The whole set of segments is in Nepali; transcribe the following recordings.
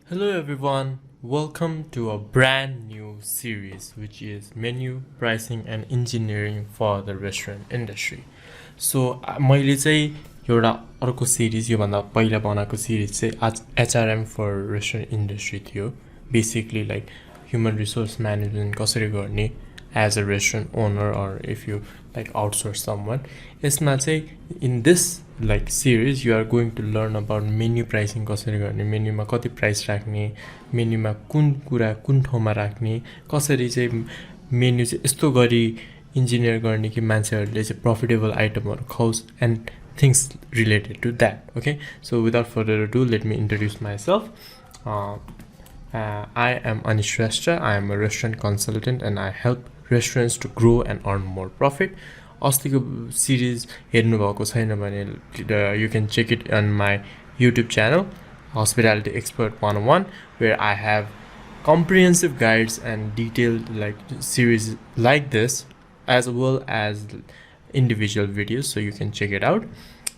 Hello everyone, welcome to a brand new series which is menu pricing and engineering for the restaurant industry. So मैले चाहिँ एउटा अर्को सिरिज योभन्दा पहिला बनाएको सिरिज चाहिँ आज एचआरएम फर रेस्टुरेन्ट इन्डस्ट्री थियो. Basically like human resource management कसरी गर्ने as a restaurant owner or if you like outsource someone. यसमा चाहिँ in this like series you are going to learn about menu pricing कसरी गर्ने, मेन्युमा कति प्राइस राख्ने, मेन्युमा कुन कुरा कुन ठाउँमा राख्ने, कसरी चाहिँ मेन्यु चाहिँ यस्तो गरी इन्जिनियर गर्ने कि मान्छेहरूले चाहिँ प्रफिटेबल आइटमहरू खाओस् and things related to that. Okay, so without further ado, let me introduce myself. I am Anish Rashtra. I am a restaurant consultant and I help restaurants to grow and earn more profit. अस्तिको सिरिज हेर्नुभएको छैन भने you can check it on my YouTube channel, Hospitality Expert 101, where I have comprehensive guides and detailed like series like this, as well as individual videos, so you can check it out.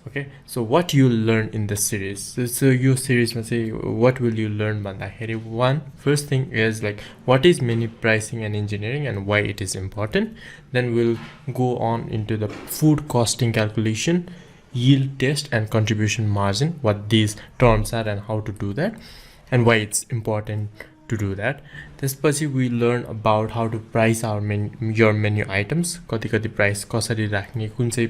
Okay, so what you learn in this series, so your series must say what will you learn bhandakeri. First thing is like what is menu pricing and engineering and why it is important. Then we'll go on into the food costing calculation, yield test and contribution margin, what these terms are and how to do that and why it's important to do that. त्यसपछि we learn about how to price our your menu items, कति price कसरी राख्ने, कुन चाहिँ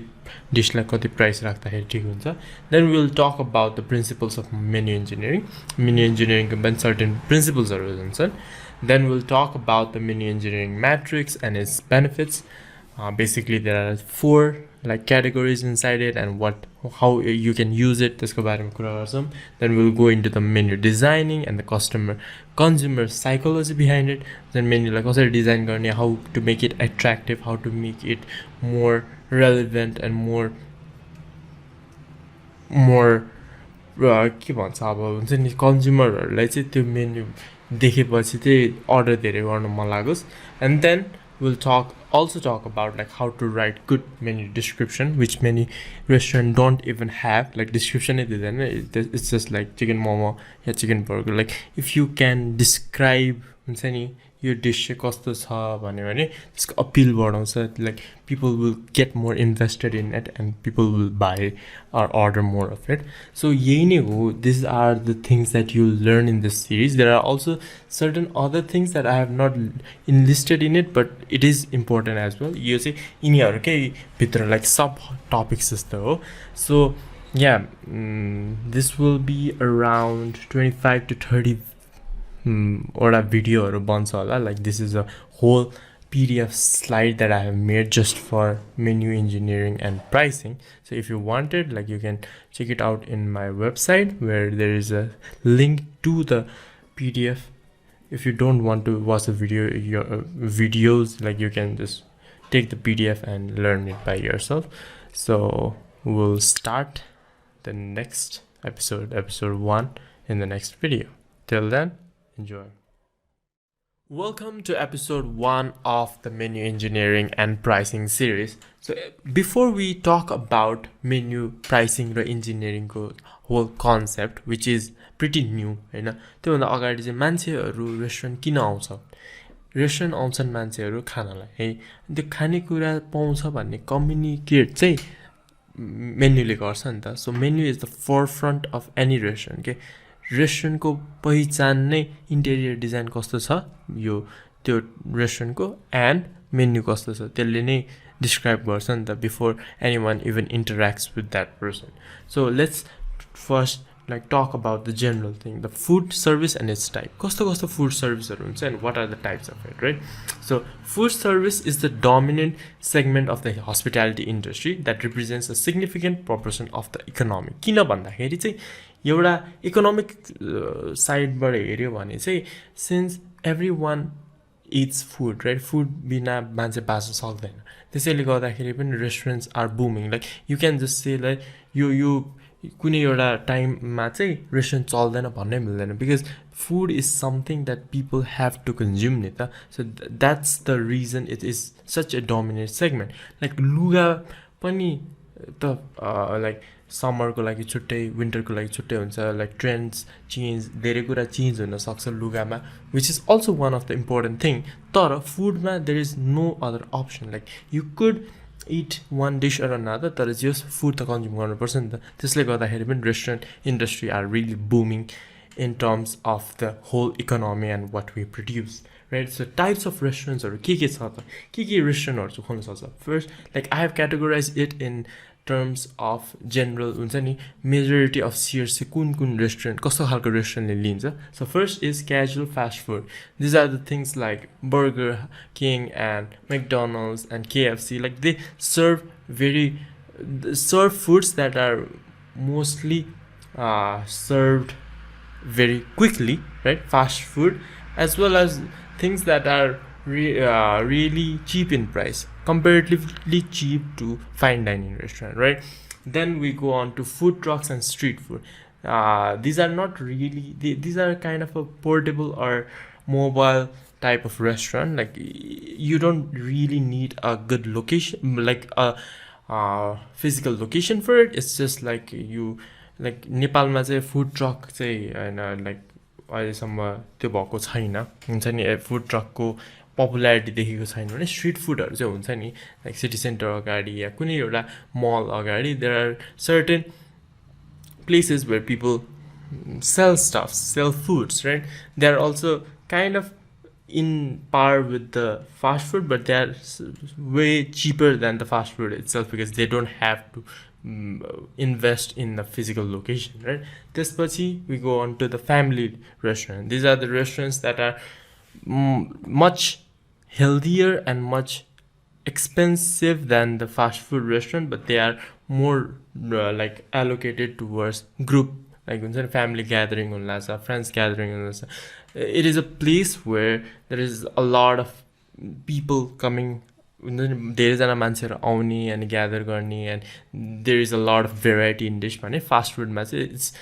डिशलाई कति प्राइस राख्दाखेरि ठीक हुन्छ. Then we'll talk about the principles of menu engineering. Menu engineering can be certain principles are huन्छन्. Then we'll talk about the menu engineering matrix and its benefits. Basically there are 4 like categories inside it and how you can use it. त्यसको बारेमा कुरा गर्छौं. Then we'll go into the menu designing and the consumer psychology behind it. Then menu like कसरी design गर्ने, how to make it attractive, how to make it more relevant and more के भन्छ अब हुन्छ नि कन्ज्युमरहरुलाई चाहिँ त्यो मेन्यु देखेपछि चाहिँ अर्डर धेरै गर्न मन लागोस्. And then we'll also talk about like how to write good menu description, which many restaurants don't even have. Like description it's just like chicken momo or chicken burger. Like if you can describe your dish कस्तो छ भन्यो भने त्यसको appeal बढाउँछ. Like people will get more invested in it and people will buy or order more of it. So यही नै हो. These are the things that you learn in this series. There are also certain other things that I have not enlisted in it, but it is important as well. यो चाहिँ यिनीहरुकै भित्र like sub topics जस्तो हो. So yeah, this will be around 25 to 30 or video or bonsala. Like this is a whole PDF slide that I have made just for menu engineering and pricing. So if you wanted, like you can check it out in my website where there is a link to the PDF. If you don't want to watch the videos, like you can just take the PDF and learn it by yourself. So we'll start the next episode 1 in the next video. Till then, enjoy. Welcome to episode 1 of the menu engineering and pricing series. So before we talk about menu pricing or engineering whole concept, which is pretty new, हैन, त्योभन्दा अगाडि चाहिँ मान्छेहरु रेस्टुरेन्ट किन आउँछ, रेस्टुरेन्ट आउँछन् मान्छेहरु खानलाई है, त्यो खानेकुरा पाउँछ भन्ने कम्युनिकेट चाहिँ मेन्युले गर्छ नि त. So menu is the forefront of any restaurant के. रेस्टुरेन्टको पहिचान नै इन्टेरियर डिजाइन कस्तो छ यो त्यो रेस्टुरेन्टको एन्ड मेन्यु कस्तो छ त्यसले नै डिस्क्राइब गर्छ नि त before anyone even interacts with that person. So let's first like talk about the general thing, the food service and its type. कस्तो food serviceहरु हुन्छ and what are the types of it, right? So food service is the dominant segment of the hospitality industry that represents a significant proportion of the economy. किन भन्दाखेरि चाहिँ एउटा इकोनोमिक साइडबाट हेर्यो भने चाहिँ since everyone eats food, right? Food बिना मान्छे बाँच्न सक्दैन. त्यसैले गर्दाखेरि पनि restaurants are booming. Like you can just say like you कुनै एउटा टाइममा चाहिँ रेस्टुरेन्ट चल्दैन भन्नै मिल्दैन because food is something that people have to consume नि त. So that's the reason it is such a dominant segment. Like लुगा पनि त like समरको लागि छुट्टै विन्टरको लागि छुट्टै हुन्छ लाइक ट्रेन्ड्स चेन्ज धेरै कुरा चेन्ज हुन सक्छ लुगामा which is also one of the important thing तर फुडमा there is no other option like you could eat one dish or another तर जस फुड त कन्ज्युम गर्नुपर्छ नि त त्यसले गर्दाखेरि पनि restaurant industry are really booming in terms of the whole economy and what we produce, right? So types of restaurants are ke cha ta ke restaurant haru khulna सक्छ first like I have categorized it in terms of general हुन्छ नि majority of sears चाहिँ कुन restaurant कस्तो खालको restaurant ले लिन्छ so first is casual fast food these are the things like Burger King and McDonald's and KFC like they serve foods that are mostly served very quickly, right? Fast food as well as things that are really cheap in price, comparatively cheap to fine dining restaurant, right? Then we go on to food trucks and street food. These are not really these are kind of a portable or mobile type of restaurant like you don't really need a good location like a physical location for it it's just like you like नेपालमा चाहिँ फुड ट्रक चाहिँ होइन लाइक अहिलेसम्म त्यो भएको छैन हुन्छ नि फुड ट्रकको पपुलारिटी देखेको छैन भने स्ट्रिट फुडहरू चाहिँ हुन्छ नि लाइक सिटी सेन्टर अगाडि या कुनै एउटा मल अगाडि there are certain places where people sell foods right they are also kind of in par with the fast food but they are way cheaper than the fast food itself because they don't have to invest in the physical location, right? त्यसपछि we go on to the family restaurant. These are the restaurants that are much healthier and much expensive than the fast food restaurant but they are more like allocated towards group like हुन्छ नि family gathering हुँला छ friends gathering हुँला छ it is a place where there is a lot of people coming धेरैजना मान्छेहरू आउने अनि ग्यादर गर्ने and there is a lot of variety in dish भने फास्ट फुडमा चाहिँ इट्स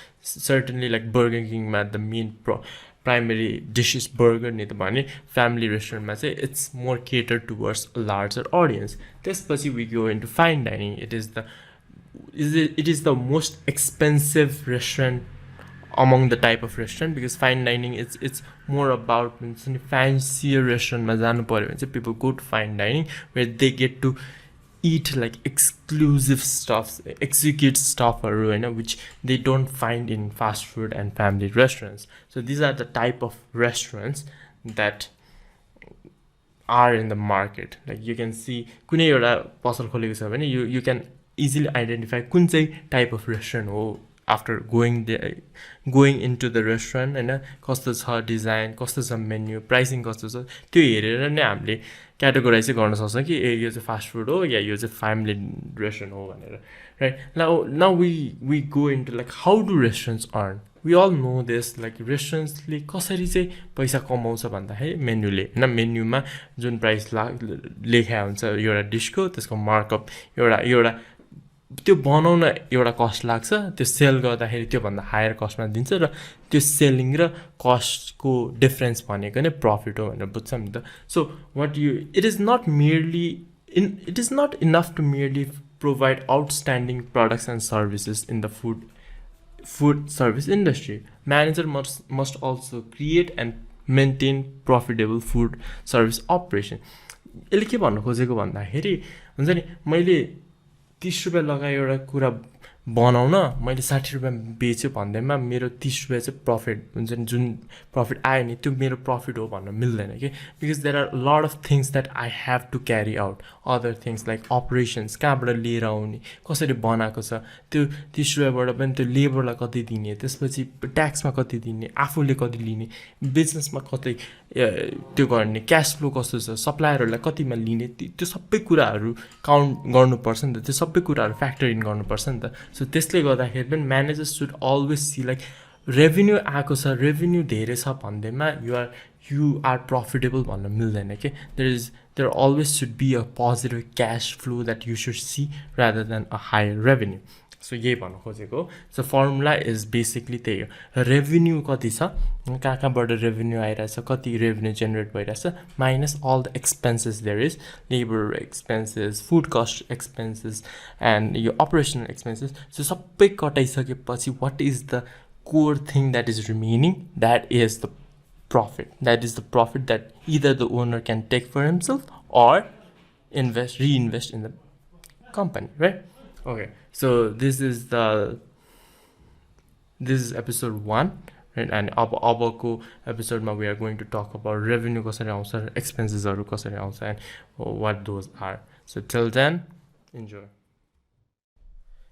सर्टनली लाइक बर्गर किङमा the main primary dish is burger नि त भने फ्यामिली रेस्टुरेन्टमा चाहिँ it's more cater towards a larger audience त्यसपछि we go into fine dining it is the most expensive restaurant among the type of restaurant because fine dining it's more about fancier restaurant ma janu paryo भने चाहिँ people go to fine dining where they get to eat like exclusive stuff exquisite stuff which they don't find in fast food and family restaurants so these are the type of restaurants that are in the market like you can see कुनै एउटा पसल खोलेको छ भने you can easily identify कुन चाहिँ type of restaurant हो after going into the restaurant हैन कस्तो छ डिजाइन कस्तो छ मेन्यु प्राइसिङ कस्तो छ त्यो हेरेर नै हामीले क्याटेगोराइज चाहिँ गर्न सक्छौँ कि ए यो चाहिँ फास्ट फुड हो या यो चाहिँ फ्यामिली रेस्टुरेन्ट हो भनेर right now we go into like how do restaurants earn we all know this like रेस्टुरेन्ट्सले कसरी चाहिँ पैसा कमाउँछ भन्दाखेरि मेन्युले हैन मेन्युमा जुन प्राइस लेखा हुन्छ एउटा डिसको त्यसको मार्कअप एउटा त्यो बनाउन एउटा कस्ट लाग्छ त्यो सेल गर्दाखेरि त्योभन्दा हायर कस्टमा दिन्छ र त्यो सेलिङ र कस्टको डिफरेन्स भनेको नै प्रफिट हो भनेर बुझ्छ नि त so what you eat is not enough to merely provide outstanding products and services in the food service industry. Manager must also create and maintain profitable food service operation. यसले के भन्नु खोजेको भन्दाखेरि हुन्छ नि मैले 30 रुपैयाँ लगाए एउटा कुरा बनाउन मैले 60 रुपैयाँ बेच्यो भन्दैमा मेरो 30 रुपैयाँ चाहिँ प्रफिट हुन्छ नि जुन प्रफिट आयो नि त्यो मेरो प्रफिट हो भन्न मिल्दैन के because there are lot of things that I have to carry out other things like operations कहाँबाट लिएर आउने कसरी बनाएको छ त्यो 30 रुपैयाँबाट पनि त्यो लेबरलाई कति दिने त्यसपछि ट्याक्समा कति दिने आफूले कति लिने बिजनेसमा कति त्यो गर्ने क्यास फ्लो कस्तो छ सप्लायरहरूलाई कतिमा लिने त्यो सबै कुराहरू काउन्ट गर्नुपर्छ नि त त्यो सबै कुराहरू फ्याक्टर इन गर्नुपर्छ नि त सो त्यसले गर्दाखेरि पनि managers should always C like revenue आएको छ रेभेन्यू धेरै छ भन्दैमा यु आर प्रफिटेबल भन्न मिल्दैन के there always should be a positive cash flow that you should see rather than a higher revenue so यही भन्नु खोजेको सो फर्मुला इज बेसिकली त्यही हो रेभेन्यू कति छ कहाँबाट रेभेन्यू आइरहेछ कति रेभेन्यू जेनेरेट भइरहेछ minus all the expenses there is labour expenses food cost expenses and यो अपरेसनल एक्सपेन्सेस सो सबै कटाइसकेपछि what is the core thing that is remaining that is the profit. That is the profit that either the owner can take for himself or reinvest in the company, right? Okay, so this is episode 1, right? And abako episode ma we are going to talk about revenue kasari aउँछ expenses haru kasari aउँछ and what those are. So till then, enjoy.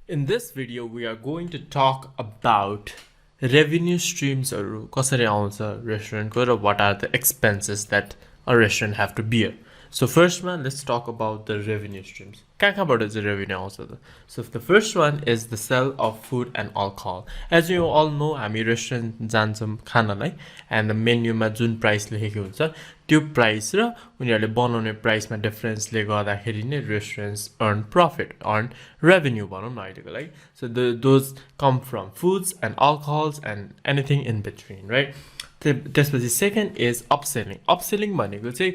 In this video we are going to talk about revenue streams haru kasari आउँछ restaurant ko ra what are the expenses that a restaurant have to bear. So first one, let's talk about the revenue streams. कहाँबाट चाहिँ revenue आउँछ त? So the first one is the sale of food and alcohol. As you all know, हामी restaurant जान्छौँ खानलाई and the menu मा जुन price लेखेको हुन्छ त्यो price र उनीहरूले बनाउने price मा difference ले गर्दाखेरि नै restaurants earn revenue भनौँ न अहिलेको लागि. So those come from foods and alcohols and anything in between, right? त्यसपछि second is upselling. Upselling भनेको चाहिँ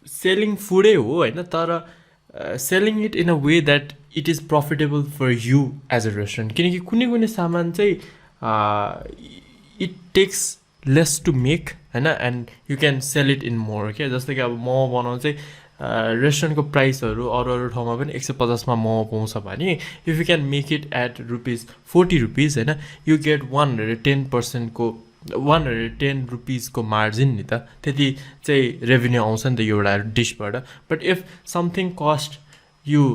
selling food हो होइन तर selling it in a way that it is profitable for you as a restaurant किनकि कुनै कुनै सामान चाहिँ it takes less to make हैन and you can sell it in more के जस्तै कि अब मोमो बनाउनु चाहिँ रेस्टुरेन्टको प्राइसहरू अरू ठाउँमा पनि 150 मा मोमो पाउँछ भने if you can make it at ₹40 हैन you get 110% को 110 rupees को margin नि त त्यति चाहिँ रेभेन्यू आउँछ नि त एउटा डिशबाट but if something cost you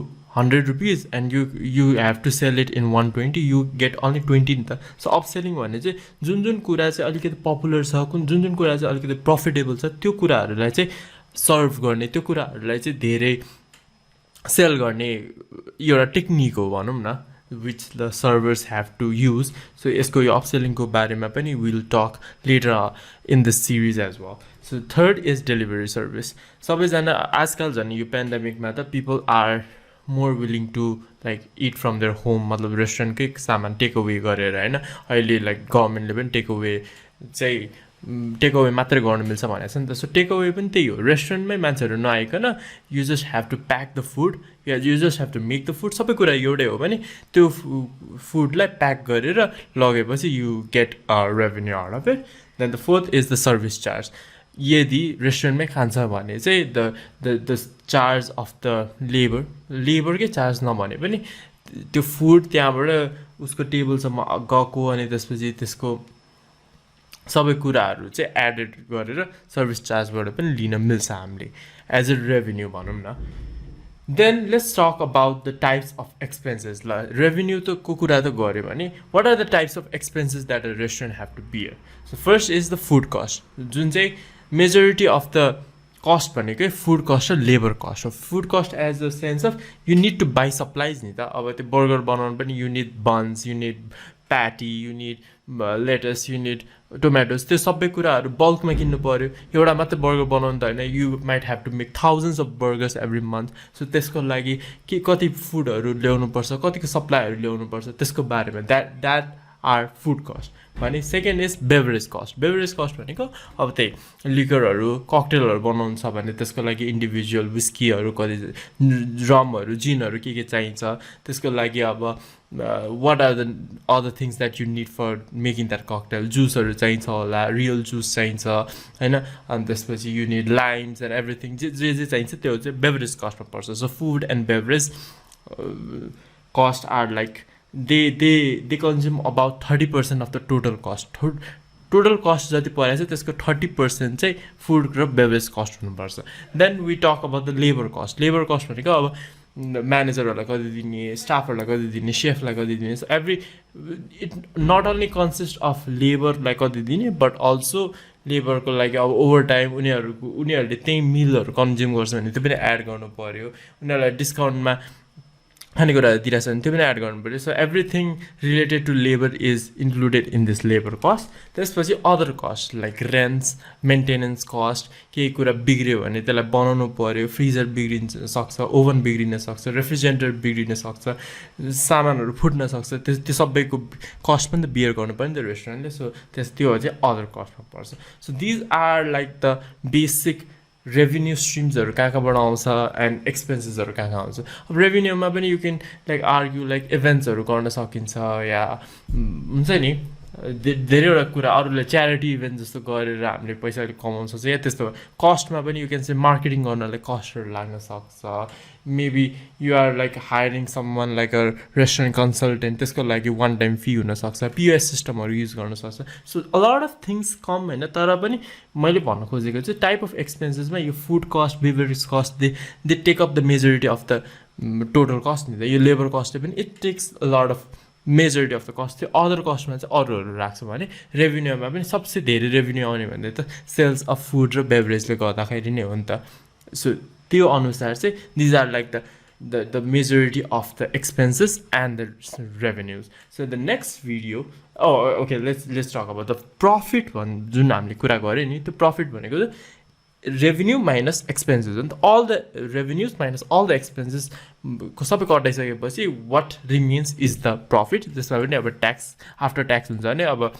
100 rupees and you have to sell it in 120 you get only 20 नि त सो अपसेलिङ भन्ने चाहिँ जुन कुरा चाहिँ अलिकति पपुलर छ जुन कुरा चाहिँ अलिकति प्रफिटेबल छ त्यो कुराहरूलाई चाहिँ सर्भ गर्ने त्यो कुराहरूलाई चाहिँ धेरै सेल गर्ने एउटा टेक्निक हो भनौँ न which the servers have to use. So यसको यो upselling को बारेमा पनि we'll talk later in this series as well. So third is delivery service. सबैजना आजकल झन् यो पेन्डेमिकमा त people are more willing to like eat from their home मतलब रेस्टुरेन्टकै सामान टेक अवे गरेर हैन अहिले लाइक गभर्नमेन्टले पनि टेक अवे चाहिँ टेक अवे मात्रै गर्न मिल्छ भनेको छ नि त सो टेक अवे पनि त्यही हो रेस्टुरेन्टमै मान्छेहरू नआइकन you just have to pack the food या you just have to make the food सबै कुरा एउटै हो भने त्यो फुडलाई प्याक गरेर लगेपछि you get revenue out of it then the fourth is the service charge यदि रेस्टुरेन्टमै खान्छ भने चाहिँ द चार्ज अफ द लेबरकै चार्ज नभने पनि त्यो फुड त्यहाँबाट उसको टेबलसम्म गएको अनि त्यसपछि त्यसको सबै कुराहरू चाहिँ एडेड गरेर सर्भिस चार्जबाट पनि लिन मिल्छ हामीले एज अ रेभेन्यू भनौँ न then let's talk about the types of expenses ल रेभेन्यू त को कुरा त गऱ्यो भने what are the types of expenses that a restaurant have to bear so first is the food cost जुन चाहिँ मेजोरिटी अफ द कस्ट भनेकै फुड कस्ट र लेबर कस्ट हो food cost as a sense of you need to buy supplies नि त अब त्यो बर्गर बनाउनु पनि you need buns you need patty you need lettuce you need tomatoes त्यो सबै कुराहरू बल्कमा किन्नु पऱ्यो एउटा मात्रै बर्गर बनाउनु त होइन you might have to make thousands of burgers every month so त्यसको लागि कति फुडहरू ल्याउनुपर्छ कतिको सप्लाईहरू ल्याउनुपर्छ त्यसको बारेमा द्याट आर फुड कस्ट भने सेकेन्ड इज बेभरेज कस्ट भनेको अब त्यही लिकरहरू ककटेलहरू बनाउनु छ भने त्यसको लागि इन्डिभिजुअल विस्कीहरू कति रमहरू जिनहरू के चाहिन्छ त्यसको लागि अब what are the other things that you need for making that cocktail जुसहरू चाहिन्छ होला रियल जुस चाहिन्छ होइन अनि त्यसपछि you need limes and everything जे चाहिन्छ त्यो चाहिँ बेभरेज कस्टमा पर्छ so food and beverage cost are like they consume about 30% of the total cost total cost जति परेछ त्यसको 30% चाहिँ फुड र बेभरेज कस्ट हुनुपर्छ then we talk about the labour cost भनेको अब म्यानेजरहरूलाई कति दिने स्टाफहरूलाई कति दिने सेफलाई कति दिने so every it not only consist of लेबरलाई कति दिने बट अल्सो लेबरको लागि अब ओभर टाइम उनीहरूले त्यही मिलहरू कन्ज्युम गर्छ भने त्यो पनि एड गर्नु पऱ्यो उनीहरूलाई डिस्काउन्टमा खानेकुरा दिइरहेछ भने त्यो पनि एड गर्नु पऱ्यो so everything related to labour is included in this labour cost त्यसपछि other cost like rents maintenance cost केही कुरा बिग्रियो भने त्यसलाई बनाउनु पऱ्यो फ्रिजर बिग्रिन सक्छ ओभन बिग्रिन सक्छ रेफ्रिजरेटर बिग्रिन सक्छ सामानहरू फुट्न सक्छ त्यो सबैको कस्ट पनि त बियर गर्नु पर्यो नि त रेस्टुरेन्टले सो त्यो चाहिँ अदर कस्टमा पर्छ so these are like the basic revenue स्ट्रिम्सहरू कहाँबाट आउँछ एन्ड एक्सपेन्सेसहरू कहाँ आउँछ अब रेभेन्यूमा पनि you can like argue like इभेन्ट्सहरू गर्न सकिन्छ या हुन्छ नि धेरैवटा कुरा अरूले च्यारिटी इभेन्ट जस्तो गरेर हामीले पैसा कमाउन सक्छ या त्यस्तो कस्टमा पनि यु क्यान से मार्केटिङ गर्नलाई कस्टहरू लाग्न सक्छ maybe you are like hiring someone like a restaurant consultant त्यसको लागि वान टाइम फी हुनसक्छ पिओएस सिस्टमहरू युज गर्न सक्छ so a lot of things कम होइन तर पनि मैले भन्न खोजेको चाहिँ टाइप अफ एक्सपेन्सेसमा यो food cost beverage cost they take up the majority of the total cost नि त यो लेबर कस्टले पनि it takes a lot of majority of the cost थियो अदर कस्टमा चाहिँ अरूहरू राख्छ भने रेभेन्यूमा पनि सबसे धेरै रेभेन्यू आउने भने त सेल्स अफ फुड र बेभरेजले गर्दाखेरि नै हो नि त सो त्यो अनुसार चाहिँ these are like the majority of the expenses and the revenues so the next video okay let's talk about the profit जुन हामीले कुरा गऱ्यो नि त्यो प्रफिट भनेको चाहिँ रेभेन्यू माइनस एक्सपेन्सेस हो नि त all the revenues minus all the expenses सबै कटाइसकेपछि what remains is the profit त्यसमा पनि अब ट्याक्स आफ्टर ट्याक्स हुन्छ भने अब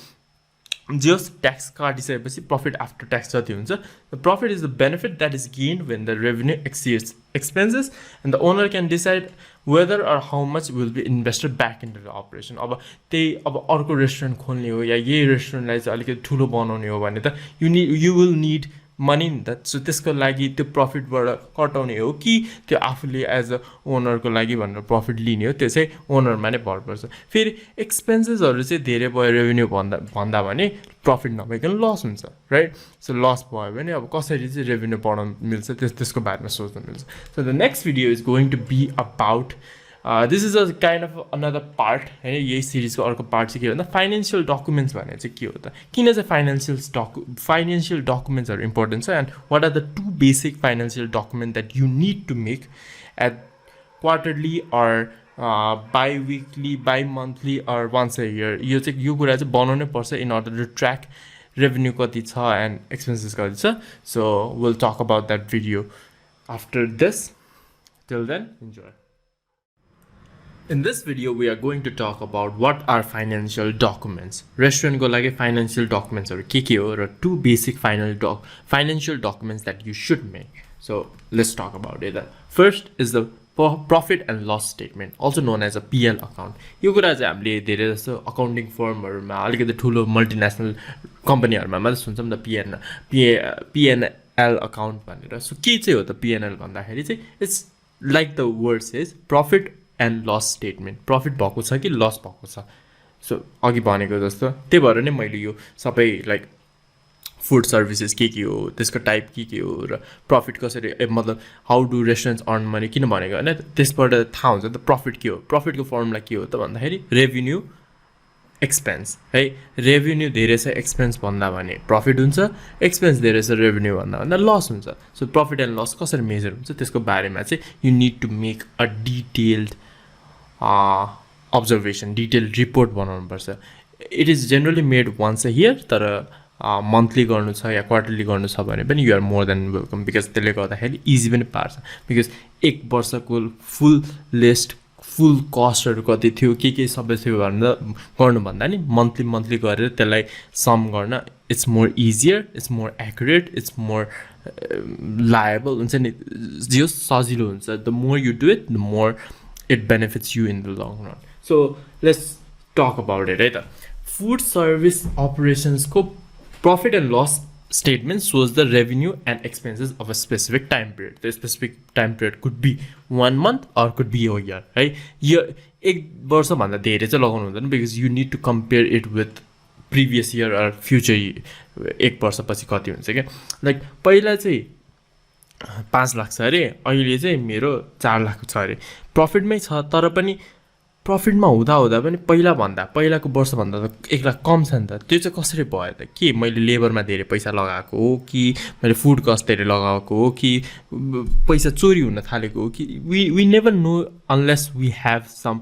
जस ट्याक्स काटिसकेपछि प्रफिट आफ्टर ट्याक्स जति हुन्छ the profit is the benefit that is gained when the revenue exceeds expenses and the owner can decide whether or how much will be invested back in the operation अब त्यही अब अर्को रेस्टुरेन्ट खोल्ने हो या यही रेस्टुरेन्टलाई चाहिँ अलिकति ठुलो बनाउने हो भने त यु विल निड मनी नि त सो त्यसको लागि त्यो प्रफिटबाट कटाउने हो कि त्यो आफूले एज अ ओनरको लागि भनेर प्रफिट लिने हो त्यो चाहिँ ओनरमा नै भर पर्छ फेरि एक्सपेन्सेसहरू चाहिँ धेरै भयो रेभेन्यू भन्दा भने प्रफिट नभइकन लस हुन्छ राइट सो लस भयो भने अब कसरी चाहिँ रेभेन्यू बढाउनु मिल्छ त्यसको बारेमा सोच्नु मिल्छ so the next video is going to be about this is a kind of another part होइन यही सिरिजको अर्को पार्ट चाहिँ के भन्दा फाइनेन्सियल डकुमेन्ट्स भने चाहिँ के हो त किन चाहिँ फाइनेन्सियल डकुमेन्ट्सहरू इम्पोर्टेन्ट छ and what are the two basic financial document that you need to make at quarterly or biweekly bimonthly or once a year यो कुरा चाहिँ बनाउनै पर्छ in order to track revenue कति छ एन्ड एक्सपेन्सेस कति छ so will talk about that video after this till then enjoy In this video, we are going to talk about what are financial documents. Restaurant go like financial documents or ke or two basic financial documents that you should make. So let's talk about it. First is the profit and loss statement, also known as a PL account. यो कुरा चाहिँ हामीले धेरै जस्तो अकाउन्टिङ फर्महरूमा अलिकति ठुलो मल्टिनेसनल कम्पनीहरूमा मात्रै सुन्छौँ त पिएनएल अकाउन्ट भनेर सो के चाहिँ हो त पिएनएल भन्दाखेरि चाहिँ it's like the word says profit and loss statement profit भएको छ कि लस भएको छ सो अघि भनेको जस्तो त्यही भएर नै मैले यो सबै लाइक फुड सर्भिसेस के हो त्यसको टाइप के हो र प्रफिट कसरी मतलब how do restaurants earn money किन भनेको होइन त्यसबाट थाहा हुन्छ त प्रफिट के हो प्रफिटको फर्मुला के हो त भन्दाखेरि रेभेन्यू एक्सपेन्स है रेभेन्यू धेरै छ एक्सपेन्स भन्दा भने प्रफिट हुन्छ एक्सपेन्स धेरै छ रेभेन्यू भन्दा लस हुन्छ सो प्रफिट एन्ड लस कसरी मेजर हुन्छ त्यसको बारेमा चाहिँ you need to make a detailed observation, detailed report बनाउनुपर्छ it is generally made once a year तर मन्थली गर्नु छ या क्वार्टरली गर्नु छ भने पनि you are more than welcome because त्यसले गर्दाखेरि इजी पनि पार्छ बिकज एक वर्षको फुल लिस्ट फुल कस्टहरू कति थियो के सबै थियो गर्नुभन्दा नि मन्थली गरेर त्यसलाई सम गर्न it's more easier it's more accurate it's more liable हुन्छ नि जो सजिलो हुन्छ the more you do it the more it benefits you in the long run. So let's talk about it, right? Food service operations ko profit and loss statement shows the revenue and expenses of a specific time period. The specific time period could be 1 month or could be a year, right? एक वर्ष भन्दा धेरै चाहिँ लगाउनु हुँदैन because you need to compare it with previous year or future एक वर्षपछि कति हुन्छ क्या लाइक पहिला चाहिँ 5 लाख छ अरे अहिले चाहिँ मेरो 4 लाख छ अरे प्रफिटमै छ तर पनि प्रफिटमा हुँदा पनि पहिलाको वर्षभन्दा त 1 लाख कम छ नि त त्यो चाहिँ कसरी भयो त के मैले लेबरमा धेरै पैसा लगाएको हो कि मैले फुड कस्ट धेरै लगाएको हो कि पैसा चोरी हुन थालेको हो कि we never know unless we have some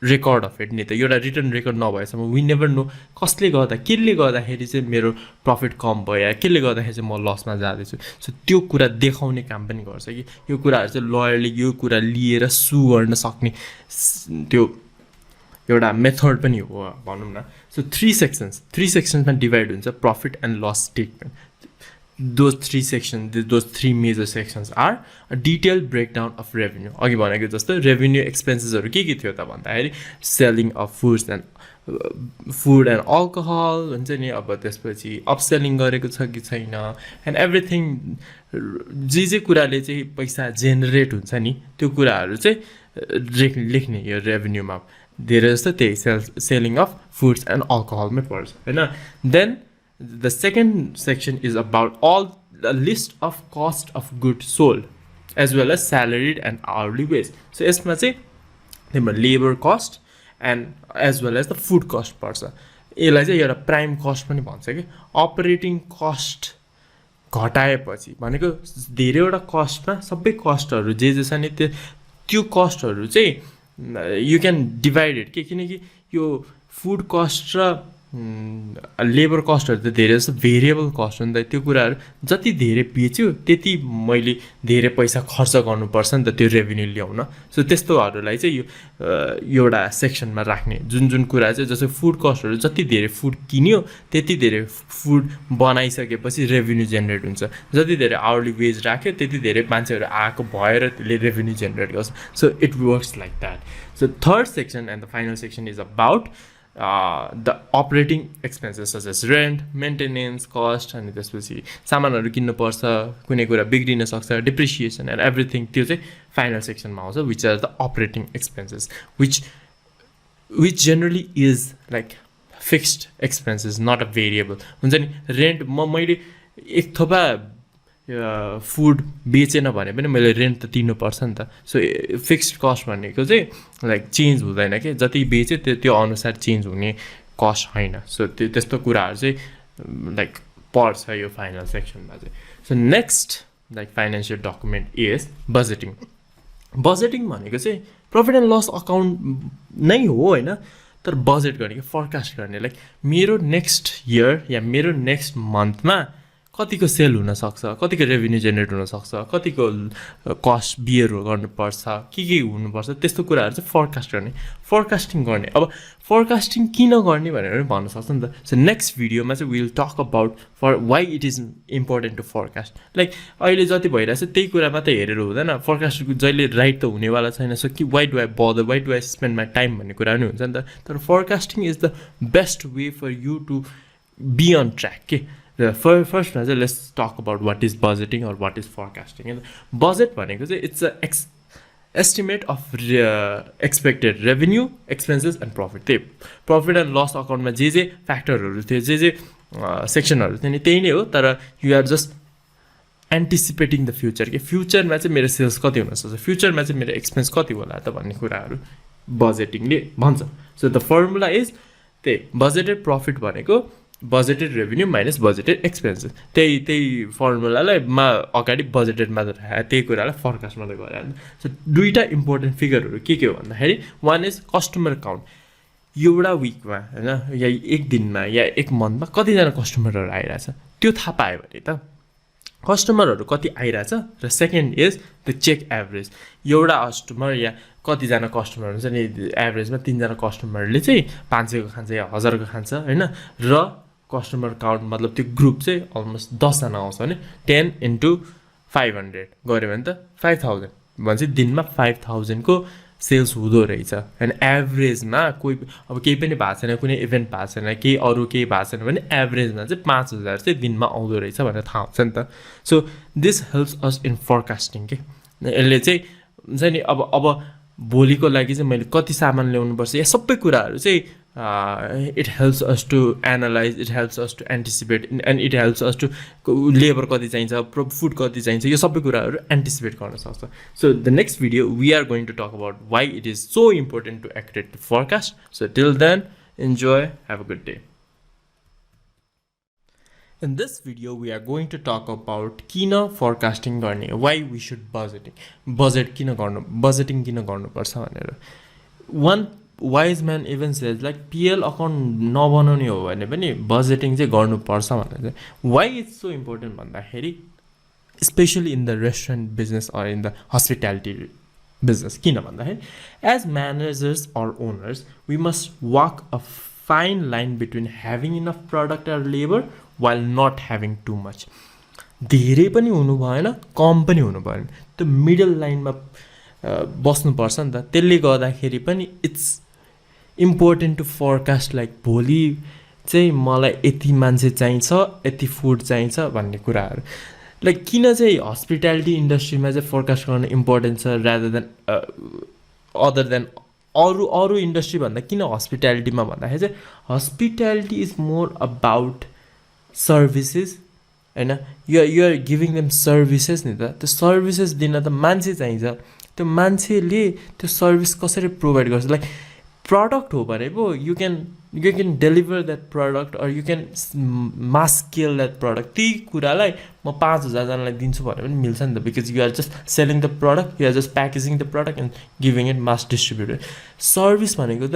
record of it नि त एउटा रिटर्न रेकर्ड नभएसम्म वी नेभर नो केले गर्दाखेरि चाहिँ मेरो प्रफिट कम भयो या केले गर्दाखेरि चाहिँ म लसमा जाँदैछु सो त्यो कुरा देखाउने काम पनि गर्छ कि यो कुराहरू चाहिँ लयरले यो कुरा लिएर सु गर्न सक्ने त्यो एउटा मेथड पनि हो भनौँ न सो 3 सेक्सन्समा डिभाइड हुन्छ profit and loss statement those 3 sections, those 3 major sections are a detailed breakdown of revenue. अघि भनेको जस्तो revenue expenses हरु के थियो त भन्दाखेरि selling of food and alcohol हुन्छ नि अब त्यसपछि upselling गरेको छ कि छैन and everything जे कुराले चाहिँ पैसा जेनेरेट हुन्छ नि त्यो कुराहरु चाहिँ लेख्ने यो revenue मा धेरै जस्तो त्यही selling of foods and alcohol मै पर्छ हैन then the second section is about all the list of cost of goods sold as well as salaried and hourly wage. So यसमा चाहिँ तिम्रो labor cost and as well as the food cost पर्छ यसलाई चाहिँ एउटा प्राइम कस्ट पनि भन्छ के अपरेटिङ कस्ट घटाएपछि भनेको धेरैवटा कस्टमा सबै कस्टहरु जे छ नि त्यो कस्टहरु चाहिँ यु क्यान डिभाइड इट के किनकि यो फुड कस्ट र लेबर कस्टहरु त धेरै जस्तो भेरिएबल कस्ट हो नि त त्यो कुराहरु जति धेरै बेच्यो त्यति मैले धेरै पैसा खर्च गर्नुपर्छ नि त त्यो रेभेन्यू ल्याउन सो त्यस्तोहरुलाई चाहिँ यो एउटा सेक्सनमा राख्ने जुन कुरा चाहिँ जस्तो फुड कस्टहरु जति धेरै फुड किन्यो त्यति धेरै फुड बनाइसकेपछि रेभेन्यू जेनेरेट हुन्छ जति धेरै आवरली वेज राख्यो त्यति धेरै मान्छेहरु आएको भएर त्यसले रेभेन्यू जेनेरेट गर्छ so it works like that so third section and the final section is about the operating expenses such as rent, maintenance, cost अनि त्यसपछि सामानहरु किन्नु पर्छ कुनै कुरा बिग्रिन सक्छ depreciation and everything त्यो चाहिँ final section मा आउँछ which are the operating expenses which generally is like fixed expenses not a variable हुन्छ नि rent मैले एक थोपा फुड बेचेन भने पनि मैले रेन्ट त तिर्नु पर्छ नि त सो फिक्स्ड कस्ट भनेको चाहिँ लाइक चेन्ज हुँदैन के जति बेचे त्यो अनुसार चेन्ज हुने कस्ट हैन सो त्यस्तो कुराहरु चाहिँ लाइक पर्छ यो फाइनल सेक्सनमा चाहिँ so next like financial document is budgeting भनेको चाहिँ प्रॉफिट एन्ड लस अकाउन्ट नै हो हैन तर बजेट गर्ने के फोरकास्ट गर्ने लाइक मेरो नेक्स्ट इयर या मेरो नेक्स्ट मन्थमा कतिको सेल हुन सक्छ कतिको रेभेन्यू जेनेरेट हुन सक्छ कतिको कस्ट बियर गर्नुपर्छ के हुनुपर्छ त्यस्तो कुराहरु चाहिँ फोरकास्टिङ गर्ने अब फोरकास्टिङ किन गर्ने भनेर पनि भन्न सक्छ नि त सो नेक्स्ट भिडियोमा चाहिँ we will talk about for why it is important to forecast like अहिले जति भइरहेछ त्यही कुरा मात्रै हेरेर हुँदैन फोरकास्ट जहिले राइट त हुनेवाला छैन सो कि why do I bother why do I spend my time भन्ने कुरा पनि हुन्छ नि त तर forecasting is the best way for you to be on track के First, let's talk about what is budgeting or what is forecasting. And budget भनेको चाहिँ it's a estimate of expected revenue, expenses and profit. त्यही profit and loss account मा जे फ्याक्टरहरु थियो जे सेक्सनहरु थियो नि त्यही नै हो तर you are just anticipating the future के फ्युचरमा चाहिँ मेरो सेल्स कति हुन सक्छ फ्युचरमा चाहिँ मेरो एक्सपेन्स कति होला त भन्ने कुराहरु बजेटिङले भन्छ सो द फर्मुला इज त्यही बजेटेड प्रॉफिट भनेको budgeted revenue minus budgeted expenses त्यही फर्मुलालाई मा अगाडि बजेटेड मा राखे त्यही कुरालाई फोरकास्ट मात्र गरे सो दुईटा इम्पोर्टेन्ट फिगरहरु के हो भन्दाखेरि one is कस्टमर काउन्ट एउटा वीकमा हैन या एक दिनमा या एक मन्थमा कति जना कस्टमरहरु आइराछ त्यो थाहा पायो भने त कस्टमरहरु कति आइराछ र second is the check average एउटा कस्टमर या कति जना कस्टमर हुन्छ नि एभरेजमा 3 जना कस्टमरले चाहिँ 500 को खान्छ या 1000 को खान्छ हैन र कस्टमर काउन्ट मतलब त्यो ग्रुप चाहिँ अलमोस्ट 10 जना आउँछ भने 10 into 500 गरे भने त 5000 भन्छ दिनमा 5000 को सेल्स हुँदो रहेछ एन्ड एभरेजमा कोही अब केही पनि भएको छैन कुनै इभेन्ट भएको छैन केही अरु केही भएको छैन भने एभरेजमा चाहिँ 5000 चाहिँ दिनमा आउँदो रहेछ भनेर थाहा हुन्छ नि त so this helps us in forecasting के यसले चाहिँ हुन्छ नि अब भोलिको लागि चाहिँ मैले कति सामान ल्याउनु पर्छ या सबै कुराहरु चाहिँ it helps us to analyze, it helps us to anticipate, and it helps us to labor कति चाहिन्छ, food कति चाहिन्छ, यो सबै कुराहरू anticipate गर्न सक्छ. So the next video we are going to talk about why it is so important to accurately forecast. So till then, enjoy, have a good day. In this video we are going to talk about किन forecasting गर्ने, why we should budgeting किन गर्नु, budgeting किन गर्नुपर्छ भनेर. One wise man even says like PL account नबनाउने हो भने पनि budgeting चाहिँ गर्नुपर्छ भनेर. Why it's so important भन्दाखेरि, especially in the restaurant business or in the hospitality business, किन भन्दाखेरि as managers or owners we must walk a fine line between having enough product or labor while not having too much. धेरै पनि हुनु भएन, कम पनि हुनु भएन, त्यो मिडल लाइनमा बस्नुपर्छ नि त. त्यसले गर्दाखेरि पनि it's important to forecast, like भोलि चाहिँ मलाई यति मान्छे चाहिन्छ, यति फुड चाहिन्छ भन्ने कुराहरू. लाइक किन चाहिँ हस्पिटालिटी इन्डस्ट्रीमा चाहिँ फोरकास्ट गर्न इम्पोर्टेन्ट छ रादर देन अदर देन अरू इन्डस्ट्री भन्दा किन हस्पिटालिटीमा भन्दाखेरि चाहिँ hospitality is more about services होइन. युआर गिभिङ देम सर्भिसेस नि त. त्यो सर्भिसेस दिन त मान्छे चाहिन्छ, त्यो मान्छेले त्यो सर्भिस कसरी प्रोभाइड गर्छ. लाइक प्रडक्ट हो भने पो you can deliver that product or you can mass scale that product. त्यही कुरालाई म 5000जनालाई दिन्छु भने पनि मिल्छ नि त, because you are just selling the product, you are just packaging the product and giving it mass distributed. Service भनेको त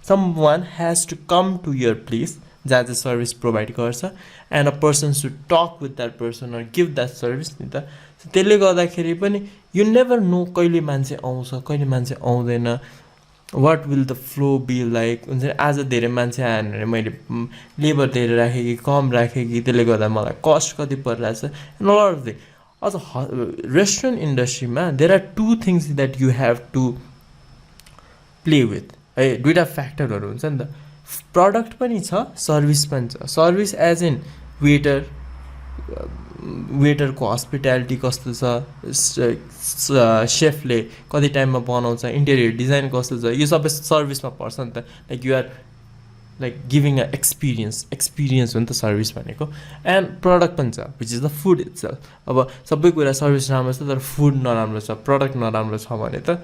someone has to come to your place जहाँ चाहिँ सर्भिस प्रोभाइड गर्छ and a person should talk with that person or give that service नि त. त्यसले गर्दाखेरि पनि यु नेभर नो कहिले मान्छे आउँछ, कहिले मान्छे आउँदैन, what will the flow be like. हुन्छ आज धेरै मान्छे आएन भने मैले लेबर धेरै राखेँ कि कम राखेँ कि, त्यसले गर्दा मलाई कस्ट कति परिरहेछ एन्ड अल अफ थिङ. अझ रेस्टुरेन्ट इन्डस्ट्रीमा there are two things that you have to play with है. दुईवटा फ्याक्टरहरू हुन्छ नि त, प्रडक्ट पनि छ, सर्भिस पनि छ. सर्भिस एज इन वेटरको हस्पिटालिटी कस्तो छ, सेफले कति टाइममा बनाउँछ, इन्टेरियर डिजाइन कस्तो छ, यो सबै सर्भिसमा पर्छ नि त. Like you are like giving a experience हो नि त सर्भिस भनेको. एन्ड प्रडक्ट पनि छ which is the food itself. अब सबै कुरा सर्भिस राम्रो छ तर फुड नराम्रो छ, प्रडक्ट नराम्रो छ भने त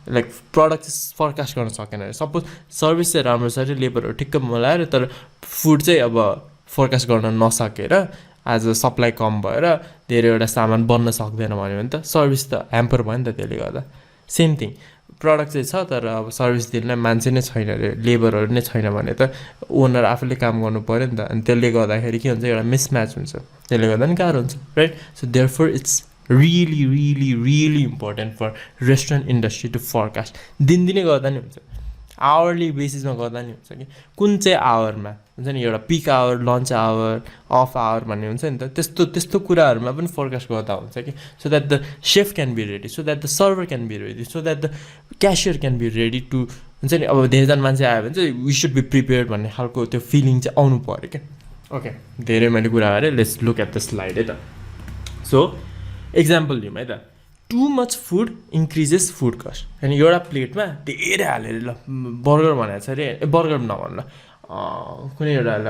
लाइक प्रडक्ट चाहिँ फोरकास्ट गर्न सकेन अरे. सपोज सर्भिस चाहिँ राम्रो छ अरे, लेबरहरू ठिक्क मिलाएर, तर फुड चाहिँ अब फोरकास्ट गर्न नसकेर आज सप्लाई कम भएर धेरैवटा सामान बन्न सक्दैन भन्यो भने त सर्भिस त ह्याम्पर भयो नि त. त्यसले गर्दा सेम थिङ, प्रडक्ट चाहिँ छ तर अब सर्भिस दिनलाई मान्छे नै छैन अरे, लेबरहरू नै छैन भने त ओनर आफूले काम गर्नु पऱ्यो नि त. अनि त्यसले गर्दाखेरि के हुन्छ, एउटा मिसम्याच हुन्छ, त्यसले गर्दा नि गाह्रो हुन्छ, right. So therefore it's really important for restaurant industry to forecast. दिनदिनै गर्दा नि हुन्छ, आवरली बेसिसमा गर्दा नि हुन्छ कि कुन चाहिँ आवरमा हुन्छ नि, एउटा peak hour, lunch hour, off hour भन्ने हुन्छ नि त. त्यस्तो कुराहरूमा पनि फोरकास्ट गर्दा हुन्छ कि, so that the chef can be ready, so that the server can be ready, so that the cashier can be ready to हुन्छ नि. अब धेरैजना मान्छे आयो भने चाहिँ वी सुड बी प्रिपेयर्ड भन्ने खालको त्यो फिलिङ चाहिँ आउनु पऱ्यो क्या. ओके, धेरै मैले कुरा गरेँ, let's look at the slide है त. सो एक्जाम्पल दिउँ है त. Too much food increases food cost. अनि एउटा प्लेटमा धेरै हालेर, ल बर्गर भनेको छ अरे, बर्गर नभन्नु ल, कुनै एउटा ल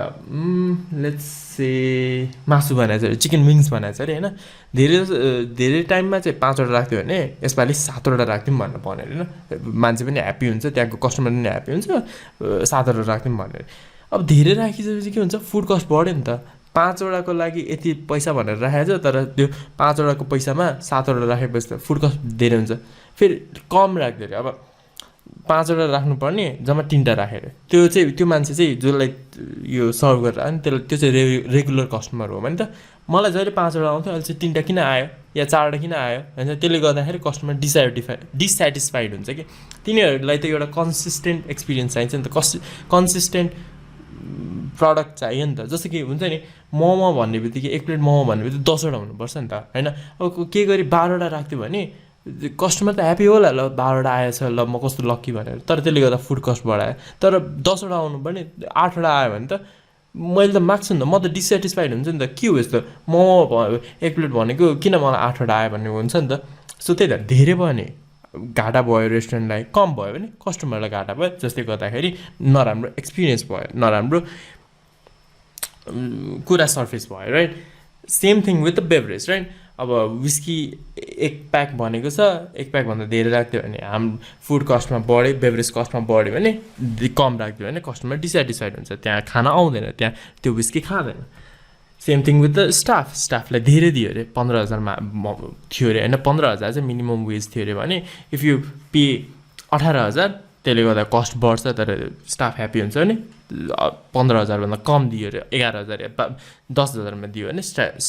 लेट्स से मासु बनाएको छ अरे, चिकन विङ्स बनाएको छ अरे होइन. धेरै टाइममा चाहिँ 5वटा राख्थ्यो भने यसपालि 7वटा राख्थ्यौँ भन्नु पर्ने अरे होइन. मान्छे पनि ह्याप्पी हुन्छ, त्यहाँको कस्टमर पनि ह्याप्पी हुन्छ, 7वटा राख्थ्यौँ भन्ने अरे. अब धेरै राखिसकेपछि के हुन्छ, फुड कस्ट बढ्यो नि त. 5वटाको लागि यति पैसा भनेर राखेको छ, तर त्यो 5वटाको पैसामा 7वटा राखेपछि त फुड कस्ट धेरै हुन्छ. फेरि कम राख्दै अरे, अब 5वटा राख्नुपर्ने जम्मा 3टा राखेर, त्यो मान्छे चाहिँ जसलाई यो सर्भ गरेर आयो नि त्यो चाहिँ रेगुलर कस्टमर हो भने त मलाई जहिले 5वटा आउँथ्यो, अहिले चाहिँ 3टा किन आयो या 4वटा किन आयो होइन. त्यसले गर्दाखेरि कस्टमर डिससेटिस्फाइड हुन्छ कि. तिनीहरूलाई त एउटा कन्सिस्टेन्ट एक्सपिरियन्स चाहिन्छ नि त, कन्सिस्टेन्ट प्रडक्ट चाहियो नि त. जस्तो कि हुन्छ नि, मोमो भन्ने बित्तिकै 1 प्लेट मोमो भन्ने बित्तिकै 10वटा हुनुपर्छ नि त होइन. अब के गरी 12वटा राख्थ्यो भने कस्टमर त ह्याप्पी होला, ल 12वटा आएछ, ल म कस्तो लक्की भनेर. तर त्यसले गर्दा फुड कस्ट बढायो. तर 10वटा आउनु पनि 8वटा आयो भने त मैले त माग्छु नि त, म त डिससेटिस्फाइड हुन्छ नि त. के हो यस्तो, मोमो 1 प्लेट भनेको किन मलाई 8वटा आयो भन्ने हुन्छ नि त. सो त्यही त धेरै भयो नि, घाटा भयो रेस्टुरेन्टलाई कम भयो भने कस्टमरलाई घाटा भयो जसले गर्दाखेरि नराम्रो एक्सपिरियन्स भयो नराम्रो कुरा सर्फेस भयो right same thing with the beverage right अब विस्की एक प्याक भनेको छ एक प्याकभन्दा धेरै राख्यो भने फुड कस्टमा बढ्यो बेभरेज कस्टमा बढ्यो भने कम राख्यो भने कस्टमर डिसेटिस्फाइड हुन्छ त्यहाँ खाना आउँदैन त्यहाँ त्यो विस्की खाँदैन सेम थिङ विथ द स्टाफलाई धेरै दियो अरे 15,000मा थियो अरे होइन 15,000 चाहिँ मिनिमम वेज थियो अरे भने इफ यु पे 18,000 त्यसले गर्दा कस्ट बढ्छ तर स्टाफ ह्याप्पी हुन्छ भने 15,000भन्दा कम दियो अरे 11,000 या 10,000मा दियो भने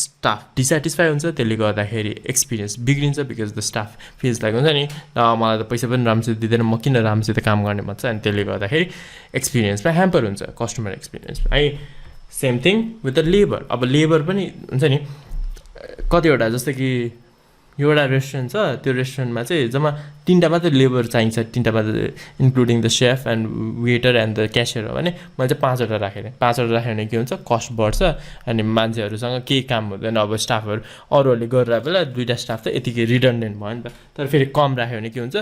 स्टाफ डिसेटिस्फाई हुन्छ त्यसले गर्दाखेरि एक्सपिरियन्स बिग्रिन्छ because the staff feels like हुन्छ नि मलाई त पैसा पनि राम्रोसित दिँदैन म किन राम्रोसित काम गर्ने भन्छ अनि त्यसले गर्दाखेरि एक्सपिरियन्समा ह्याम्पर हुन्छ कस्टमर एक्सपिरियन्समा है same thing with the labour अब लेबर पनि हुन्छ नि कतिवटा जस्तो कि एउटा रेस्टुरेन्ट छ त्यो रेस्टुरेन्टमा चाहिँ जम्मा 3टा मात्रै लेबर चाहिन्छ 3टा मात्रै including the safe and waiter and the cashier हो भने मैले चाहिँ 5वटा राखेँ 5वटा राख्यो भने के हुन्छ कस्ट बढ्छ अनि मान्छेहरूसँग केही काम हुँदैन अब स्टाफहरू अरूहरूले गरेर बेला 2टा स्टाफ त यतिकै रिडन्डेन्ट भयो नि त तर फेरि कम राख्यो भने के हुन्छ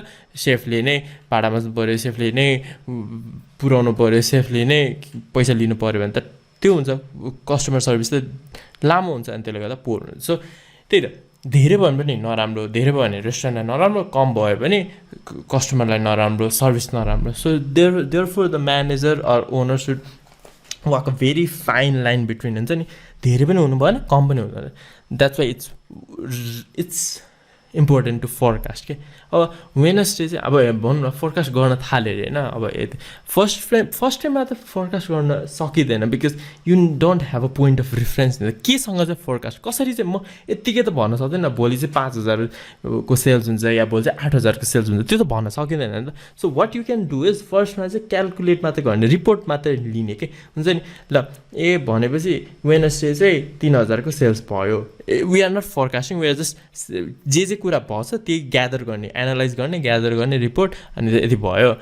सेफले नै भाडा मास्नु पऱ्यो सेफले नै पुऱ्याउनु पऱ्यो सेफले नै पैसा लिनु पऱ्यो भने त त्यो हुन्छ कस्टमर सर्भिस त लामो हुन्छ अनि त्यसले गर्दा पोर हुन्छ सो त्यही त धेरै भयो भने नराम्रो धेरै भयो भने रेस्टुरेन्टलाई नराम्रो कम भयो भने कस्टमरलाई नराम्रो सर्भिस नराम्रो so therefore the manager or owner should walk a very fine line between हुन्छ नि धेरै पनि हुनु भएन कम पनि हुनु भएन that's why it's important to forecast के अब वेडनेसडे चाहिँ अब भनौँ न फोरकास्ट गर्न थाल्यो अरे होइन अब फर्स्ट टाइममा त फोरकास्ट गर्न सकिँदैन because you don't have a point of reference केसँग चाहिँ फोरकास्ट कसरी चाहिँ म यत्तिकै त भन्न सक्दैन भोलि चाहिँ 5,000 को सेल्स हुन्छ या भोलि चाहिँ 8,000 को सेल्स हुन्छ त्यो त भन्न सकिँदैन नि त so what you can do is फर्स्टमा चाहिँ क्यालकुलेट मात्रै गर्ने रिपोर्ट मात्रै लिने के हुन्छ नि ल भनेपछि वेडनेसडे चाहिँ 3,000 को सेल्स भयो we are not forecasting we are just जे कुरा भएछ त्यही ग्यादर गर्ने एनालाइज गर्ने ग्यादर गर्ने रिपोर्ट अनि यति भयो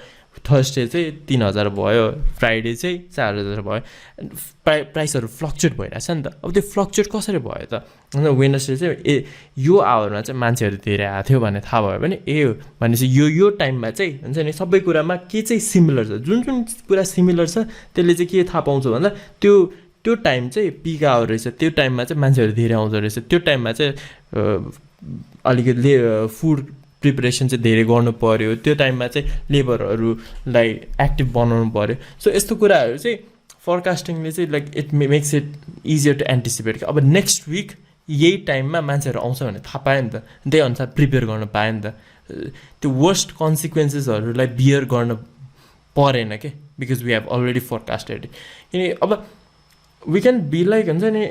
थर्सडे चाहिँ 3,000 भयो फ्राइडे चाहिँ 4,000 भयो प्राइसहरू फ्लक्चुएट भइरहेछ नि त अब त्यो फ्लक्चुएट कसरी भयो त वेडनेसडे चाहिँ यो आवरमा चाहिँ मान्छेहरू धेरै आएको थियो भन्ने थाहा भयो भने भनेपछि यो टाइममा चाहिँ हुन्छ नि सबै कुरामा के चाहिँ सिमिलर छ जुन कुरा सिमिलर छ त्यसले चाहिँ के थाहा पाउँछ भन्दा त्यो टाइम चाहिँ पिक आवर रहेछ त्यो टाइममा चाहिँ मान्छेहरू धेरै आउँदो रहेछ त्यो टाइममा चाहिँ अलिकति फुड प्रिपरेसन चाहिँ धेरै गर्नु पऱ्यो त्यो टाइममा चाहिँ लेबरहरूलाई एक्टिभ बनाउनु पऱ्यो सो यस्तो कुराहरू चाहिँ फोरकास्टिङले चाहिँ like it makes it easier to anticipate अब नेक्स्ट विक यही टाइममा मान्छेहरू आउँछ भने थाहा पायो नि त त्यही अनुसार प्रिपेयर गर्न पायो नि त त्यो वर्स्ट कन्सिक्वेन्सेसहरूलाई बियर गर्न परेन के because we have already forecasted किनकि अब वी क्यान बी लाइक हुन्छ नि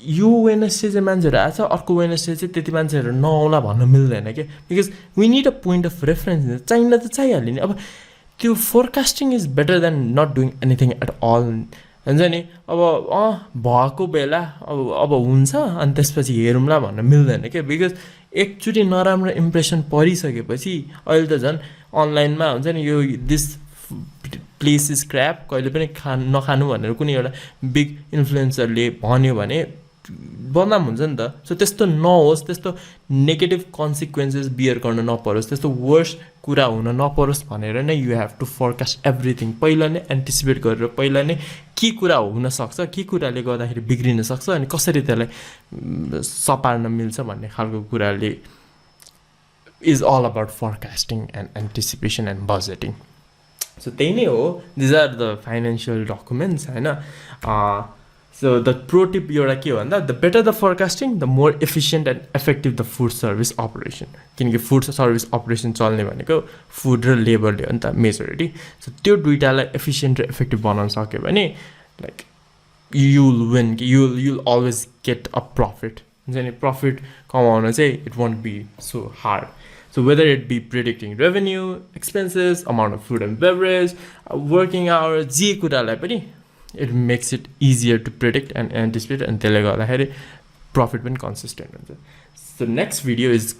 यो वेडनेसडे चाहिँ मान्छेहरू आएछ अर्को वेडनेसडे चाहिँ त्यति मान्छेहरू नआउला भन्न मिल्दैन क्या because we need a point of reference चाहिन त चाहिहाल्यो नि अब त्यो forecasting is better than not doing anything at all हुन्छ नि अब भएको बेला अब हुन्छ अनि त्यसपछि हेरौँला भन्न मिल्दैन क्या बिकज एकचोटि नराम्रो इम्प्रेसन परिसकेपछि अहिले त झन् अनलाइनमा हुन्छ नि यो दिस प्लेस इज क्र्याप कहिले पनि नखानु भनेर कुनै एउटा बिग इन्फ्लुएन्सरले भन्यो भने बदनाम हुन्छ नि त सो त्यस्तो नहोस् त्यस्तो नेगेटिभ कन्सिक्वेन्सेस बियर गर्न नपरोस् त्यस्तो वर्स कुरा हुन नपरोस् भनेर नै you have to forecast everything पहिला नै एन्टिसिपेट गरेर पहिला नै के कुरा हुनसक्छ के कुराले गर्दाखेरि बिग्रिन सक्छ अनि कसरी त्यसलाई सपार्न मिल्छ भन्ने खालको कुराले is all about forecasting and anticipation and budgeting so त्यही नै हो these are the financial documents होइन सो द प्रो टिप एउटा के हो भन्दा the better the forecasting the more efficient and effective the food service operation किनकि फुड सर्भिस अपरेसन चल्ने भनेको फुड र लेबरले हो नि त मेजोरिटी सो त्यो दुइटालाई एफिसियन्ट र इफेक्टिभ बनाउन सक्यो भने like you'll win you'll always get a profit हुन्छ नि प्रफिट कमाउन चाहिँ it won't be so hard So whether it be predicting revenue, expenses, amount of food and beverage, working hours, जे कुरालाई पनि it makes it easier to predict and anticipate and त्यसले गर्दाखेरि profit पनि consistent हुन्छ. So next video is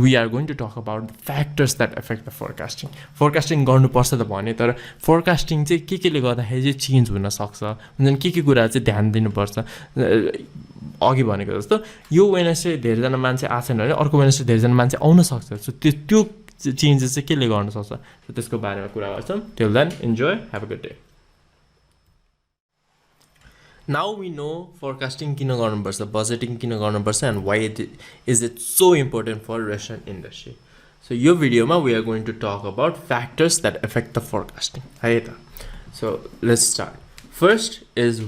we are going to talk about the factors that affect the forecasting. Forecasting गर्नुपर्छ त भने तर forecasting चाहिँ केले गर्दाखेरि चाहिँ चेन्ज हुन सक्छ हुन्छ के कुरा चाहिँ ध्यान दिनुपर्छ अघि भनेको जस्तो यो वेडनेसडे धेरैजना मान्छे आछन् भने अर्को वेडनेसडे धेरैजना मान्छे आउन सक्छ सो त्यो चेन्जेस चाहिँ केले गर्न सक्छ सो त्यसको बारेमा कुरा गर्छौँ till then enjoy have a good day now we know forecasting किन गर्नुपर्छ बजेटिङ किन गर्नुपर्छ and why is it so important for restaurant industry so यो भिडियोमा we are going to talk about factors that affect the forecasting है त so let's start first is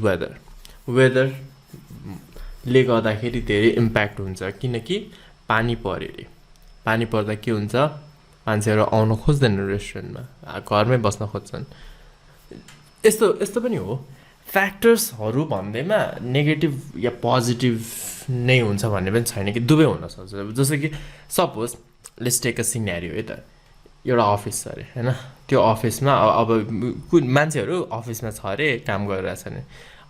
वेदरले गर्दाखेरि धेरै इम्प्याक्ट हुन्छ किनकि पानी पऱ्यो अरे पानी पर्दा के हुन्छ मान्छेहरू आउन खोज्दैन रेस्टुरेन्टमा घरमै बस्न खोज्छन् यस्तो पनि हो फ्याक्टर्सहरू भन्दैमा नेगेटिभ या पोजिटिभ नै हुन्छ भन्ने पनि छैन कि दुवै हुनसक्छ जस्तो कि suppose let's take a scenario है त एउटा अफिस छ अरे होइन त्यो अफिसमा अब मान्छेहरू अफिसमा छ अरे काम गरिरहेछ अरे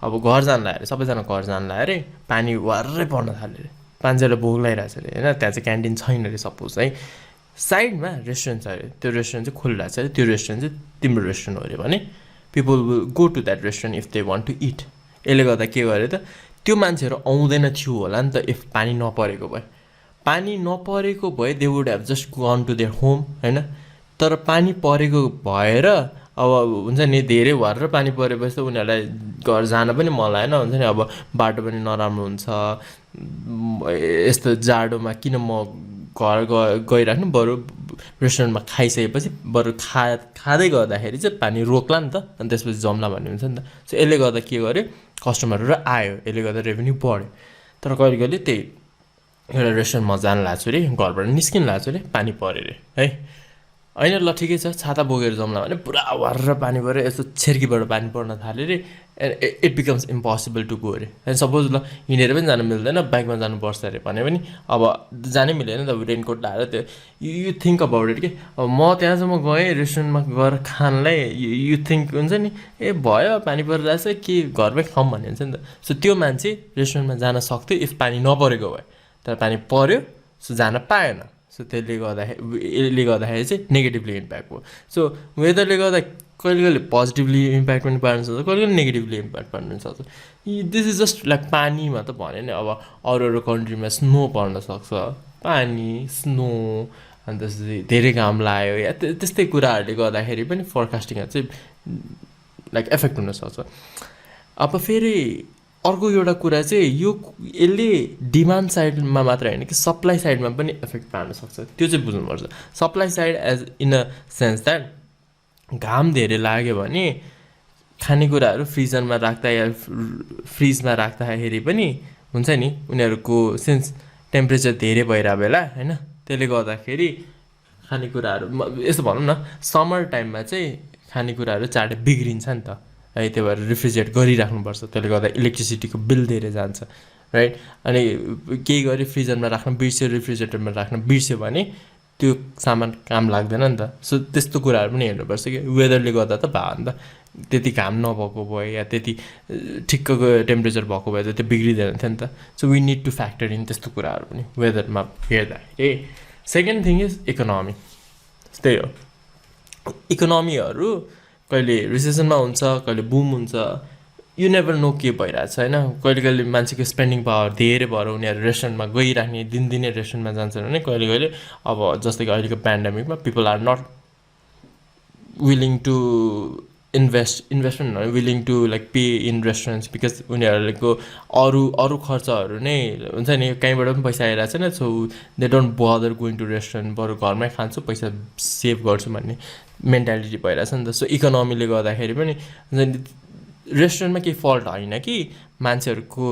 अब घर जान लाग्यो अरे सबैजना घर जान लाग्यो अरे पानी वार्रै पर्न थाल्यो अरे मान्छेहरूले भोक लगाइरहेछ अरे होइन त्यहाँ चाहिँ क्यान्टिन छैन अरे सपोज है साइडमा रेस्टुरेन्ट छ अरे त्यो रेस्टुरेन्ट चाहिँ खोलिरहेको छ अरे त्यो रेस्टुरेन्ट चाहिँ तिम्रो रेस्टुरेन्ट हो अरे भने people will go to that restaurant if they want to eat यसले गर्दा के गर्यो त त्यो मान्छेहरू आउँदैन थियो होला नि त इफ पानी नपरेको भए पानी नपरेको भए they would have just gone to their home होइन तर पानी परेको भएर अब हुन्छ नि धेरै भएर पानी परेपछि त उनीहरूलाई घर जान पनि मन लागेन हुन्छ नि अब बाटो पनि नराम्रो हुन्छ यस्तो जाडोमा किन म घर गइराख्नु बरु रेस्टुरेन्टमा खाइसकेपछि बरु खाँदै गर्दाखेरि चाहिँ पानी रोक्ला नि त अनि त्यसपछि जम्ला भन्ने हुन्छ नि त सो यसले गर्दा के गर्यो कस्टमरहरू आयो यसले गर्दा रेभेन्यू बढ्यो तर कहिले कहिले त्यही एउटा रेस्टुरेन्टमा जान लाग्छु अरे घरबाट निस्किन लाग्छु अरे पानी पऱ्यो अरे है होइन ल ठिकै छ छाता बोकेर जम्ला भने पुरा वार पानी पऱ्यो यस्तो छेर्कीबाट पानी पर्न थाल्यो अरे it becomes impossible to go अरे होइन सपोज ल हिँडेर पनि जानु मिल्दैन बाइकमा जानुपर्छ अरे भने पनि अब जानै मिलेन त रेनकोट लगाएर त्यो यु थिङ्क अबाउट इट कि अब म त्यहाँसम्म गएँ रेस्टुरेन्टमा गएर खानलाई यु थिङ्क हुन्छ नि ए भयो पानी परिरहेछ कि घरमै खाऊँ भन्ने हुन्छ नि त सो त्यो मान्छे रेस्टुरेन्टमा जान सक्थ्यो इफ पानी नपरेको भए तर पानी पऱ्यो सो जान पाएन सो त्यसले गर्दाखेरि चाहिँ नेगेटिभली इम्प्याक्ट भयो सो वेदरले गर्दा कहिले कहिले पोजिटिभली इम्प्याक्ट पनि पार्न सक्छ कहिले कहिले नेगेटिभली इम्प्याक्ट पार्न सक्छ दिस इज जस्ट लाइक पानीमा त भने नि अब अरू कन्ट्रीमा स्नो पर्न सक्छ पानी स्नो अनि त्यसपछि धेरै घाम लाग्यो या त्यस्तै कुराहरूले गर्दाखेरि पनि फोरकास्टिङहरू चाहिँ लाइक एफेक्ट हुनसक्छ अब फेरि अर्को एउटा कुरा चाहिँ यसले डिमान्ड साइडमा मात्र होइन कि सप्लाई साइडमा पनि इफेक्ट पार्न सक्छ त्यो चाहिँ बुझ्नुपर्छ supply side as in a sense that घाम धेरै लाग्यो भने खानेकुराहरू फ्रिजरमा राख्दा या फ्रिजमा राख्दाखेरि पनि हुन्छ नि उनीहरूको सिन्स टेम्परेचर धेरै भइरहेको बेला होइन त्यसले गर्दाखेरि खानेकुराहरू यस्तो भनौँ न समर टाइममा चाहिँ खानेकुराहरू चाँडै बिग्रिन्छ नि त है त्यो भएर रिफ्रिजरेट गरिराख्नुपर्छ त्यसले गर्दा इलेक्ट्रिसिटीको बिल धेरै जान्छ राइट अनि केही गरी फ्रिजरमा राख्न बिर्स्यो रेफ्रिजरेटरमा राख्न बिर्स्यो भने त्यो सामान काम लाग्दैन नि त सो त्यस्तो कुराहरू पनि हेर्नुपर्छ कि वेदरले गर्दा त भयो नि त त्यति घाम नभएको भए या त्यति ठिक्कको टेम्परेचर भएको भए त त्यो बिग्रिँदैन थियो नि त so we need to factor in त्यस्तो कुराहरू पनि वेदरमा हेर्दाखेरि सेकेन्ड थिङ इज इकोनोमी त्यही हो इकोनोमीहरू कहिले रिसेसनमा हुन्छ कहिले बुम हुन्छ यु नेभर नो के भइरहेछ होइन कहिले कहिले मान्छेको स्पेन्डिङ पावर धेरै भएर उनीहरू रेस्टुरेन्टमा गइराख्ने दिनदिनै रेस्टुरेन्टमा जान्छन् भने कहिले कहिले अब जस्तै कि अहिलेको पेन्डेमिकमा people are not willing to investment willing to like pay in restaurants because उनीहरूको अरू खर्चहरू नै हुन्छ नि कहीँबाट पनि पैसा आइरहेको छैन सो दे डोन्ट बदर गोइङ टु रेस्टुरेन्ट बरु घरमै खान्छु पैसा सेभ गर्छु भन्ने मेन्टालिटी भइरहेछ नि त सो इकोनोमीले गर्दाखेरि पनि रेस्टुरेन्टमा केही फल्ट होइन कि मान्छेहरूको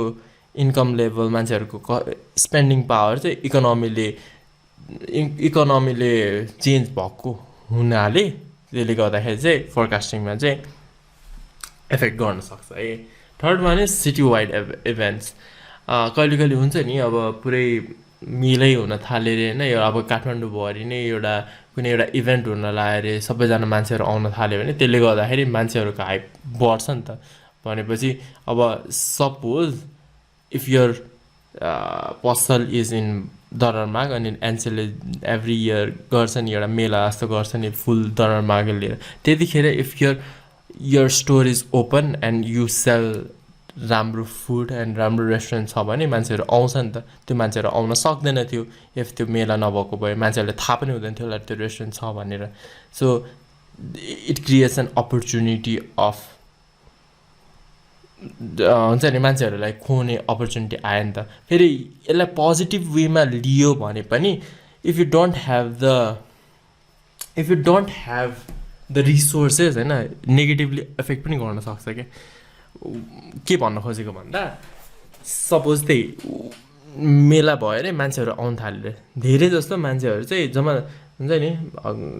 इन्कम लेभल मान्छेहरूको स्पेन्डिङ पावर चाहिँ इकोनोमीले चेन्ज भएको हुनाले त्यसले गर्दाखेरि चाहिँ फोरकास्टिङमा चाहिँ एफेक्ट गर्न सक्छ है third one is city wide events कहिले कहिले हुन्छ नि अब पुरै मिलै हुन थाल्यो अरे होइन अब काठमाडौँभरि नै कुनै एउटा इभेन्ट हुन लाग्यो अरे सबैजना मान्छेहरू आउन थाल्यो भने त्यसले गर्दाखेरि मान्छेहरूको हाइप बढ्छ नि त भनेपछि अब सपोज इफ यर पसल इज इन दरबारमाग अनि एनसेलले एभ्री इयर गर्छ नि एउटा मेला जस्तो गर्छ नि फुल दरबारमाग लिएर त्यतिखेर if your store is open and you sell राम्रो फुड एन्ड राम्रो रेस्टुरेन्ट छ भने मान्छेहरू आउँछ नि त त्यो मान्छेहरू आउन सक्दैन थियो इफ त्यो मेला नभएको भए मान्छेहरूले थाहा पनि हुँदैन थियो त्यो रेस्टुरेन्ट छ भनेर so it creates an opportunity of हुन्छ नि मान्छेहरूलाई खोज्ने अपर्च्युनिटी आयो नि त फेरि यसलाई पोजिटिभ वेमा लियो भने पनि if you don't have the resources होइन नेगेटिभली एफेक्ट पनि गर्न सक्छ क्या के भन्न खोजेको भन्दा सपोज त्यही मेला भयो अरे मान्छेहरू आउनु थाल्यो अरे धेरै जस्तो मान्छेहरू चाहिँ जम्मा हुन्छ नि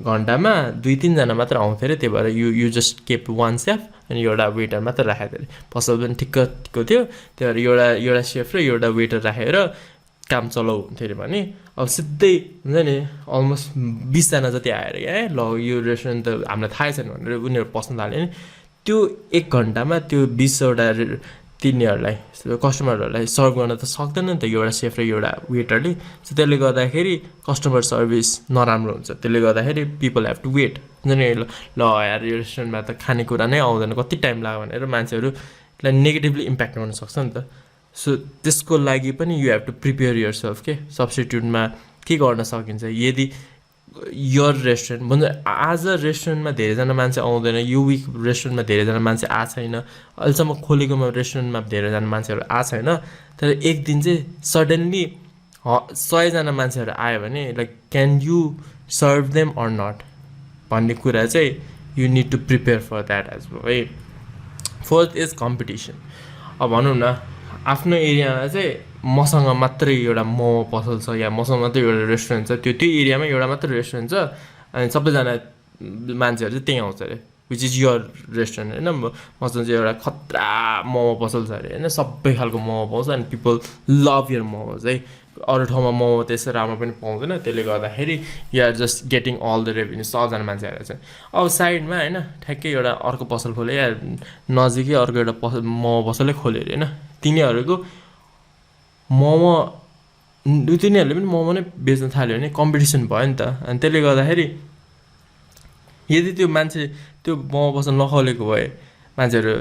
घन्टामा 2-3 जना मात्र आउँथ्यो अरे त्यही भएर you just keep one chef अनि एउटा वेटर मात्र राखेको थियो अरे पसल पनि ठिक्कको थियो त्यही भएर एउटा सेफ र एउटा वेटर राखेर काम चलाउ हुन्थ्यो अरे भने अब सिधै हुन्छ नि अलमोस्ट 20 जना जति आएर क्या ल यो रेस्टुरेन्ट त हामीलाई थाहै छैन भनेर उनीहरू पस्न थाल्यो नि त्यो 1 घन्टामा त्यो 20वटा तिनीहरूलाई कस्टमरहरूलाई सर्भ गर्न त सक्दैन नि त एउटा सेफ र एउटा वेटरले सो त्यसले गर्दाखेरि कस्टमर सर्भिस नराम्रो हुन्छ त्यसले गर्दाखेरि पिपल हेभ टु वेट हुन्छ नि ल यार यो रेस्टुरेन्टमा त खानेकुरा नै आउँदैन कति टाइम लाग्यो भनेर मान्छेहरूलाई नेगेटिभली इम्प्याक्ट गर्न सक्छ नि त सो त्यसको लागि पनि you have to prepare yourself के सब्स्टिट्युटमा के गर्न सकिन्छ यदि योर रेस्टुरेन्ट भन्छ आज रेस्टुरेन्टमा धेरैजना मान्छे आउँदैन यो विक रेस्टुरेन्टमा धेरैजना मान्छे आएको छैन अहिलेसम्म खोलेकोमा रेस्टुरेन्टमा धेरैजना मान्छेहरू आएको छैन तर एक दिन चाहिँ सडन्ली 100जना मान्छेहरू आयो भने like can you serve them or not भन्ने कुरा चाहिँ you need to prepare for that as well है फोर्थ इज कम्पिटिसन अब भनौँ न आफ्नो एरियामा चाहिँ मसँग मात्रै एउटा मोमो पसल छ या मसँग मात्रै एउटा रेस्टुरेन्ट छ त्यो एरियामा एउटा मात्रै रेस्टुरेन्ट छ अनि सबैजना मान्छेहरू चाहिँ त्यहीँ आउँछ अरे विच इज यर रेस्टुरेन्ट होइन मसँग चाहिँ एउटा खतरा मोमो पसल छ अरे होइन सबै खालको मोमो पाउँछ अनि पिपल लभ यर मोमोज है अरू ठाउँमा मोमो त्यस्तो राम्रो पनि पाउँदैन त्यसले गर्दाखेरि you are just getting all the revenue 100जना मान्छेहरू चाहिँ अब साइडमा होइन ठ्याक्कै एउटा अर्को पसल खोल्यो या नजिकै अर्को एउटा मोमो पसलै खोल्यो अरे होइन तिनीहरूको मोमो तिनीहरूले पनि मोमो नै बेच्न थाल्यो भने कम्पिटिसन भयो नि त अनि त्यसले गर्दाखेरि यदि त्यो मान्छे त्यो मोमो पसल नखोलेको भए मान्छेहरू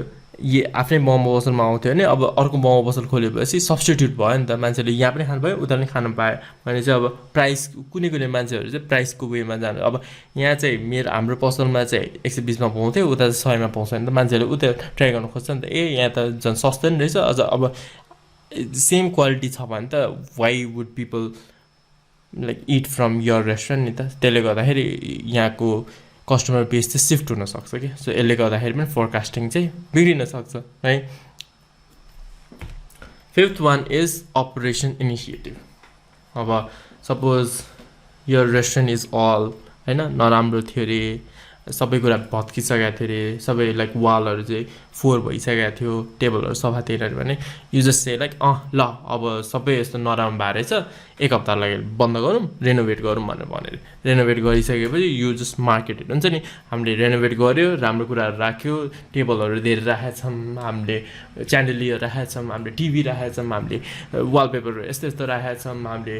आफ्नै मोमो पसलमा आउँथ्यो भने अब अर्को मोमो पसल खोलेपछि सब्स्टिट्युट भयो नि त मान्छेले यहाँ पनि खानु पायो उता पनि खानु पायो भने चाहिँ अब प्राइस कुनै मान्छेहरू चाहिँ प्राइसको वेमा जानु अब यहाँ चाहिँ हाम्रो पसलमा चाहिँ 120मा पाउँथ्यो उता चाहिँ 100मा पाउँछ नि त मान्छेले उता ट्राई गर्नु खोज्छ नि त यहाँ त झन् सस्तो नि रहेछ अझ अब सेम क्वालिटी छ भने त why would people like it from your restaurant नि त त्यसले गर्दाखेरि यहाँको कस्टमर बेस चाहिँ सिफ्ट हुनसक्छ कि सो यसले गर्दाखेरि पनि फोरकास्टिङ चाहिँ बिग्रिन सक्छ है fifth one is operation initiative अब suppose your restaurant is all होइन नराम्रो थियो अरे सबै कुरा भत्किसकेको थियो अरे सबै लाइक वालहरू चाहिँ फोहोर भइसकेको थियो टेबलहरू सफा थिएन अरे भने यु जस्ट से लाइक ल अब सबै यस्तो नराम्रो भएर छ 1 हप्ता लागि बन्द गरौँ रेनोभेट गरौँ भनेर रेनोभेट गरिसकेपछि यु जस्ट मार्केटेड हुन्छ नि हामीले रेनोभेट गऱ्यो राम्रो कुराहरू राख्यो टेबलहरू धेरै राखेका छौँ हामीले च्यान्डलियर राखेका छौँ हामीले टिभी राखेका छौँ हामीले वालपेपरहरू यस्तो राखेका छौँ हामीले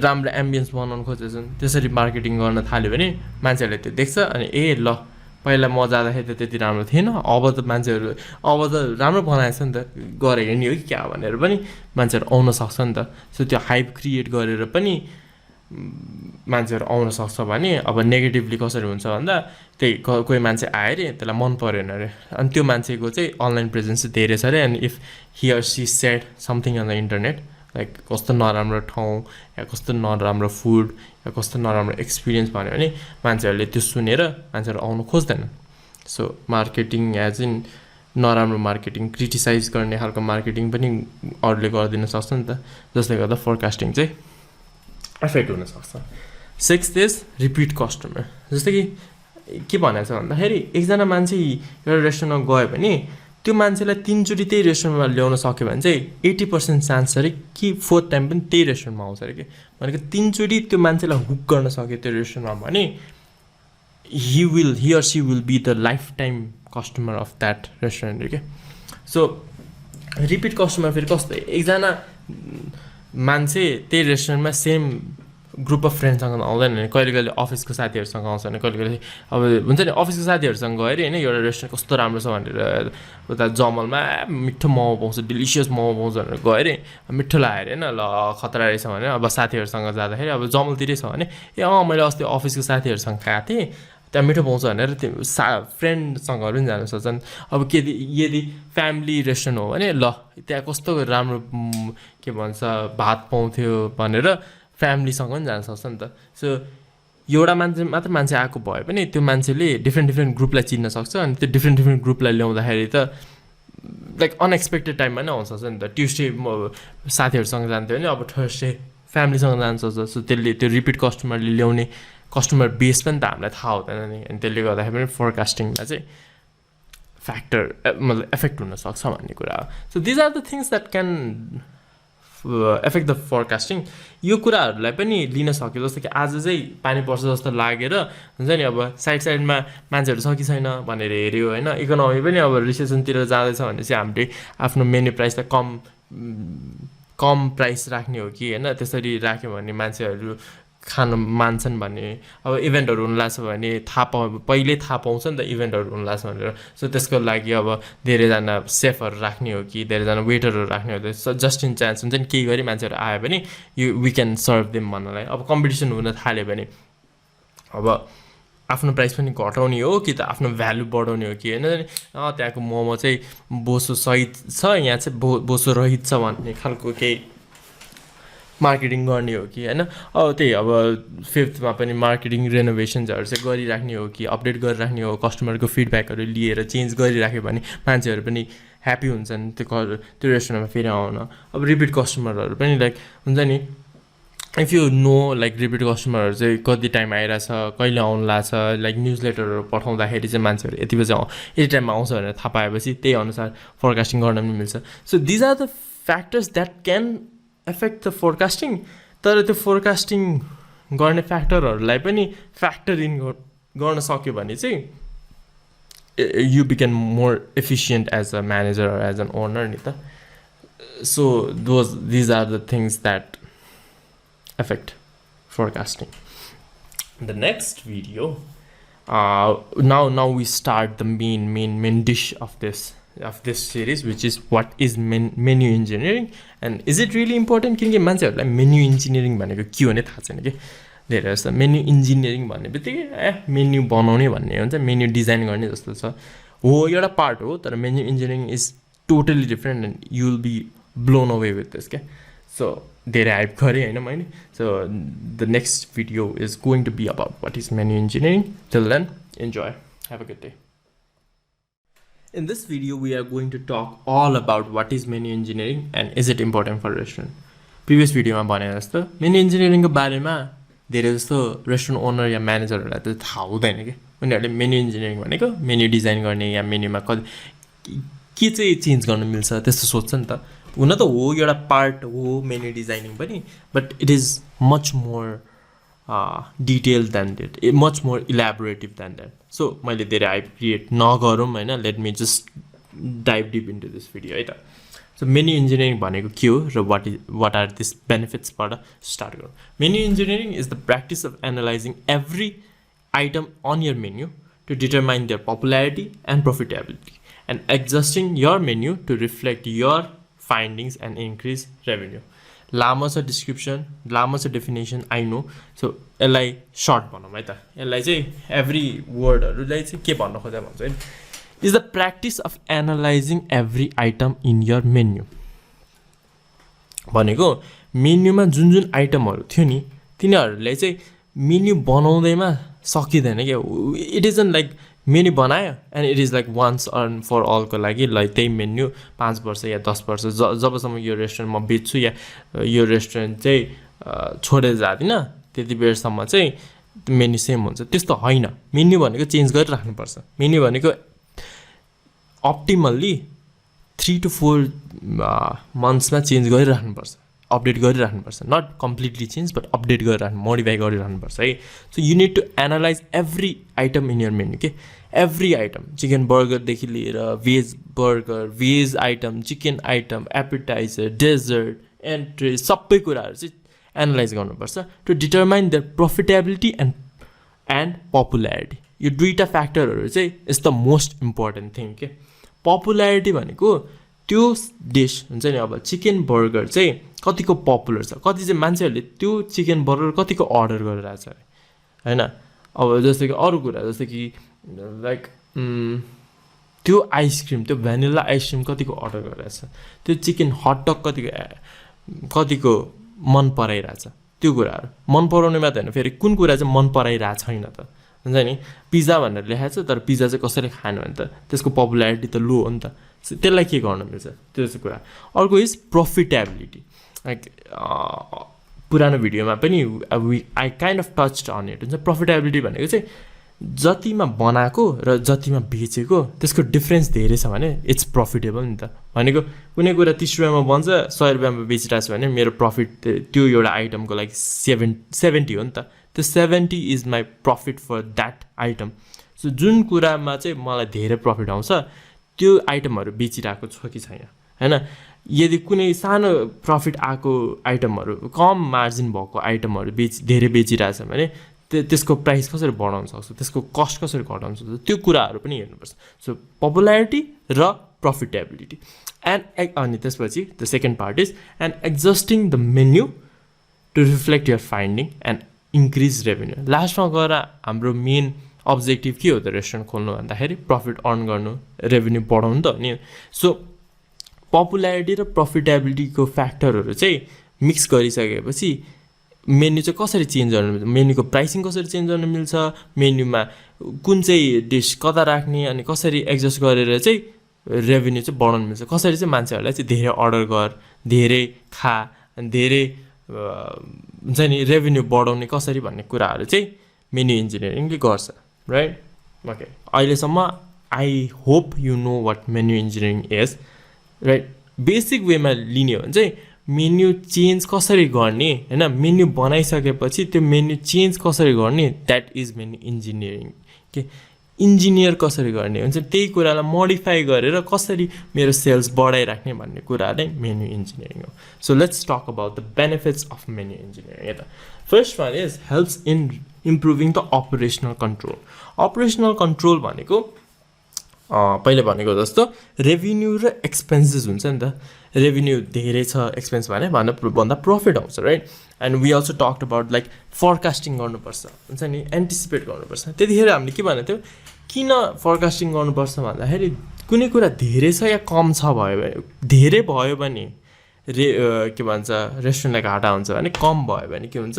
राम्रो एम्बियन्स बनाउनु खोजेछौँ त्यसरी मार्केटिङ गर्न थाल्यो भने मान्छेहरूले त्यो देख्छ अनि ल पहिला म जाँदाखेरि त त्यति राम्रो थिएन अब त मान्छेहरू अब त राम्रो बनाएको छ नि त गरे हिँड्ने हो कि क्या भनेर पनि मान्छेहरू आउन सक्छ नि त सो त्यो हाइप क्रिएट गरेर पनि मान्छेहरू आउन सक्छ भने अब नेगेटिभली कसरी हुन्छ भन्दा त्यही कोही मान्छे आयो अरे त्यसलाई मन परेन अरे अनि त्यो मान्छेको चाहिँ अनलाइन प्रेजेन्स चाहिँ धेरै छ अरे and if he or she said something on the internet like कस्तो नराम्रो ठाउँ या कस्तो नराम्रो फुड या कस्तो नराम्रो एक्सपिरियन्स भन्यो भने मान्छेहरूले त्यो सुनेर मान्छेहरू आउनु खोज्दैन सो मार्केटिङ एज इन नराम्रो मार्केटिङ क्रिटिसाइज गर्ने खालको मार्केटिङ पनि अरूले गरिदिन सक्छ नि त जसले गर्दा फोरकास्टिङ चाहिँ एफेक्ट हुनसक्छ सिक्स्थ इज रिपिट कस्टमर जस्तै कि के भनेको छ भन्दाखेरि एकजना मान्छे एउटा रेस्टुरेन्टमा गयो भने त्यो मान्छेलाई 3चोटि त्यही रेस्टुरेन्टमा ल्याउन सक्यो भने चाहिँ 80% चान्स अरे कि 4th टाइम पनि त्यही रेस्टुरेन्टमा आउँछ अरे कि भनेको 3चोटि त्यो मान्छेलाई हुक गर्न सक्यो त्यो रेस्टुरेन्टमा भने he or she will be the lifetime customer of that restaurant okay so repeat customer फेरि कस्तो एकजना मान्छे त्यही रेस्टुरेन्टमा सेम ग्रुप अफ फ्रेन्डसँग आउँदैन नि, कहिले कहिले अफिसको साथीहरूसँग आउँछ भने कहिले कहिले अब हुन्छ नि अफिसको साथीहरूसँग गयो अरे होइन एउटा रेस्टुरेन्ट कस्तो राम्रो छ भनेर उता जमलमा मिठो मोमो पाउँछ डिलिसियस मोमो पाउँछ भनेर गयो अरे मिठो लाग्यो अरे होइन ल खतरा रहेछ भने अब साथीहरूसँग जाँदाखेरि अब जमलतिरै छ भने मैले अस्ति अफिसको साथीहरूसँग खाएको थिएँ त्यहाँ मिठो पाउँछ भनेर त्यो फ्रेन्डसँगहरू पनि जानु सक्छन् अब यदि फ्यामिली रेस्टुरेन्ट हो भने ल त्यहाँ कस्तो राम्रो के भन्छ भात पाउँथ्यो भनेर फ्यामिलीसँग पनि जान सक्छ नि त सो एउटा मान्छे आएको भए पनि त्यो मान्छेले डिफ्रेन्ट ग्रुपलाई चिन्न सक्छ अनि त्यो डिफ्रेन्ट ग्रुपलाई ल्याउँदाखेरि त लाइक अनएक्सपेक्टेड टाइममा नै आउँछ नि त ट्युसडे साथीहरूसँग जान्थ्यो भने अब थर्सडे फ्यामिलीसँग जान सक्छ सो त्यसले त्यो रिपिट कस्टमरले ल्याउने कस्टमर बेस पनि त हामीलाई थाहा हुँदैन नि अनि त्यसले गर्दाखेरि पनि फोरकास्टिङलाई चाहिँ फ्याक्टर मतलब एफेक्ट हुनसक्छ भन्ने कुरा हो so these are the things that can affect the forecasting यो कुराहरूलाई पनि लिन सक्यो जस्तो कि आज चाहिँ पानी पर्छ जस्तो लागेर हुन्छ नि अब साइडमा मान्छेहरू छ कि छैन भनेर हेऱ्यो होइन इकोनोमी पनि अब रिसेसनतिर जाँदैछ भने चाहिँ हामीले आफ्नो मेन्यु प्राइसलाई कम प्राइस राख्ने हो कि होइन त्यसरी राख्यो भने मान्छेहरू खानु मान्छन् भने अब इभेन्टहरू हुन लाग्छ भने पहिल्यै थाहा पाउँछ नि त इभेन्टहरू हुन लाग्छ भनेर सो त्यसको लागि अब धेरैजना सेफहरू राख्ने हो कि धेरैजना वेटरहरू राख्ने हो जस्ट इन चान्स हुन्छ नि केही गरी मान्छेहरू आयो भने वी क्यान सर्भ देम भन्नलाई अब कम्पिटिसन हुन थाल्यो भने अब आफ्नो प्राइस पनि घटाउने हो कि त आफ्नो भ्यालु बढाउने हो कि होइन त्यहाँको मोमो चाहिँ बोसो सहित छ यहाँ चाहिँ बोसो रहित छ भन्ने खालको केही मार्केटिङ गर्ने हो कि होइन अब त्यही अब फिफ्थमा पनि मार्केटिङ रेनोभेसन्सहरू चाहिँ गरिराख्ने हो कि अपडेट गरिराख्ने हो कस्टमरको फिडब्याकहरू लिएर चेन्ज गरिराख्यो भने मान्छेहरू पनि ह्याप्पी हुन्छन् त्यो रेस्टुरेन्टमा फेरि आउन अब रिपिट कस्टमरहरू पनि लाइक हुन्छ नि if you know like repeat कस्टमरहरू चाहिँ कति टाइम आइरहेछ कहिले आउनु लाग्छ लाइक न्युज लेटरहरू पठाउँदाखेरि चाहिँ मान्छेहरू यति टाइममा आउँछ भनेर थाहा पाएपछि त्यही अनुसार फोरकास्टिङ गर्न पनि मिल्छ so these are the factors that can affect the forecasting तर त्यो फोरकास्टिङ गर्ने फ्याक्टरहरूलाई पनि फ्याक्टर इन गर्न सक्यो भने चाहिँ you become more efficient as a manager as an owner नि त so these are the things that affect forecasting. The next video, now we start the main dish of this series, which is what is menu engineering and is it really important? किनकि मान्छेहरूलाई मेन्यु इन्जिनियरिङ भनेको के हो नै थाहा छैन कि धेरै जस्तो मेन्यु इन्जिनियरिङ भन्ने बित्तिकै मेन्यु बनाउने भन्ने हुन्छ मेन्यु डिजाइन गर्ने जस्तो छ हो एउटा पार्ट हो तर menu engineering is totally different and you will be blown away with this क्या सो धेरै हाइप गरेँ होइन मैले so the next video is going to be about what is menu engineering till then enjoy have a good day In this video, we are going to talk all about what is menu engineering and is it important for restaurant. Previous video मा भने जस्तो menu engineering को बारेमा धेरै जस्तो रेस्टुरेन्ट ओनर या म्यानेजरहरूलाई त थाहा हुँदैन कि उनीहरूले मेन्यु इन्जिनियरिङ भनेको मेन्यु डिजाइन गर्ने या मेन्युमा के चाहिँ चेन्ज गर्न मिल्छ त्यस्तो सोध्छ नि त हुन त हो एउटा पार्ट हो मेन्यु डिजाइनिङ पनि but it is much more detail than that much more elaborative than that so मैले धेरै हाइप क्रिएट नगरौँ होइन let me just dive deep into this video है त सो मेन्यु इन्जिनियरिङ भनेको के हो र वाट आर दिस बेनिफिट्सबाट स्टार्ट गरौँ menu engineering is the practice of analysing every item on your menu to determine their popularity and profitability and adjusting your menu to reflect your findings and increase revenue लामो छ डिस्क्रिप्सन लामो छ डेफिनेसन आई नो सो यसलाई सर्ट भनौँ है त यसलाई चाहिँ एभ्री वर्डहरूलाई चाहिँ के भन्न खोज्दा भन्छ है is the practice of analysing every item in your menu भनेको मेन्युमा जुन आइटमहरू थियो नि तिनीहरूलाई चाहिँ मेन्यु बनाउँदैमा सकिँदैन क्या it is an like menu बनायो and it is like once and for अलको लागि लाइक त्यही मेन्यु 5 वर्ष या 10 वर्ष जबसम्म यो रेस्टुरेन्ट म बेच्छु या यो रेस्टुरेन्ट चाहिँ छोडेर जाँदिनँ त्यति बेरसम्म चाहिँ मेन्यु सेम हुन्छ त्यस्तो होइन मेन्यु भनेको चेन्ज गरिराख्नुपर्छ मेन्यु भनेको अप्टिमल्ली 3 to 4 मन्थ्समा चेन्ज गरिराख्नुपर्छ अपडेट गरिराख्नुपर्छ not completely change but update गरिराख्नु मोडिफाई गरिराख्नुपर्छ है so you need to analyse every item in your menu के एभ्री आइटम चिकन बर्गरदेखि लिएर veg burger veg item chicken item appetizer dessert entree सबै कुराहरू चाहिँ एनालाइज गर्नुपर्छ to determine their profitability and popularity. यो दुईटा फ्याक्टरहरू चाहिँ is the most important thing के। पपुल्यारिटी भनेको त्यो डिस हुन्छ नि, अब चिकन बर्गर चाहिँ कतिको पपुलर छ, कति चाहिँ मान्छेहरूले त्यो चिकन बर्गर कतिको अर्डर गरिरहेछ अरे होइन। अब जस्तो कि अरू कुरा जस्तो कि लाइक त्यो आइसक्रिम, त्यो भ्यानिला आइसक्रिम कतिको अर्डर गरिरहेछ, त्यो चिकन हटडग कतिको मन पराइरहेछ, त्यो कुराहरू मन पराउने मात्र होइन, फेरि कुन कुरा चाहिँ मन पराइरहेको छैन त हुन्छ नि। पिज्जा भनेर लेखाएको छ तर पिज्जा चाहिँ कसरी खानु भने त त्यसको पपुल्यारिटी त लो हो नि त, त्यसलाई के गर्न मिल्छ त्यो चाहिँ कुरा। अर्को इज प्रफिटेबिलिटी। लाइक पुरानो भिडियोमा पनि I kind of touched on it हुन्छ। प्रफिटेबिलिटी भनेको चाहिँ जतिमा बनाएको र जतिमा बेचेको त्यसको डिफ्रेन्स धेरै छ भने इट्स प्रफिटेबल नि त। भनेको कुनै कुरा 30 रुपियाँमा बन्छ 100 रुपियाँमा बेचिरहेको छ भने मेरो प्रफिट त्यो एउटा आइटमको लागि 70 हो नि त। त्यो 70 is my profit for that item. So जुन कुरामा चाहिँ मलाई धेरै प्रफिट आउँछ त्यो आइटमहरू बेचिरहेको छ कि छैन होइन। यदि कुनै सानो प्रफिट आएको आइटमहरू, कम मार्जिन भएको आइटमहरू धेरै बेचिरहेछ भने त्यसको प्राइस कसरी बढाउन सक्छु, त्यसको कस्ट कसरी घटाउन सक्छु, त्यो कुराहरू पनि हेर्नुपर्छ। सो पपुल्यारिटी र प्रफिटेबिलिटी अनि त्यसपछि the second part is and adjusting the menu to reflect your finding and increase revenue. लास्टमा गएर हाम्रो मेन अब्जेक्टिभ के हो त रेस्टुरेन्ट खोल्नु भन्दाखेरि प्रफिट अर्न गर्नु, रेभेन्यू बढाउनु त हो नि। सो पपुल्यारिटी र प्रफिटेबिलिटीको फ्याक्टरहरू चाहिँ मिक्स गरिसकेपछि मेन्यू चाहिँ कसरी चेन्ज गर्नु मिल्छ, मेन्यूको प्राइसिङ कसरी चेन्ज गर्नु मिल्छ, मेन्यूमा कुन चाहिँ डिस कता राख्ने अनि कसरी एडजस्ट गरेर चाहिँ रेभेन्यू चाहिँ बढाउनु मिल्छ, कसरी चाहिँ मान्छेहरूलाई चाहिँ धेरै अर्डर गर, धेरै खा अनि धेरै हुन्छ नि रेभेन्यू बढाउने कसरी भन्ने कुराहरू चाहिँ मेन्यू इन्जिनियरिङले गर्छ राइट। ओके, अहिलेसम्म I hope you know what menu engineering is right. Basic वेमा लिने हो भने चाहिँ मेन्यू चेन्ज कसरी गर्ने होइन, मेन्यू बनाइसकेपछि त्यो मेन्यू चेन्ज कसरी गर्ने द्याट इज मेन्यू इन्जिनियरिङ के। इन्जिनियर कसरी गर्ने हुन्छ त्यही कुरालाई मोडिफाई गरेर कसरी मेरो सेल्स बढाइराख्ने भन्ने कुरा नै मेन्यू इन्जिनियरिङ हो। So let's talk about the benefits of menu engineering. यता first one is helps in improving the operational control. Operational control भनेको पहिले भनेको जस्तो रेभिन्यू र एक्सपेन्सेस हुन्छ नि त। रेभिन्यू धेरै छ एक्सपेन्स भन्दा प्रफिट आउँछ right. And we also talked about like forecasting गर्नुपर्छ हुन्छ नि, एन्टिसिपेट गर्नुपर्छ। त्यतिखेर हामीले के भनेको थियो, किन फोरकास्टिङ गर्नुपर्छ भन्दाखेरि कुनै कुरा धेरै छ या कम छ भयो भने, धेरै भयो भने के भन्छ रेस्टुरेन्टलाई घाटा हुन्छ भने, कम भयो भने के हुन्छ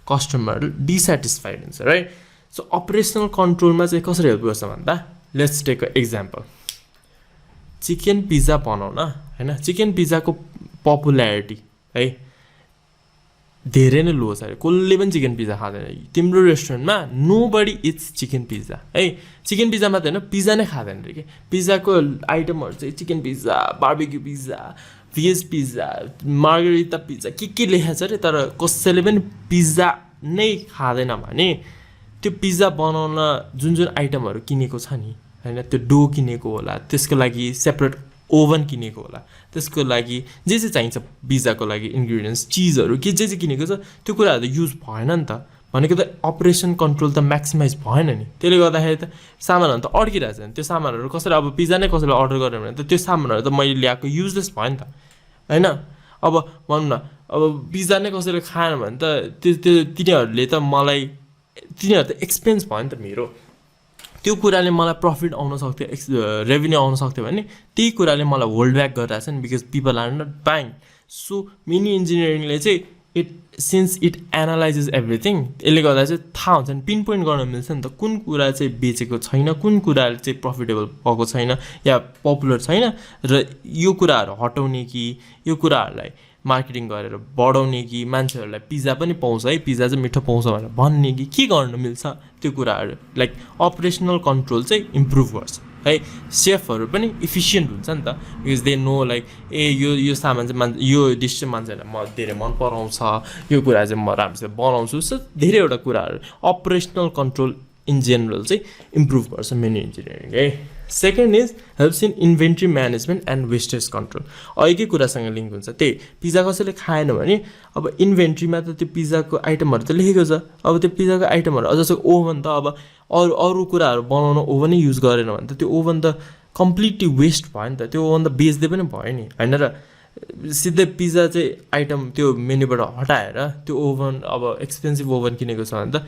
कस्टमरहरू डिसेटिस्फाइड हुन्छ राइट। सो अपरेसनल कन्ट्रोलमा चाहिँ कसरी हेल्प गर्छ भन्दा let's take a example, chicken pizza बनाउन होइन, चिकन पिज्जाको पपुल्यारिटी है धेरै नै लो छ अरे, कसले पनि चिकन पिज्जा खाँदैन। तिम्रो रेस्टुरेन्टमा nobody it's chicken pizza है। चिकन पिज्जा मात्रै होइन, पिज्जा नै खाँदैन अरे कि। पिज्जाको आइटमहरू चाहिँ chicken pizza, barbecue pizza, veg pizza, margherita pizza के लेखाएको छ अरे, तर कसैले पनि पिज्जा नै खाँदैन भने त्यो पिज्जा बनाउन जुन आइटमहरू किनेको छ नि होइन, त्यो डो किनेको होला, त्यसको लागि सेपरेट ओभन किनेको होला, त्यसको लागि जे चाहिन्छ पिज्जाको लागि इन्ग्रिडियन्ट्स चिजहरू के जे किनेको छ त्यो कुराहरू त युज भएन नि त। भनेको त अपरेसन कन्ट्रोल त म्याक्सिमाइज भएन नि। त्यसले गर्दाखेरि त सामानहरू त अड्किरहेछ नि। त्यो सामानहरू कसैले अब पिज्जा नै कसैले अर्डर गर्यो भने त त्यो सामानहरू त मैले ल्याएको युजलेस भयो नि त होइन। अब भनौँ न अब पिज्जा नै कसैले खाएन भने त तिनीहरूले त मलाई, तिनीहरू त एक्सपेन्स भयो नि त मेरो। त्यो कुराले मलाई प्रफिट आउन सक्थ्यो, रेभेन्यू आउन सक्थ्यो भने त्यही कुराले मलाई होल्ड ब्याक गरिरहेछ नि, because people are not buying. So menu इन्जिनियरिङले चाहिँ सिन्स इट एनालाइजेस एभ्रिथिङ, यसले गर्दा चाहिँ थाहा हुन्छ नि, पिन पोइन्ट गर्न मिल्छ नि त कुन कुरा चाहिँ बेचेको छैन, कुन कुरा चाहिँ प्रफिटेबल भएको छैन या पपुलर छैन, र यो कुराहरू हटाउने कि यो कुराहरूलाई मार्केटिङ गरेर बढाउने कि मान्छेहरूलाई पिज्जा पनि पाउँछ है, पिज्जा चाहिँ मिठो पाउँछ भनेर भन्ने कि के गर्नु मिल्छ त्यो कुराहरू लाइक अपरेसनल कन्ट्रोल चाहिँ इम्प्रुभ गर्छ है। सेफहरू पनि इफिसियन्ट हुन्छ नि त, बिकज दे नो लाइक यो सामान चाहिँ यो डिस चाहिँ मान्छेहरूलाई धेरै मन पराउँछ, यो कुरा चाहिँ म राम्रोसित बनाउँछु। सो धेरैवटा कुराहरू अपरेसनल कन्ट्रोल इन जेनरल चाहिँ इम्प्रुभ गर्छ मेन्यू इन्जिनियरिङ है। Second is helps in inventory management and wastage control अघिकै कुरासँग लिङ्क हुन्छ त्यही पिज्जा कसैले खाएन भने अब इन्भेन्ट्रीमा त त्यो पिज्जाको आइटमहरू त लेखेको छ अब त्यो पिज्जाको आइटमहरू अझ जस्तो ओभन त अब अरू कुराहरू बनाउन ओभनै युज गरेन भने त त्यो ओभन त कम्प्लिटली वेस्ट भयो नि त त्यो ओभन त बेच्दै पनि भयो नि होइन र सिधै पिज्जा चाहिँ आइटम त्यो मेन्यूबाट हटाएर त्यो ओभन अब एक्सपेन्सिभ ओभन किनेको छ भने त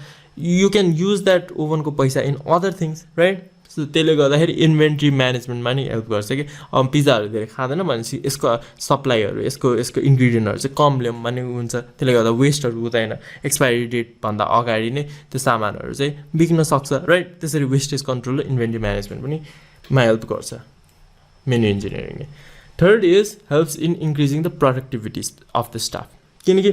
यु क्यान युज द्याट ओभनको पैसा in other things right so त्यसले गर्दाखेरि इन्भेन्ट्री म्यानेजमेन्टमा नि हेल्प गर्छ कि अब पिज्जाहरू धेरै खाँदैन भनेपछि यसको सप्लाईहरू यसको इन्ग्रिडियन्टहरू चाहिँ कम ल्याउँ भन्ने हुन्छ त्यसले गर्दा वेस्टहरू हुँदैन एक्सपायरी डेटभन्दा अगाडि नै त्यो सामानहरू चाहिँ बिक्न सक्छ राइट त्यसरी वेस्टेज कन्ट्रोल र इन्भेन्ट्री म्यानेजमेन्ट पनि मा हेल्प गर्छ मेन्यु इन्जिनियरिङले third is helps in increasing the productivity of the staff किनकि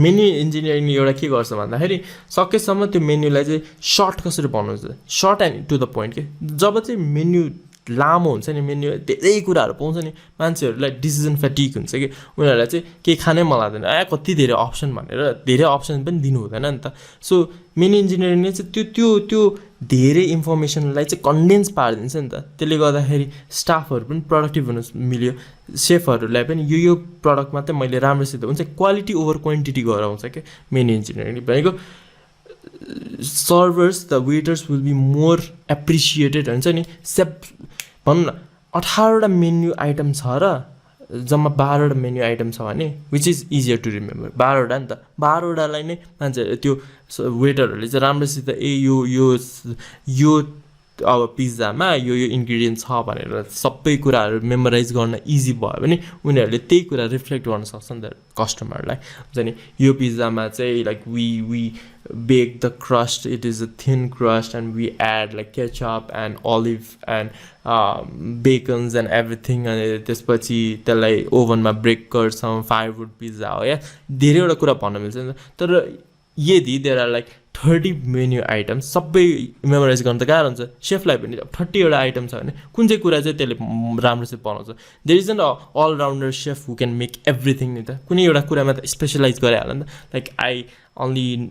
मेन्यु इन्जिनियरिङले एउटा के गर्छ भन्दाखेरि सकेसम्म त्यो मेन्युलाई चाहिँ सर्ट कसरी बनाउँछ short and to the point के जब चाहिँ मेन्यु लामो हुन्छ नि मेन्यु धेरै कुराहरू पाउँछ नि मान्छेहरूलाई डिसिजन फ्याटिक हुन्छ कि उनीहरूलाई चाहिँ केही खानै मन लाग्दैन कति धेरै अप्सन भनेर धेरै अप्सन पनि दिनु हुँदैन नि त सो मेन्यु इन्जिनियरिङले चाहिँ त्यो धेरै इन्फर्मेसनलाई चाहिँ कन्डेन्स पारिदिन्छ नि त त्यसले गर्दाखेरि स्टाफहरू पनि प्रोडक्टिभ हुन मिल्यो सेफहरूलाई पनि यो प्रडक्ट मात्रै मैले राम्रोसित हुन्छ क्वालिटी ओभर क्वान्टिटी गराउँछ क्या मेन्यु इन्जिनियरिङले भनेको servers the waiters will be more appreciated हुन्छ नि भनौँ न 18वटा मेन्यु आइटम छ र जम्मा 12वटा मेन्यु आइटम छ भने which is easier to remember 12वटा नि त 12वटालाई नै मान्छे त्यो वेटरहरूले चाहिँ राम्रोसित यो अब पिज्जामा यो इन्ग्रिडियन्ट छ भनेर सबै कुराहरू मेमोराइज गर्न इजी भयो भने उनीहरूले त्यही कुरा रिफ्लेक्ट गर्न सक्छ नि त कस्टमरलाई हुन्छ नि यो पिज्जामा चाहिँ like we bake the crust it is a thin crust and we add like ketchup and olive and bacons and everything अनि त्यसपछि त्यसलाई ओभनमा ब्रेक गर्छौँ फायरवुड पिज्जा हो या धेरैवटा कुरा भन्न मिल्छ नि तर यदि there are like 30 menu item सबै मेमोराइज गर्न त गाह्रो हुन्छ सेफलाई पनि 30वटा आइटम छ भने कुन चाहिँ कुरा चाहिँ त्यसले राम्रोसित बनाउँछ there is an allrounder chef who can make everything नि त कुनै एउटा कुरामा त स्पेसलाइज गरिहाल्यो नि त लाइक आई only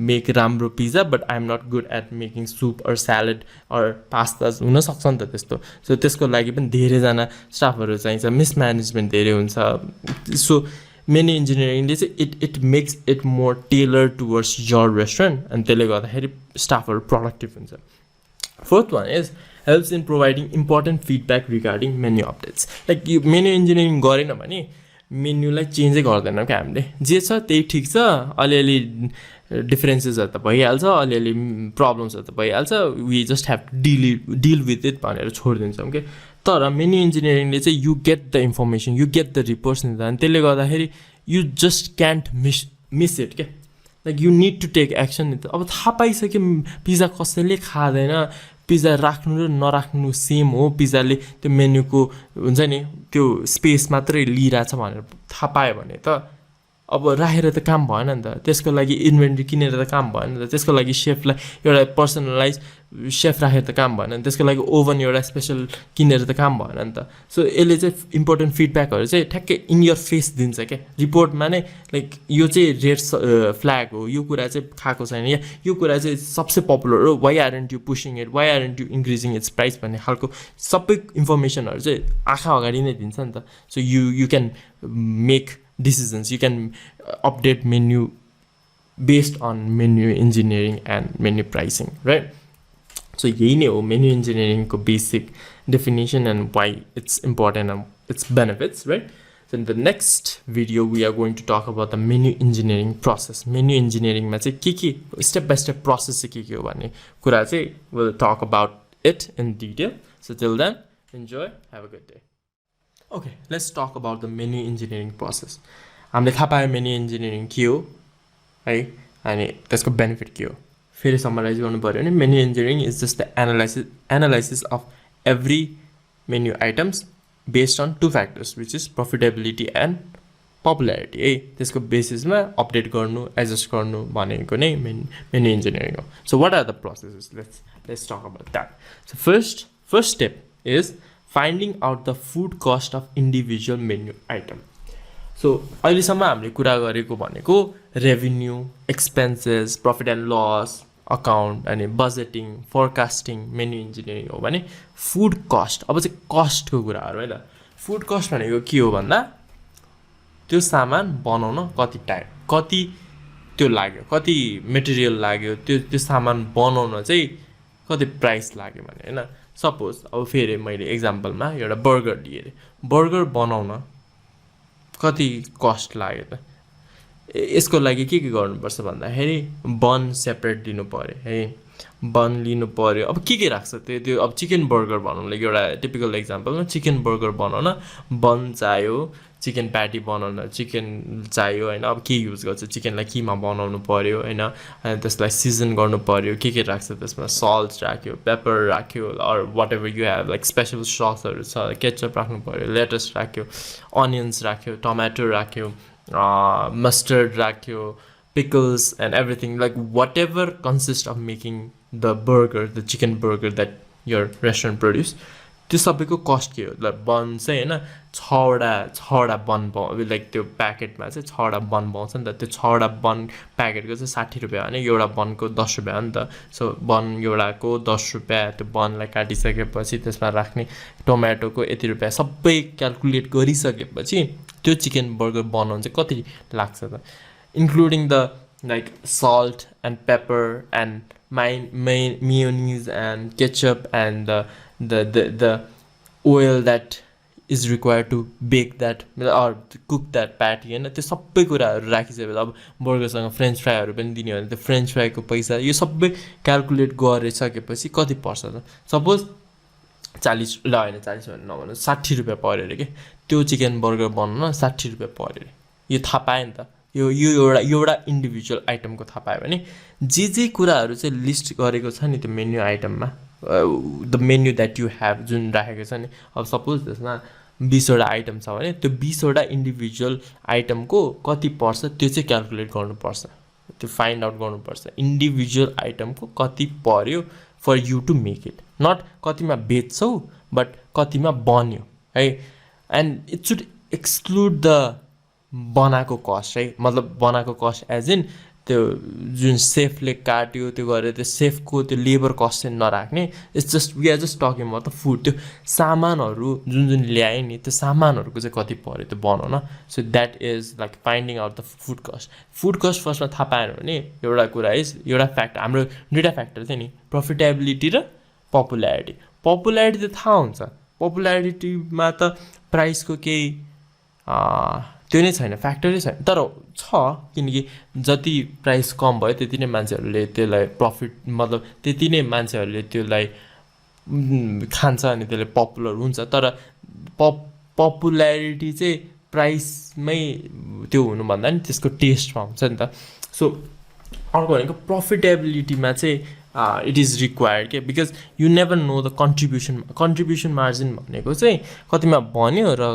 make राम्रो pizza but I am not good at making soup or salad or pasta हुनसक्छ नि त त्यस्तो सो त्यसको लागि पनि धेरैजना स्टाफहरू चाहिन्छ मिसम्यानेजमेन्ट धेरै हुन्छ सो मेन्यु इन्जिनियरिङले चाहिँ it makes it more tailor towards your restaurant अनि त्यसले गर्दाखेरि स्टाफहरू प्रोडक्टिभ हुन्छ fourth one is helps in providing important feedback regarding menu updates like यो मेन्यु इन्जिनियरिङ गरेन भने मेन्युलाई चेन्जै गर्दैनौँ क्या हामीले जे छ त्यही ठिक छ अलिअलि डिफरेन्सेसहरू त भइहाल्छ अलिअलि प्रब्लम्सहरू त भइहाल्छ we just have deal with it भनेर छोडिदिन्छौँ कि तर मेन्यु इन्जिनियरिङले चाहिँ you get the information you get the reports नि त अनि त्यसले गर्दाखेरि you just can't miss it क्या like you need to take action नि त अब थाहा पाइसक्यो पिज्जा कसैले खाँदैन पिज्जा राख्नु र नराख्नु सेम हो पिज्जाले त्यो मेन्युको हुन्छ नि त्यो स्पेस मात्रै लिइरहेछ भनेर थाहा पायो भने त अब राखेर त काम भएन नि त त्यसको लागि इन्भेन्ट्री किनेर त काम भएन नि त त्यसको लागि सेफलाई एउटा पर्सनलाइज सेफ राखेर त काम भएन नि त्यसको लागि ओभन एउटा स्पेसल किनेर त काम भएन नि त सो यसले चाहिँ इम्पोर्टेन्ट फिडब्याकहरू चाहिँ ठ्याक्कै इन यर फेस दिन्छ क्या रिपोर्टमा नै लाइक यो चाहिँ रेड फ्ल्याग हो यो कुरा चाहिँ खाएको छैन या यो कुरा चाहिँ सबसे पपुलर हो why aren't you pushing it why aren't you increasing its price भन्ने खालको सबै इन्फर्मेसनहरू चाहिँ आँखा अगाडि नै दिन्छ नि त so you can make decisions you can update menu based on menu engineering and menu pricing right so यही नै हो menu engineering को basic definition and why it's important and its benefits right so in the next video we are going to talk about the menu engineering process menu engineering मा चाहिँ के step by step process चाहिँ के हो भन्ने कुरा चाहिँ we'll talk about it in detail so till then enjoy have a good day Okay, let's talk about the menu engineering process. हामीले थाहा पायो मेन्यु इन्जिनियरिङ के हो है अनि त्यसको बेनिफिट के हो फेरि समराइज गर्नु पऱ्यो भने menu engineering is just the analysis of every menu items based on 2 factors which is profitability and popularity है त्यसको बेसिसमा अपडेट गर्नु एडजस्ट गर्नु भनेको नै मेन्यु इन्जिनियरिङ हो so what are the processes let's talk about that so first step is finding out the food cost of individual menu item. So अहिलेसम्म हामीले कुरा गरेको भनेको revenue expenses profit and loss account अनि बजेटिङ फोरकास्टिङ मेन्यु इन्जिनियरिङ हो भने फुड कस्ट अब चाहिँ कस्टको कुराहरू है त फुड कस्ट भनेको के हो भन्दा त्यो सामान बनाउन कति त्यो लाग्यो कति मेटेरियल लाग्यो त्यो सामान बनाउन चाहिँ कति प्राइस लाग्यो भने हैन सपोज अब फेरि मैले एक्जाम्पलमा एउटा बर्गर लिएँ बर्गर बनाउन कति कस्ट लाग्यो त यसको लागि के गर्नुपर्छ भन्दाखेरि बन सेपरेट लिनु पर्यो है बन लिनु पर्यो अब के राख्छ त्यो अब चिकन बर्गर बनाउन लागि एउटा टिपिकल एक्जाम्पलमा चिकन बर्गर बनाउन बन चाहियो चिकन प्याटी बनाउन चिकन चाहियो हैन अब के युज गर्छ चिकनलाई किमा बनाउनु पर्यो हैन अनि त्यसलाई सिजन गर्नु पर्यो के राख्छ त्यसमा सल्ट राख्यो पेपर राख्यो or whatever you have like special ससहरु छ केचप राख्नु पर्यो लेटस राख्यो अनियन्स राख्यो टमाटो राख्यो mustard rakyo pickles and everything like whatever consists of making the burger the chicken burger that your restaurant produce त्यो सबैको कस्ट के हो ल बन चाहिँ हैन 6 वटा बन लाइक त्यो प्याकेटमा चाहिँ 6 वटा बन पाउँछ नि त त्यो 6 वटा बन प्याकेटको चाहिँ 60 रुपैयाँ भने एउटा बनको 10 रुपैयाँ हो नि त सो बन एउटाको 10 रुपैयाँ त्यो बनलाई काटिसकेपछि त्यसमा राख्ने टोमेटोको यति रुपैयाँ सबै क्याल्कुलेट गरिसकेपछि त्यो चिकन बर्गर बनाउन चाहिँ कति लाग्छ त including the like salt and paper and mayonnaise and ketchup and the oil that is required to bake that or to cook that patty हैन त्यो सबै कुराहरु राखिसकेपछि अब बर्गरसँग फ्रेन्च फ्राईहरु पनि दिने हो भने त्यो फ्रेन्च फ्राईको पैसा यो सबै क्याल्कुलेट गरिसकेपछि कति पर्छ त सपोज 40 ल हैन 40 भन्नु नभन्नु 60 रुपैयाँ पर्यो रे के त्यो चिकन बर्गर बनाउन 60 रुपैयाँ पर्यो रे यो थाहा पाए नि त यो एउटा इन्डिभिजुअल आइटमको थाहा पायो भने जे कुराहरु चाहिँ लिस्ट गरेको छ नि त्यो मेन्यु आइटममा the menu that you have जुन राखेको छ नि अब सपोज त्यसमा 20 वटा आइटम छ भने त्यो 20 वटा इन्डिभिजुअल आइटमको कति पर्छ त्यो चाहिँ क्याल्कुलेट गर्नुपर्छ त्यो फाइन्ड आउट गर्नुपर्छ इन्डिभिजुअल आइटमको कति पर्यो for you to make it not कतिमा बेच्छौ बट कतिमा बन्यो है and it should exclude the बनाको कस्ट है मतलब बनाको कस्ट एज इन त्यो जुन सेफले काट्यो त्यो गरे त्यो सेफको त्यो लेबर कस्ट चाहिँ नराख्ने it's just we are just talking about the food त्यो सामानहरु जुन ल्याए नि त्यो सामानहरुको चाहिँ कति पर्यो त्यो बनाउन so that is like finding out the food cost फर्स्टमा थाहा पाएन भने एउटा कुरा इज एउटा फ्याक्टर हाम्रो दुईटा फ्याक्टर थियो नि प्रफिटेबिलिटी र पपुल्यारिटी त थाहा हुन्छ पपुल्यारिटीमा त प्राइसको केही त्यो नै छैन फ्याक्टरै छैन तर छ किनकि जति प्राइस कम भयो त्यति नै मान्छेहरुले त्यसलाई प्रफिट मतलब त्यति नै मान्छेहरुले त्यसलाई खान्छ अनि त्यसले पपुलर हुन्छ तर पपुल्यारिटी चाहिँ प्राइसमै त्यो हुनु भन्दा नि त्यसको टेस्टमा हुन्छ नि त सो अर्को भनेको प्रफिटेबिलिटीमा चाहिँ इट इज रिक्वायर्ड के because you never know the contribution margin भनेको चाहिँ कतिमा बन्यो र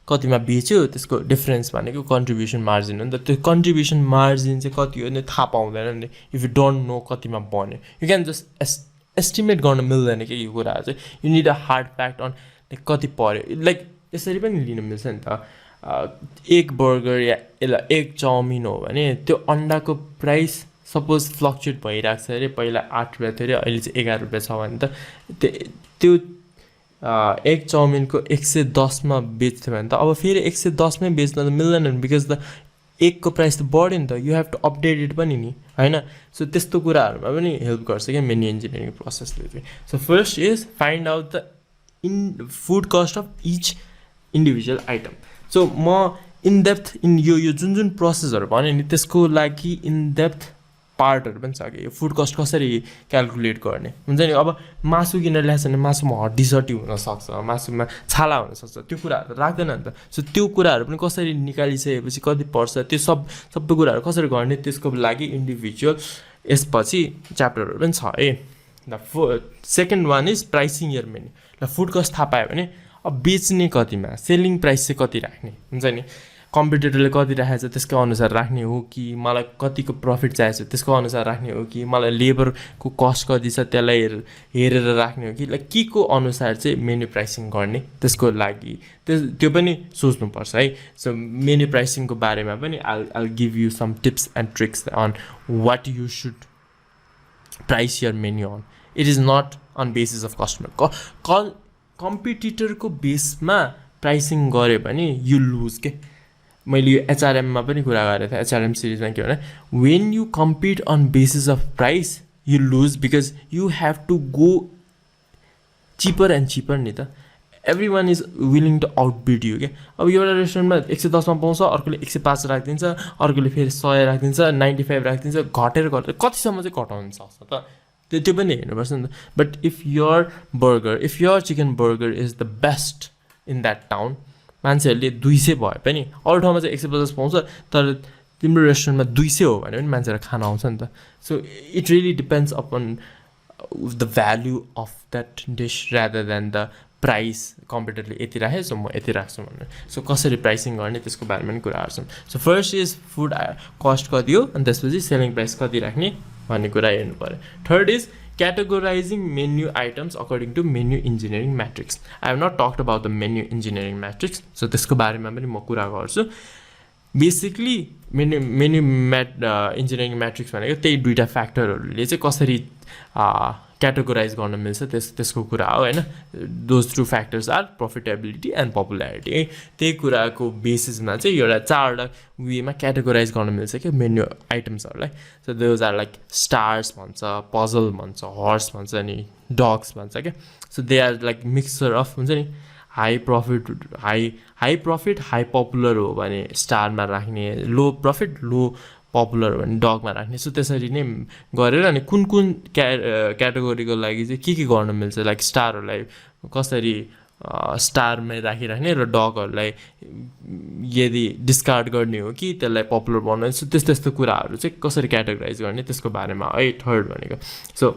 कतिमा बेच्यो त्यसको डिफरेन्स भनेको कन्ट्रिब्युसन मार्जिन हो नि त त्यो कन्ट्रिब्युसन मार्जिन चाहिँ कति हो नि थाहा पाउँदैन नि इफ यु डोन्ट नो कतिमा बन्यो यु क्यान जस्ट एस्टिमेट गर्न मिल्दैन कि यो कुराहरू चाहिँ you need a hard fact on कति पर्यो लाइक यसरी पनि लिन मिल्छ नि त एक बर्गर या एक चाउमिन हो भने त्यो अन्डाको प्राइस सपोज फ्लक्चुएट भइरहेको छ अरे पहिला 8 रुपैयाँ थियो अरे अहिले चाहिँ 11 रुपैयाँ छ भने त त्यो एक चाउमिनको 110 मा बेच्थ्यो भने त अब फेरि 110 मै बेच्न त मिल्दैन बिकज द एकको प्राइस त बढ्यो नि त you have to update it पनि नि हैन सो त्यस्तो कुराहरुमा पनि हेल्प गर्छ के मेन्यु इन्जिनियरिङ प्रोसेसले चाहिँ so first is find out the food cost of each individual item so म इन डेप्थ इन यो जुन प्रोसेसहरु भने नि त्यसको लागि इन डेप्थ पार्टहरु पनि छ के यो फुड कस्ट कसरी क्याल्कुलेट गर्ने हुन्छ नि अब मासु किनेर ल्याछ भने मासुमा हड्डी सटी हुन सक्छ मासुमा छाला हुन सक्छ त्यो कुराहरु राख्दैन नि त सो त्यो कुराहरु पनि कसरी निकालिसकेपछि कति पर्छ त्यो सबै कुराहरु कसरी गर्ने त्यसको लागि इन्डिभिजुअल यसपछि च्याप्टरहरु पनि छ है the second one is pricing your menu ल फुड कस्ट थाहा पायो भने अब बेच्ने कतिमा सेलिङ प्राइस चाहिँ कति राख्ने हुन्छ नि कम्पिटिटरले कति राखेको छ त्यसको अनुसार राख्ने हो कि मलाई कतिको प्रफिट चाहिएको छ त्यसको अनुसार राख्ने हो कि मलाई लेबरको कस्ट कति छ त्यसलाई हेरेर राख्ने हो कि लाइक के को अनुसार चाहिँ मेन्यु प्राइसिङ गर्ने त्यसको लागि त्यो पनि सोच्नुपर्छ है सो मेन्यु प्राइसिङको बारेमा पनि I'll give you some tips and tricks on what you should price your menu on. It is not on basis of customer. Competitor को base मा pricing गरे भने you lose के. मैले यो HRM मा पनि कुरा गरेको थिएँ. HRM series मा के भने when you compete on basis of price you lose because you have to go cheaper and cheaper नि त. Everyone is willing to outbid you के. अब एउटा रेस्टुरेन्टमा 110 मा पाउँछ, अर्कोले 105 राखिदिन्छ, अर्कोले फेरि 100 राखिदिन्छ, 95 राखिदिन्छ, घटेर कतिसम्म चाहिँ घटाउन सक्छ त. त्यो पनि हेर्नुपर्छ नि त. But if your chicken burger is the best in that town, मान्छेहरूले 200 भए पनि अरू ठाउँमा चाहिँ 150 पाउँछ, तर तिम्रो रेस्टुरेन्टमा 200 हो भने पनि मान्छेहरू खान आउँछ नि त. So it really depends upon the value of that dish rather than the price. कम्प्युटरले यति राखे सो म यति राख्छु भनेर. सो कसरी प्राइसिङ गर्ने त्यसको बारेमा पनि कुरा गर्छौँ. So first is food cost कति हो अनि त्यसपछि सेलिङ प्राइस कति राख्ने भन्ने कुरा हेर्नु पर्यो. Third is categorizing menu items according to menu engineering matrix. I have not talked about the menu engineering matrix, so त्यसको बारेमा पनि म कुरा गर्छु. बेसिकली menu engineering matrix भनेको त्यही दुईटा फ्याक्टरहरूले चाहिँ कसरी क्याटेगोराइज गर्न मिल्छ त्यसको कुरा हो हैन. Those two factors are profitability and popularity. त्यही कुराको बेसिसमा चाहिँ एउटा चारवटा वेमा क्याटेगोराइज गर्न मिल्छ के मेन्यु आइटम्सहरूलाई. So those are like stars भन्छ, पजल भन्छ, हर्स भन्छ अनि डग्स भन्छ क्या. So they are like mixture of हुन्छ नि. हाई प्रफिट हाई पपुलर हो भने स्टारमा राख्ने, लो प्रफिट लो पपुलर हो भने डगमा राख्ने. सो त्यसरी नै गरेर अनि कुन क्याटेगोरीको लागि चाहिँ के गर्न मिल्छ, लाइक स्टारहरूलाई कसरी स्टारमै राखिराख्ने र डगहरूलाई यदि डिस्कार्ड गर्ने हो कि त्यसलाई पपुलर बनाउने. सो त्यस्तो कुराहरू चाहिँ कसरी क्याटेगोराइज गर्ने त्यसको बारेमा है थर्ड भनेको. सो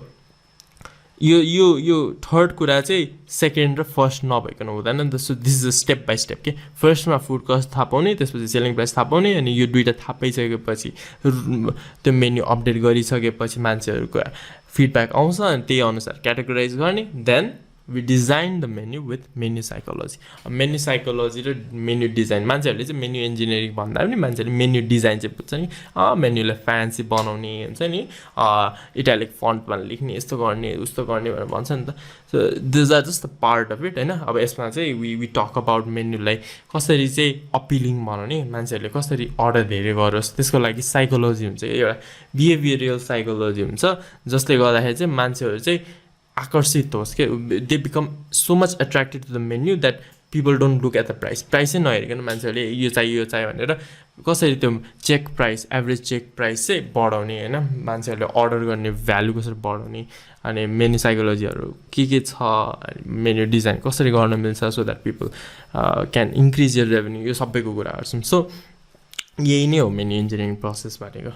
यो थर्ड कुरा चाहिँ सेकेन्ड र फर्स्ट नभइकन हुँदैन नि त. So this is a step by step के. फर्स्टमा फुड कस्ट थाहा पाउने, त्यसपछि सेलिङ प्राइस थाहा पाउने, अनि यो दुईवटा थाहा पाइसकेपछि त्यो मेन्यु अपडेट गरिसकेपछि मान्छेहरूको फिडब्याक आउँछ अनि त्यही अनुसार क्याटेगोराइज गर्ने. Then we design the menu with menu psychology. Menu psychology र मेन्यु डिजाइन, मान्छेहरूले चाहिँ मेन्यु इन्जिनियरिङ भन्दा पनि मान्छेहरूले मेन्यु डिजाइन चाहिँ बुझ्छ नि. मेन्युलाई फ्यान्सी बनाउने हुन्छ नि, इटालिक फन्टमा लेख्ने, यस्तो गर्ने उस्तो गर्ने भनेर भन्छ नि त. So these are just the part of it हैन. अब यसमा चाहिँ वी टक अबाउट मेन्युलाई कसरी चाहिँ अपिलिङ बनाउने, मान्छेहरूले कसरी अर्डर धेरै गरोस् त्यसको लागि साइकोलोजी हुन्छ, एउटा बिहेभियरल साइकोलोजी हुन्छ, जसले गर्दाखेरि चाहिँ मान्छेहरू चाहिँ आकर्षित होस् के. They become so much attracted to the menu that people don't look at the price. प्राइसै नहेरिकन मान्छेहरूले यो चाहियो भनेर कसरी त्यो check price, average check price चाहिँ बढाउने होइन, मान्छेहरूले अर्डर गर्ने भ्यालु कसरी बढाउने, अनि मेन्यु साइकोलोजीहरू के छ, मेन्यु डिजाइन कसरी गर्न मिल्छ so that people can increase your revenue, यो सबैको कुरा गर्छौँ. सो यही नै हो मेन्यु इन्जिनियरिङ प्रोसेस भनेको.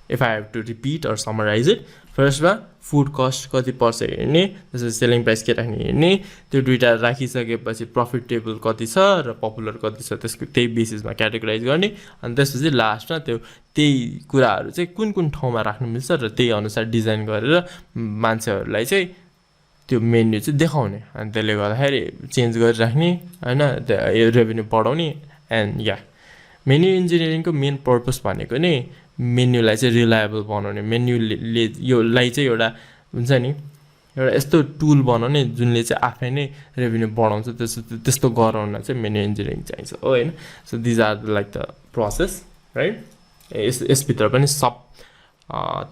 If I have to repeat or summarize it, फर्स्टमा फुड कस्ट कति पर्छ हेर्ने, त्यसपछि सेलिङ प्राइस के राख्ने हेर्ने, त्यो दुईवटा राखिसकेपछि प्रफिटेबल कति छ र पपुलर कति छ त्यसको त्यही बेसिसमा क्याटेगोराइज गर्ने. अनि त्यसपछि लास्टमा त्यही कुराहरू चाहिँ कुन ठाउँमा राख्नु मिल्छ र त्यही अनुसार डिजाइन गरेर मान्छेहरूलाई चाहिँ त्यो मेन्यु चाहिँ देखाउने. अनि त्यसले गर्दाखेरि चेन्ज गरिराख्ने होइन, रेभेन्यू बढाउने. एन्ड या मेन्यु इन्जिनियरिङको मेन पर्पस भनेको नै मेन्युलाई चाहिँ रिलायबल बनाउने. मेन्युले योलाई चाहिँ एउटा हुन्छ नि एउटा यस्तो टुल बनाउने जुनले चाहिँ आफै नै रेभेन्यू बढाउँछ. त्यस्तो गराउन चाहिँ मेन्यु इन्जिनियरिङ चाहिन्छ हो होइन. So these are like the process right. यसभित्र पनि सब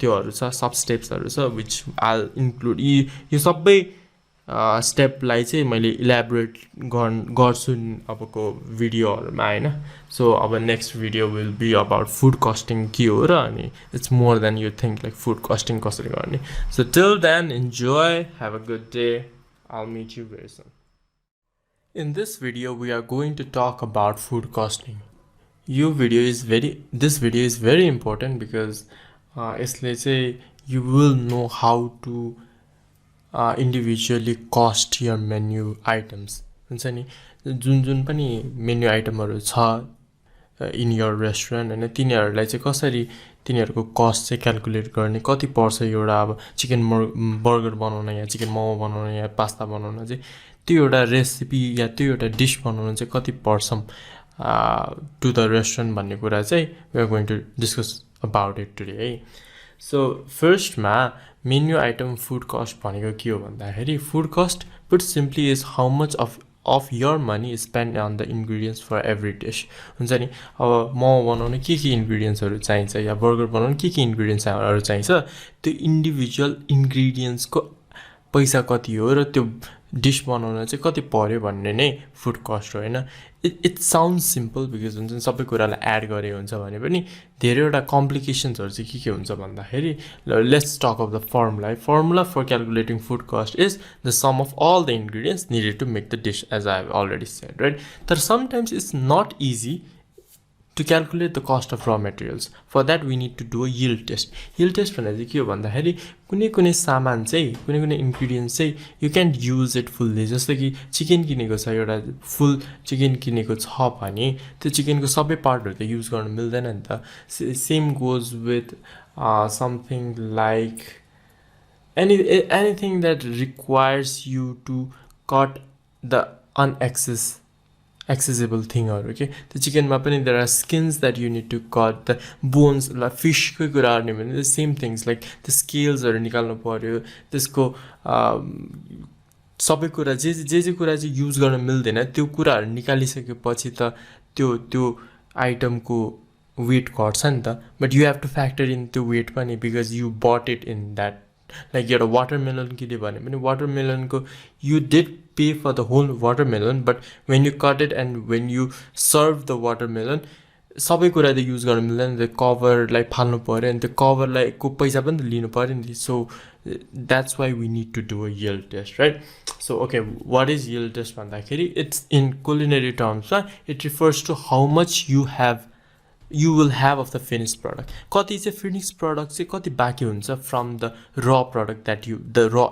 त्योहरू छ, सब स्टेप्सहरू छ विच आल इन्क्लुड. यो सबै स्टेपलाई चाहिँ मैले इलाबोरेट गर्छु अबको भिडियोहरूमा होइन. सो अब next video will be about food costing के हो र अनि it's more than you think like food costing कसरी गर्ने. So till then enjoy, have a good day, I'll meet you very soon. In this video we are going to talk about food costing. This video is very important because यसले चाहिँ you will know how to individually cost your menu items हुन्छ नि. जुन पनि मेन्यु आइटमहरू छ इन यर रेस्टुरेन्ट होइन, तिनीहरूलाई चाहिँ कसरी तिनीहरूको कस्ट चाहिँ क्यालकुलेट गर्ने, कति पर्छ एउटा अब चिकन बर्गर बनाउन या चिकन मोमो बनाउन या पास्ता बनाउन चाहिँ त्यो एउटा रेसिपी या त्यो एउटा डिस बनाउन चाहिँ कति पर्छ टु द रेस्टुरेन्ट भन्ने कुरा चाहिँ we are going to discuss about it today है. सो फर्स्टमा मेन्यु आइटम फुड कस्ट भनेको के हो भन्दाखेरि food cost put simply is how much of your money is spent on the ingredients for every dish हुन्छ नि अब मोमो बनाउन के इन्ग्रेडियन्ट्सहरू चाहिन्छ या बर्गर बनाउन के इन्ग्रेडियन्ट्सहरू चाहिन्छ त्यो इन्डिभिजुअल इन्ग्रेडियन्ट्सको पैसा कति हो र त्यो डिस बनाउन चाहिँ कति पर्यो भन्ने नै फुड कस्ट हो हैन इट साउन्ड्स सिम्पल बिकज हुन्छ नि सबै कुरालाई एड गरे हुन्छ भने पनि धेरैवटा कम्प्लिकेसन्सहरू चाहिँ के हुन्छ भन्दाखेरि let's talk of the formula for calculating food cost is the sum of all the ingredients needed to make the dish as I have already said right तर sometimes it's not easy to calculate the cost of raw materials. For that we need to do a yield test. Yield test भनेको चाहिँ के हो भन्दाखेरि कुनै सामान चाहिँ कुनै इन्ग्रेडियन्ट्स चाहिँ you can use it fully. जस्तो कि चिकन किनेको छ एउटा फुल चिकन किनेको छ भने त्यो चिकनको सबै पार्टहरु त युज गर्न मिल्दैन नि त. Same goes with something like anything that requires you to cut the accessible thing or okay the chicken ma pani there are skins that you need to cut the bones like fish ko kura garne bhane the same things like the scales haru nikalnu paryo त्यसको सबै कुरा जे कुरा चाहिँ युज गर्न मिल्दैन त्यो कुराहरु निकालिसकेपछि त त्यो आइटमको weight घट्छ नि त but you have to factor in the weight pani because you bought it in that like your watermelon kile bhane pani watermelon ko you did pay for the whole watermelon but when you cut it and when you serve the watermelon सबै कुरा त युज गर्न मिल्दैन the cover लाई फाल्नु पर्यो अनि त्यो cover लाई को पैसा पनि त लिनु पर्यो नि so that's why we need to do a yield test right so okay what is yield test भन्दाखेरि it's in culinary terms it refers to how much you will have of the finished product. कति चाहिँ finished product चाहिँ कति बाँकी हुन्छ from the raw product that the raw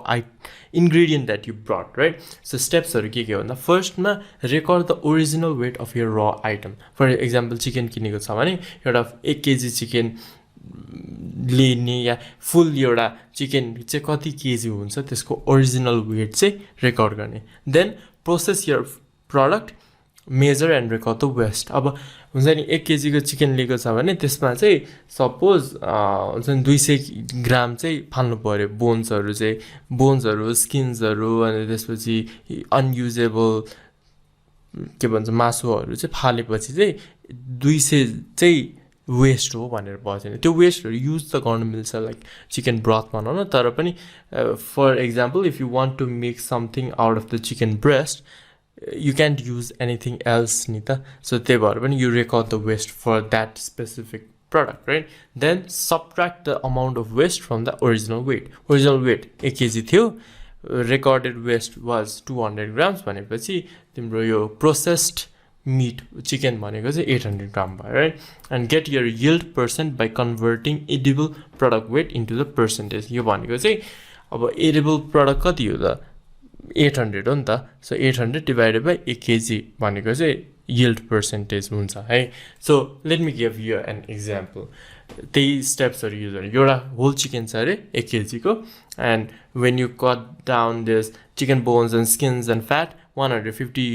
ingredient that you brought, right? So steps are के भन्दा first मा record the original weight of your raw item. For example, chicken किनेको छ भने एउटा 1 kg chicken लिने या full एउटा chicken चाहिँ कति kg हुन्छ त्यसको original weight चाहिँ record गर्ने. Then process your product, measure and record the waste. अब हुन्छ नि 1 kg को चिकन लिएको छ भने त्यसमा चाहिँ सपोज हुन्छ नि 200 ग्राम चाहिँ फाल्नु पर्यो बोन्सहरु स्किन्सहरु अनि त्यसपछि अनयुजेबल के भन्छ मासुहरु चाहिँ फालेपछि चाहिँ 200 चाहिँ वेस्ट हो भनेर भन्छ नि त्यो वेस्टहरु युज त गर्न मिल्छ लाइक चिकन ब्रथ बनाउन तर पनि for example if you want to make something out of the chicken breast you can't use anything else nita so you record the waste for that specific product right then subtract the amount of waste from the original weight 1 kg थियो recorded waste was 200 grams भनेपछि तिम्रो यो processed meat chicken भनेको चाहिँ 800 gram भयो right and get your yield percent by converting edible product weight into the percentage यो भनेको चाहिँ अब edible product कति हो त 800 हो नि त so 800 divided by 1 kg भनेको चाहिँ yield percentage हुन्छ है so let me give you an example त्यही steps are used एउटा whole chicken छ अरे 1 kg को and when you cut down this chicken bones and skins and fat 150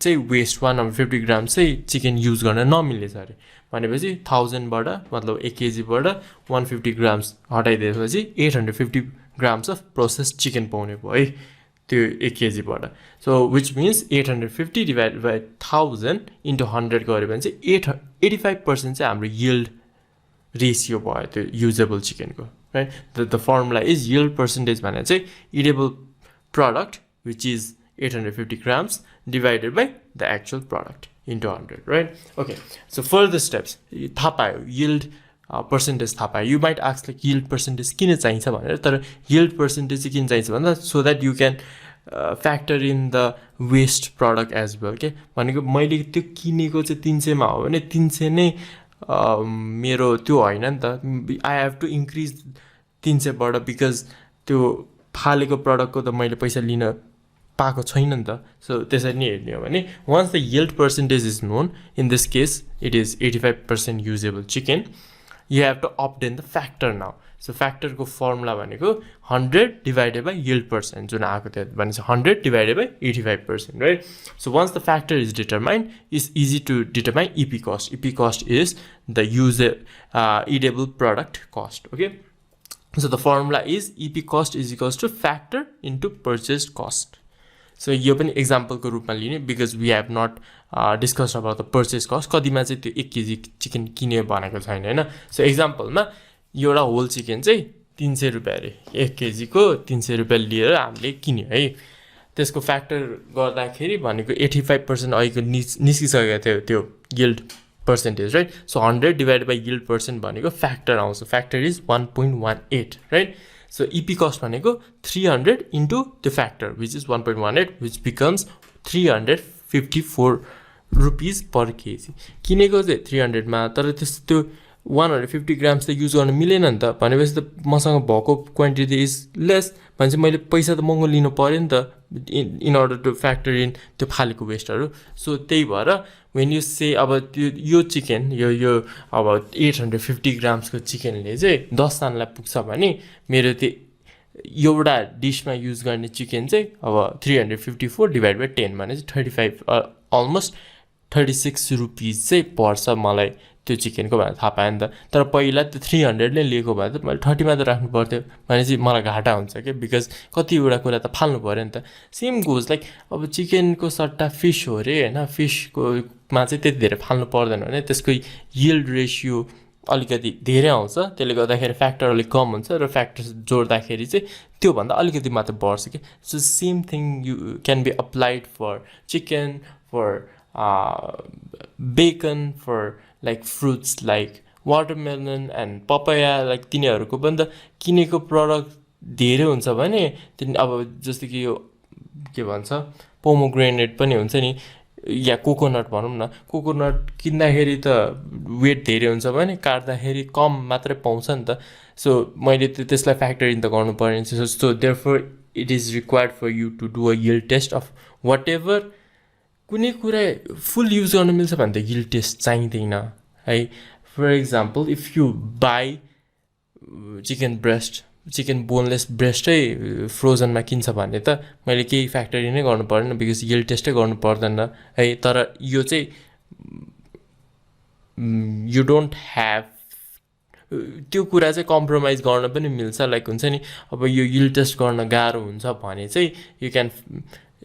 चाहिँ waste 150 grams चाहिँ chicken use गर्न नमिलेछ अरे भनेपछि 1000 बाट मतलब 1 kg बाट 150 grams हटाइदिएपछि 850 grams of processed chicken पाउने भयो है त्यो 1 kg बाट so which means 850 divided by 1000 into 100 गरे भने चाहिँ 85% चाहिँ हाम्रो yield ratio भयो त्यो usable chicken को right the formula is yield percentage भने चाहिँ edible product which is 850 grams divided by the actual product into 100 right okay so further steps थाहा पायो yield percentage थाहा पायो you might ask like yield percentage किन चाहिन्छ भनेर तर yield percentage चाहिँ किन चाहिन्छ भन्दा so that you can factor in the waste product as well के भनेको मैले त्यो किनेको चाहिँ 300 मा हो भने 300 नै मेरो त्यो हैन नि त I have to increase 300 बाट because त्यो फालेको product को त मैले पैसा लिन पाएको छैन नि त so त्यसरी नै हेर्ने हो भने once the yield percentage is known in this case it is 85% usable chicken you have to opt in the factor now so factor को formula भनेको 100 divided by yield percent जुन आको थियो भनेपछि 100 divided by 85% right so once the factor is determined it's easy to determine EP cost is the edible product cost okay So the formula is EP cost is equals to factor into purchased cost. So यो पनि एक्जाम्पलको रूपमा लिने because we have not discussed about the purchase cost. कतिमा चाहिँ त्यो 1 केजी चिकन किने भनेको छैन हैन. सो एक्जाम्पलमा एउटा होल चिकन चाहिँ 300 रुपैयाँ रे 1 केजीको 300 रुपैयाँ लिएर हामीले किन्यो है. त्यसको फ्याक्टर गर्दाखेरि भनेको 85% अहिलेको निस्किसकेको थियो त्यो yield percentage, right? So 100 divided by yield percent भनेको factor आउँछ. Factor is 1.18, right? So EP cost भनेको 300 into the factor, which is 1.18, which becomes 354 rupees per kg. किनेको चाहिँ 300 मा तर त्यो 150 grams त युज गर्न मिलेन नि त. भनेपछि त मसँग भएको क्वान्टिटी इज लेस. भनेपछि मैले पैसा त महँगो लिनु पर्यो नि त in order to factor in त्यो फालेको वेस्टहरु. सो त्यही भएर when you say अब यो चिकन यो अब 850 grams को चिकनले चाहिँ 10 जनालाई पुग्छ भने मेरो त्यो एउटा डिशमा युज गर्ने चिकन चाहिँ अब 354 डिवाइड बाइ 10 भने चाहिँ 35 अलमोस्ट 36 रुपीस चाहिँ पर्छ मलाई त्यो चिकनको भनेर थाहा पाएँ नि त. तर पहिला त्यो 300 ले लिएको भए त मैले 30 मा त राख्नु पर्थ्यो भनेपछि मलाई घाटा हुन्छ के बिकज कतिवटा कुरा त फाल्नु पर्यो नि त. सेम गोज लाइक अब चिकनको सट्टा फिश हो रे हैन. फिशको मा चाहिँ त्यति धेरै फाल्नु पर्दैन भने त्यसको यील्ड रेशियो अलिकति धेरै आउँछ. त्यसले गर्दाखेरि फ्याक्टर अलिक कम हुन्छ र फ्याक्टर जोड्दाखेरि चाहिँ त्यो भन्दा अलिकति मात्र बढ्छ के. So same thing you can be applied for chicken, for bacon, for like fruits like watermelon and papaya. like तिनीहरुको पनि त किनेको प्रोडक्ट धेरै हुन्छ भने अब जस्तो कि यो के भन्छ पोमोग्रेनेट पनि हुन्छ नि या कोकोनट भनौं न. कोकोनट किन्दाखेरि त वेट धेरै हुन्छ भने काट्दाखेरि कम मात्रै पाउँछ नि त. सो मैले त्यसलाई फ्याक्टर इन त गर्नु पर्ने. So therefore it is required for you to do a yield test of whatever. कुनै कुरा फुल युज गर्न मिल्छ भने त यील्ड टेस्ट चाहिँदैन है. For example if you buy chicken breast, chicken boneless ब्रेस्टै फ्रोजनमा किन्छ भने त मैले केही फ्याक्टरी नै गर्नु पर्दैन बिकज यील्ड टेस्टै गर्नु पर्दैन है. तर यो चाहिँ यु डोन्ट ह्याभ त्यो कुरा चाहिँ कम्प्रोमाइज गर्न पनि मिल्छ. लाइक हुन्छ नि अब यो यील्ड टेस्ट गर्न गाह्रो हुन्छ भने चाहिँ you can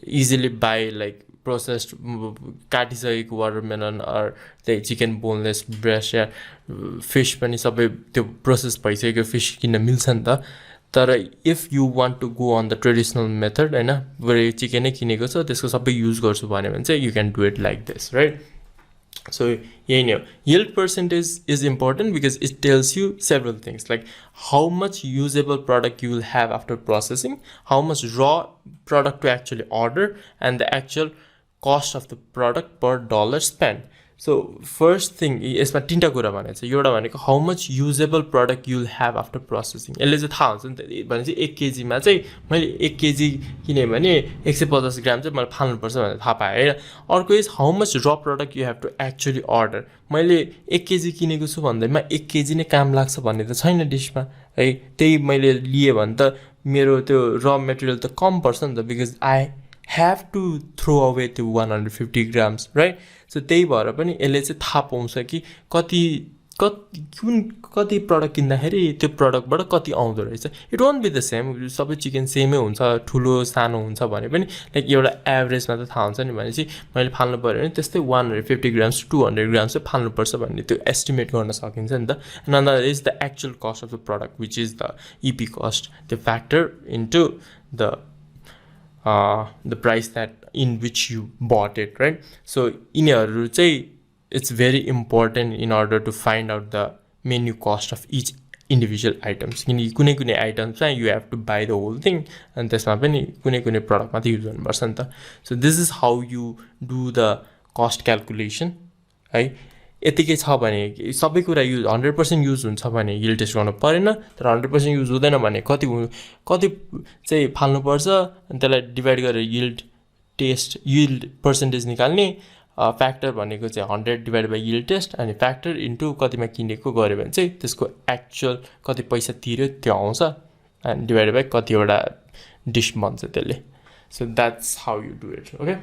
easily buy like processed काटिसकेको वाटरमेलन अर त्यही चिकन बोनलेस ब्रेस्ट या फिश पनि सबै त्यो प्रोसेस भइसकेको फिश किन्न मिल्छ नि त. तर if you want to go on the traditional method हैन चिकनै किनेको छ त्यसको सबै युज गर्छु भने चाहिँ you can do it like this, right. So यही नै हो. Yield percentage is important because it tells you several things like how much usable product you will have after processing, how much raw product to actually order, and the actual cost of the product per dollar spent. So first thing यसमा तीनटा कुरा भनेको छ. एउटा भनेको how much usable product you will have after processing. यसले चाहिँ थाहा हुन्छ नि त भनेपछि 1 केजी मा चाहिँ मैले 1 केजी किने भने 150 ग्राम चाहिँ मैले फाल्नु पर्छ भनेर थाहा पाएँ हैन. अर्को is how much raw product you have to actually order. मैले 1 केजी किनेको छु भन्दैमा 1 केजी नै काम लाग्छ भन्ने त छैन डिशमा है. त्यही मैले लिए भने त मेरो त्यो र मटेरियल त कम पर्छ नि त because I have to throw away the 150 grams, right? So त्यही भएर पनि यसले चाहिँ थाहा पाउँछ कि कति प्रडक्ट किन्दाखेरि त्यो प्रडक्टबाट कति आउँदो रहेछ. It won't be the same. सबै चिकन सेमै हुन्छ, ठुलो सानो हुन्छ भने पनि लाइक एउटा एभरेजमा त थाहा हुन्छ नि. भनेपछि मैले फाल्नु पर्यो भने त्यस्तै 150 ग्राम्स 200 ग्राम्स चाहिँ फाल्नुपर्छ भन्ने त्यो एस्टिमेट गर्न सकिन्छ नि त. And another is the actual cost of the product which is the EP cost, the factor into the price that in which you bought it, right? So यिनीहरु चाहिँ it's very important in order to find out the menu cost of each individual items. कुनै कुनै आइटम्स चाहिँ you have to buy the whole thing and त्यसमा पनि कुनै कुनै प्रडक्ट मात्र युज गर्नुपर्छ नि त. So this is how you do the cost calculation है. यतिकै छ भने सबै कुरा युज 100% युज हुन्छ भने यील्ड टेस्ट गर्नु परेन. तर 100% युज हुँदैन भने कति चाहिँ फाल्नु पर्छ अनि त्यसलाई डिभाइड गरेर यील्ड पर्सेन्टेज निकाल्ने. फ्याक्टर भनेको चाहिँ 100 डिभाइड बाइ यील्ड टेस्ट अनि फ्याक्टर इन्टु कतिमा किनेको गऱ्यो भने चाहिँ त्यसको एक्चुअल कति पैसा तिर्यो त्यो आउँछ अनि डिभाइड बाइ कतिवटा डिश बन्छ त्यसले. So that's how you do it. Okay.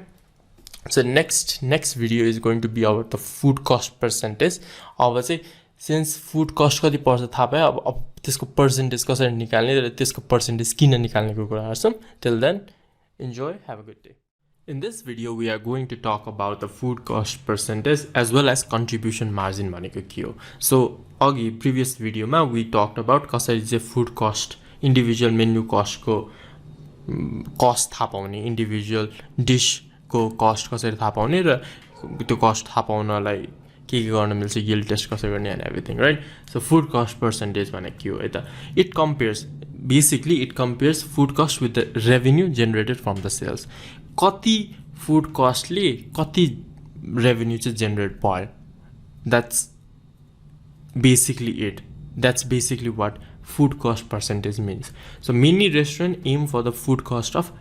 So next video is going to be about the food cost percentage. अब चाहिँ since food cost कति पर्छ थाहा पायो अब त्यसको पर्सेन्टेज कसरी निकाल्ने र त्यसको पर्सेन्टेज किन निकाल्नेको कुरा गर्छौँ. Till then, enjoy, have a good day. In this video, we are going to talk about the food cost percentage as well as contribution margin भनेको के हो. So, अघि previous video मा we talked about कसरी चाहिँ food cost, individual menu cost को cost थाहा पाउने, individual dish को cost कसरी थाहा पाउने र त्यो cost थाहा पाउनलाई के गर्न मिल्छ, yield test कसरी गर्ने and everything, right? So, food cost percentage भनेको के हो त? It compares, basically it compares food cost with the revenue generated from the sales. कति food costले कति revenue चाहिँ generate भयो. That's basically it. That's basically what food cost percentage means. So many restaurants aim for the food cost of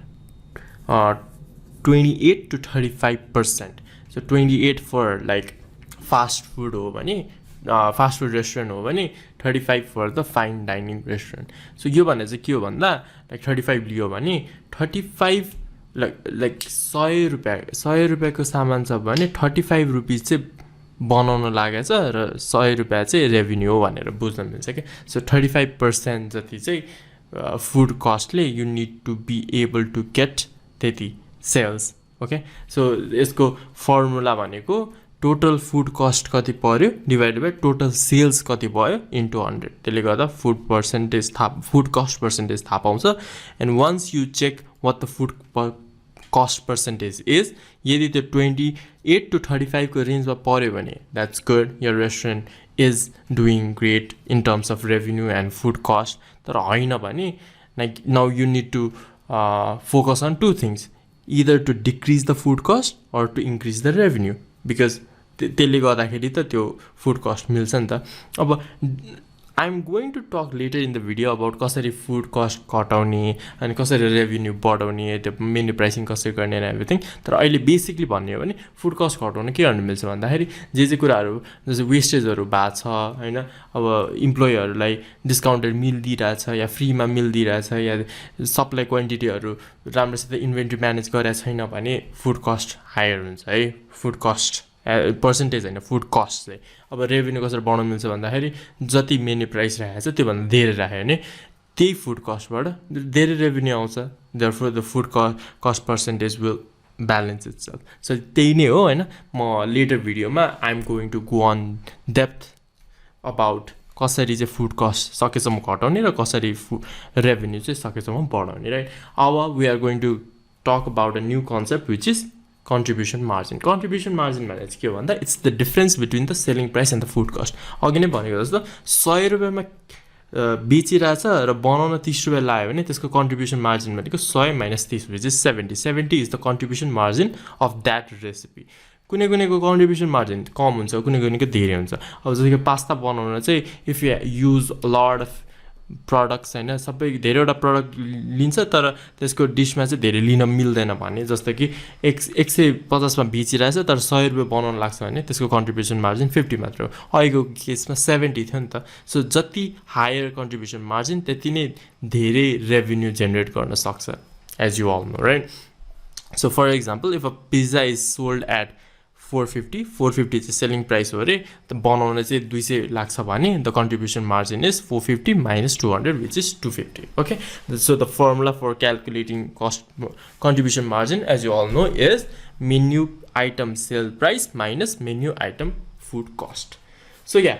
28 to 35%. So 28 for like fast food हो भने, fast food restaurant हो भने 35 for the fine dining restaurant. So यो भने चाहिँ के हो भन्दा like 35 लियो भने 35 like 100 रुपैयाँको सामान छ भने 35 रुपीज चाहिँ बनाउन लागेछ र 100 रुपैयाँ चाहिँ रेभेन्यू हो भनेर बुझ्न मिल्छ के. सो 35% जति चाहिँ फुड कस्टले you need to be able to get त्यति सेल्स. ओके, सो यसको फर्मुला भनेको टोटल फुड कस्ट कति पर्यो डिभाइडेड बाइ टोटल सेल्स कति भयो इन्टु 100. त्यसले गर्दा फुड कस्ट पर्सेन्टेज थाहा पाउँछ. And once you check what the food cost percentage is, यदि त्यो 28 to 35 को रेन्जमा पर्यो भने that's good, your restaurant is doing great in terms of revenue and food cost. तर होइन भने like now you need to focus on two things, either to decrease the food cost or to increase the revenue, because त्यसले गर्दाखेरि त त्यो food cost मिल्छ नि त. अब I'm going to talk later in the video about कसरी food cost घटाउने अनि कसरी revenue बढाउने, त्यो मेन्यु प्राइसिङ कसरी गर्ने and everything. तर अहिले बेसिकली भन्ने हो भने food cost घटाउन के गर्नु मिल्छ भन्दाखेरि जे कुराहरू जस्तै वेस्टेजहरू भएको छ हैन, अब इम्प्लोइहरूलाई डिस्काउन्टेड मिल दिइरहेछ या फ्रीमा मिल दिइरहेछ या सप्लाई क्वान्टिटीहरू राम्रोसित इन्भेन्ट्री म्यानेज गरेको छैन भने फुड कस्ट हायर हुन्छ है. फुड कस्ट पर्सेन्टेज होइन, फुड कस्ट चाहिँ. अब रेभेन्यू कसरी बढाउन मिल्छ भन्दाखेरि जति मेन्यु प्राइस राखेको छ त्योभन्दा धेरै राख्यो भने त्यही फुड कस्टबाट धेरै रेभेन्यू आउँछ. Therefore the food cost percentage will balance itself. So त्यही नै हो होइन. म लेटर भिडियोमा I am going to go on depth about कसरी चाहिँ फुड कस्ट सकेसम्म घटाउने र कसरी रेभेन्यू चाहिँ सकेसम्म बढाउने, राइट. अब we are going to talk about a new concept which is contribution margin. Contribution margin भने चाहिँ के हो भन्दा it's the difference between the selling price and the food cost. अघि नै भनेको जस्तो 100 रुपैयाँमा बेचिरहेछ र बनाउन 30 रुपैयाँ लाग्यो भने त्यसको कन्ट्रिब्युसन मार्जिन भनेको 100 minus 30 which is 70 is the contribution margin of that recipe. कुनैको कन्ट्रिब्युसन मार्जिन कम हुन्छ, कुनैको धेरै हुन्छ. अब जस्तो कि पास्ता बनाउन चाहिँ if you use lot of products होइन, सबै धेरैवटा प्रडक्ट लिन्छ तर त्यसको डिसमा चाहिँ धेरै लिन मिल्दैन भने, जस्तो कि 150मा बेचिरहेछ तर 100 रुपैयाँ बनाउन लाग्छ भने त्यसको कन्ट्रिब्युसन मार्जिन 50 मात्र हो. अहिलेको केसमा 70 थियो नि त. सो जति हायर कन्ट्रिब्युसन मार्जिन त्यति नै धेरै रेभेन्यू जेनेरेट गर्न सक्छ, as you all know, right. So for example if a pizza is sold at 450 चाहिँ सेलिङ प्राइस हो अरे, त बनाउन चाहिँ 200 लाग्छ भने the contribution margin is 450 minus 200 which is 250. Okay, so the formula for calculating cost contribution margin as you all know is menu item sell price minus menu item food cost. So yeah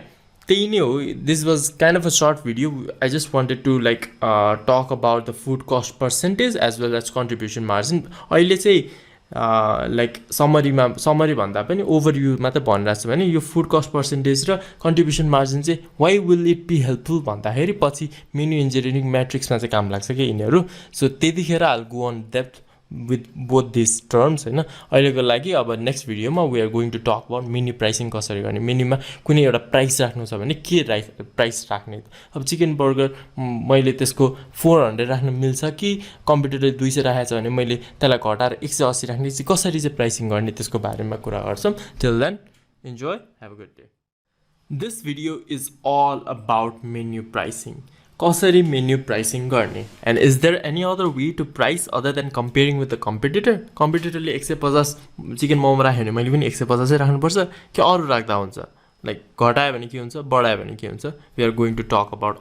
त्यही नै हो. This was kind of a short video. I just wanted to like talk about the food cost percentage as well as contribution margin. अहिले चाहिँ लाइक समरी भन्दा पनि ओभरभ्यू मात्रै भनिरहेको छु भने यो फुड कस्ट पर्सेन्टेज र कन्ट्रिब्युसन मार्जिन चाहिँ why will it be helpful भन्दाखेरि पछि मेन्यु इन्जिनियरिङ म्याट्रिक्समा चाहिँ काम लाग्छ कि यिनीहरू. सो त्यतिखेर all go on depth with both these terms हैन. अहिलेको लागि अब नेक्स्ट भिडियोमा we are going to talk about menu pricing कसरी गर्ने. मेन्युमा कुनै एउटा प्राइस राख्नु छ भने के प्राइस राख्ने. अब चिकन बर्गर मैले त्यसको 400 राख्न मिल्छ कि कम्प्युटरले 200 राखेको छ भने मैले त्यसलाई घटाएर 180 राख्ने चाहिँ कसरी चाहिँ प्राइसिङ गर्ने त्यसको बारेमा कुरा गर्छौँ. Till then enjoy, have a good day. This video is all about menu pricing. कसरी मेन्यु प्राइसिङ गर्ने. And is there any other way to price other than comparing with the competitor. कम्पिटिटरले 150 चिकन मोमो राख्यो भने मैले पनि 150 राख्नुपर्छ कि अरू राख्दा हुन्छ. लाइक घटायो भने के हुन्छ, बढायो भने के हुन्छ. We are going to talk about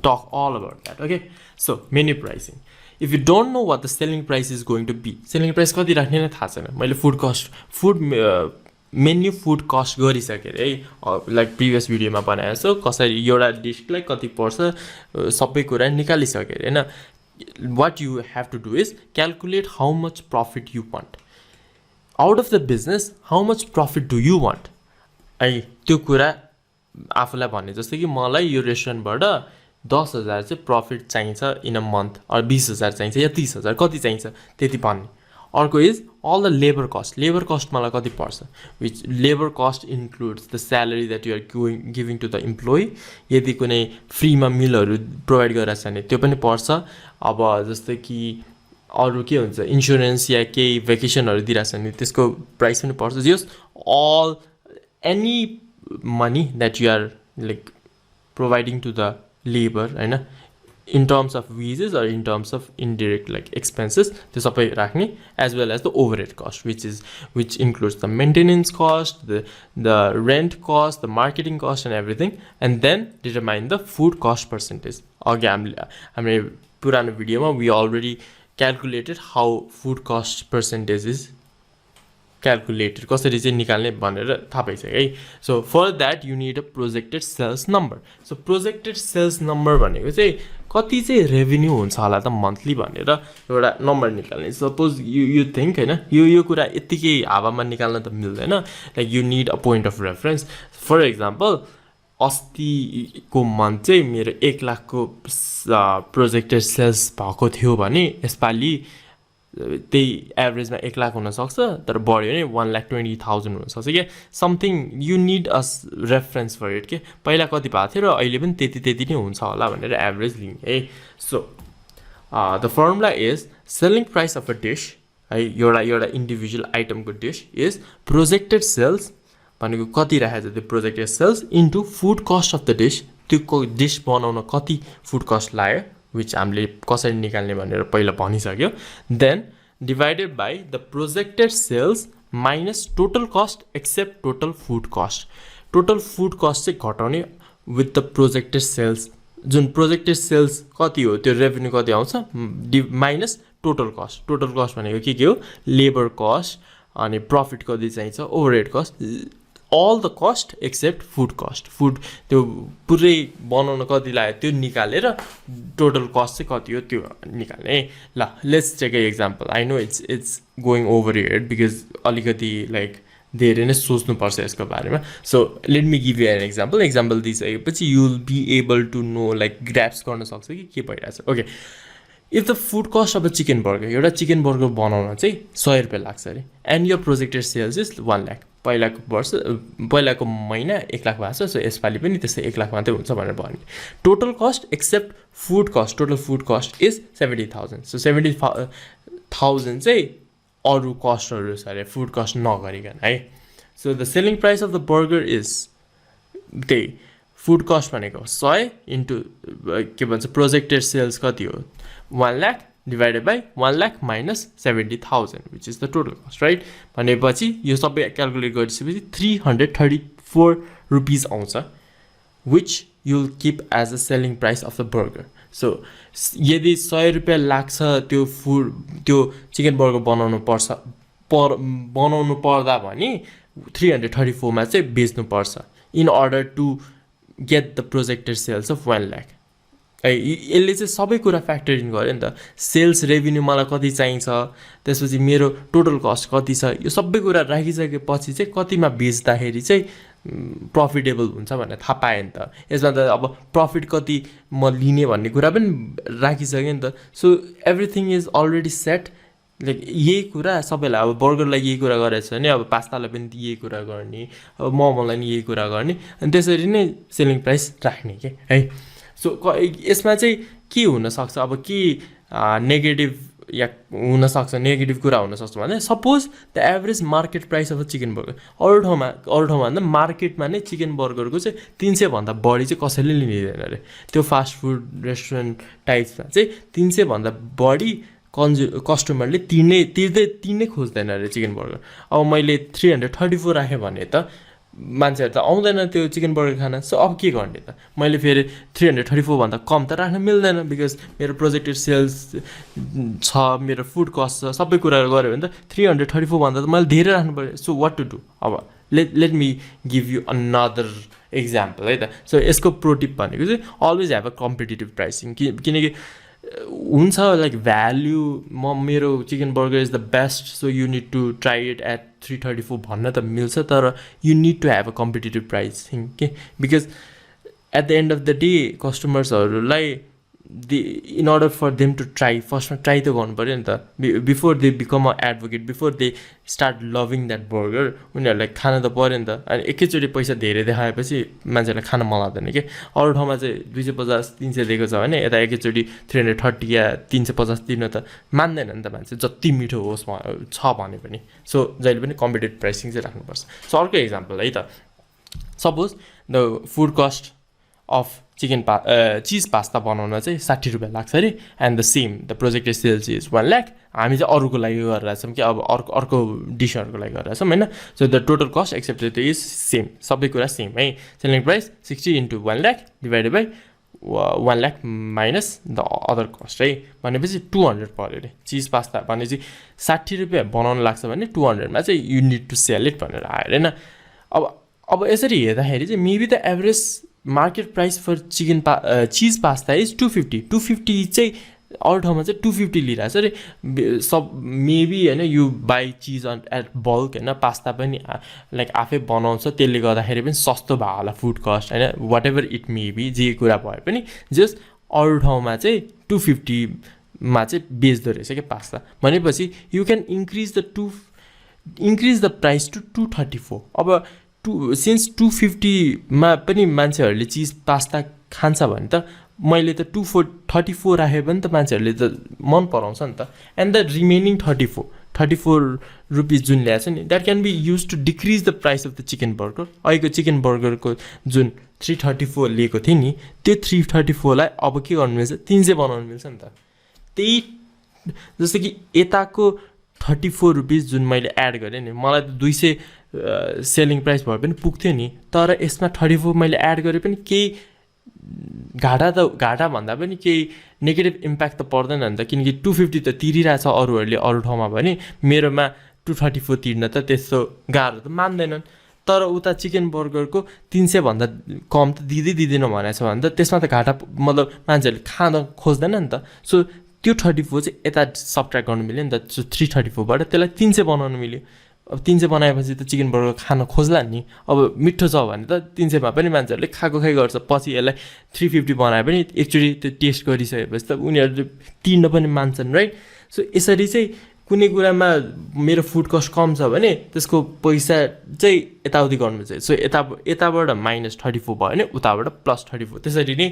talk all about that. Okay, so menu pricing. If you don't know what the selling price is going to be, selling price कति राख्ने नै थाहा छैन, मैले food cost menu food cost गरिसकेँ है, लाइक प्रिभियस भिडियोमा बनाएको छु कसरी एउटा डिसलाई कति पर्छ सबै कुरा निकालिसकेँ हैन. What you have to do is calculate how much profit you want out of the business. How much profit do you want? है त्यो कुरा आफूलाई भन्ने जस्तो कि मलाई यो रेस्टुरेन्टबाट 10,000 चाहिँ प्रफिट चाहिन्छ इन अ मन्थ, अर 20,000 चाहिन्छ या 30,000 कति चाहिन्छ त्यति भन्ने. अर्को is all the labour cost मलाई कति पर्छ, which labour cost includes the salary that you are giving to the employee. यदि कुनै फ्रीमा मिलहरू प्रोभाइड गरिरहेको छ भने त्यो पनि पर्छ. अब जस्तै कि अरू के हुन्छ इन्सुरेन्स या केही भेकेसनहरू दिइरहेको छ भने त्यसको प्राइस पनि पर्छ. Just all any money that you are like providing to the labour हैन, in terms of wages or in terms of indirect like expenses, त्यो सबै राख्ने, as well as the overhead cost, which includes the maintenance cost, the rent cost, the marketing cost and everything, and then determine the food cost percentage. अघि हामीले पुरानो भिडियोमा we already calculated how food cost percentage is calculated, कसरी चाहिँ निकाल्ने भनेर थाहा पाइसक्यो है. So for that you need a projected sales number. So projected sales number भनेको चाहिँ कति चाहिँ रेभेन्यू हुन्छ होला त मन्थली भनेर एउटा नम्बर निकाल्ने. सपोज यु थिङ्क होइन यो कुरा यत्तिकै हावामा निकाल्न त मिल्दैन, like you need a point of reference. For example अस्तिको मन्थ चाहिँ मेरो 1 लाखको प्रोजेक्टेड सेल्स भएको थियो भने यसपालि त्यही एभरेजमा 1 लाख हुनसक्छ, तर बढ्यो भने 1,20,000 हुनसक्छ क्या. Something you need a reference for it के, पहिला कति भएको थियो र अहिले पनि त्यति नै हुन्छ होला भनेर एभरेज लिने है. So the formula is selling price of a dish है, एउटा इन्डिभिजुअल आइटमको डिस इज प्रोजेक्टेड सेल्स भनेको कति राखेको छ त्यो projected sales into food cost of the dish. त्यो डिस बनाउन कति फुड कस्ट लाग्यो, विच हामीले कसरी निकाल्ने भनेर पहिला भनिसक्यो. Then divided by the projected sales minus total cost except total food cost. Total food cost चाहिँ घटाउने विथ द प्रोजेक्टेड सेल्स. जुन प्रोजेक्टेड सेल्स कति हो त्यो रेभेन्यू कति आउँछ minus total cost. Total cost भनेको के हो, लेबर कस्ट अनि प्रफिट कति चाहिन्छ, overhead cost, all the cost except food cost. Food त्यो पुरै बनाउन कति लाग्यो त्यो निकालेर टोटल कस्ट चाहिँ कति हो त्यो निकाल्ने. ल let's take a example. I know it's going over here because अलिकति लाइक धेरै नै सोच्नुपर्छ यसको बारेमा. So let me give you an example दिइसकेपछि you will be able to know like grasp गर्न सक्छ कि के भइरहेछ. Okay, if the food cost of a chicken burger, एउटा चिकन बर्गर बनाउन चाहिँ 100 रुपियाँ लाग्छ अरे, एन्ड यो प्रोजेक्टेड सेल्स इज 1 लाख. पहिलाको महिना 1 लाख भएको छ, सो यसपालि पनि त्यस्तै 1 लाख मात्रै हुन्छ भनेर भन्ने. Total cost except food cost, total food cost is 70,000. So 70,000 चाहिँ अरू कस्टहरू छ अरे फुड कस्ट नगरिकन है. So the selling price of the burger is त्यही फुड कस्ट भनेको 100 इन्टु के भन्छ प्रोजेक्टेड सेल्स कति हो 1 lakh divided by 1 lakh minus 70,000 which is the total cost, right? भनेपछि यो सबै क्याल्कुलेट गरिसकेपछि 334 रुपिस आउँछ, which you'll keep as a selling price of the burger. So यदि 100 रुपियाँ लाग्छ त्यो चिकन बर्गर बनाउनु पर्दा भने 334 मा चाहिँ बेच्नु पर्छ in order to get the projected sales of 1 lakh. यसले चाहिँ सबै कुरा फ्याक्टर इन गर्यो नि त. सेल्स रेभेन्यू मलाई कति चाहिन्छ, त्यसपछि मेरो टोटल कस्ट कति छ, यो सबै कुरा राखिसकेपछि चाहिँ कतिमा बेच्दाखेरि चाहिँ प्रफिटेबल हुन्छ भनेर थाहा पाएँ नि त. यसमा त अब प्रफिट कति म लिने भन्ने कुरा पनि राखिसकेँ नि त. So everything is already set. Like यही कुरा सबैलाई, अब बर्गरलाई यही कुरा गरेछ भने अब पास्तालाई पनि यही कुरा गर्ने, अब मोमोलाई पनि यही कुरा गर्ने, अनि त्यसरी नै सेलिङ प्राइस राख्ने के है. सो यसमा चाहिँ के हुनसक्छ, अब के नेगेटिभ या हुनसक्छ, नेगेटिभ कुरा हुनसक्छ भने suppose the average market price of a chicken burger, अरू ठाउँमा भन्दा मार्केटमा नै चिकन बर्गरको चाहिँ 300 भन्दा बढी चाहिँ कसैले लिँदैन अरे. त्यो फास्ट फुड रेस्टुरेन्ट टाइप्समा चाहिँ 300 भन्दा बढी कस्टमरले तिर्नै खोज्दैन अरे चिकन बर्गर. अब मैले 334 राखेँ भने त मान्छेहरू त आउँदैन त्यो चिकन बर्गर खान सो अब के गर्ने त मैले फेरि 334 भन्दा कम त राख्न मिल्दैन बिकज मेरो प्रोजेक्टेड सेल्स छ मेरो फुड कस्ट छ सबै कुरा गऱ्यो भने त 334 भन्दा त मैले धेरै राख्नु पर्यो सो वाट टु डु अब let me give you another example है त सो यसको प्रोटिप भनेको चाहिँ always have a competitive pricing किनकि हुन्छ लाइक भ्याल्यु मेरो chicken burger is the best so you need to try it at 334 भन्न त मिल्छ तर you need to have a competitive pricing के because at the end of the day कस्टमर्सहरूलाई in order for them to try फर्स्टमा ट्राई त गर्नु पऱ्यो नि त before they become a advocate before they start loving that burger उनीहरूलाई खान त पऱ्यो नि त अनि एकैचोटि पैसा धेरै देखाएपछि मान्छेहरूलाई खान मन लाग्दैन कि अरू ठाउँमा चाहिँ 250 300 दिएको छ भने यता एकैचोटि 330 या 350 दिनु त मान्दैन नि त मान्छे जति मिठो होस् छ भने पनि सो जहिले पनि कम्पिटेटिभ प्राइसिङ चाहिँ राख्नुपर्छ सो अर्को इक्जाम्पल है त suppose the food cost of cheese pasta बनाउन चाहिँ 60 रुपियाँ लाग्छ अरे and the same the projected sales is 1 lakh हामी चाहिँ अरूको लागि गरिरहेछौँ कि अब अर्को डिसहरूको लागि गरिरहेछौँ होइन so the total cost excepted is same सबै कुरा सेम है selling price 60 into 1 lakh divided by 1 lakh minus the other cost है भनेपछि 200 पऱ्यो अरे चिज पास्ता भनेपछि 60 रुपियाँ बनाउन लाग्छ भने 200मा चाहिँ you need to sell it भनेर आयो होइन अब यसरी हेर्दाखेरि चाहिँ maybe the average market price for cheese pasta is 250 चाहिँ अरू ठाउँमा चाहिँ 250 लिइरहेको छ अरे सब मेबी होइन you buy cheese at bulk होइन पास्ता पनि लाइक आफै बनाउँछ त्यसले गर्दाखेरि पनि सस्तो भयो होला फुड कस्ट होइन वाट एभर इट मेबी जे कुरा भए पनि जस्ट अरू ठाउँमा चाहिँ 250मा चाहिँ बेच्दो रहेछ क्या पास्ता भनेपछि you can increase the price to 234 अब सिन्स 250मा पनि मान्छेहरूले चिज पास्ता खान्छ भने त मैले त 234 राखेँ भने त मान्छेहरूले त मन पराउँछ नि त एन्ड द रिमेनिङ 34 रुपिस जुन ल्याएको छ नि that can be use to decrease the price of the chicken burger अहिलेको चिकन बर्गरको जुन 334 लिएको थिएँ नि त्यो 334लाई अब के गर्नु मिल्छ 300 बनाउनु मिल्छ नि त त्यही जस्तो कि यताको 34 रुपिस जुन मैले एड गरेँ नि मलाई त 200 सेलिङ प्राइस भए पनि पुग्थ्यो नि तर यसमा 34 मैले एड गरेँ पनि केही घाटा भन्दा पनि केही नेगेटिभ इम्प्याक्ट त पर्दैन नि त किनकि 250 त तिरिरहेछ अरूहरूले अरू ठाउँमा भने मेरोमा 234 तिर्न त त्यस्तो गाह्रो त मान्दैनन् तर उता चिकन बर्गरको 300 भन्दा कम त दिँदैन भनेछ भने त त्यसमा त घाटा मतलब मान्छेहरूले खान खोज्दैन नि त सो त्यो 34 चाहिँ यता सबट्र्याक्ट गर्नु मिल्यो नि त सो 334 बाट त्यसलाई 300 बनाउनु मिल्यो अब 300 बनाएपछि त चिकन बर्गर खान खोज्ला नि अब मिठो छ भने त 300 मा पनि मान्छेहरूले खाइ गर्छ पछि यसलाई 350 बनाए पनि एकचोटि त्यो टेस्ट गरिसकेपछि त उनीहरूले तिर्न पनि मान्छन् राइट सो यसरी चाहिँ कुनै कुरामा मेरो फुड कस्ट कम छ भने त्यसको पैसा चाहिँ यताउति गर्नु चाहिँ सो यताबाट -34 भयो भने उताबाट +34 त्यसरी नै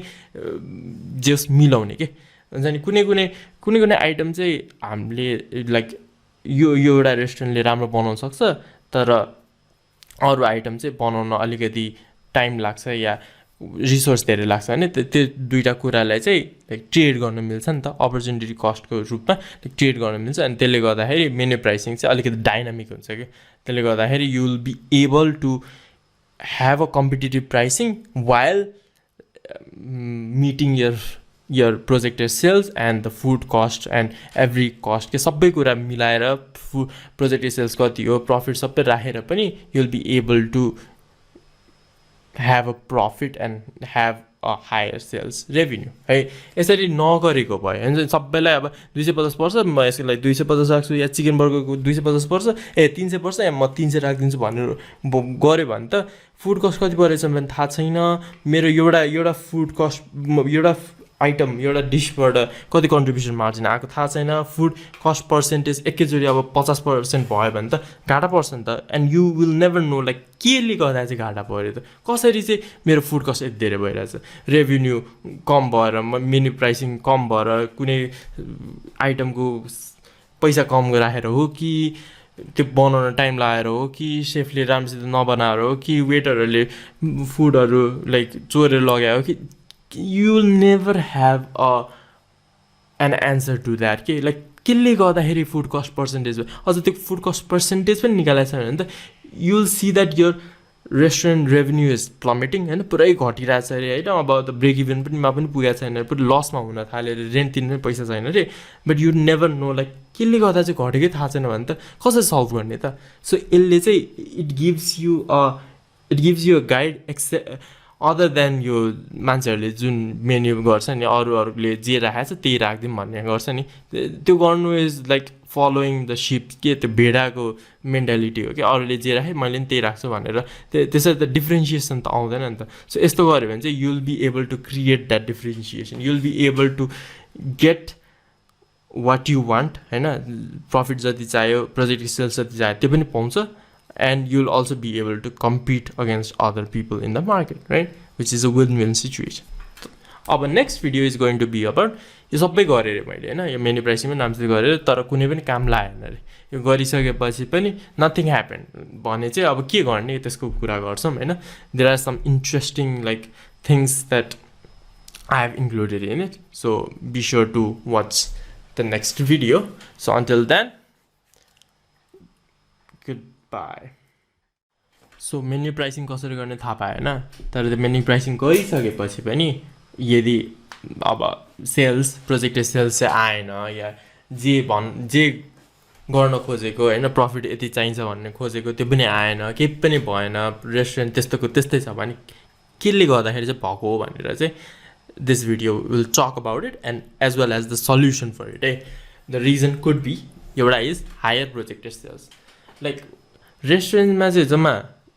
जस मिलाउने के हुन्छ नि कुनै आइटम चाहिँ हामीले लाइक यो एउटा रेस्टुरेन्टले राम्रो बनाउन सक्छ तर अरू आइटम चाहिँ बनाउन अलिकति टाइम लाग्छ या रिसोर्स धेरै लाग्छ भने त्यो दुईटा कुरालाई चाहिँ लाइक ट्रेड गर्न मिल्छ नि त अपर्च्युनिटी कस्टको रूपमा ट्रेड गर्न मिल्छ अनि त्यसले गर्दाखेरि मेन्यु प्राइसिङ चाहिँ अलिकति डाइनामिक हुन्छ कि त्यसले गर्दाखेरि you will be able to have a competitive pricing while meeting your projected sales and the food cost and every cost के सबै कुरा मिलाएर projected sales कति हो प्रॉफिट सबै राखेर पनि you'll be able to have a profit and have a higher sales revenue है यसरी नगरेको भयो हैन सबैलाई अब 250 पर्छ म यसलाई 250 राख्छु या चिकन बर्गरको 250 पर्छ 300 पर्छ या म 300 राख्दिन्छु भनेर गरे भने त फुड कस्ट कति परेछ भने थाहा छैन मेरो एउटा फुड कस्ट एउटा आइटम एउटा डिशबाट कति कन्ट्रिब्युसन मार्जिन आएको थाहा छैन फुड कस्ट पर्सेन्टेज एकैचोटि अब 50% भयो भने त घाटा पर्छ नि त and you will never know like केले गर्दा चाहिँ घाटा पर्यो त कसरी चाहिँ मेरो फुड कस्ट यति धेरै भइरहेछ रेभेन्यू कम भएर मेन्यु प्राइसिङ कम भएर कुनै आइटमको पैसा कम राखेर हो कि त्यो बनाउन टाइम लगाएर हो कि सेफले राम्रोसित नबनाएर हो कि वेटरहरूले फुडहरू लाइक चोरेर लगायो कि you will never have an answer to that के लाइक केले गर्दाखेरि फुड कस्ट पर्सेन्टेज अझ त्यो फुड कस्ट पर्सेन्टेज पनि निकालेको छ भने त you will see that your restaurant revenue is plummeting होइन पुरै घटिरहेछ अरे होइन अब त ब्रेक इभन पनि पुगेको छैन अरे पुरै लसमा हुन थाल्यो अरे रेन्ट तिर्नु पनि पैसा छैन अरे but you never know like केले गर्दा चाहिँ घटेकै थाहा छैन भने त कसरी सल्भ गर्ने त सो यसले चाहिँ it gives you a guide other than यो मान्छेहरूले जुन मेन्यु गर्छ नि अरूहरूले जे राखेको छ त्यही राखिदिउँ भन्ने गर्छ नि त्यो गर्नु इज लाइक फलोइङ द सिप के त्यो भेडाको मेन्टालिटी हो कि अरूले जे राखेँ मैले पनि त्यही राख्छु भनेर त्यसरी त डिफ्रेन्सिएसन त आउँदैन नि त सो यस्तो गऱ्यो भने चाहिँ you'll be able to create that differentiation you'll be able to get what you want होइन प्रफिट जति चाहियो प्रोजेक्ट सेल्स जति चाहियो त्यो पनि पाउँछ and you'll also be able to compete against other people in the market, right? Which is a win-win situation. अब next video is going to be about यो सबै गरेँ अरे मैले होइन यो मेन्यु प्राइसिङमै नामसित गरेर तर कुनै पनि काम लागेन अरे यो गरिसकेपछि पनि नथिङ ह्यापन भने चाहिँ अब के गर्ने त्यसको कुरा गर्छौँ होइन there are some interesting like things that I have included in it so be sure to watch the next video so until then good so menu pricing कसरी गर्ने थाहा पाएँ होइन तर त्यो मेन्यु प्राइसिङ गरिसकेपछि पनि यदि अब सेल्स प्रोजेक्टेड सेल्स चाहिँ आएन या जे गर्न खोजेको होइन प्रफिट यति चाहिन्छ भन्ने खोजेको त्यो पनि आएन केही पनि भएन रेस्टुरेन्ट त्यस्तोको त्यस्तै छ भने केले गर्दाखेरि चाहिँ भएको हो भनेर चाहिँ this video will talk about it and as well as the solution for it है द रिजन कुड बी एउटा is higher projected sales like रेस्टुरेन्टमा चाहिँ जम्मा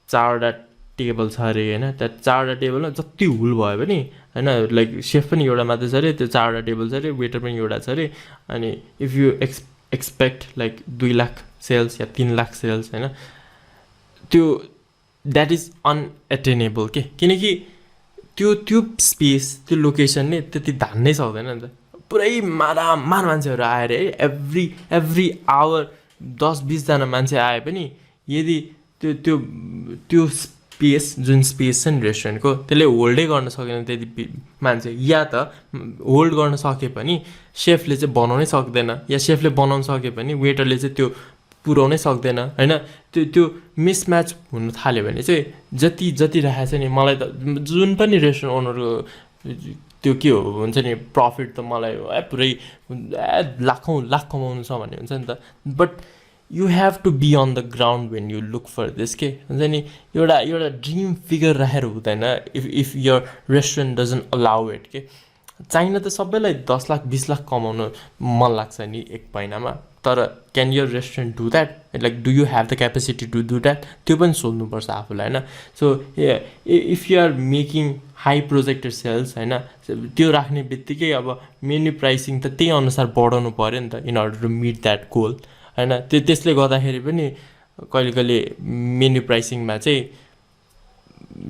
4वटा टेबल छ अरे होइन त्यहाँ 4वटा टेबलमा जति हुल भयो भने होइन लाइक सेफ पनि एउटा मात्रै छ अरे त्यो 4वटा टेबल छ अरे वेटर पनि एउटा छ अरे अनि if you expect like 2 lakh sales या 3 लाख सेल्स होइन त्यो द्याट इज अनएटेनेबल के किनकि त्यो स्पेस त्यो लोकेसनले त्यति धान्नै सक्दैन नि त पुरै मारामार मान्छेहरू आएर है एभ्री आवर 10-20जना मान्छे आए पनि यदि त्यो स्पेस जुन स्पेस छ नि रेस्टुरेन्टको त्यसले होल्डै गर्न सकेन त्यति मान्छे या त होल्ड गर्न सके पनि सेफले चाहिँ बनाउनै सक्दैन या सेफले बनाउन सके पनि वेटरले चाहिँ त्यो पुर्याउनै सक्दैन होइन त्यो मिसम्याच हुन थाल्यो भने चाहिँ जति राखेको छ नि मलाई त जुन पनि रेस्टुरेन्ट ओनरको त्यो के हो हुन्छ नि प्रफिट त मलाई पुरै लाख कमाउनु छ भन्ने हुन्छ नि त but you have to be on the ground when you look for this के हुन्छ नि एउटा ड्रिम फिगर राखेर हुँदैन if your restaurant doesn't allow it के चाहिन त सबैलाई 10 लाख 20 लाख कमाउनु मन लाग्छ नि एक महिनामा तर can your restaurant do that like do you have the capacity to do that त्यो पनि सोध्नुपर्छ आफूलाई होइन so if you are making high projected sales होइन त्यो राख्ने बित्तिकै अब मेन्यु प्राइसिङ त त्यही अनुसार बढाउनु पऱ्यो नि त in order to meet that goal होइन त्यसले गर्दाखेरि पनि कहिले मेन्यु प्राइसिङमा चाहिँ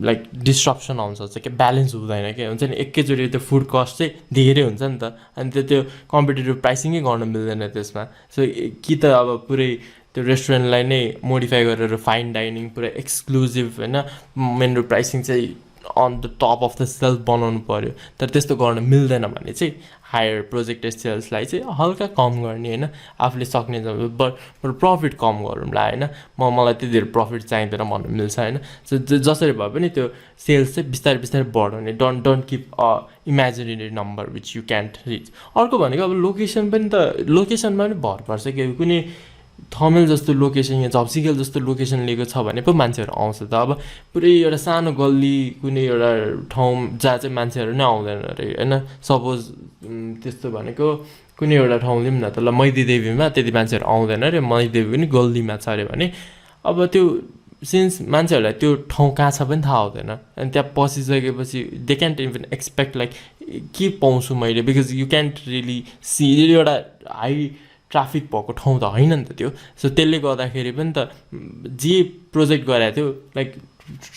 लाइक डिस्ट्रप्सन आउँछ चाहिँ के ब्यालेन्स हुँदैन के हुन्छ नि एकैचोटि त्यो फुड कस्ट चाहिँ धेरै हुन्छ नि त अनि त्यो कम्पिटेटिभ प्राइसिङै गर्न मिल्दैन त्यसमा सो कि त अब पुरै त्यो रेस्टुरेन्टलाई नै मोडिफाई गरेर फाइन डाइनिङ पुरै एक्सक्लुजिभ होइन मेन्यु प्राइसिङ चाहिँ on the top of the shelf बनाउनु पऱ्यो तर त्यस्तो गर्न मिल्दैन भने चाहिँ हायर प्रोजेक्टेड सेल्सलाई चाहिँ हल्का कम गर्ने होइन आफूले सक्ने बरु प्रफिट कम गरौँला होइन मलाई त्यति धेरै प्रफिट चाहिँदैन भन्नु मिल्छ होइन सो जसरी भए पनि त्यो सेल्स चाहिँ बिस्तारै बढाउने don't keep a imaginary number which you can't rich अर्को भनेको अब लोकेसन पनि त लोकेसनमा पनि भर पर्छ कि कुनै थमेल जस्तो लोकेसन या झप्सिखेल जस्तो लोकेसन लिएको छ भने पो मान्छेहरू आउँछ त अब पुरै एउटा सानो गल्ली कुनै एउटा ठाउँ जहाँ चाहिँ मान्छेहरू नै आउँदैन अरे होइन सपोज त्यस्तो भनेको कुनै एउटा ठाउँ लिउँ न त ल मैदीदेवीमा त्यति मान्छेहरू आउँदैन अरे मैदीदेवी पनि गल्लीमा छ अरे भने अब त्यो सिन्स मान्छेहरूलाई त्यो ठाउँ कहाँ छ पनि थाहा हुँदैन अनि त्यहाँ पसिसकेपछि they can't even expect like के पाउँछु मैले because you can't really see एउटा हाई ट्राफिक भएको ठाउँ त होइन नि त त्यो सो त्यसले गर्दाखेरि पनि त जे प्रोजेक्ट गराएको थियो लाइक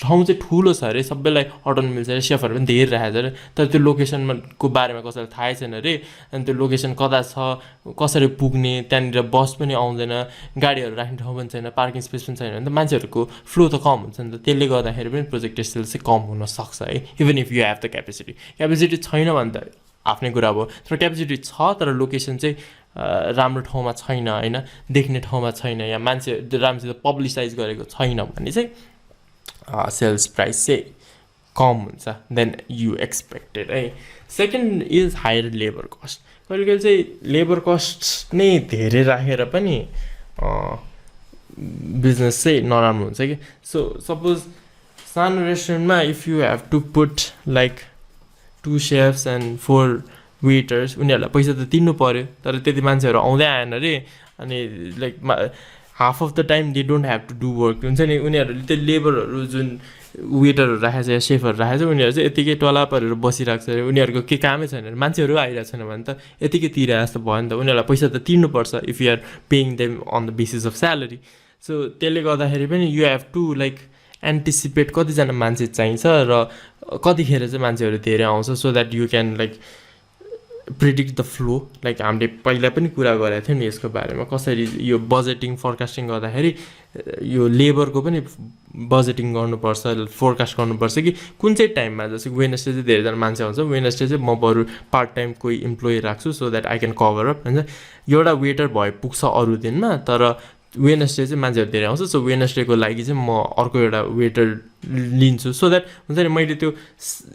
ठाउँ चाहिँ ठुलो छ अरे सबैलाई अटाउनु मिल्छ अरे सेफहरू पनि धेरै राखेको छ अरे तर त्यो लोकेसनमा को बारेमा कसैलाई थाहै छैन अरे अनि त्यो लोकेसन कता छ कसरी पुग्ने त्यहाँनिर बस पनि आउँदैन गाडीहरू राख्ने ठाउँ पनि छैन पार्किङ स्पेस पनि छैन भने त मान्छेहरूको फ्लो त कम हुन्छ नि त त्यसले गर्दाखेरि पनि प्रोजेक्टेड सेल्स चाहिँ कम हुनसक्छ है even if you have the capacity छैन भने त आफ्नै कुरा हो तर क्यापेसिटी छ तर लोकेसन चाहिँ राम्रो ठाउँमा छैन होइन देख्ने ठाउँमा छैन या मान्छे राम्रोसित पब्लिसाइज गरेको छैन भने चाहिँ सेल्स प्राइस चाहिँ कम हुन्छ देन यु एक्सपेक्टेड है। Second is higher labour cost. कहिले कहिले चाहिँ लेबर कस्ट नै धेरै राखेर पनि बिजनेस चाहिँ नराम्रो हुन्छ कि। सो सपोज सानो रेस्टुरेन्टमा if you have to put like 2 chefs and 4 waiters, उनीहरूलाई पैसा त तिर्नु पऱ्यो, तर त्यति मान्छेहरू आउँदै आएन अरे, अनि like half of the time they don't have to do work हुन्छ नि। उनीहरूले त्यो लेबरहरू जुन वेटरहरू राखेको छ या सेफहरू राखेको छ, उनीहरू चाहिँ यतिकै टला परेर बसिरहेको छ अरे, उनीहरूको केही कामै छैन अरे, मान्छेहरू आइरहेको छैन भने त यतिकै तिरे जस्तो भयो नि त। उनीहरूलाई पैसा त तिर्नुपर्छ if you are paying them on the basis of salary. So त्यसले गर्दाखेरि पनि you have to like anticipate कतिजना मान्छे चाहिन्छ र कतिखेर चाहिँ मान्छेहरू धेरै आउँछ, so that you can like predict the flow. Like हामीले पहिला पनि कुरा गरेको थियौँ नि यसको बारेमा, कसरी यो बजेटिङ फोरकास्टिङ गर्दाखेरि यो लेबरको पनि बजेटिङ गर्नुपर्छ, फोरकास्ट गर्नुपर्छ कि कुन चाहिँ टाइममा। जस्तै वेडनेसडे चाहिँ धेरैजना मान्छे आउँछ, वेडनेसडे चाहिँ म बरु पार्ट टाइम कोही इम्प्लोइ राख्छु so that I can cover up हुन्छ। एउटा वेटर भए पुग्छ अरू दिनमा, तर वेडनेसडे चाहिँ मान्छेहरू धेरै आउँछ, सो वेडनेसडेको लागि चाहिँ म अर्को एउटा वेटर लिन्छु, सो द्याट हुन्छ नि मैले त्यो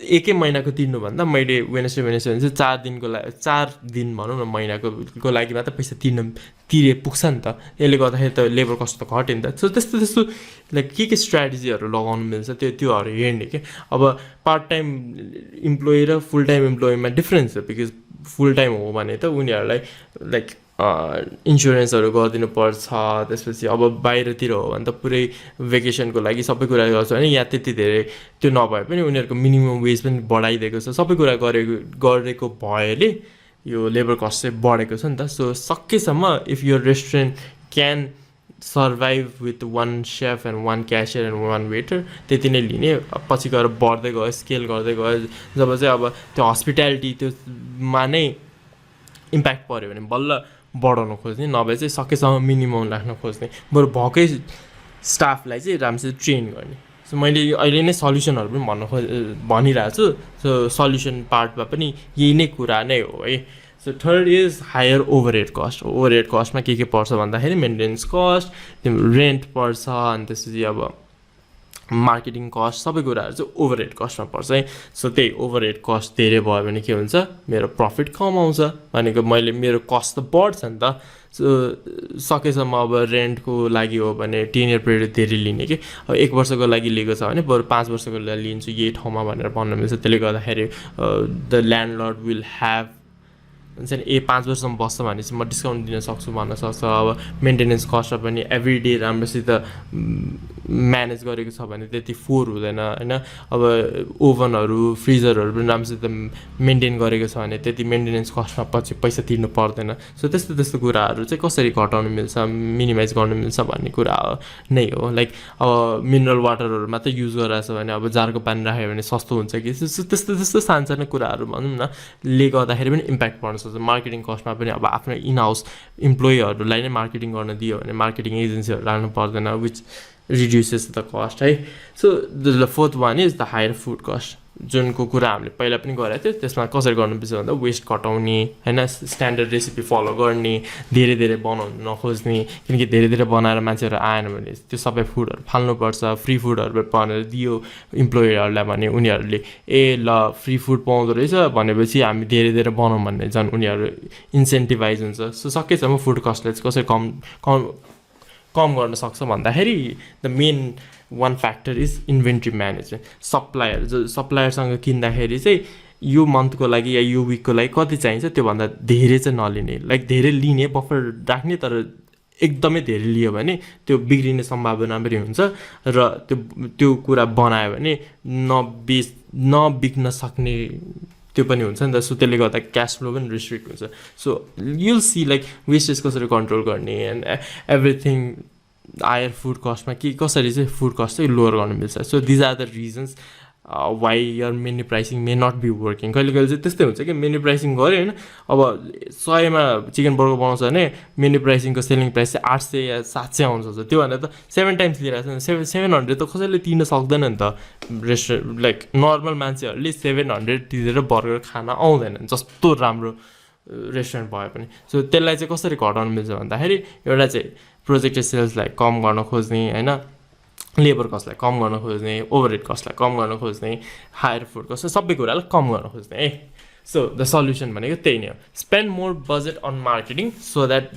एकै महिनाको तिर्नुभन्दा मैले वेडनेसडे भने चाहिँ 4 दिनको लागि 4 दिन भनौँ न महिनाको लागि मात्र पैसा तिरे पुग्छ नि त। यसले गर्दाखेरि त लेबर कस्ट त घट्यो नि त। सो त्यस्तो त्यस्तो लाइक के स्ट्राटेजीहरू लगाउनु मिल्छ त्योहरू हेर्ने कि। अब पार्ट टाइम इम्प्लोइ र फुल टाइम इम्प्लोइमा डिफ्रेन्स छ, बिकज फुल टाइम हो भने त उनीहरूलाई लाइक इन्सुरेन्सहरू गरिदिनु पर्छ, त्यसपछि अब बाहिरतिर हो भने त पुरै भेकेसनको लागि सबै कुरा गर्छ भने यहाँ त्यति धेरै त्यो नभए पनि उनीहरूको मिनिमम वेज पनि बढाइदिएको छ, सबै कुरा गरेको भएले यो लेबर कस्ट चाहिँ बढेको छ नि त। सो सकेसम्म इफ यो restaurant can survive with 1 chef and 1 cashier and 1 waiter त्यति नै लिने, पछि गएर बढ्दै गयो, स्केल गर्दै गयो। जब चाहिँ अब त्यो हस्पिटालिटी त्योमा नै इम्प्याक्ट पऱ्यो भने बल्ल बढाउनु खोज्ने, नभए चाहिँ सकेसम्म मिनिमम राख्न खोज्ने, बरु भएकै स्टाफलाई चाहिँ राम्रोसँग ट्रेन गर्ने। सो मैले अहिले नै सल्युसनहरू पनि भनिरहेको छु। सो सल्युसन पार्टमा पनि यही नै कुरा नै हो है। So third is higher overhead cost. Overhead कस्टमा के पर्छ भन्दाखेरि मेन्टेनेन्स कस्ट, त्यो रेन्ट पर्छ, अनि त्यसपछि अब मार्केटिङ कस्ट, सबै कुराहरू चाहिँ ओभरहेड कस्टमा पर्छ है। सो त्यही ओभरहेड कस्ट धेरै भयो भने के हुन्छ, मेरो प्रफिट कम आउँछ भनेको मैले मेरो कस्ट त बढ्छ नि त। सो सकेसम्म अब रेन्टको लागि हो भने 10 इयर पिरियड धेरै लिने कि। अब 1 वर्षको लागि लिएको छ भने बरु 5 वर्षको लागि लिन्छु यही ठाउँमा भनेर भन्न मिल्छ। त्यसले गर्दाखेरि द ल्यान्डलर्ड विल ह्याभ हुन्छ नि 5 वर्षसम्म बस्छ भने चाहिँ म डिस्काउन्ट दिन सक्छु भन्न सक्छ। अब मेन्टेनेन्स कस्टमा पनि एभ्री डे राम्रोसित म्यानेज गरेको छ भने त्यति फोहोर हुँदैन होइन। अब ओभनहरू फ्रिजरहरू पनि राम्रोसित मेन्टेन गरेको छ भने त्यति मेन्टेनेन्स कस्टमा पछि पैसा तिर्नु पर्दैन। सो त्यस्तो कुराहरू चाहिँ कसरी घटाउनु मिल्छ, मिनिमाइज गर्नु मिल्छ भन्ने कुरा नै हो। लाइक अब मिनरल वाटरहरू मात्रै युज गरिरहेछ भने अब जारको पानी राख्यो भने सस्तो हुन्छ कि। त्यस्तो सानसानो कुराहरू भनौँ न ले गर्दाखेरि पनि इम्प्याक्ट पर्न सक्छ। मार्केटिङ कस्टमा पनि अब आफ्नो इन हाउस इम्प्लोइहरूलाई नै मार्केटिङ गर्न दियो भने मार्केटिङ एजेन्सीहरू राख्नु पर्दैन, विच रिड्युसेस द कस्ट है। So the fourth one is the higher food cost, जुनको कुरा हामीले पहिला पनि गरेको थियो। त्यसमा कसरी गर्नुपर्छ भन्दा वेस्ट घटाउने होइन, स्ट्यान्डर्ड रेसिपी फलो गर्ने, धेरै बनाउनु नखोज्ने, किनकि धेरै बनाएर मान्छेहरू आएन भने त्यो सबै फुडहरू फाल्नुपर्छ। फ्री फुडहरू बनाएर दियो इम्प्लोइहरूलाई भने उनीहरूले ल फ्री फुड पाउँदो रहेछ भनेपछि हामी धेरै बनाउँ भन्ने झन् उनीहरू इन्सेन्टिभाइज हुन्छ। सो सकेसम्म फुड कस्टलाई चाहिँ कसरी कम गर्न सक्छ भन्दाखेरि the main one factor is inventory management. सप्लायरसँग किन्दाखेरि चाहिँ यो मन्थको लागि या यो विकको लागि कति चाहिन्छ त्योभन्दा धेरै चाहिँ नलिने। लाइक धेरै लिने बफर राख्ने, तर एकदमै धेरै लियो भने त्यो बिग्रिने सम्भावना पनि हुन्छ र त्यो कुरा बनायो भने नबिक्न सक्ने त्यो पनि हुन्छ नि त। सो त्यसले गर्दा क्यास फ्लो पनि रिस्ट्रिक्ट हुन्छ। So you'll see like wastage कसरी कन्ट्रोल गर्ने एन्ड एभ्रिथिङ। हायर फुड कस्टमा कसरी चाहिँ फुड कस्ट चाहिँ लोवर गर्नु मिल्छ। So these are the reasons why your menu pricing may not be working. कहिले चाहिँ त्यस्तै हुन्छ कि मेन्यु प्राइसिङ गऱ्यो होइन, अब 100मा चिकन बर्गर बनाउँछ भने मेन्यु प्राइसिङको सेलिङ प्राइस चाहिँ 800 या 700 आउँछ। त्यो भनेर त 7 टाइम्स लिइरहेको छ। 700 त कसैले तिर्न सक्दैन नि त। रेस्टुरेन्ट लाइक नर्मल मान्छेहरूले 700 तिरेर बर्गर खान आउँदैन जस्तो राम्रो रेस्टुरेन्ट भए पनि। सो त्यसलाई चाहिँ कसरी घटाउनु मिल्छ भन्दाखेरि एउटा चाहिँ प्रोजेक्टेड सेल्सलाई कम गर्न खोज्ने होइन, लेबर कस्टलाई कम गर्न खोज्ने, ओभरहेड कस्टलाई कम गर्न खोज्ने, हायर फुड कस्ट सबै कुरालाई कम गर्न खोज्ने है। सो द सल्युसन भनेको त्यही नै हो, spend more budget on marketing so that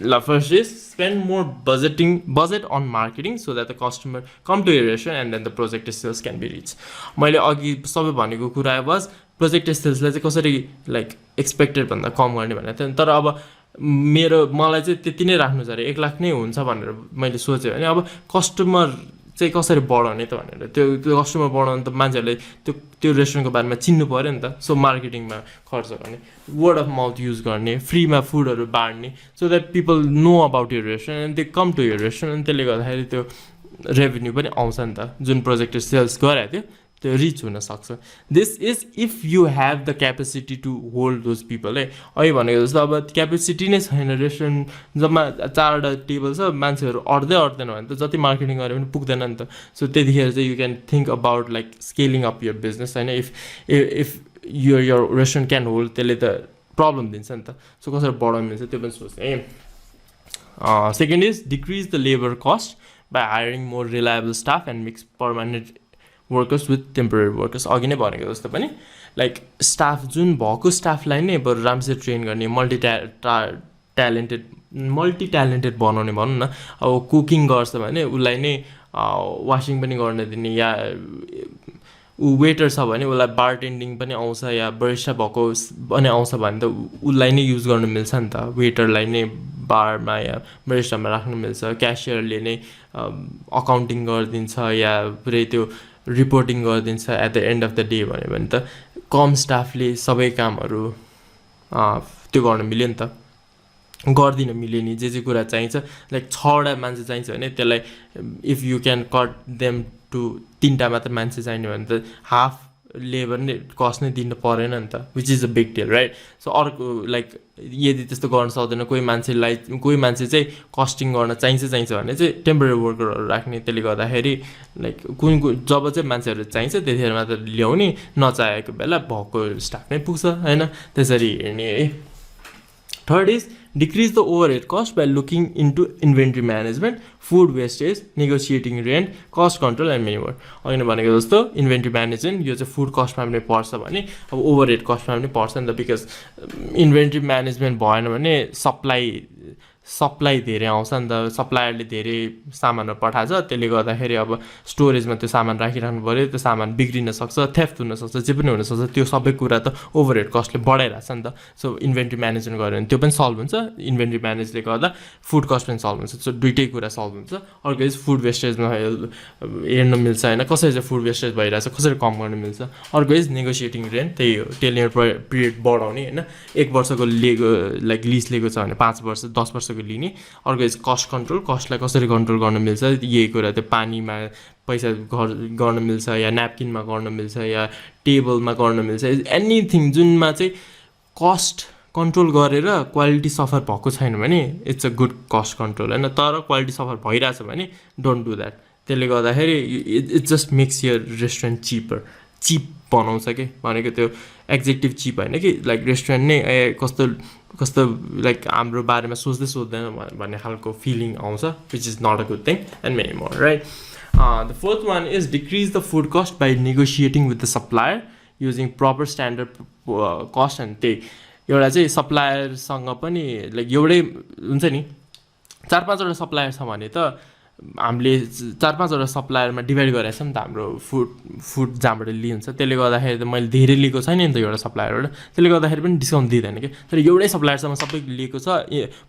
ल first is spend more budget on marketing so that the customer come to your restaurant and then the projected sales can be reach. मैले अघि सबै भनेको कुरा वाज प्रोजेक्टेड सेल्सलाई चाहिँ कसरी लाइक एक्सपेक्टेड भन्दा कम गर्ने भनेको थियो। तर अब मलाई चाहिँ त्यति नै राख्नु छ अरे, 1 लाख नै हुन्छ भनेर मैले सोचेँ भने अब कस्टमर चाहिँ कसरी बढाउने त भनेर, त्यो कस्टमर बढाउनु त मान्छेहरूले त्यो रेस्टुरेन्टको बारेमा चिन्नु पऱ्यो नि त। सो मार्केटिङमा खर्च गर्ने, वर्ड अफ माउथ युज गर्ने, फ्रीमा फुडहरू बाँड्ने so that people know about your restaurant and they come to your restaurant. त्यसले गर्दाखेरि त्यो रेभेन्यू पनि आउँछ नि त, जुन प्रोजेक्टेड सेल्स गरेको थियो त्यो रिच हुनसक्छ। This is if you have the capacity to hold those people है। अहिले भनेको जस्तो अब क्यापेसिटी नै छैन, रेस्टुरेन्ट जम्मा 4वटा टेबल छ, मान्छेहरू अट्दैन भने त जति मार्केटिङ गरे पनि पुग्दैन नि त। सो त्यतिखेर चाहिँ you can think about like scaling up your business होइन। If your restaurant can hold, त्यसले त प्रब्लम दिन्छ नि त। सो कसरी बढाउनु मिल्छ त्यो पनि सोच्ने है। Second is decrease the labour cost by hiring more reliable staff and mix permanent workers with temporary workers. अघि नै भनेको जस्तो पनि लाइक स्टाफ जुन भएको स्टाफलाई नै बरु राम्रोसँग ट्रेन गर्ने, मल्टी ट्यालेन्टेड बनाउने भनौँ न। अब कुकिङ गर्छ भने उसलाई नै वासिङ पनि गर्न दिने, या ऊ वेटर छ भने उसलाई बारटेन्डिङ पनि आउँछ, या बरिस्टा भएको पनि आउँछ भने त उसलाई नै युज गर्नु मिल्छ नि त। वेटरलाई नै बारमा या बरिस्टामा राख्नु मिल्छ, क्यासियरले नै अकाउन्टिङ गरिदिन्छ या पुरै त्यो रिपोर्टिङ गरिदिन्छ at the end of the day भन्यो भने त कम स्टाफले सबै कामहरू त्यो गर्न मिल्यो नि त, गरिदिन मिल्यो नि। जे कुरा चाहिन्छ लाइक 6वटा मान्छे चाहिन्छ भने त्यसलाई if you can cut them to 3टा मात्र मान्छे चाहिने भने त हाफ लेबर नै कस्ट नै दिनु परेन नि त, which is a big deal right. So अर्को लाइक यदि त्यस्तो गर्न सक्दैन, कोही मान्छे चाहिँ कस्टिङ गर्न चाहिन्छ भने चाहिँ टेम्पोरेरी वर्करहरू राख्ने। त्यसले गर्दाखेरि लाइक जब चाहिँ मान्छेहरू चाहिन्छ त्यतिखेर मात्र ल्याउने, नचाहेको बेला भएको स्टाफ नै पुग्छ होइन, त्यसरी हेर्ने है। Third is decrease the overhead cost by looking into inventory management, food wastage, negotiating rent, cost control and many more. अघि नै भनेको जस्तो इन्भेन्ट्री म्यानेजमेन्ट यो चाहिँ फुड कस्टमा पनि पर्छ भने अब ओभरहेड कस्टमा पनि पर्छ नि त। बिकज इन्भेन्ट्री म्यानेजमेन्ट भएन भने सप्लाई धेरै आउँछ नि त, सप्लायरले धेरै सामानहरू पठाएछ, त्यसले गर्दाखेरि अब स्टोरेजमा त्यो सामान राखिराख्नु पऱ्यो, त्यो सामान बिग्रिन सक्छ, थेफ्ट हुनसक्छ, जे पनि हुनसक्छ। त्यो सबै कुरा त ओभरहेड कस्टले बढाइरहेछ नि त। सो इन्भेन्ट्री म्यानेजमेन्ट गऱ्यो भने त्यो पनि सल्भ हुन्छ, इन्भेन्ट्री म्यानेजले गर्दा फुड कस्ट पनि सल्भ हुन्छ। सो दुइटै कुरा सल्भ हुन्छ। अर्को चाहिँ फुड वेस्टेजमा हेर्न मिल्छ होइन, कसरी चाहिँ फुड वेस्टेज भइरहेछ कसरी कम गर्न मिल्छ। अर्को इज नेगोसिएटिङ रेन्ट, त्यही हो टेलियर पिरियड बढाउने होइन। 1 वर्षको लाइक लिज लिएको छ भने 5 वर्ष 10 वर्षको लिने। अर्को इज कस्ट कन्ट्रोल, कस्टलाई कसरी कन्ट्रोल गर्न मिल्छ, यही कुरा त्यो पानीमा पैसा गर्न मिल्छ, या न्यापकिनमा गर्न मिल्छ, या टेबलमा गर्न मिल्छ, एनिथिङ जुनमा चाहिँ कस्ट कन्ट्रोल गरेर क्वालिटी सफर भएको छैन भने it's a good cost control होइन। तर क्वालिटी सफर भइरहेछ भने डोन्ट डु द्याट। त्यसले गर्दाखेरि it just makes your restaurant cheap बनाउँछ कि, भनेको त्यो एक्जेक्टिभ चिप होइन कि लाइक रेस्टुरेन्ट नै कस्तो लाइक हाम्रो बारेमा सोच्दैन भन्ने खालको फिलिङ आउँछ, which is not a good thing and many more right. The fourth one is decrease the food cost by negotiating with the supplier using proper standard cost. And त्यही एउटा चाहिँ सप्लायरसँग पनि लाइक एउटै हुन्छ नि, 4-5वटा सप्लायर छ भने त हामीले 4-5वटा सप्लायरमा डिभाइड गरेको छ नि त हाम्रो फुड जहाँबाट लिन्छ। त्यसले गर्दाखेरि त मैले धेरै लिएको छैन नि त एउटा सप्लायरबाट, त्यसले गर्दाखेरि पनि डिस्काउन्ट दिँदैन कि। तर एउटै सप्लायरसँग सबै लिएको छ,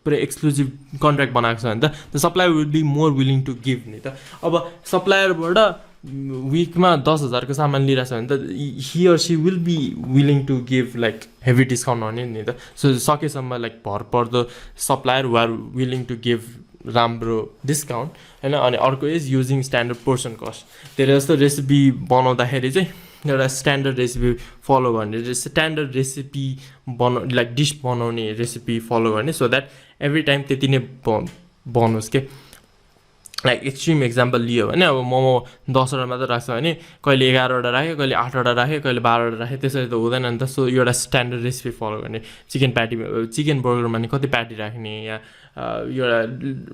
पुरै एक्सक्लुजिभ कन्ट्र्याक्ट बनाएको छ भने त the supplier will be more willing to give नि त। अब सप्लायरबाट विकमा 10,000को सामान लिइरहेको छ भने त he or she will be willing to give like heavy discount हुने नि त। सो सकेसम्म लाइक भरपर्दो supplier who are willing to give राम्रो डिस्काउन्ट होइन। अनि अर्को is using standard portion cost. धेरै जस्तो रेसिपी बनाउँदाखेरि चाहिँ एउटा स्ट्यान्डर्ड रेसिपी फलो गर्ने, स्ट्यान्डर्ड रेसिपी लाइक डिस बनाउने रेसिपी फलो गर्ने, सो द्याट एभ्री टाइम त्यति नै बनोस् के। लाइक एक्सट्रिम एक्जाम्पल लियो भने अब मोमो 10वटा मात्र राख्छ भने कहिले 11वटा राख्यो, कहिले 8वटा राख्यो, कहिले 12वटा राख्यो, त्यसरी त हुँदैन नि त। सो एउटा स्ट्यान्डर्ड रेसिपी फलो गर्ने। चिकन बर्गरमा नि कति प्याटी राख्ने, या एउटा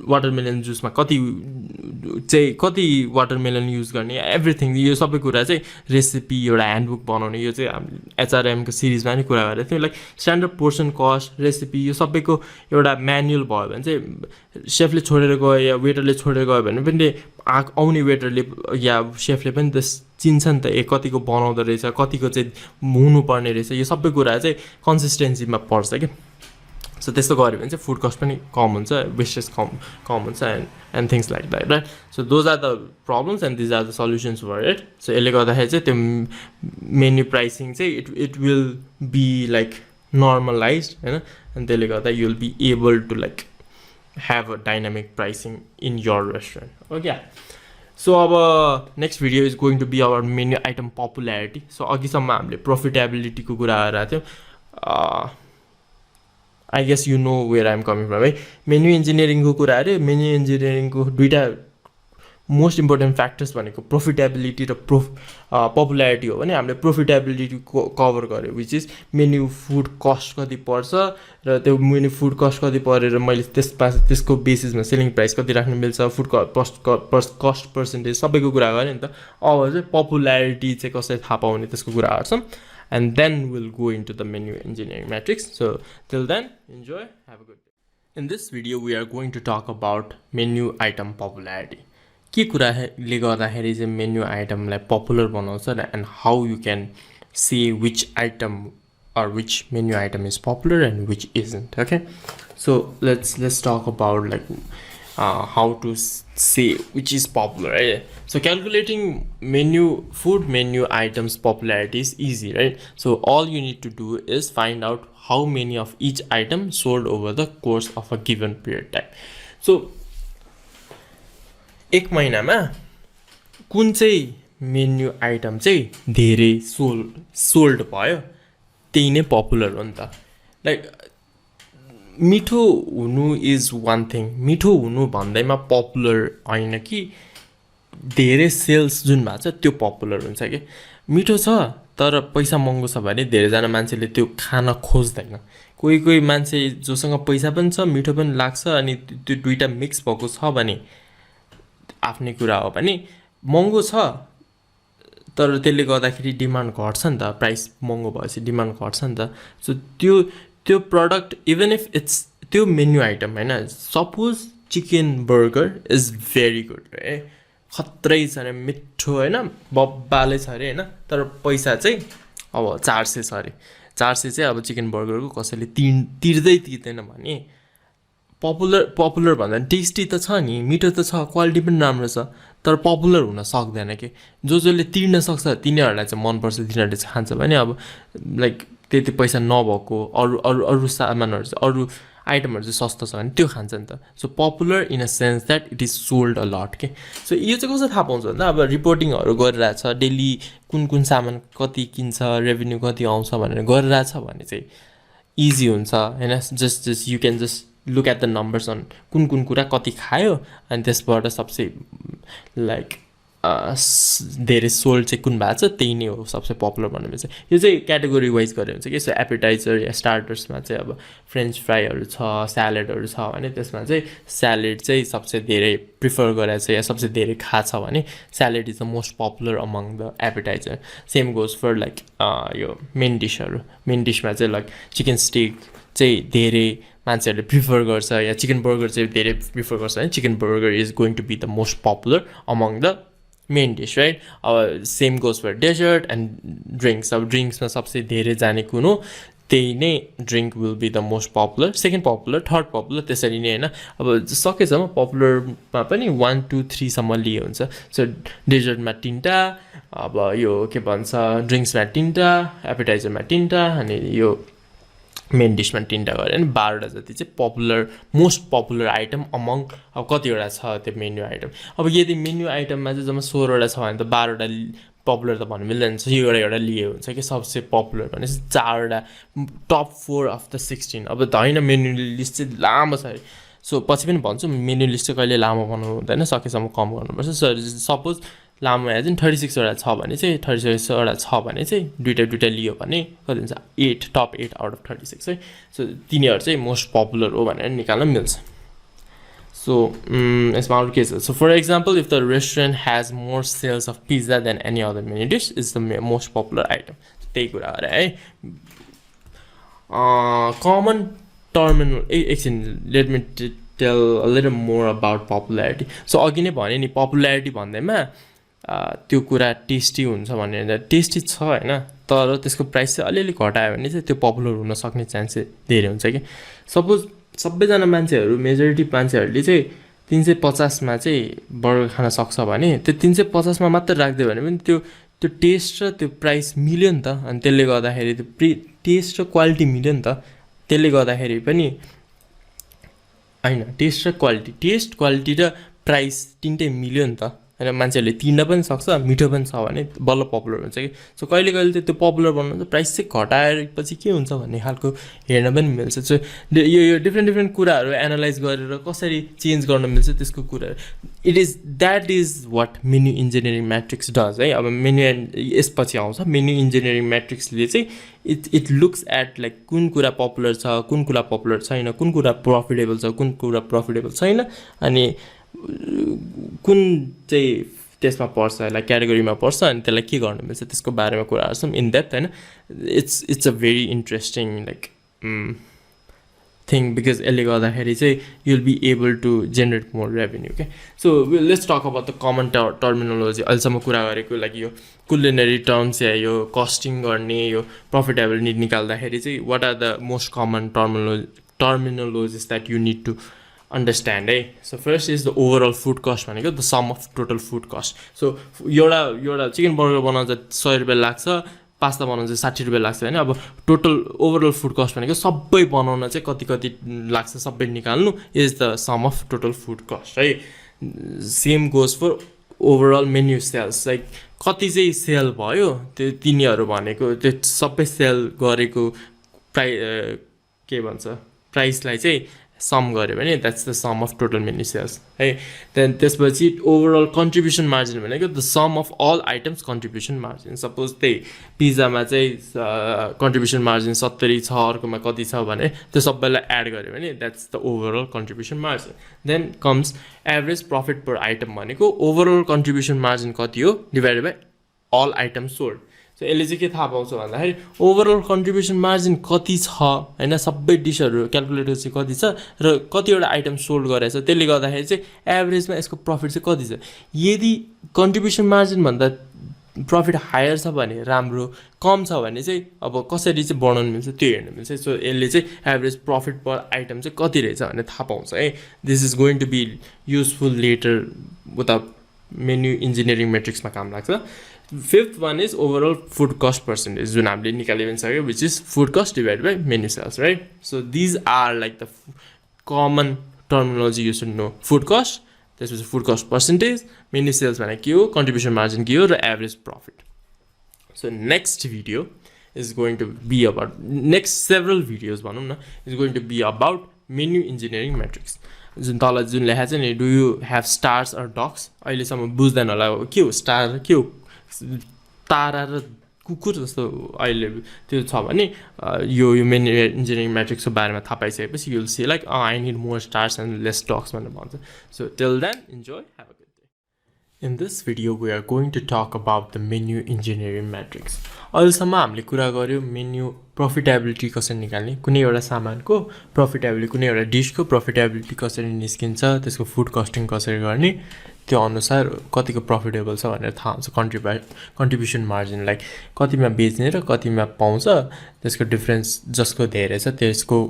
वाटरमेलन जुसमा कति वाटरमेलन युज गर्ने एभ्रिथिङ यो सबै कुरा चाहिँ रेसिपी एउटा ह्यान्डबुक बनाउने यो चाहिँ हामी एचआरएमको सिरिजमा नि कुरा गरेको थियौँ like standard portion cost recipe यो सबैको एउटा म्यानुअल भयो भने चाहिँ सेफले छोडेर गयो या वेटरले छोडेर गयो भने पनि आउने वेटरले या सेफले पनि त्यस चिन्छ नि त कतिको बनाउँदो रहेछ कतिको चाहिँ हुनुपर्ने रहेछ यो सबै कुरा चाहिँ कन्सिस्टेन्सीमा पर्छ क्या सो त्यस्तो गऱ्यो भने चाहिँ फुड कस्ट पनि कम हुन्छ वेस्टेज कम हुन्छ and things like that right so those are the problems and these are the solutions for it so यसले गर्दाखेरि चाहिँ त्यो मेन्यु प्राइसिङ चाहिँ it will be like normalize होइन अनि त्यसले गर्दा you will be able to like have a dynamic pricing in your restaurant okay so अब next video is going to be our menu item popularity so अघिसम्म हामीले प्रोफिटेबिलिटीको कुरा गरेको थियौँ I guess you know where I am coming from है मेन्यु इन्जिनियरिङको कुरा अरे मेन्यु इन्जिनियरिङको दुईवटा मोस्ट इम्पोर्टेन्ट फ्याक्टर्स भनेको प्रोफिटेबिलिटी र पपुल्यारिटी हो भने हामीले प्रोफिटेबिलिटी कभर गऱ्यो which is menu food cost कति पर्छ र त्यो मेन्यु फुड कस्ट कति परेर मैले त्यसको बेसिसमा सेलिङ प्राइस कति राख्न मिल्छ फुड कस्ट पर्सेन्टेज सबैको कुरा गरेँ नि त अब चाहिँ पपुल्यारिटी चाहिँ कसरी थाहा पाउने त्यसको कुरा गर्छौँ and then we'll go into the menu engineering matrix. So till then, enjoy, have a good day. In this video, we are going to talk about menu item popularity. के कुराले गर्दाखेरि चाहिँ मेन्यु आइटमलाई पपुलर बनाउँछ and how you can say which item or which menu item is popular and which isn't. Okay, so let's talk about like how to say which is popular, right? So calculating food menu items popularity is easy, right? So all you need to do is find out how many of each item sold over the course of a given period time. So एक महिनामा कुन चाहिँ मेन्यु आइटम चाहिँ धेरै सोल्ड भयो त्यही नै पपुलर हो नि त लाइक मिठो हुनु इज वान थिङ मिठो हुनु भन्दैमा पपुलर होइन कि धेरै सेल्स जुन भएको छ त्यो पपुलर हुन्छ कि मिठो छ तर पैसा महँगो छ भने धेरैजना मान्छेले त्यो खान खोज्दैन कोही मान्छे जोसँग पैसा पनि छ मिठो पनि लाग्छ अनि त्यो दुईवटा मिक्स भएको छ भने आफ्नै कुरा हो भने महँगो छ तर त्यसले गर्दाखेरि डिमान्ड घट्छ नि त प्राइस महँगो भएपछि डिमान्ड घट्छ नि त सो त्यो प्रडक्ट इभन इफ इट्स त्यो मेन्यु आइटम होइन suppose chicken burger is very good है खत्रै छ अरे मिठो होइन बब्बाले छ अरे होइन तर पैसा चाहिँ अब 400 छ अरे 400 चाहिँ अब चिकन बर्गरको कसैले तिर्दैन भने पपुलर भन्दा टेस्टी त छ नि मिठो त छ क्वालिटी पनि राम्रो छ तर पपुलर हुन सक्दैन कि जसले तिर्न सक्छ तिनीहरूलाई चाहिँ मनपर्छ तिनीहरूले चाहिँ खान्छ भने अब लाइक त्यति पैसा नभएको अरू सामानहरू चाहिँ अरू आइटमहरू चाहिँ सस्तो छ भने त्यो खान्छ नि त so popular in a sense that it is sold a lot के सो यो चाहिँ कसरी थाहा पाउँछ भन्दा अब रिपोर्टिङहरू गरिरहेछ डेली कुन सामान कति किन्छ रेभेन्यू कति आउँछ भनेर गरिरहेछ भने चाहिँ इजी हुन्छ होइन just you can just look at the numbers on कुन कुरा कति खायो अनि त्यसबाट सबसे लाइक धेरै सोल्ड चाहिँ कुन भएको छ त्यही नै हो सबसे पपुलर भन्ने चाहिँ यो चाहिँ क्याटेगोरी वाइज गऱ्यो भने चाहिँ के छ एपेटाइजर या स्टार्टर्समा चाहिँ अब फ्रेन्च फ्राईहरू छ स्यालेडहरू छ भने त्यसमा चाहिँ स्यालेड चाहिँ सबसे धेरै प्रिफर गरेको छ या सबसे धेरै खाछ भने salad is the most popular among the appetizer same goes for like यो मेन डिसमा चाहिँ लाइक चिकन स्टिक चाहिँ धेरै मान्छेहरूले प्रिफर गर्छ या चिकन बर्गर चाहिँ धेरै प्रिफर गर्छ भने chicken burger is going to be the most popular among the main dish right अब same goes for dessert and drinks अब ड्रिङ्क्समा सबसे धेरै जाने कुन हो त्यही नै drink will be the most popular second popular third popular त्यसरी नै होइन अब सकेसम्म पपुलरमा पनि 1 2 3 सम्म लिए हुन्छ सो डेजर्टमा 3टा अब यो के भन्छ ड्रिङ्क्समा 3टा एपेटाइजरमा 3टा अनि यो मेन डिसमा 3टा गऱ्यो भने 12वटा जति चाहिँ popular most popular item among अब कतिवटा छ त्यो मेन्यु आइटम अब यदि मेन्यु आइटममा चाहिँ जम्मा 16वटा छ भने त 12वटा पपुलर त भन्नु मिल्दैन एउटा लिए हुन्छ कि सबसे पपुलर भनेपछि 4वटा टप 4 अफ द 16 अब त होइन मेन्यु लिस्ट चाहिँ लामो छ अरे सो पछि पनि भन्छु मेन्यु लिस्ट चाहिँ कहिले लामो बनाउनु हुँदैन सकेसम्म कम गर्नुपर्छ सो सपोज लामो एज इन 36वटा छ भने चाहिँ 36वटा छ भने चाहिँ दुईवटा लियो भने कति हुन्छ 8 टप 8 आउट अफ 36 है सो तिनीहरू चाहिँ मोस्ट पपुलर हो भनेर निकाल्न मिल्छ So यसमा अरु के छ so for example if the restaurant has more sales of pizza than any other menu dish is the most popular item त्यही कुरा हो है common terminal एकछिन let me tell a little more about popularity so अघि नै भने नि popularity भन्दैमा त्यो कुरा टेस्टी हुन्छ भनेर टेस्टी छ हैन तर त्यसको प्राइस चाहिँ अलिअलि घटायो भने चाहिँ त्यो पपुलर हुन सक्ने चान्स धेरै हुन्छ के सपोज सबैजना मान्छेहरू मेजोरिटी मान्छेहरूले चाहिँ 350 मा चाहिँ बर्गर खान सक्छ भने त्यो 350 मा मात्र राख्दियो भने पनि त्यो टेस्ट र त्यो प्राइस मिल्यो नि त अनि त्यसले गर्दाखेरि त्यो टेस्ट र क्वालिटी मिल्यो नि त त्यसले गर्दाखेरि पनि हैन टेस्ट र क्वालिटी र प्राइस तीनटै मिल्यो नि त हैन मान्छेले किन्न पनि सक्छ मिठो पनि छ भने बल्ल पपुलर हुन्छ कि सो कहिले कहिले त्यो पपुलर बनाउनु प्राइस चाहिँ घटाएपछि के हुन्छ भन्ने खालको हेर्न पनि मिल्छ सो यो डिफ्रेन्ट कुराहरू एनालाइज गरेर कसरी चेन्ज गर्न मिल्छ त्यसको कुरा that is what menu engineering matrix does है अब मेन्यु यसपछि आउँछ मेन्यु इन्जिनियरिङ म्याट्रिक्सले चाहिँ इट लुक्स एट लाइक कुन कुरा पपुलर छ कुन कुरा पपुलर छैन कुन कुरा प्रफिटेबल छ कुन कुरा प्रफिटेबल छैन अनि कुन चाहिँ त्यसमा पर्छ लाइक क्याटेगोरीमा पर्छ अनि त्यसलाई के गर्न मिल्छ त्यसको बारेमा कुराहरू छन् इन डेप्थ हैन it's a very interesting like thing because यसले गर्दाखेरि चाहिँ you'll be able to generate more revenue के so let's talk about the common terminology अहिलेसम्म कुरा गरेको लाइक यो कुलिनरी टर्म्स या यो कस्टिङ गर्ने यो प्रफिटेबिलिटी निकाल्दाखेरि चाहिँ what are the most common terminologies that you need to understand so first is the overall food cost भनेको the sum of total food cost so एउटा चिकन बर्गर बनाउँदा 100 रुपैयाँ लाग्छ पास्ता बनाउँदा 60 रुपैयाँ लाग्छ हैन अब टोटल ओभरअल फुड कस्ट भनेको सबै बनाउन चाहिँ कति लाग्छ सबै निकाल्नु is the sum of total food cost है same goes for overall menu sales like कति चाहिँ सेल भयो त्यो तिनीहरू भनेको त्यो सबै सेल गरेको के भन्छ प्राइसलाई चाहिँ सम गऱ्यो भने that's the sum of total menu sales है देन त्यसपछि ओभरअल कन्ट्रिब्युसन मार्जिन भनेको the sum of all items contribution margin suppose त्यही पिज्जामा चाहिँ कन्ट्रिब्युसन मार्जिन 70 छ अर्कोमा कति छ भने त्यो सबैलाई एड गऱ्यो भने that's the overall contribution margin then comes average profit per item भनेको ओभरअल कन्ट्रिब्युसन मार्जिन कति हो divided by all items sold so यसले चाहिँ के थाहा पाउँछ भन्दाखेरि ओभरअल कन्ट्रिब्युसन मार्जिन कति छ हैन सबै डिसहरू क्याल्कुलेटर चाहिँ कति छ र कतिवटा आइटम सोल्ड गरेछ त्यसले गर्दाखेरि चाहिँ एभरेजमा यसको प्रफिट चाहिँ कति छ यदि कन्ट्रिब्युसन मार्जिन भन्दा प्रफिट हायर छ भने राम्रो कम छ भने चाहिँ अब कसरी चाहिँ बढाउन मिल्छ त्यो हेर्न मिल्छ सो यसले चाहिँ एभरेज प्रफिट पर आइटम चाहिँ कति रहेछ भन्ने थाहा पाउँछ है this is going to be useful later उता मेन्यु इन्जिनियरिङ म्याट्रिक्समा काम लाग्छ fifth one is overall food cost percentage जुन हामीले निकाले पनि सक्यो which is food cost divide by menu sales right so these are like the common terminology you should know food cost त्यसपछि food cost percentage menu sales भनेको के हो कन्ट्रिब्युसन मार्जिन के हो र average profit so next video is going to be about next several videos भनौँ न is going to be about menu engineering matrix जुन तल जुन लेखाएको छ नि do you have stars or dogs अहिलेसम्म बुझ्दैन होला के हो स्टार के हो तारा र कुकुर जस्तो अहिले त्यो छ भने यो मेन्यु इन्जिनियरिङ म्याट्रिक्सको बारेमा थाहा पाइसकेपछि you'll see like I need more stars and less dogs भनेर भन्छ so till then enjoy have a good day in this video we are going to talk about the menu engineering matrix अहिलेसम्म हामीले कुरा गऱ्यौँ मेन्यु प्रफिटेबिलिटी कसरी निकाल्ने कुनै एउटा सामानको प्रफिटेबिलिटी कुनै एउटा डिसको प्रफिटेबिलिटी कसरी निस्किन्छ त्यसको फुड कस्टिङ कसरी गर्ने त्यो अनुसार कतिको प्रफिटेबल छ भनेर थाहा हुन्छ कन्ट्रिब्युसन मार्जिन लाइक कतिमा बेच्ने र कतिमा पाउँछ त्यसको डिफ्रेन्स जसको धेरै छ त्यसको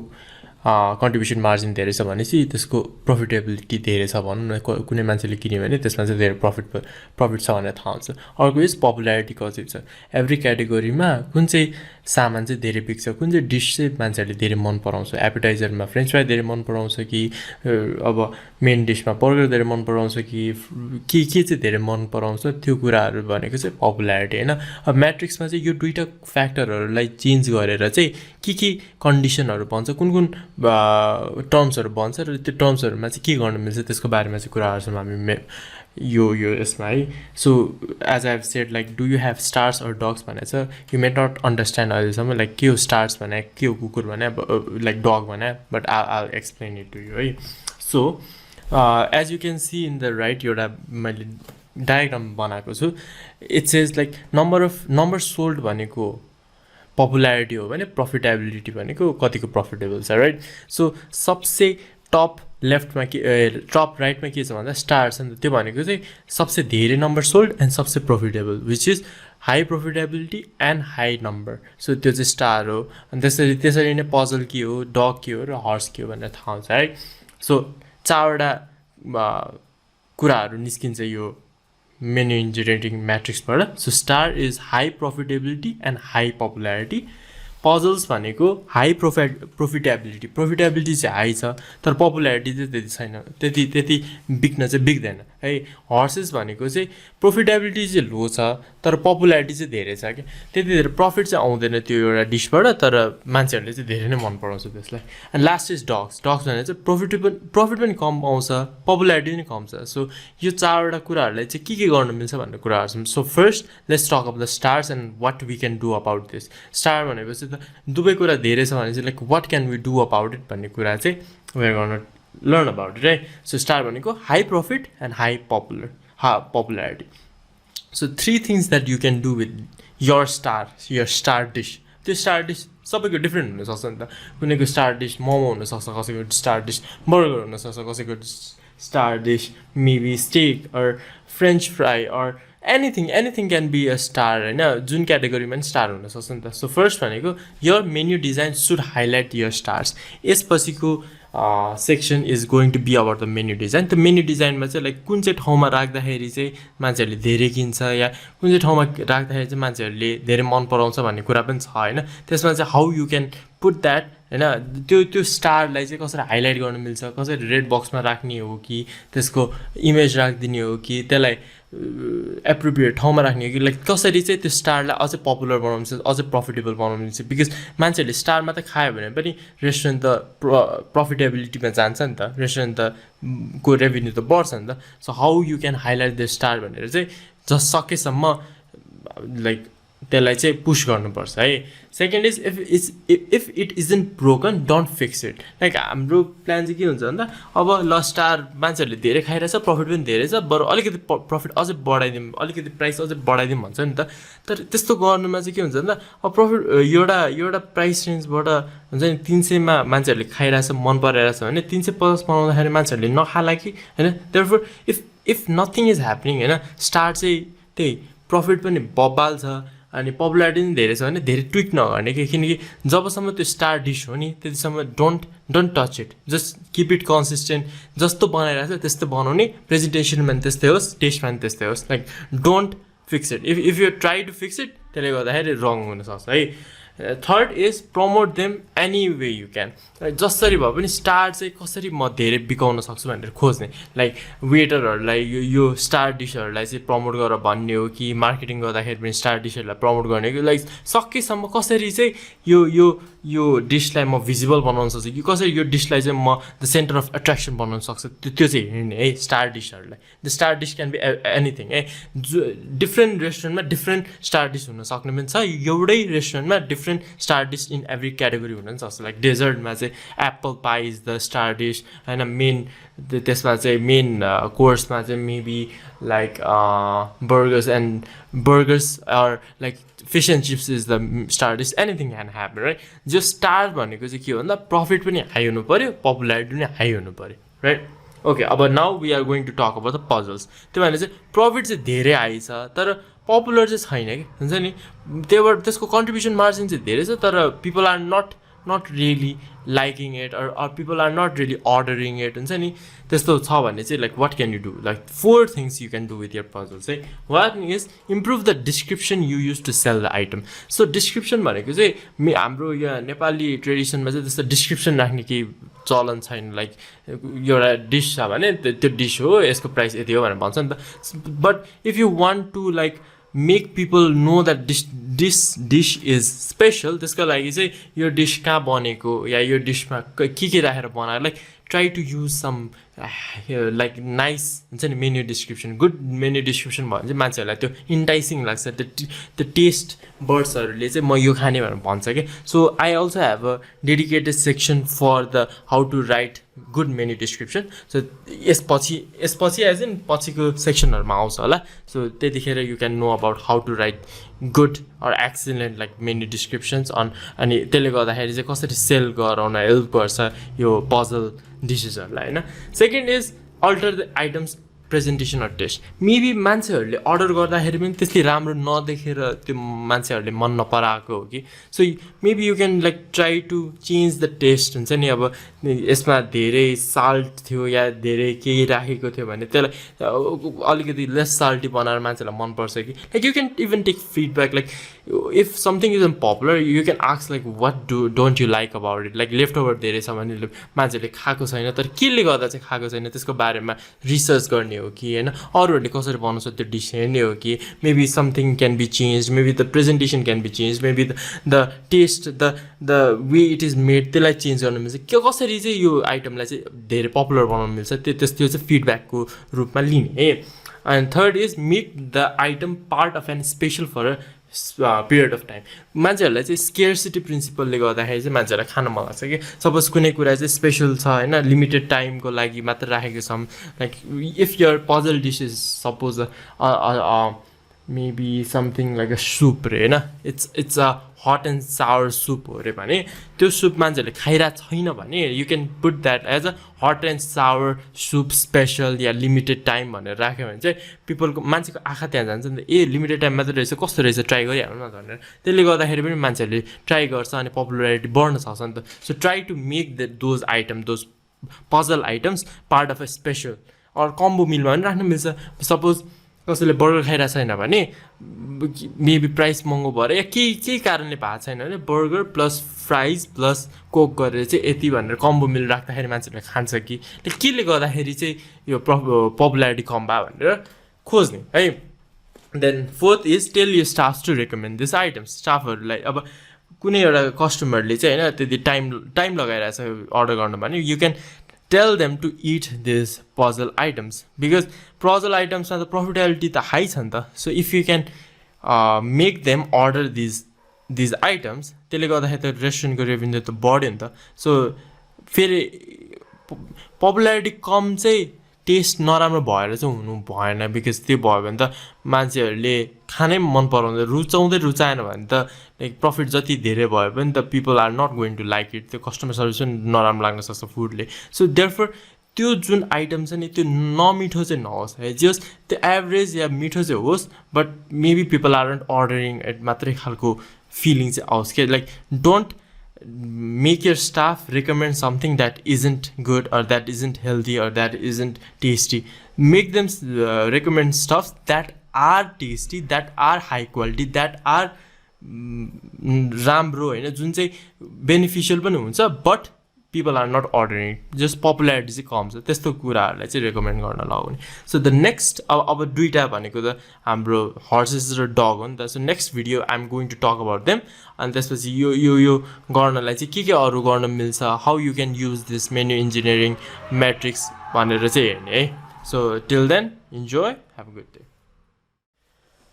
कन्ट्रिब्युसन मार्जिन धेरै छ भनेपछि त्यसको प्रफिटेबिलिटी धेरै छ भनौँ न कुनै मान्छेले किन्यो भने त्यसमा चाहिँ धेरै प्रफिट छ भनेर थाहा हुन्छ अर्को इज पपुलारिटी कति छ एभ्री क्याटेगोरीमा कुन चाहिँ सामान चाहिँ धेरै बिक्छ कुन चाहिँ डिस चाहिँ मान्छेहरूले धेरै मन पराउँछ एपेटाइजरमा फ्रेन्च फ्राई धेरै मन पराउँछ कि अब मेन डिसमा बर्गर धेरै मन पराउँछ कि के चाहिँ धेरै मन पराउँछ त्यो कुराहरू भनेको चाहिँ पपुलारिटी होइन अब म्याट्रिक्समा चाहिँ यो दुईवटा फ्याक्टरहरूलाई चेन्ज गरेर चाहिँ के कन्डिसनहरू भन्छ कुन टर्म्सहरू भन्छ र त्यो टर्म्सहरूमा चाहिँ के गर्न मिल्छ त्यसको बारेमा चाहिँ कुराहरू छौँ हामी यो यसमा है so as I have said like do you have stars or dogs भनेको छ यु मे नट अन्डरस्ट्यान्ड अहिलेसम्म लाइक के हो स्टार्स भने के हो कुकुर भने लाइक डग भने but I explain it to you है so As you can see in the right एउटा मैले डायग्राम बनाएको छु it says like number sold भनेको popularity हो भने profitability भनेको कतिको profitable छ right so सबसे top लेफ्टमा के टप राइटमा के छ भन्दा स्टार छ नि त्यो भनेको चाहिँ सबसे धेरै नम्बर सोल्ड एन्ड सबसे profitable which is high profitability and high number so त्यो चाहिँ स्टार हो अनि त्यसरी नै पजल के हो डग के हो र हर्स के हो भनेर थाहा हुन्छ है सो चारवटा कुराहरू निस्किन्छ यो मेनु इन्जिनियरिङ म्याट्रिक्सबाट so star is high profitability and high popularity puzzles भनेको हाई प्रॉफिटेबिलिटी चाहिँ हाई छ तर पपुलारिटी चाहिँ त्यति छैन त्यति बिक्न चाहिँ बिक्दैन है हर्सेस भनेको चाहिँ प्रॉफिटेबिलिटी चाहिँ लो छ तर पपुलारिटी चाहिँ धेरै छ के त्यति धेरै प्रॉफिट चाहिँ आउँदैन त्यो एउटा डिशबाट तर मान्छेहरूले चाहिँ धेरै नै मन पराउँछ त्यसलाई एन्ड लास्ट इज डग्स भने चाहिँ प्रॉफिट पनि कम आउँछ पपुलारिटी पनि कम छ सो यो चारवटा कुराहरूलाई चाहिँ के गर्न मिल्छ भन्ने कुराहरू छ so first let's talk about the stars and what we can do about this star भनेपछि त दुवै कुरा धेरै छ भने चाहिँ like what can we do about it भन्ने कुरा चाहिँ वी आर गर्न learn about it right so star भनेको high profit and high popularity so three things that you can do with your star dish त्यो स्टार डिश सबैको डिफ्रेन्ट हुन सक्छ नि त कुनैको स्टार डिश मोमो हुन सक्छ कसैको स्टार डिश बर्गर हुन सक्छ कसैको star dish maybe steak or french fry or anything can be a star हैन जुन क्याटेगोरीमा पनि स्टार हुन सक्छ नि त सो फर्स्ट भनेको your menu design should highlight your stars यसपछिको section is going to be about the menu design the menu design मा चाहिँ लाइक कुन चाहिँ ठाउँमा राख्दाखेरि चाहिँ मान्छेहरूले धेरै किन्छ या कुन चाहिँ ठाउँमा राख्दाखेरि चाहिँ मान्छेहरूले धेरै मन पराउँछ भन्ने कुरा पनि छ हैन त्यसमा चाहिँ how you can put that हैन त्यो स्टारलाई चाहिँ कसरी हाइलाइट गर्न मिल्छ कसरी रेड बक्समा राख्ने हो कि त्यसको इमेज राखिदिने हो कि त्यसलाई एप्रोप्रिएट ठाउँमा राख्ने हो कि लाइक कसरी चाहिँ त्यो स्टारलाई अझै पपुलर बनाउनु मिल्छ अझै प्रॉफिटेबल बनाउनु मिल्छ बिकज मान्छेहरूले स्टार मात्रै खायो भने पनि रेस्टुरेन्ट त प्रॉफिटेबिलिटीमा जान्छ नि त रेस्टुरेन्ट त को रेभेन्यू त बढ्छ नि त so how you can highlight the star भनेर चाहिँ जस सकेसम्म लाइक त्यसलाई चाहिँ पुश गर्नुपर्छ है second is if it isn't broken don't fix it like हाम्रो प्लान चाहिँ के हुन्छ भन्दा अब ल स्टार मान्छेहरूले धेरै खाइरहेछ प्रफिट पनि धेरै छ बरु अलिकति प्रफिट अझै बढाइदिउँ अलिकति प्राइस अझै बढाइदिउँ भन्छ नि त तर त्यस्तो गर्नुमा चाहिँ के हुन्छ भन्दा अब प्रफिट एउटा प्राइस रेन्जबाट हुन्छ नि 300मा मान्छेहरूले खाइरहेछ मन परिरहेछ भने 350 बनाउँदाखेरि मान्छेहरूले नखाला कि होइन therefore if nothing is happening होइन स्टार चाहिँ त्यही प्रफिट पनि बब्बाल छ अनि पपुलारिटी पनि धेरै छ भने धेरै ट्विक नगर्ने कि किनकि जबसम्म त्यो स्टार डिस हो नि त्यतिसम्म don't touch it just keep it consistent जस्तो बनाइरहेको छ त्यस्तो बनाउने प्रेजेन्टेसनमा पनि त्यस्तै होस् टेस्टमा पनि त्यस्तै होस् like don't fix it if you try to fix it त्यसले गर्दाखेरि रङ हुनसक्छ है third is promote them any way you can जसरी भए पनि स्टार चाहिँ कसरी म धेरै बिकाउन सक्छु भनेर खोज्ने लाइक वेटरहरूलाई यो स्टार डिसहरूलाई चाहिँ प्रमोट गरेर भन्ने हो कि मार्केटिङ गर्दाखेरि पनि स्टार डिसहरूलाई प्रमोट गर्ने कि लाइक सकेसम्म कसरी चाहिँ यो डिसलाई म भिजिबल बनाउन सक्छु कि कसरी यो डिसलाई चाहिँ म द सेन्टर अफ एट्र्याक्सन बनाउन सक्छु त्यो चाहिँ हेर्ने है स्टार डिसहरूलाई the star dish can be anything है डिफ्रेन्ट रेस्टुरेन्टमा डिफ्रेन्ट स्टार डिस हुन सक्ने पनि छ एउटै रेस्टुरेन्टमा different star dish in every category हुन पनि सक्छ लाइक डेजर्टमा चाहिँ apple pie is the star dish होइन मेन त्यसमा चाहिँ मेन कोर्समा चाहिँ maybe like burgers or like fish and chips is the star dish anything can happen right जो स्टार भनेको चाहिँ के हो भन्दा प्रफिट पनि हाई हुनु पऱ्यो पपुलारिटी पनि हाई हुनु पऱ्यो राइट ओके अब now we are going to talk about the puzzles त्यो भने चाहिँ प्रफिट चाहिँ धेरै हाई छ तर पपुलर चाहिँ छैन कि हुन्छ नि त्यहीबाट त्यसको कन्ट्रिब्युसन मार्जिन चाहिँ धेरै छ तर people are not really liking it or people are not really ordering it हुन्छ नि त्यस्तो छ भने चाहिँ like what can you do like 4 things you can do with your puzzle चाहिँ one is improve the description you use to sell the item so description भनेको चाहिँ हाम्रो यहाँ नेपाली ट्रेडिसनमा चाहिँ त्यस्तो डिस्क्रिप्सन राख्ने केही चलन छैन लाइक एउटा डिस छ भने त्यो डिस हो यसको प्राइस यति हो भनेर भन्छ नि त but if you want to like make people know that dish is special त्यसको लागि चाहिँ यो डिस कहाँ बनेको या यो डिसमा के राखेर बनाएर like try to use some like nice हुन्छ नि menu description good menu description भयो भने चाहिँ मान्छेहरूलाई त्यो इन्टाइसिङ लाग्छ त्यो टेस्ट बर्ड्सहरूले चाहिँ म यो खाने भनेर भन्छ कि so I also have a dedicated section for the how to write good menu description so यसपछि एज इन पछिको सेक्सनहरूमा आउँछ होला सो त्यतिखेर you can know about how to write good or excellent like menu descriptions अनि त्यसले गर्दाखेरि चाहिँ कसरी सेल गराउन हेल्प गर्छ यो पजल डिसेसहरूलाई होइन second is alter the items presentation or taste maybe मान्छेहरूले अर्डर गर्दाखेरि पनि त्यति राम्रो नदेखेर त्यो मान्छेहरूले मन नपराएको हो कि so maybe you can like try to change the taste हुन्छ नि अब यसमा धेरै साल्ट थियो या धेरै केही राखेको थियो भने त्यसलाई अलिकति लेस साल्टी बनाएर मान्छेलाई मनपर्छ कि like you can even take feedback like if something is popular you can ask like what don't you like about it like left over धेरै छ भने मान्छेले खाएको छैन तर केले गर्दा चाहिँ खाएको छैन त्यसको बारेमा रिसर्च गर्ने हो कि होइन अरूहरूले कसरी बनाउँछ त्यो डिस हेर्ने हो कि maybe something can be change maybe the presentation can be change maybe the taste the way it is made त्यसलाई चेन्ज गर्नु मिल्छ के कसरी चाहिँ यो आइटमलाई चाहिँ धेरै पपुलर बनाउनु मिल्छ त्यो चाहिँ फिडब्याकको रूपमा लिने and third is make the item part of an special for period of time मान्छेहरूलाई चाहिँ स्केर्सिटी प्रिन्सिपलले गर्दाखेरि चाहिँ मान्छेहरूलाई खान मन लाग्छ कि सपोज कुनै कुरा चाहिँ स्पेसल छ होइन लिमिटेड टाइमको लागि मात्र राखेको छौँ like if your puzzle dish is suppose maybe something like a soup रे होइन it's a hot and sour soup हो अरे भने त्यो सुप मान्छेहरूले खाइरहेको छैन भने you can put that as a hot and sour soup special या लिमिटेड टाइम भनेर राख्यो भने चाहिँ पिपलको मान्छेको आँखा त्यहाँ जान्छ नि त ए लिमिटेड टाइम मात्रै रहेछ कस्तो रहेछ ट्राई गरिहाल्नु न भनेर त्यसले गर्दाखेरि पनि मान्छेहरूले ट्राई गर्छ अनि पपुलारिटी बढ्न सक्छ नि त so try to make those item those puzzle items part of a special or combo मिलमा पनि राख्न मिल्छ सपोज कसैले बर्गर खाइरहेको छैन भने मेबी प्राइस महँगो भएर या केही कारणले भएको छैन भने burger plus fries plus Coke गरेर चाहिँ यति भनेर कम्बो मिल राख्दाखेरि मान्छेहरूले खान्छ कि केले गर्दाखेरि चाहिँ यो पपुलारिटी कम भयो भनेर खोज्ने है then fourth is tell you staff to recommend this items स्टाफहरूलाई अब कुनै एउटा कस्टमरले चाहिँ होइन त्यति टाइम लगाइरहेछ अर्डर गर्नु भने you can tell them to eat these puzzle items because puzzle items are the profitability the high chanta so if you can make them order these items त्यसले गर्दाखेरि त रेस्टुरेन्टको रेभेन्यू त बढ्यो नि त सो फेरि पपुलारिटी कम चाहिँ टेस्ट नराम्रो भएर चाहिँ हुनु भएन बिकज त्यो भयो भने त मान्छेहरूले खानै मन पराउँदैन रुचाएन भने त लाइक प्रफिट जति धेरै भयो पनि त people are not going to like it त्यो कस्टमर सर्भिस पनि नराम्रो लाग्न सक्छ फुडले सो देयरफोर त्यो जुन आइटम छ नि त्यो नमिठो चाहिँ नहोस् है जस त्यो एभरेज या मिठो चाहिँ होस् but maybe people are not ordering at मात्रै खालको फिलिङ चाहिँ आओस् कि like don't make your staff recommend something that isn't good or that isn't healthy or that isn't tasty make them recommend stuff that are tasty that are high quality that are राम्रो हैन जुन चाहिँ बेनिफिशियल पनि हुन्छ but people are not ordering just popularity चाहिँ कम छ त्यस्तो कुराहरुलाई चाहिँ रेकमेन्ड गर्न लगाउने सो द नेक्स्ट अब दुईटा भनेको त हाम्रो हर्सेस र डग हो नि त so next video I am going to talk about them अनि त्यसपछि यो गर्नलाई चाहिँ के अरु गर्न मिल्छ how you can use this menu engineering matrix भनेर चाहिँ हेर्ने है so till then enjoy have a good day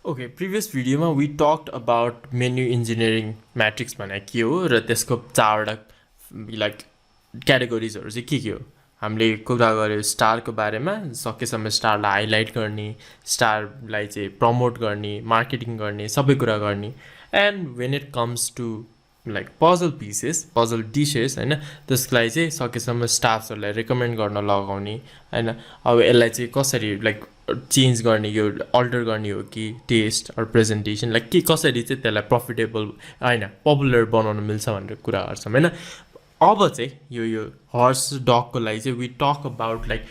okay previous भिडियोमा we talked about menu engineering matrix भने के हो र त्यसको चारवटा लाइक क्याटेगोरिजहरु चाहिँ के हो हामीले कुरा गर्यो स्टारको बारेमा सकेसम्म स्टारलाई हाइलाइट गर्ने स्टारलाई चाहिँ प्रमोट गर्ने मार्केटिङ गर्ने सबै कुरा गर्ने and when it comes to like puzzle pieces puzzle dishes हैन त्यसलाई चाहिँ सकेसम्म स्टाफ्सहरुलाई रेकमेन्ड गर्न लगाउने हैन अब यसलाई चाहिँ कसरी लाइक चेन्ज गर्ने यो अल्टर गर्ने हो कि टेस्ट अर प्रेजेन्टेसन लाइक के कसरी चाहिँ त्यसलाई प्रफिटेबल हैन पपुलर बनाउन मिल्छ भनेर कुरा गर्छौं हैन अब चाहिँ यो हर्स डगको लागि चाहिँ we talk about like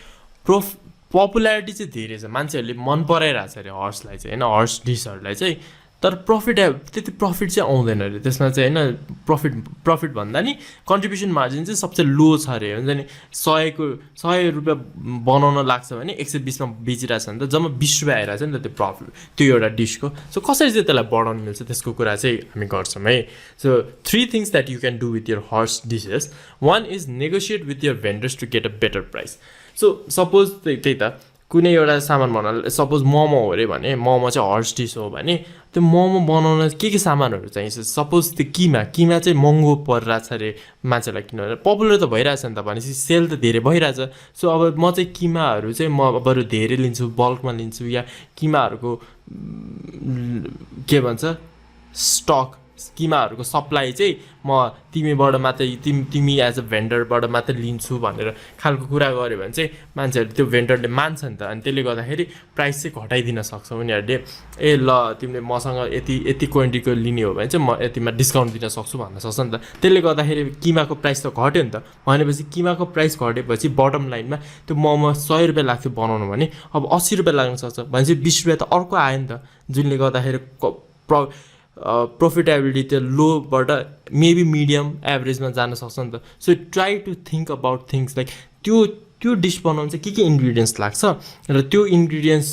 popularity चाहिँ धेरै छ मान्छेहरूले मन पराइरहेछ अरे हर्सलाई चाहिँ हैन हर्स डिसहरुलाई चाहिँ तर त्यति प्रफिट चाहिँ आउँदैन अरे त्यसमा चाहिँ हैन प्रफिट भन्दा नि कन्ट्रिब्युसन मार्जिन चाहिँ सबसे लो छ अरे हुन्छ नि 100 रुपैयाँ बनाउन लाग्छ भने 120 मा बेचिरहेछ भने त जम्मा 20 रुपैयाँ आइरहेछ नि त त्यो प्रफिट त्यो एउटा डिशको सो कसरी चाहिँ त्यसलाई बढाउन मिल्छ त्यसको कुरा चाहिँ हामी गर्छौँ है so 3 things that you can do with your horse dishes one is negotiate with your vendors to get a better price so suppose त्यही त कुनै एउटा सामान बनाउन सपोज मोमो हो अरे भने मोमो चाहिँ हर्स डिस हो भने त्यो मोमो बनाउन के सामानहरू चाहिन्छ सपोज त्यो किमा चाहिँ महँगो परिरहेछ अरे मान्छेलाई किनभने पपुलर त भइरहेछ नि त भनेपछि सेल त धेरै भइरहेछ सो अब म चाहिँ किमाहरू चाहिँ म बरु धेरै लिन्छु बल्कमा लिन्छु या किमाहरूको के भन्छ स्टक किमाहरूको सप्लाई चाहिँ म तिमीबाट मात्रै तिमी एज अ भेन्डरबाट मात्रै लिन्छु भनेर खालको कुरा गर्यो भने चाहिँ मान्छेहरू त्यो भेन्डरले मान्छ नि त अनि त्यसले गर्दाखेरि प्राइस चाहिँ घटाइदिन सक्छ उनीहरूले ए ल तिमीले मसँग यति क्वान्टिटीको लिने हो भने चाहिँ म यतिमा डिस्काउन्ट दिन सक्छु भन्न सक्छ नि त त्यसले गर्दाखेरि किमाको प्राइस त घट्यो नि त भनेपछि किमाको प्राइस घटेपछि बटम लाइनमा त्यो मोमो 100 रुपैयाँ लाग्थ्यो बनाउनु भने अब 80 रुपैयाँ लाग्न सक्छ भनेपछि 20 रुपैयाँ त अर्को आयो नि त जुनले गर्दाखेरि प्रफिटेबिलिटी त्यो लोबाट मेबी मिडियम एभरेजमा जान सक्छ नि त so try to think about things like त्यो डिस बनाउनु चाहिँ के इन्ग्रिडियन्ट्स लाग्छ र त्यो इन्ग्रिडियन्ट्स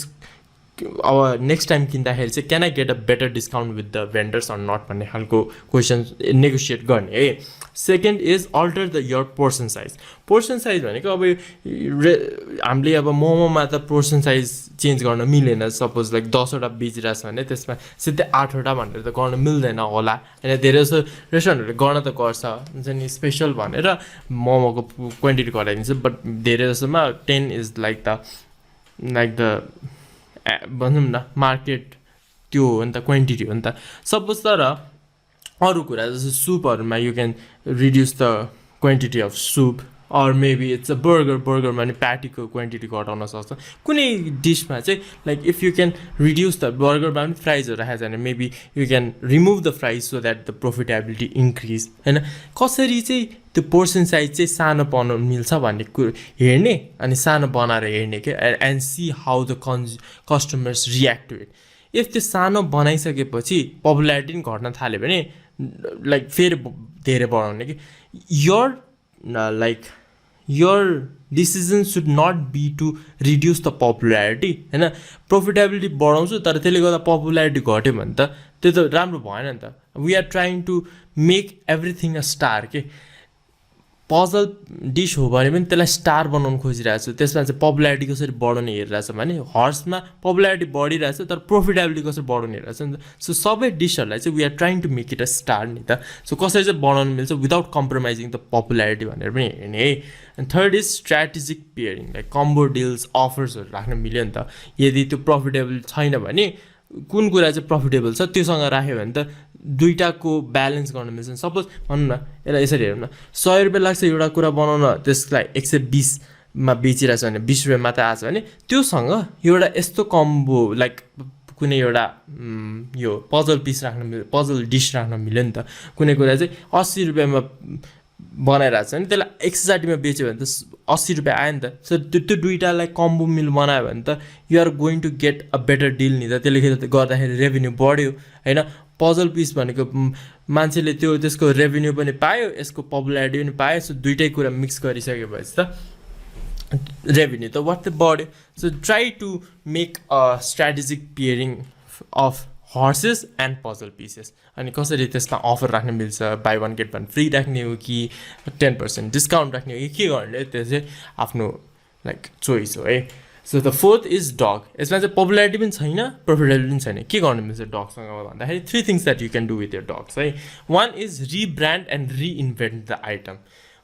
अब नेक्स्ट टाइम किन्दाखेरि चाहिँ can I get a better discount with the vendors or not भन्ने खालको क्वेसन नेगोसिएट गर्ने है second is alter the your portion size भनेको अब हामीले अब मोमोमा त पोर्सन साइज चेन्ज गर्न मिलेन सपोज लाइक 10वटा बेचिरहेछ भने त्यसमा सिधै 8वटा भनेर त गर्न मिल्दैन होला होइन धेरै जस्तो रेस्टुरेन्टहरूले गर्न त गर्छ हुन्छ नि स्पेसल भनेर मोमोको क्वान्टिटी घटाइदिन्छ बट धेरै जस्तोमा 10 इज लाइक द भनौँ न मार्केट त्यो हो नि त क्वान्टिटी हो नि त सपोज तर अरू कुरा जस्तो सुपहरूमा you can reduce the quantity of soup or maybe it's a बर्गरमा नि प्याटीको क्वान्टिटी घटाउन सक्छ कुनै डिसमा चाहिँ like if you can reduce the बर्गरमा पनि फ्राइजहरू राखेको छ भने maybe you can remove the fries so that the profitability increase होइन कसरी चाहिँ त्यो पोर्सन साइज चाहिँ सानो बनाउनु मिल्छ भन्ने कुरो हेर्ने अनि सानो बनाएर हेर्ने के and see how the customers react to it if त्यो सानो बनाइसकेपछि पपुलारिटी पनि घट्न थाल्यो भने लाइक फेरि धेरै बढाउने कि your decision should not be to reduce the popularity हैन प्रफिटेबिलिटी बढाउँछु तर त्यसले गर्दा पपुलारिटी घट्यो भने त त्यो त राम्रो भएन नि त we are trying to make everything a star के पजल डिस हो भने पनि त्यसलाई स्टार बनाउनु खोजिरहेको छु त्यसमा चाहिँ पपुलारिटी कसरी बढाउने हेरिरहेछ भने हर्समा पपुलारिटी बढिरहेछ तर प्रफिटेबिलिटी कसरी बढाउने हेरिरहेछ नि त सो सबै डिसहरूलाई चाहिँ we are trying to make it a star नि त सो कसरी चाहिँ बनाउनु मिल्छ विदाउट कम्प्रोमाइजिङ द पपुलारिटी भनेर पनि हेर्ने है and third is strategic pairing like combo deals अफर्सहरू राख्न मिल्यो नि त यदि त्यो प्रफिटेबल छैन भने कुन कुरा चाहिँ प्रफिटेबल छ त्योसँग राख्यो भने त दुईटाको ब्यालेन्स गर्न मिल्छ सपोज भनौँ न यसलाई यसरी हेरौँ न 100 रुपैयाँ लाग्छ एउटा कुरा बनाउन त्यसलाई 120मा बेचिरहेछ भने 20 रुपैयाँ मात्रै आएको छ भने त्योसँग एउटा यस्तो कम्बो लाइक कुनै एउटा यो पजल डिस राख्न मिल्यो नि त कुनै कुरा चाहिँ 80 रुपैयाँमा बनाइरहेको छ भने त्यसलाई 160मा बेच्यो भने त 80 रुपैयाँ आयो नि त सो त्यो दुईटालाई कम्बो मिल बनायो भने त you're going to get a better deal नि त त्यसले गर्दाखेरि रेभेन्यू बढ्यो होइन पजल पिस भनेको मान्छेले त्यसको रेभेन्यू पनि पायो यसको पपुलारिटी पनि पायो सो दुइटै कुरा मिक्स गरिसकेपछि त रेभेन्यू त वाट बढ्यो so try to make a strategic pairing of horses and puzzle pieces अनि कसरी त्यसमा अफर राख्न मिल्छ बाई 1 गेट 1 फ्री राख्ने हो कि 10% डिस्काउन्ट राख्ने हो कि के गर्ने त्यो चाहिँ आफ्नो लाइक चोइस हो है so the fourth is dog यसमा चाहिँ पपुलारिटी पनि छैन प्रफिटेबिलिटी पनि छैन के गर्नु मिल्छ डगसँग भन्दाखेरि 3 things that you can do with your dogs है one is rebrand and reinvent the item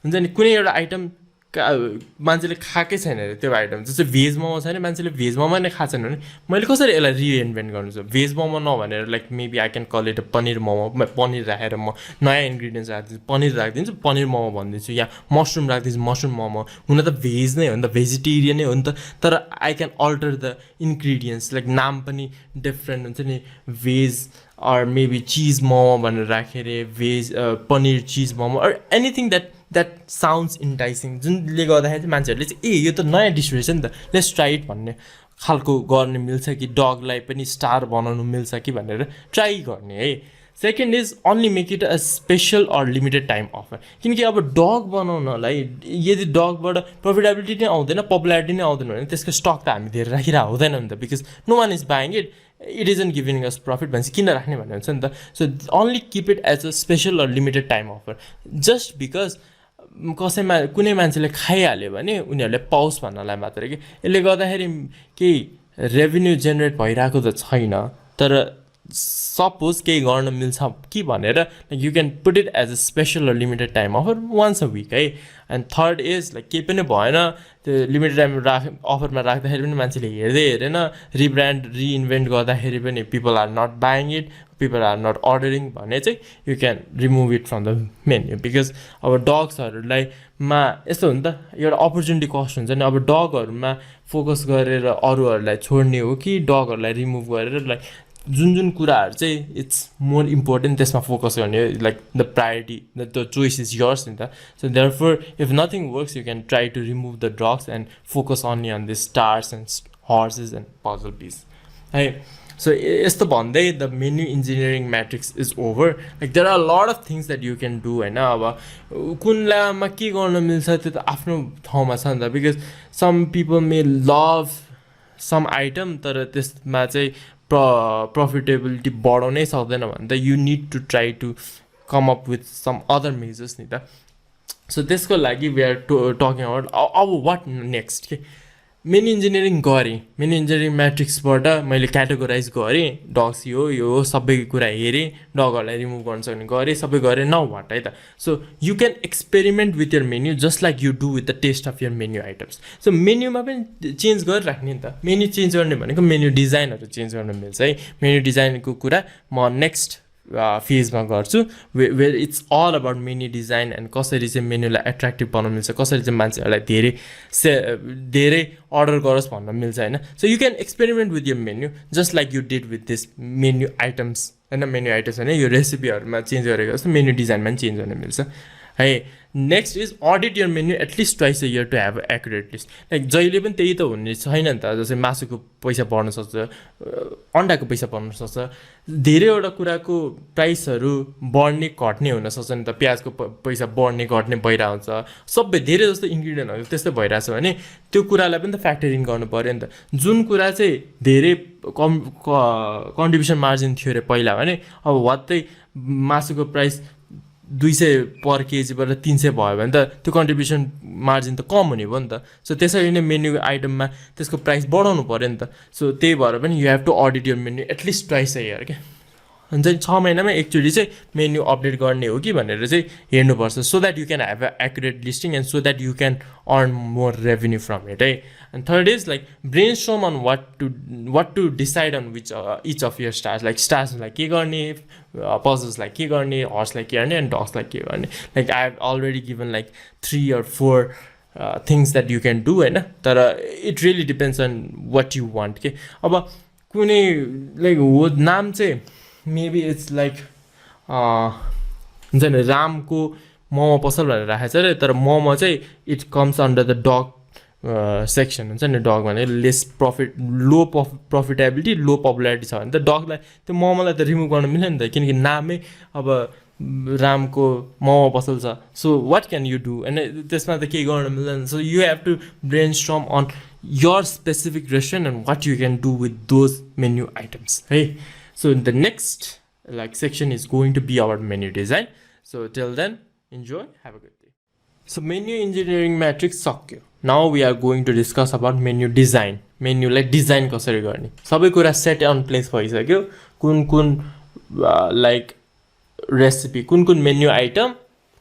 हुन्छ नि कुनै एउटा आइटम मान्छेले खाएकै छैन अरे त्यो आइटम जस्तै भेज मोमो छैन मान्छेले भेज मोमो नै खाएको छैन भने मैले कसरी यसलाई रिइन्भेन्ट गर्नु छ भेज मोमो नभनेर like maybe I can call it a paneer momo paneer राखेर म नयाँ इन्ग्रिडियन्ट्स राखिदिन्छु पनिर राखिदिन्छु पनिर मोमो भनिदिन्छु या मसरुम राखिदिन्छु मसरुम मोमो हुन त भेज नै हो नि त भेजिटेरियन नै हो नि त तर I can alter the ingredients like नाम पनि डिफ्रेन्ट हुन्छ नि भेज अर मेबी चिज मोमो भनेर राखेर veg paneer cheese momo or anything that sounds enticing जुनले गर्दाखेरि चाहिँ मान्छेहरूले चाहिँ ए यो त नयाँ डिस रहेछ नि त लेट्स ट्राई इट भन्ने खालको गर्न मिल्छ कि डगलाई पनि स्टार बनाउनु मिल्छ कि भनेर ट्राई गर्ने है second is only make it a special or limited time offer किनकि अब डग बनाउनलाई यदि डगबाट प्रफिटेबिलिटी नै आउँदैन पपुलारिटी नै आउँदैन भने त्यसको स्टक त हामी धेरै राखिरहेको हुँदैन नि त because no one is buying it isn't giving us profit भनेपछि किन राख्ने भन्ने हुन्छ नि त so only keep it as a special or limited time offer just because कसैमा कुनै मान्छेले खाइहाल्यो भने उनीहरूले पाओस् भन्नलाई मात्र कि यसले गर्दाखेरि केही रेभेन्यू जेनेरेट भइरहेको त छैन तर सपोज केही गर्न मिल्छ कि भनेर you can put it as a special or limited time offer once a week है एन्ड थर्ड इज लाइक केही पनि भएन त्यो लिमिटेड टाइम अफरमा राख्दाखेरि पनि मान्छेले हेर्दै हेरेन रिब्रान्ड रिइन्भेन्ट गर्दाखेरि पनि people are not buying it people are not ordering भने चाहिँ you can remove it from the menu because अब डग्सहरूलाई यस्तो हो नि त एउटा अपर्च्युनिटी कस्ट हुन्छ नि अब डगहरूमा फोकस गरेर अरूहरूलाई छोड्ने हो कि डगहरूलाई रिमुभ गरेर लाइक जुन कुराहरू चाहिँ इट्स मोर इम्पोर्टेन्ट त्यसमा फोकस गर्ने like the priority the choice is yours नि त so therefore if nothing works you can try to remove the dogs and focus only on the stars and horses and puzzle piece है सो यस्तो भन्दै the menu engineering matrix is over like there are lot of things that you can do होइन अब कुन बेलामा के गर्न मिल्छ त्यो त आफ्नो ठाउँमा छ नि त because some people may love some item तर त्यसमा चाहिँ प्रफिटेबिलिटी बढाउनै सक्दैन भने त you need to try to come up with some other measures नि त सो त्यसको लागि वी आर टकिङ अबाउट अब वाट नेक्स्ट के मेन्यु इन्जिनियरिङ गरेँ मेन्यु इन्जिनियरिङ म्याट्रिक्सबाट मैले क्याटेगोराइज गरेँ डग्स यो सबै कुरा हेरेँ डगहरूलाई रिमुभ गर्न सक्ने गरेँ सबै गरेँ नाउ वाट है त so you can experiment with your menu just like you do with the taste of your menu items so मेन्युमा पनि चेन्ज गरिराख्ने नि त मेन्यु चेन्ज गर्ने भनेको मेन्यु डिजाइनहरू चेन्ज गर्न मिल्छ है मेन्यु डिजाइनको कुरा म नेक्स्ट फेजमा गर्छु where it's all about menu design and कसरी चाहिँ मेन्युलाई एट्र्याक्टिभ बनाउनु मिल्छ कसरी चाहिँ मान्छेहरूलाई धेरै अर्डर गरोस् भन्न मिल्छ होइन so you can experiment with your menu just like you did with this menu items होइन मेन्यु आइटम्स होइन यो रेसिपीहरूमा चेन्ज गरेको जस्तो मेन्यु डिजाइनमा पनि चेन्ज गर्न मिल्छ है next is audit your menu at least twice a year to have accurate list like जहिले पनि त्यही त हुने छैन नि त जस्तै मासुको पैसा बढ्न सक्छ अन्डाको पैसा बढ्न सक्छ धेरैवटा कुराको प्राइसहरू बढ्ने घट्ने हुनसक्छ नि त प्याजको पैसा बढ्ने घट्ने भइरहेको हुन्छ सबै धेरै जस्तो इन्ग्रिडियन्टहरू त्यस्तै भइरहेछ भने त्यो कुरालाई पनि त फ्याक्टरिङ गर्नु पऱ्यो नि त जुन कुरा चाहिँ धेरै कन्ट्रिब्युसन मार्जिन थियो अरे पहिला भने अब वात्तै मासुको प्राइस 200 पर केजीबाट 300 भयो भने त त्यो कन्ट्रिब्युसन मार्जिन त कम हुने भयो नि त सो त्यसरी नै मेन्यु आइटममा त्यसको प्राइस बढाउनु पऱ्यो नि त सो त्यही भएर पनि you have to audit your menu at least twice a year क्या हुन्छ नि 6 महिनामा एकचोटि चाहिँ मेन्यु अपडेट गर्ने हो कि भनेर चाहिँ हेर्नुपर्छ so that you can have a accurate listing and so that you can earn more revenue from it है and third is like brainstorm on what to decide on which each of your stars like स्टार्सलाई के गर्ने पजल्सलाई के गर्ने हर्सलाई के गर्ने एन्ड डग्सलाई के गर्ने like I have already given like 3 or 4 things that you can do होइन तर it really depends on what you want के अब कुनै लाइक हो नाम चाहिँ मेबी इट्स लाइक हुन्छ नि रामको मोमो पसल भनेर राखेको छ अरे तर मोमो चाहिँ it comes under the dog section हुन्छ नि डग भने less profit low profitability low popularity छ भने त डगलाई त्यो मोमोलाई त रिमुभ गर्न मिल्दैन नि त किनकि नामै अब रामको मोमो पसल छ so what can you do and त्यसमा त केही गर्न मिल्दैन so you have to brainstorm on your specific restaurant and what you can do with those menu items hey so the next like section is going to be about menu design so till then enjoy have a good day so menu engineering matrix सक्यो now we are going to discuss about menu design menu like design कसरी गर्ने सबै कुरा set on place भइसक्यो कुन like recipe कुन menu item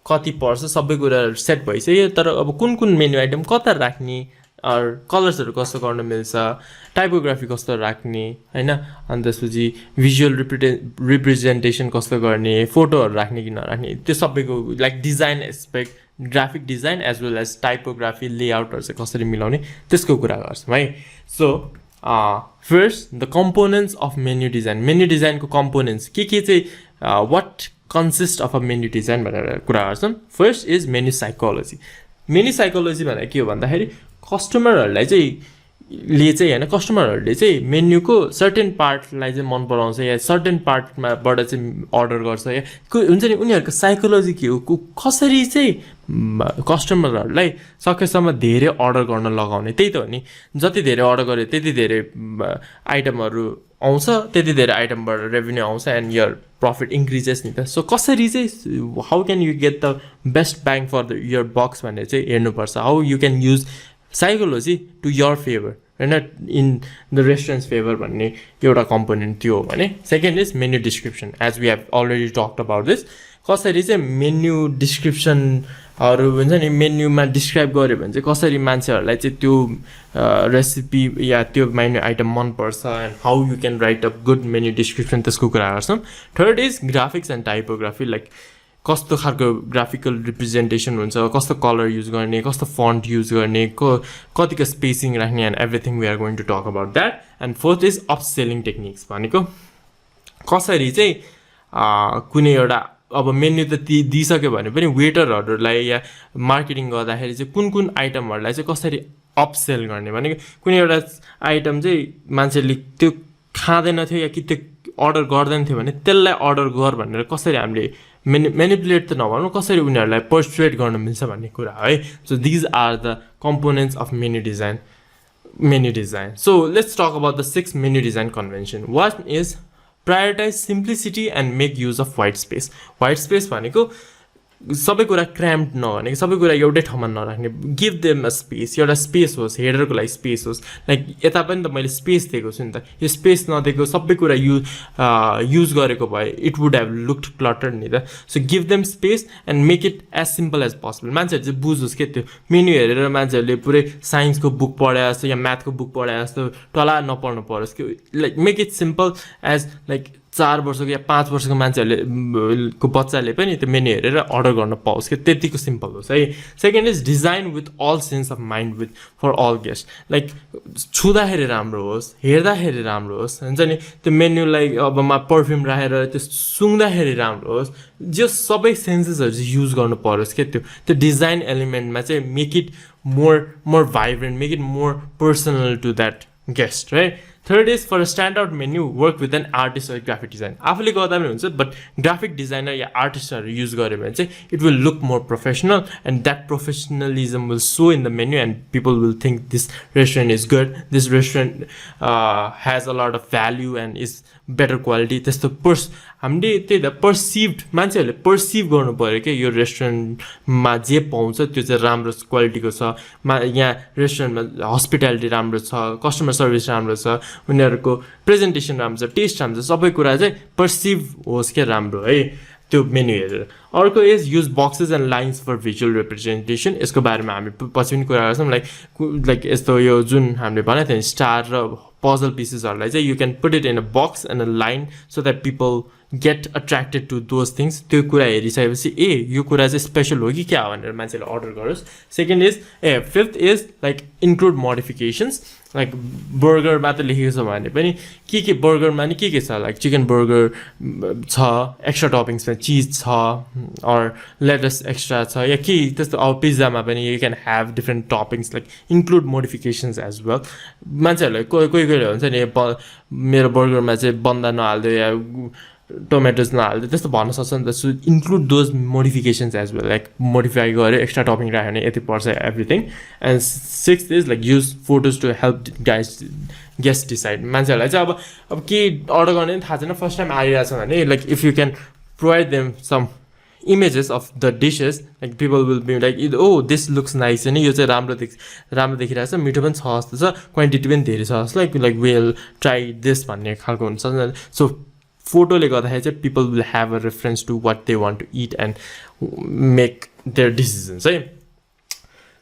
कति पर्छ सबै कुरा सेट भइसक्यो तर अब कुन menu item कता राख्ने कलर्सहरू कस्तो गर्न मिल्छ टाइपोग्राफी कस्तो राख्ने हैन अनि त्यसपछि भिजुअल रिप्रेजेन्टेसन कस्तो गर्ने फोटोहरू राख्ने कि नराख्ने त्यो सबैको like design aspect graphic design as well as typography लेआउटहरू चाहिँ कसरी मिलाउने त्यसको कुरा गर्छौँ है so first the components of menu डिजाइनको कम्पोनेन्ट्स के चाहिँ what consist of a menu design भनेर कुरा गर्छौँ फर्स्ट इज मेन्यु साइकोलोजी भनेर के हो भन्दाखेरि कस्टमरहरूलाई चाहिँ ले चाहिँ हैन कस्टमरहरुले चाहिँ मेन्युको सर्टेन पार्टलाई चाहिँ मन पराउँछ या सर्टेन पार्टमा बाट चाहिँ अर्डर गर्छ या हुन्छ नि उनीहरुको साइकोलोजी के हो कसरी चाहिँ कस्टमरहरुलाई सकेसम्म धेरै अर्डर गर्न लगाउने त्यही त हो नि जति धेरै अर्डर गरे त्यति धेरै आइटमहरु आउँछ त्यति धेरै आइटमबाट रेभेन्यू आउँछ एन्ड योर प्रॉफिट इन्क्रिजेस नि त सो कसरी चाहिँ how can you get the best bang for the your bucks भन्ने चाहिँ हेर्नु पर्छ how you can use psychology to your favour हैन इन द रेस्टुरेन्ट्स फेभर भन्ने एउटा कम्पोनेन्ट त्यो हो भने second is menu description as we have already talked about this कसरी चाहिँ मेन्यु डिस्क्रिप्सनहरु हुन्छ नि मेन्युमा डिस्क्राइब गर्यो भने चाहिँ कसरी मान्छेहरुलाई चाहिँ त्यो रेसिपी या त्यो मेन्यु आइटम मन पर्छ and how you can write a good menu description त्यसको कुरा गर्छौं third is graphics and typography like कस्तो खालको ग्राफिकल रिप्रेजेन्टेसन हुन्छ कस्तो कलर युज गर्ने कस्तो फन्ट युज गर्ने कतिको स्पेसिङ राख्ने and everything we are going to talk about that and fourth is upselling techniques भनेको कसरी चाहिँ कुनै एउटा अब मेन्यु त दिइसक्यो भने पनि वेटरहरुलाई या मार्केटिङ गर्दाखेरि चाहिँ कुन आइटमहरुलाई चाहिँ कसरी अपसेल गर्ने भनेको कुनै एउटा आइटम चाहिँ मान्छेले त्यो खादैन थियो या कि त्यो अर्डर गर्दैन थियो भने त्यसलाई अर्डर गर भनेर कसरी हामीले म्यानिपुलेट त नभनौं कसरी उनीहरुलाई पर्सुएड गर्न मिल्छ भन्ने कुरा है so these are the components of menu design so let's talk about the 6 menu design convention one is prioritise simplicity and make use of white space भनेको सबै कुरा क्र्याम्ड नगर्ने सबै कुरा एउटै ठाउँमा नराख्ने गिभ देम अ स्पेस एउटा स्पेस होस् हेडरको लागि स्पेस होस् लाइक यता पनि त मैले स्पेस दिएको छु नि त यो स्पेस नदिएको सबै कुरा युज गरेको भए it would have looked cluttered नि त so give them space and make it as simple as possible मान्छेहरु चाहिँ बुझोस् के त्यो मेन्यु हेरेर मान्छेहरुले पुरै साइन्सको बुक पढे जस्तो या म्याथको बुक पढे जस्तो टला नपढ्नु परोस् कि like make it simple as like 4 वर्षको या 5 वर्षको मान्छेहरुले को बच्चाले पनि त्यो मेन्यु हेरेर अर्डर गर्न पाओस् कि त्यतिको सिम्पल होस् है second is design with all sense of mind with for all guest like छुँदाखेरि राम्रो होस् हेर्दाखेरि राम्रो होस् हुन्छ नि त्यो मेन्युलाई अब पर्फ्युम राखेर त्यो सुँघ्दाखेरि राम्रो होस् जो सबै सेन्सेसहरु चाहिँ युज गर्नु परोस् के त्यो डिजाइन एलिमेन्टमा चाहिँ make it more vibrant make it more personal to that guest right third is for a standard menu work with an artist or graphic design आफूले गर्दा पनि हुन्छ बट ग्राफिक डिजाइनर या आर्टिस्टहरु युज गर्यो भने चाहिँ it will look more professional and that professionalism will show in the menu and people will think this restaurant is good this restaurant has a lot of value and is better quality त्यस्तो हामीले त्यही त पर्सिभ्ड मान्छेहरूले पर्सिभ गर्नु पर्यो कि यो रेस्टुरेन्टमा जे पाउँछ त्यो चाहिँ राम्रो क्वालिटीको छ यहाँ रेस्टुरेन्टमा हस्पिटालिटी राम्रो छ कस्टमर सर्भिस राम्रो छ उनीहरुको प्रेजेन्टेसन राम्रो छ टेस्ट राम्रो छ सबै कुरा चाहिँ पर्सिभ होस् के राम्रो है त्यो मेन्यु हेरेर अर्को is use boxes and lines for visual representation यसको बारेमा हामी पछि पनि कुरा गर्छौं लाइक यस्तो यो जुन हामीले भनेको थियो स्टार र पजल पिसेसहरुलाई चाहिँ you can put it in a box and a line so that people get attracted to those things त्यो कुरा हेरिसकेपछि यो कुरा चाहिँ स्पेसल हो कि क्या हो भनेर मान्छेले अर्डर गरोस् second is fifth is like include modifications like बर्गरमा त लेखेको छ भने पनि के बर्गरमा नि के छ लाइक चिकन बर्गर छ एक्स्ट्रा टपिङ्समा चिज छ अर लेटस एक्स्ट्रा छ या के त्यस्तो अब पिज्जामा पनि you can have different toppings like include modifications as well मान्छेहरूलाई कोही हुन्छ नि मेरो बर्गरमा चाहिँ बन्दा नहाल्दै या टोमेटोज नहाल्दै त्यस्तो भन्न सक्छ नि त so include those modifications as well like modify गरेर एक्स्ट्रा टपिङ राख्यो भने यति पर्छ everything and sixth is like use photos to help guest decide मान्छेहरूलाई चाहिँ अब के अर्डर गर्ने पनि थाहा छैन फर्स्ट टाइम आइरहेछ भने like if you can provide them some images of the dishes like people will be like oh this looks nice and यो चाहिँ राम्रो देखिरहेको छ मिठो पनि छ जस्तो छ क्वान्टिटी पनि धेरै छ जस्तो like we'll try this भन्ने खालको हुन्छ सो फोटोले गर्दाखेरि चाहिँ people will have a reference to what they want to eat and make their decisions है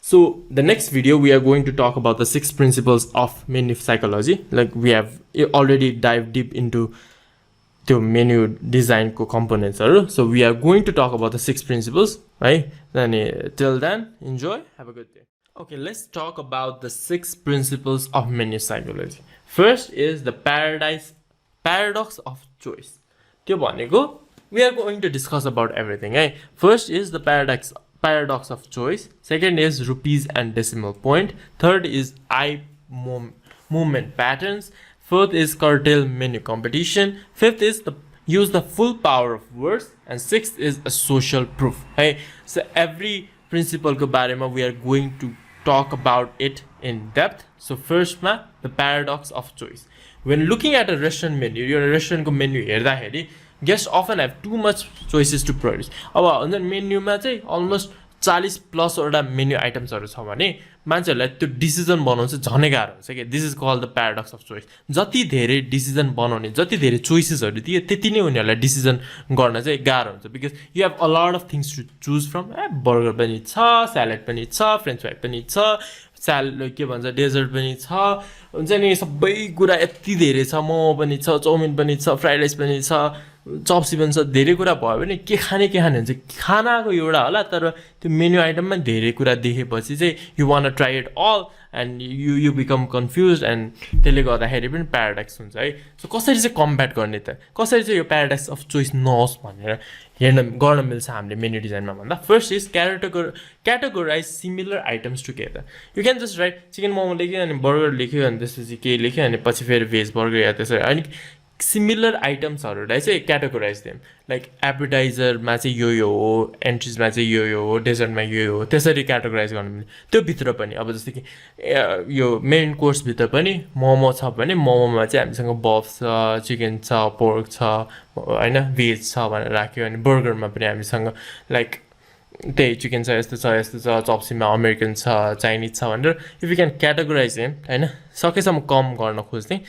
So the next video we are going to talk about the 6 principles of menu psychology like we have already dived deep into the menu design components so we are going to talk about the 6 principles right then till then enjoy have a good day okay let's talk about the 6 principles of menu psychology first is the paradox of choice त्यो भनेको we are going to discuss about everything right first is the paradox of choice second is rupees and decimal point third is movement patterns. Fourth is curtail menu competition. Fifth is use the full power of words. And sixth is a social proof. Hey, so every principle ko barema we are going to talk about it in depth. So first the paradox of choice. When looking at a restaurant menu, your restaurant ko menu हेर्दाखेरि guests often have too much choices to produce. अब menu मा चाहिँ almost 40 प्लस वटा मेन्यु आइटम्सहरु छ भने मान्छेहरुलाई त्यो डिसिजन बनाउन चाहिँ झनै गाह्रो हुन्छ के this is called the paradox of choice जति धेरै डिसिजन बनाउने जति धेरै चोइसेसहरु दिए त्यति नै उनीहरुलाई डिसिजन गर्न चाहिँ गाह्रो हुन्छ because you have a lot of things to choose from burger पनि छ स्यालेड पनि छ फ्रेन्च फ्राई पनि छ के भन्छ डेजर्ट पनि छ हुन्छ नि सबै कुरा यति धेरै छ मोमो पनि छ चाउमिन पनि छ फ्राइड राइस पनि छ चप्सी पनि छ धेरै कुरा भयो भने के खाने हुन्छ खानाको एउटा होला तर त्यो मेन्यु आइटममा धेरै कुरा देखेपछि चाहिँ you want to try it all and you become confuse and त्यसले गर्दाखेरि पनि प्याराडक्स हुन्छ है सो कसरी चाहिँ कम्ब्याट गर्ने त कसरी चाहिँ यो प्याराडक्स अफ चोइस नहोस् भनेर गर्न मिल्छ हामीले मेन्यु डिजाइनमा भन्दा first is categorise similar items together you can just right chicken momo लेख्यो अनि बर्गर लेख्यो अनि त्यसपछि के लेख्यो अनि पछि फेरि भेज बर्गर या त्यसरी अनि सिमिलर आइटम्सहरुलाई चाहिँ क्याटेगोराइज देम लाइक एपेटाइजरमा चाहिँ यो हो एन्ट्रिजमा चाहिँ यो हो डेजर्टमा यो हो त्यसरी क्याटेगोराइज गर्नु मिल्छ त्यो भित्र पनि अब जस्तै कि यो मेन कोर्स भित्र पनि मोमो छ भने मोमोमा चाहिँ हामीसँग बफ छ चिकन छ पोर्क छ हैन भेज छ भनेर राख्यो अनि बर्गरमा पनि हामीसँग लाइक त्यही चिकन छ यस्तो छ चप्सीमा अमेरिकन छ चाइनिज छ भनेर if you can categorise them हैन सकेसम्म कम गर्न खोज्ने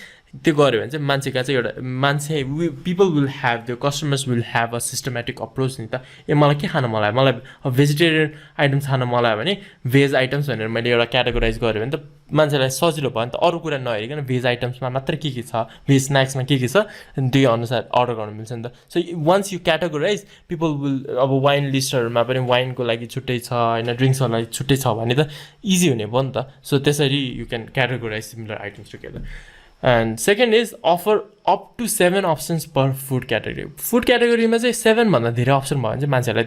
त्यो गर्यो भने चाहिँ मान्छेका चाहिँ एउटा मान्छे people will have the customers will have a systematic approach नि त मलाई के खान मलाई भेजिटेरियन आइटम्स खान मलाई भने भेज आइटम्स भनेर मैले एउटा क्याटेगोराइज गरेँ भने त मान्छेलाई सजिलो भयो नि त अरू कुरा नहेरिकन भेज आइटम्समा मात्र के छ भेज स्न्याक्समा के छ त्यही अनुसार अर्डर गर्न मिल्छ नि त so once you categorise people will अब वाइन लिस्टहरूमा पनि वाइनको लागि छुट्टै छ होइन ड्रिङ्क्सहरूको लागि छुट्टै छ भने त इजी हुने भयो नि त सो त्यसरी you can categorise similar items together And second is offer up to 7 options per food category. Food category मा चाहिँ 7 भन्दा धेरै अप्सन भयो भने चाहिँ मान्छेहरूलाई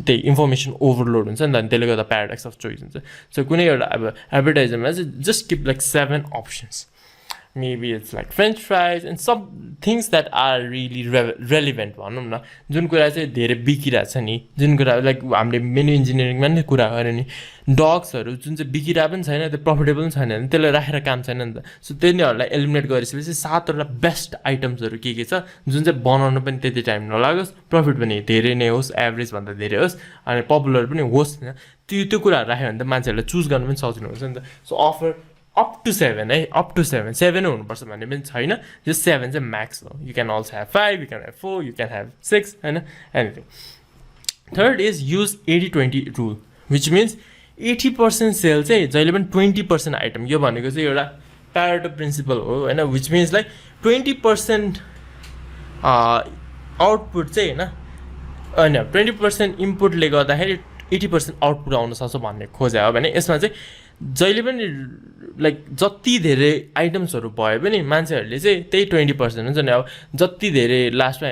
त्यही इन्फर्मेसन ओभरलोड हुन्छ नि त त्यसले गर्दा प्याराडक्स अफ चोइस हुन्छ सो कुनै एउटा अब एडभर्टाइजरमा चाहिँ just keep like 7 options. Maybe it's like French fries and some things that are really relevant भनौँ न जुन कुरा चाहिँ धेरै बिकिरहेछ नि जुन कुरा लाइक हामीले मेन्यु इन्जिनियरिङमा नि कुरा गऱ्यो नि डग्सहरू जुन चाहिँ बिकिरहेको पनि छैन त्यो प्रफिटेबल पनि छैन भने त्यसलाई राखेर काम छैन नि त सो तिनीहरूलाई एलिमिनेट गरिसकेपछि 7वटा बेस्ट आइटम्सहरू के छ जुन चाहिँ बनाउनु पनि त्यति टाइम नलागोस् प्रफिट पनि धेरै नै होस् एभरेज भन्दा धेरै होस् अनि पपुलर पनि होस् त्यो कुराहरू राख्यो भने त मान्छेहरूलाई चुज गर्न पनि सजिलो हुन्छ नि त सो अफर up to 7 है up to 7 7 हुनुपर्छ भन्ने पनि छैन जस्ट 7 चाहिँ म्याक्स हो you can also have 5 you can have 4 you can have 6 हैन anything third is use 80-20 rule which means 80% sale चाहिँ जहिले पनि 20% आइटम यो भनेको चाहिँ एउटा प्यारेटो प्रिन्सिपल हो हैन विच मिन्स लाइक 20% आउटपुट चाहिँ हैन 20% इनपुटले गर्दाखेरि 80% आउटपुट आउन सक्छ भन्ने खोजे हो भने यसमा चाहिँ जहिले पनि लाइक जति धेरै आइटम्सहरू भयो भने मान्छेहरूले चाहिँ त्यही 20% हुन्छ नि अब जति धेरै लास्टमा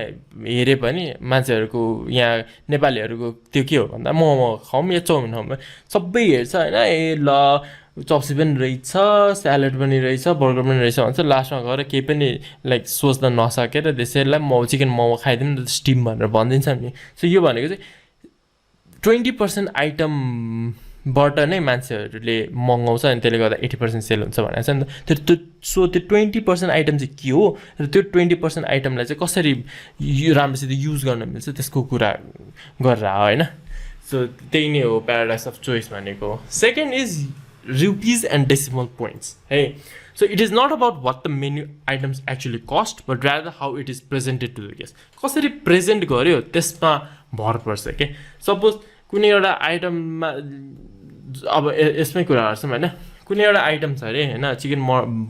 हेरे पनि मान्छेहरूको यहाँ नेपालीहरूको त्यो के हो भन्दा मोमो खाउँ या चाउमिन खाउँ सबै हेर्छ होइन ए ल चप्सी पनि रहेछ स्यालेड पनि रहेछ बर्गर पनि रहेछ भन्छ लास्टमा गएर केही पनि लाइक सोच्न नसकेर त्यसैलाई चिकन मोमो खाइदिउँ न त स्टिम भनेर भनिदिन्छ नि सो यो भनेको चाहिँ 20% आइटमबाट नै मान्छेहरूले मगाउँछ अनि त्यसले गर्दा 80% सेल हुन्छ भनेको छ नि त त्यो 20% आइटम चाहिँ के हो र त्यो 20% आइटमलाई चाहिँ कसरी राम्रोसित युज गर्न मिल्छ त्यसको कुरा गरेर होइन सो त्यही नै हो प्याराडक्स अफ चोइस भनेको second is rupees and decimal points है so it is not about what the menu items actually cost but rather how it is presented to the guest कसरी प्रेजेन्ट गर्यो त्यसमा भर पर्छ के सपोज कुनै एउटा आइटममा अब यसमै कुरा गर्छौँ होइन कुनै एउटा आइटम छ अरे होइन चिकन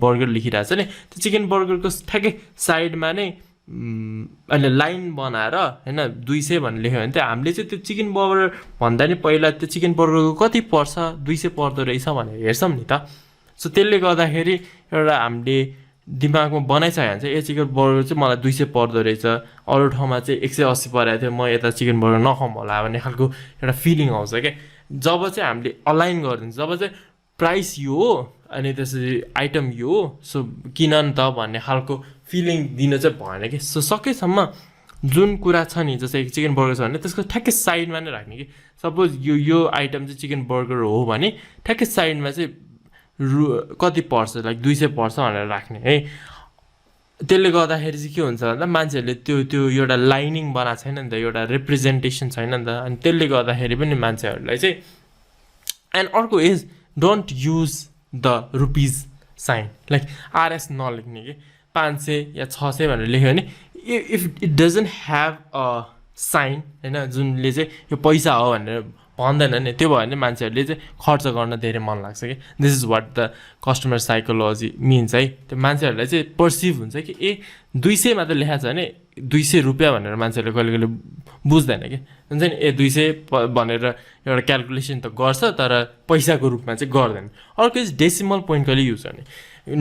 बर्गर लेखिरहेको छ नि त्यो चिकन बर्गरको ठ्याक्कै साइडमा नै अहिले लाइन बनाएर होइन 200 भनेर लेख्यो भने चाहिँ हामीले चाहिँ त्यो चिकन बर्गर भन्दा नि पहिला त्यो चिकन बर्गरको कति पर्छ 200 पर्दो रहेछ भनेर हेर्छौँ नि त सो त्यसले गर्दाखेरि एउटा हामीले दिमागमा बनाइसक्यो भने चाहिँ ए चिकन बर्गर चाहिँ मलाई 200 पर्दो रहेछ अरू ठाउँमा चाहिँ 180 परेको थियो म यता चिकन बर्गर नखाउँ होला भन्ने खालको एउटा फिलिङ आउँछ क्या जब चाहिँ हामीले अलाइन गरिदिन्छ जब चाहिँ प्राइस यो हो अनि त्यसरी आइटम यो हो सो किन नि त भन्ने खालको फिलिङ दिन चाहिँ भएन कि सो सकेसम्म जुन कुरा छ नि जस्तै चिकन बर्गर छ भने त्यसको ठ्याक्कै साइडमा नै राख्ने कि सपोज यो आइटम चाहिँ चिकन बर्गर हो भने ठ्याक्कै साइडमा चाहिँ कति पर्छ लाइक 200 पर्छ भनेर राख्ने है त्यसले गर्दाखेरि चाहिँ के हुन्छ भन्दा मान्छेहरूले त्यो एउटा लाइनिङ बनाएको छैन नि त एउटा रिप्रेजेन्टेसन छैन नि त अनि त्यसले गर्दाखेरि पनि मान्छेहरूलाई चाहिँ एन्ड अर्को is don't use the rupees sign like RS नलेख्ने कि 500 या 600 भनेर लेख्यो भने if it doesn't have a sign होइन जुनले चाहिँ यो पैसा हो भनेर भन्दैन नि त्यो भयो भने मान्छेहरूले चाहिँ खर्च गर्न धेरै मन लाग्छ कि this is what the customer psychology means है त्यो मान्छेहरूलाई चाहिँ पर्सिभ हुन्छ कि 200 मात्र लेखाएको छ भने 200 रुपियाँ भनेर मान्छेहरूले कहिले कहिले बुझ्दैन कि हुन्छ नि 200 भनेर एउटा क्यालकुलेसन त गर्छ तर पैसाको रूपमा चाहिँ गर्दैन अर्को इज डेसिमल पोइन्ट कहिले युज गर्ने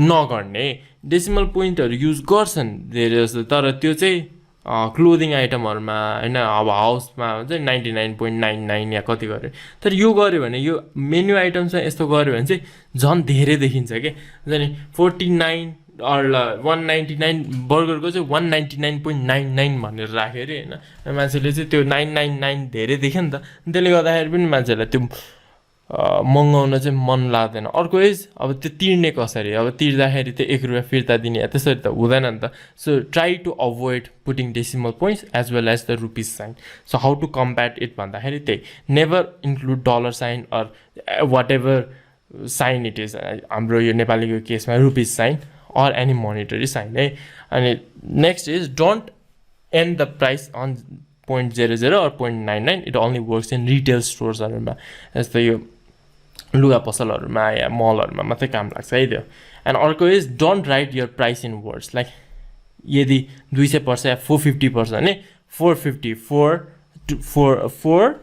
नगर्ने डेसिमल पोइन्टहरू युज गर्छन् धेरै जस्तो तर त्यो चाहिँ क्लोदिङ आइटमहरूमा होइन अब हाउसमा हुन्छ 99.99 या कति गऱ्यो तर यो गऱ्यो भने यो मेन्यु आइटम्समा यस्तो गऱ्यो भने चाहिँ झन् धेरै देखिन्छ कि हुन्छ नि 49 199 बर्गरको चाहिँ 199.99 भनेर राख्यो अरे होइन मान्छेले चाहिँ त्यो 999 धेरै देख्यो नि त त्यसले गर्दाखेरि पनि मान्छेहरूलाई त्यो मगाउन चाहिँ मन लाग्दैन अर्को इज अब त्यो तिर्ने कसरी अब तिर्दाखेरि त्यो 1 रुपियाँ फिर्ता दिने त्यसरी त हुँदैन नि त so try to avoid putting decimal points as well as the rupees sign so how to combat it भन्दाखेरि त्यही never include dollar sign or whatever sign it is हाम्रो यो नेपालीको केसमा rupees sign or any monetary sign है अनि next is don't end the price on 0.00 or 0.99 it only works in retail स्टोर्सहरूमा जस्तै यो लुगा पसलहरूमा या मलहरूमा मात्रै काम लाग्छ है त्यो एन्ड अर्को is don't write your price in words like यदि 200 पर्छ या 450 पर्छ भने 450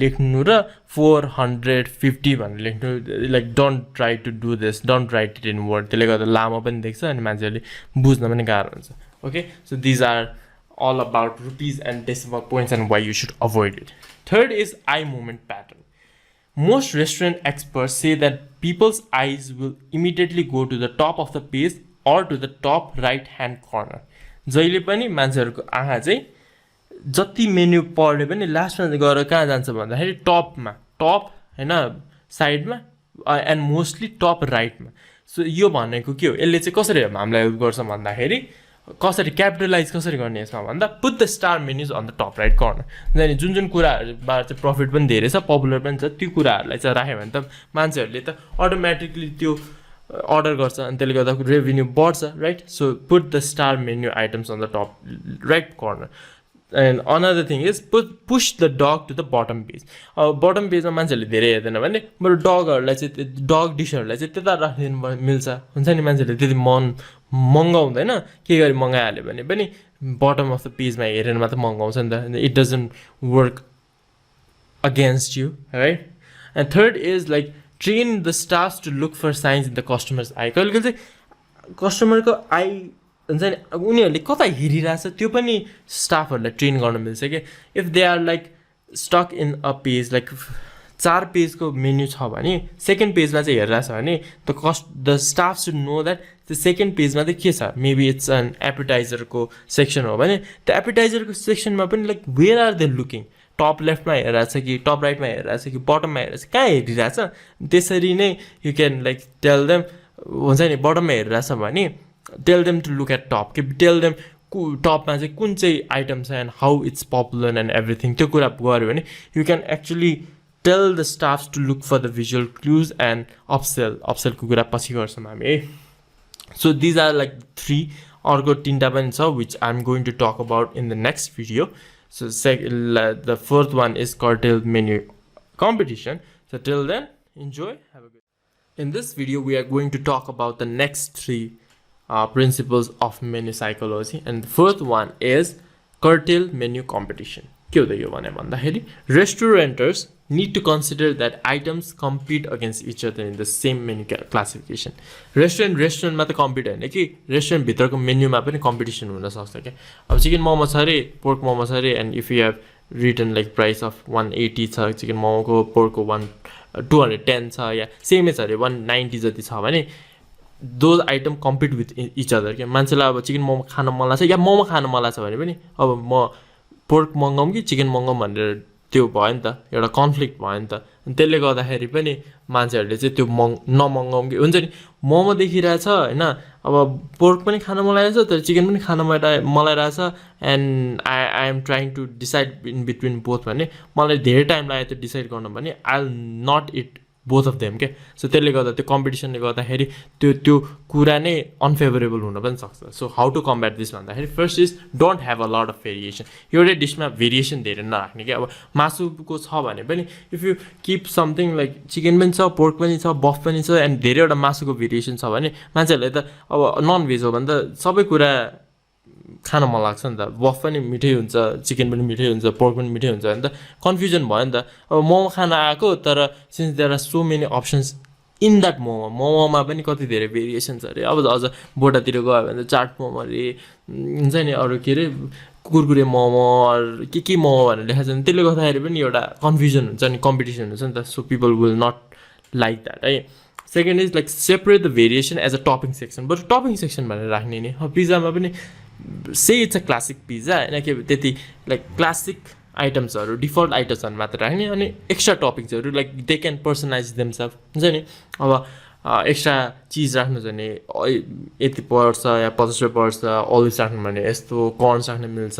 लेख्नु र 450 भनेर लेख्नु like don't try to do this don't write it in word त्यसले गर्दा लामो पनि देख्छ अनि मान्छेहरूले बुझ्न पनि गाह्रो हुन्छ okay so these are all about rupees and decimal points and why you should avoid it. Third is eye movement pattern. Most restaurant experts say that people's eyes will immediately go to the top of the page or to the top right hand corner. जहिले पनि मान्छेहरूको आँखा चाहिँ जति मेन्यु पढ्यो पनि लास्टमा गएर कहाँ जान्छ भन्दाखेरि टपमा टप होइन साइडमा एन्ड मोस्टली टप राइटमा सो यो भनेको के हो यसले चाहिँ कसरी हामीलाई हेल्प गर्छ भन्दाखेरि कसरी क्यापिटलाइज कसरी गर्ने यसमा भन्दा put the star menus on the top right corner जुन कुराहरूबाट चाहिँ प्रफिट पनि धेरै छ पपुलर पनि छ त्यो कुराहरूलाई चाहिँ राख्यो भने त मान्छेहरूले त अटोमेटिकली त्यो अर्डर गर्छ अनि त्यसले गर्दा रेभेन्यू बढ्छ right so put the star menu items on the top right corner and another thing is push the dog to the bottom page अब बटम पेजमा मान्छेहरूले धेरै हेर्दैन भने बरु डगहरूलाई चाहिँ डग डिसहरूलाई चाहिँ त्यता राखिदिनु मिल्छ हुन्छ नि मान्छेहरूले त्यति मगाउँदैन के गरी मगाइहाल्यो भने पनि बटम अफ द पेजमा हेरेर मात्र मगाउँछ नि त it doesn't work against you right and third is like train the staffs to look for signs in the customers I कहिले कहिले चाहिँ कस्टमरको आई हुन्छ नि उनीहरूले कता हेरिरहेछ त्यो पनि स्टाफहरूलाई ट्रेन गर्न मिल्छ कि if they are like stuck in a page like 4 पेजको मेन्यु छ भने सेकेन्ड पेजमा चाहिँ हेरिरहेछ भने the staff should know that त्यो सेकेन्ड पेजमा चाहिँ के छ मेबी इट्स एन एपिटाइजरको सेक्सन हो भने त्यो एपिटाइजरको सेक्सनमा पनि like where are they looking top लेफ्टमा हेरिरहेछ कि टप राइटमा हेरिरहेछ कि बटममा हेरिरहेछ कहाँ हेरिरहेछ त्यसरी नै you can like tell them हुन्छ नि बटममा हेरिरहेछ भने tell them to look at top कि टेल देम टपमा चाहिँ कुन चाहिँ आइटम छ and how it's popular and everything त्यो कुरा गऱ्यो भने you can actually tell the staffs to look for the visual clues and अपसेलको कुरा पछि गर्छौँ हामी है सो दिज आर लाइक 3 अर्को 3टा पनि छ which I am going to talk about in the next video so the fourth one is curtail menu competition so till then enjoy have a good in this video we are going to talk about the next 3 principles of menu psychology and the fourth one is curtail menu competition के हो त यो भने भन्दाखेरि restaurateurs need to consider that items compete against each other in the same menu classification रेस्टुरेन्टमा त कम्पिट होइन कि रेस्टुरेन्ट भित्रको मेन्युमा पनि कम्पिटिसन हुन सक्छ क्या अब चिकन मोमो छ अरे पोर्क मोमो छ अरे and if you have written like price of 180 छ चिकन मोमोको पोर्कको 210 छ या सेमै छ अरे 190 जति छ भने those item compete with each other क्या मान्छेलाई अब चिकन मोमो खान मन लाग्छ या मोमो खान मन लाग्छ भने पनि अब म पोर्क मगाउँ कि चिकन मगाउँ भनेर त्यो भयो नि त एउटा कन्फ्लिक्ट भयो नि त अनि त्यसले गर्दाखेरि पनि मान्छेहरूले चाहिँ त्यो नमगाउँ कि हुन्छ नि मोमो देखिरहेछ होइन अब पोर्क पनि खान मन लागेको छ तर चिकन पनि खान मन लागेको छ and I am trying to decide in between both भने मलाई धेरै टाइम लाग्यो त्यो डिसाइड गर्नु भने I will not eat both of them क्या सो त्यसले गर्दा त्यो कम्पिटिसनले गर्दाखेरि त्यो कुरा नै अनफेभरेबल हुन पनि सक्छ so how to combat this भन्दाखेरि first is don't have a lot of variation एउटै डिसमा भेरिएसन धेरै नराख्ने क्या अब मासुको छ भने पनि if you keep something like chicken पनि छ पोर्क पनि छ बफ पनि छ एन्ड धेरैवटा मासुको भेरिएसन छ भने मान्छेहरूलाई त अब नन भेज हो भने त सबै कुरा खान मन लाग्छ नि त बफ पनि मिठै हुन्छ चिकन पनि मिठै हुन्छ पोर्क पनि मिठै हुन्छ भने त कन्फ्युजन भयो नि त अब मोमो खान आएको तर since there are so many options in that मोमोमा पनि कति धेरै भेरिएसन छ अरे अब अझ बोटातिर गयो भने त चाट मोमो अरे हुन्छ नि अरू के अरे कुरकुरे मोमो के मोमो भनेर लेखाएको छ नि त्यसले गर्दाखेरि पनि एउटा कन्फ्युजन हुन्छ नि कम्पिटिसन हुन्छ नि त so people will not like that है second is like separate the variation as a topping section but topping section भनेर राख्ने नि अब पिज्जामा पनि say it's a classic pizza होइन के त्यति लाइक क्लासिक आइटम्सहरू डिफल्ट आइटम्सहरू मात्र राख्ने अनि एक्स्ट्रा टपिङ्सहरू like they can personalise themselves हुन्छ नि अब एक्स्ट्रा चिज राख्नु छ भने यति पर्छ या 50 रुपियाँ पर्छ अलिस राख्नु भने यस्तो कर्न्स राख्नु मिल्छ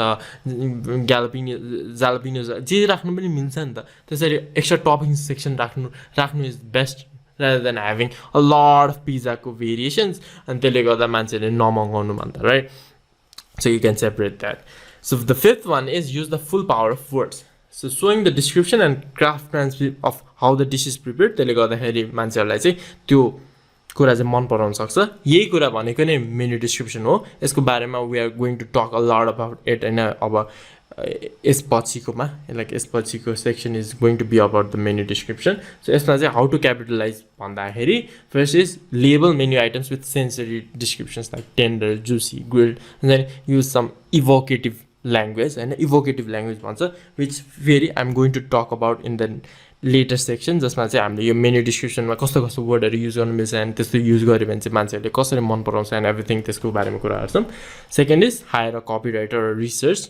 जालपिनो जे राख्नु पनि मिल्छ नि त त्यसरी एक्स्ट्रा टपिङ सेक्सन राख्नु is best rather than having a lot of pizza-ko variations and त्यसले गर्दा मान्छेले नमगाउनु भन्छ right so you can separate that so the fifth one is use the full power of words so showing the description and craftsmanship of how the dish is prepared त्यसले गर्दाखेरि मान्छेहरूलाई चाहिँ त्यो कुरा चाहिँ मन पराउन सक्छ यही कुरा भनेको नै मेन्यु डिस्क्रिप्सन हो यसको बारेमा we are going to talk a lot about it हैन अब यसपछिकोमा लाइक यसपछिको section is going to be about the menu description so यसमा चाहिँ हाउ टु क्यापिटलाइज भन्दाखेरि first is label menu items with sensory descriptions like tender juicy grilled then use some evocative language होइन इभोकेटिभ ल्याङ्ग्वेज भन्छ विच फेरि I am going to talk about in the later section जसमा चाहिँ हामीले यो मेन्यु डिस्क्रिप्सनमा कस्तो कस्तो वर्डहरू युज गर्नु मिल्छ एन्ड त्यस्तो युज गऱ्यो भने चाहिँ मान्छेहरूले कसरी मन पराउँछ एन्ड एभ्रिथिङ त्यसको बारेमा कुराहरू छौँ second is higher a copy writer research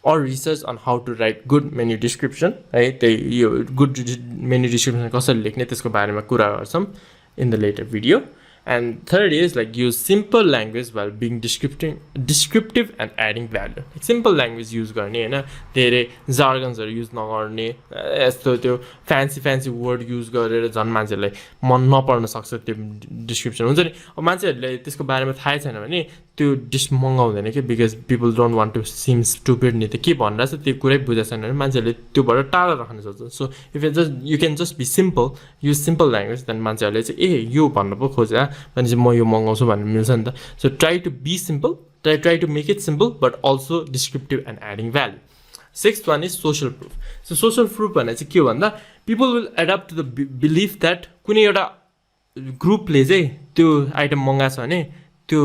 or research on how to write good menu description है त्यही यो good menu description कसरी लेख्ने त्यसको बारेमा कुरा गर्छौँ in the later video and third is like use simple language while being descriptive and adding value simple language use गर्ने हैन धेरै jargonsहरु युज नगर्ने यस्तो त्यो fancy word युज गरेर झन् मान्छेलाई मन नपर्न सक्छ त्यो डिस्क्रिप्सन हुन्छ नि अब मान्छेहरुले त्यसको बारेमा थाहै छैन भने त्यो डिस मंगाउँदैन के because people don't want to seem stupid नि त के भनिरहेछ त्यो कुरै बुझेको छैन भने मान्छेले त्योबाट टाढा राख्न सक्छ so if you can just be simple use simple language then मान्छेहरुले चाहिँ ए यो भन्नु पो खोजे भने चाहिँ म यो मगाउँछु भन्ने मिल्छ नि त so try to be simple try to make it simple but also descriptive and adding value sixth one is social proof so social proof भने चाहिँ के हो भन्दा people will adapt to the belief that कुनै एउटा ग्रुपले चाहिँ त्यो आइटम मगाएको छ भने त्यो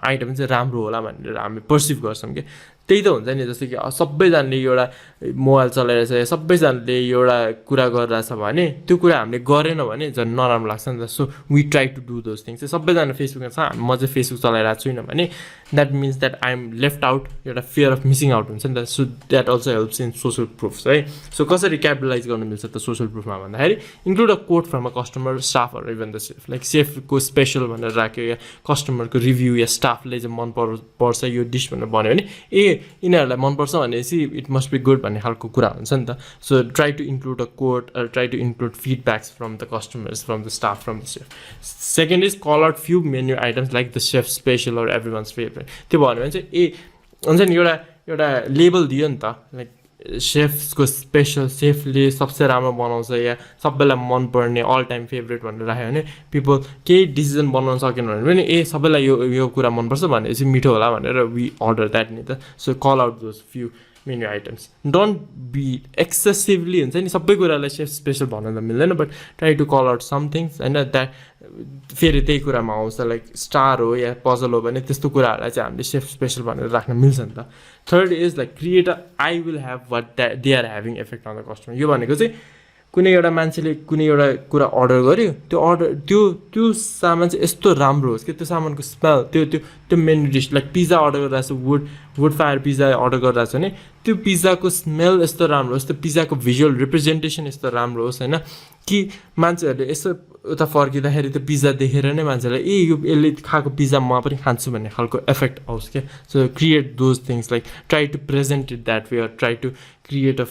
आइटम चाहिँ राम्रो होला भनेर हामी पर्सिभ गर्छौँ कि त्यही त हुन्छ नि जस्तो कि सबैजनाले एउटा मोबाइल चलाइरहेछ सबैजनाले एउटा कुरा गरिरहेछ भने त्यो कुरा हामीले गरेन भने झन् नराम्रो लाग्छ नि त so we try to do those things सबैजना फेसबुकमा छ म चाहिँ फेसबुक चलाइरहेको छुइनँ भने that means that I am left out एउटा फियर अफ मिसिङ आउट हुन्छ नि त so that also helps in social proofs है सो कसरी क्यापिटलाइज गर्नु मिल्छ त सोसल प्रुफमा भन्दाखेरि include a quote from a customer staff even the chef like सेफको स्पेसल भनेर राख्यो या कस्टमरको रिभ्यू या स्टाफले चाहिँ मन पर्छ यो डिस भनेर भन्यो भने ए यिनीहरूलाई मनपर्छ भनेपछि इट मस्ट बी गुड भन्ने खालको कुरा हुन्छ नि त so try to include a quote try to include feedbacks from the customers from the staff from the chef second is call out few menu items like the chef special or everyone's favourite त्यो भन्यो भने चाहिँ ए हुन्छ नि एउटा लेबल दियो नि त लाइक सेफको स्पेसल सेफले सबसे राम्रो बनाउँछ या सबैलाई मनपर्ने अल टाइम फेभरेट भनेर राख्यो भने पिपल केही डिसिजन बनाउन सकेन भने पनि ए सबैलाई यो कुरा मनपर्छ भनेपछि मिठो होला भनेर वी अर्डर द्याट नि त so call out those few menu items don't be excessively हुन्छ नि सबै कुरालाई सेफ स्पेसल भन्न त मिल्दैन but try to call out some things होइन द्याट फेरि त्यही कुरामा आउँछ लाइक स्टार हो या पजल हो भने त्यस्तो कुराहरूलाई चाहिँ हामीले सेफ स्पेसल भनेर राख्न मिल्छ नि त third is like create a I will have what they are having effect on the customer यो भनेको चाहिँ कुनै एउटा मान्छेले कुनै एउटा कुरा अर्डर गर्यो त्यो अर्डर त्यो सामान चाहिँ यस्तो राम्रो होस् कि त्यो सामानको स्मेल त्यो menu dish like pizza order गरिरहेको छ वुड फायर पिज्जा अर्डर गरिरहेको छ भने त्यो पिज्जाको स्मेल यस्तो राम्रो होस् त्यो पिज्जाको भिजुअल रिप्रेजेन्टेसन यस्तो राम्रो होस् होइन कि मान्छेहरूले यसो उता फर्किँदाखेरि त्यो पिज्जा देखेर नै मान्छेलाई यसले खाएको पिज्जा म पनि खान्छु भन्ने खालको इफेक्ट आओस् क्या so create those things like try to present it that way try to create a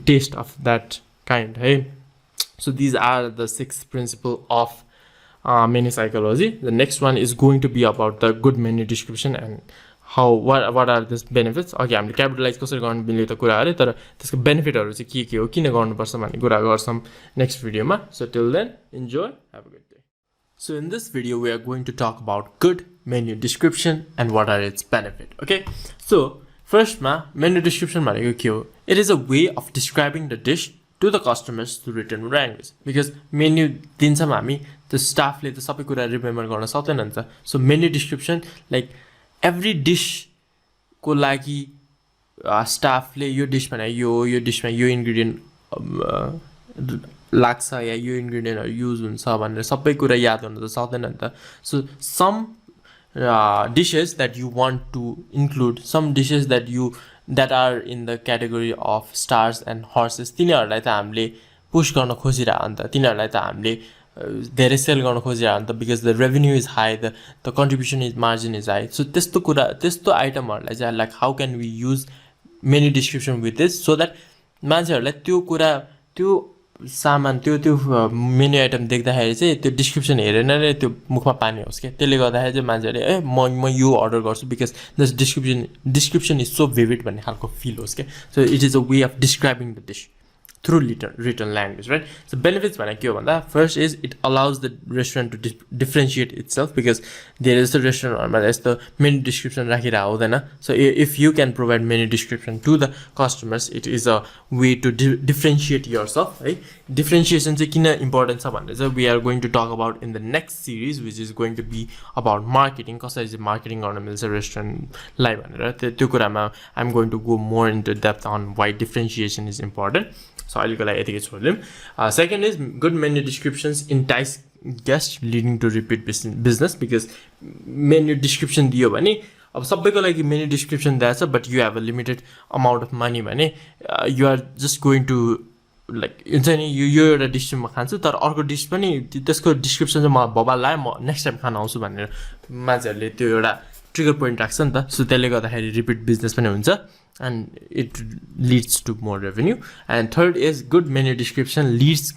taste of that kind, hey? So these are the 6 principles of menu psychology. The next one is going to be about the good menu description and what are the benefits. Okay, हामीले क्यापिटलाइज कसरी गर्नु मिल्यो त कुरा अरे तर त्यसको बेनिफिटहरु चाहिँ के हो किन गर्नुपर्छ भन्ने कुरा गर्छौं नेक्स्ट भिडियोमा. So till then, enjoy, have a good day. So in this video we are going to talk about good menu description and what are its benefit. Okay? So first ma menu description भनेको के हो? It is a way of describing the dish to the customers through written language because menu दिन्छौँ हामी त्यो स्टाफले त सबै कुरा रिमेम्बर गर्न सक्दैन नि त so menu description like every dish को लागि स्टाफले यो डिशमा यो डिशमा यो इन्ग्रेडियन्ट लाग्छ या यो इन्ग्रेडियन्टहरु युज हुन्छ भनेर सबै कुरा याद हुन त सक्दैन नि त so some dishes that you want to include some dishes that are in the category of stars and horses तिनीहरुलाई त हामीले पुश गर्न खोजिरहेको नि त तिनीहरुलाई त हामीले धेरै सेल गर्न खोजिरहेको नि त because the revenue is high the contribution is margin is high so त्यस्तो आइटमहरुलाई चाहिँ like how can we use menu description with this so that मान्छेहरुलाई त्यो कुरा त्यो सामान त्यो मेन्यु आइटम देख्दाखेरि चाहिँ त्यो डिस्क्रिप्सन हेरेन नै त्यो मुखमा पानी होस् के त्यसले गर्दाखेरि चाहिँ मान्छेहरुले म यो अर्डर गर्छु because this description is so vivid भन्ने खालको फिल होस् के so it is a way of describing the dish through written language, right? So benefits when I give on that first is it allows the restaurant to differentiate itself because there is the restaurant but there's the menu description rakhira hudaina so if you can provide menu description to the customers it is a way to differentiate yourself, right? Differentiation चाहिँ किन important छ भन्ने चाहिँ we are going to talk about in the next series which is going to be about marketing कसरी चाहिँ marketing गर्न मिल्छ रेस्टुरेन्ट लाई भनेर त्यो कुरामा I'm going to go more into depth on why differentiation is important. So अहिलेको लागि यतिकै छोड्दियौँ. Second is good menu descriptions entice guests leading to repeat business because menu description दियो भने अब सबैको लागि menu description दिएछ but you have a limited amount of money भने you are just going to like हुन्छ नि यो एउटा डिस म खान्छु तर अर्को डिस पनि त्यसको डिस्क्रिप्सन चाहिँ म बबाल लाए म नेक्स्ट टाइम खान आउँछु भनेर मान्छेहरूले त्यो एउटा ट्रिगर पोइन्ट राख्छ नि त सो त्यसले गर्दाखेरि रिपिट बिजनेस पनि हुन्छ and it leads to more revenue. And third is good menu description leads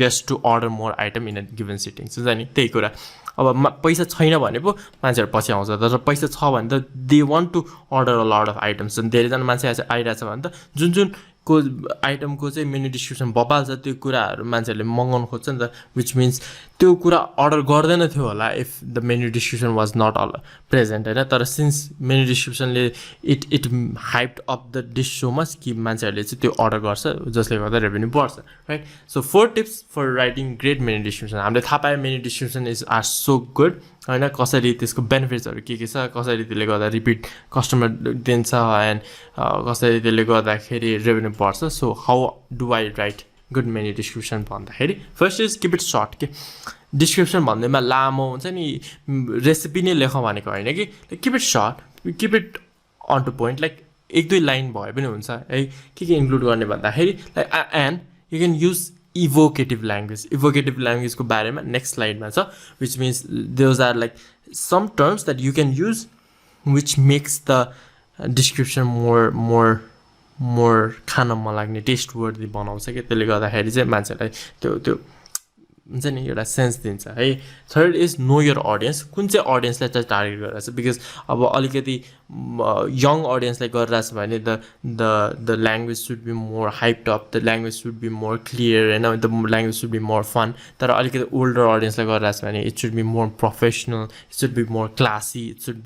guests to order more item in a given sitting. So जानी त्यही कुरा अब पैसा छैन भने पो मान्छेहरु पछि आउँछ तर पैसा छ भने त they want to order a lot of items and धेरै जना मान्छे आइराछ भने त जुन को आइटम को चाहिँ मेन्यु डिस्क्रिप्सन बबाल्छ त्यो कुराहरु मान्छेहरुले मंगाउन खोज्छ नि त which means त्यो कुरा अर्डर गर्दैन थियो होला if the menu description was not all present हैन तर since menu description ले it hyped up the dish so much कि मान्छेहरुले चाहिँ त्यो अर्डर गर्छ जसले गर्दा रेभेन्यू बढ्छ right so 4 tips for writing great menu description हामीले थाहा पाए menu description is are so good हैन कसरी त्यसको बेनिफिट्सहरु के छ कसरी त्यसले गर्दा रिपिट कस्टमर दिन्छ एन्ड कसरी त्यसले गर्दाखेरि रेभेन्यू बढ्छ so how do I write good menu description भन्दाखेरि first is keep it short के डिस्क्रिप्सन भन्दैमा लामो हुन्छ नि रेसिपी नै लेख भनेको हैन कि keep it short keep it on to point like एक दुई लाइन भए पनि हुन्छ है के इन्क्लुड गर्ने भन्दाखेरि like and you can use evocative language को बारेमा next slide मा छ which means those are like some terms that you can use which makes the description more खान मन लाग्ने टेस्ट वर्दी बनाउँछ के त्यसले गर्दाखेरि चाहिँ मान्छेलाई त्यो हुन्छ नि एउटा सेन्स दिन्छ है third is know your audience कुन चाहिँ अडियन्सलाई चाहिँ टार्गेट गरेर छ बिकज अब अलिकति यङ अडियन्सलाई गरिरहेछ भने the language should be more hyped up the language should be more clear हैन the language should be more fun तर अलिकति ओल्डर अडियन्सलाई गरिरहेछ भने it should be more professional it should be more classy it should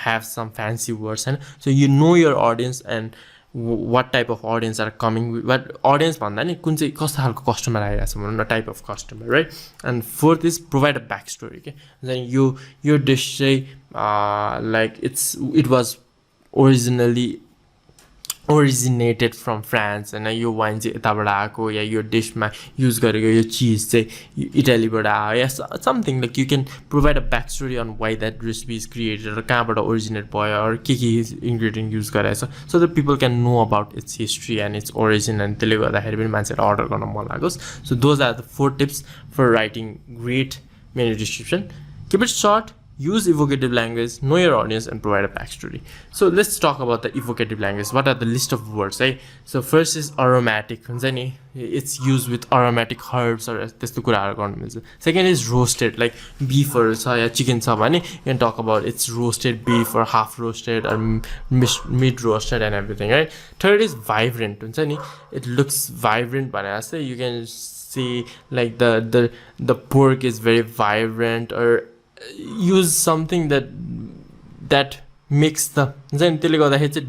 have some fancy words and so you know your audience and what type of audience are coming what audience भन्दा नि कुन चाहिँ कस्तो खालको कस्टमर आइरहेछ भन्नु न type of customer right and fourth is provide a back story के यो डिस चाहिँ like it was originally originated from France and यो वाइन चाहिँ यताबाट आएको या यो डिशमा युज गरेको यो चिज चाहिँ इटालीबाट आयो या something like you can provide a back story on why that recipe is created र कहाँबाट ओरिजिनेट भयो अरू के इन्ग्रिडियन्ट युज गराएछ so that people can know about its history and its origin एन्ड त्यसले गर्दाखेरि पनि मान्छेहरू अर्डर गर्न मन लागोस् so those are the 4 tips for writing great menu description keep it short, use evocative language, know your audience, and provide a backstory. So let's talk about the evocative language. What are the list of words, right? So first is aromatic. It's used with aromatic herbs or second is roasted, like beef or chicken. You can talk about it's roasted beef or half roasted or mid roasted and everything, right? Third is vibrant. It looks vibrant. You can see like the pork is very vibrant, or use something that makes the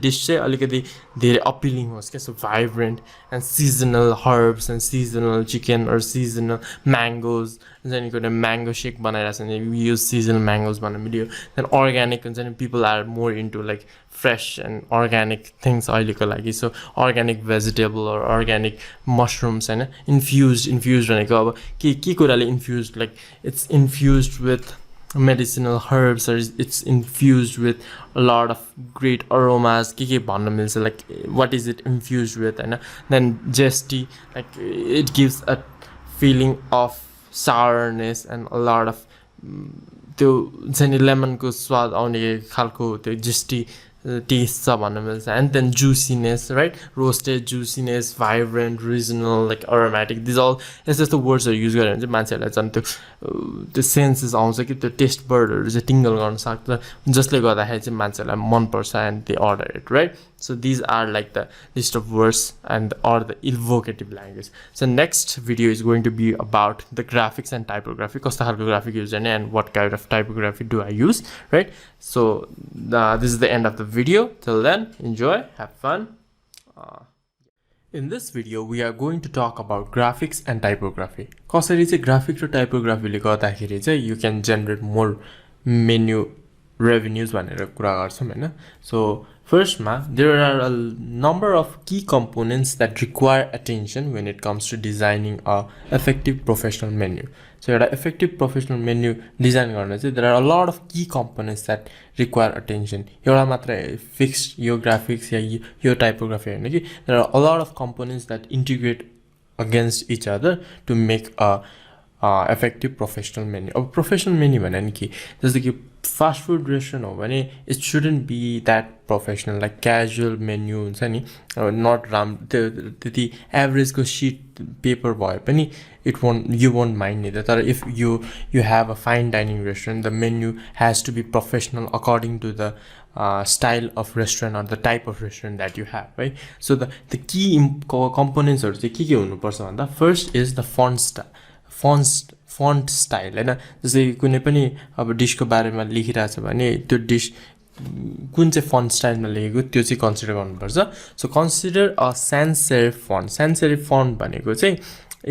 dish very appealing. So vibrant and seasonal herbs and seasonal chicken or seasonal mangoes. Then you got a mango shake we use seasonal mangoes. Then organic, and people are more into like fresh and organic things. So organic vegetable or organic mushrooms and infused infused, like it's infused with medicinal herbs or it's infused with a lot of great aromas. Like what is it infused with? And then zesty, like it gives a feeling of sourness and a lot of lemon ko swad aउने खालको त्यो zesty taste and then juiciness, right? Roasted, juiciness, vibrant, regional, like aromatic. These all, it's just the words that are used. The senses also get the taste bird or a tingle on just like what I had in Mansella 1% and they order it, right? So these are like the list of words and or the evocative language. So next video is going to be about the graphics and typography, graphic user and what kind of typography do I use, right? So this is the end of the video. Till then, enjoy, have fun. In this video, we are going to talk about graphics and typography. Graphics or typography you can generate more menu revenues. So first, there are a number of key components that require attention when it comes to designing a effective professional menu. So effective professional menu design, there are a lot of key components that require attention. Fixed your graphics, your typography. There are a lot of components that integrate against each other to make a effective professional menu. A professional menu just like fast food restaurant, it shouldn't be that professional, like casual menu, not the average sheet paper boy. You won't mind it. If you have a fine dining restaurant, the menu has to be professional according to the style of restaurant or the type of restaurant that you have, right? So the key components are the first is the font style. Font style, हैन जस्तै कुनै पनि अब डिशको बारेमा लेखिरा छ भने त्यो डिश कुन चाहिँ फन्ट स्टाइलमा लेखेको त्यो चाहिँ कन्सिडर गर्नुपर्छ. So consider a sans serif font. Sans serif font भनेको चाहिँ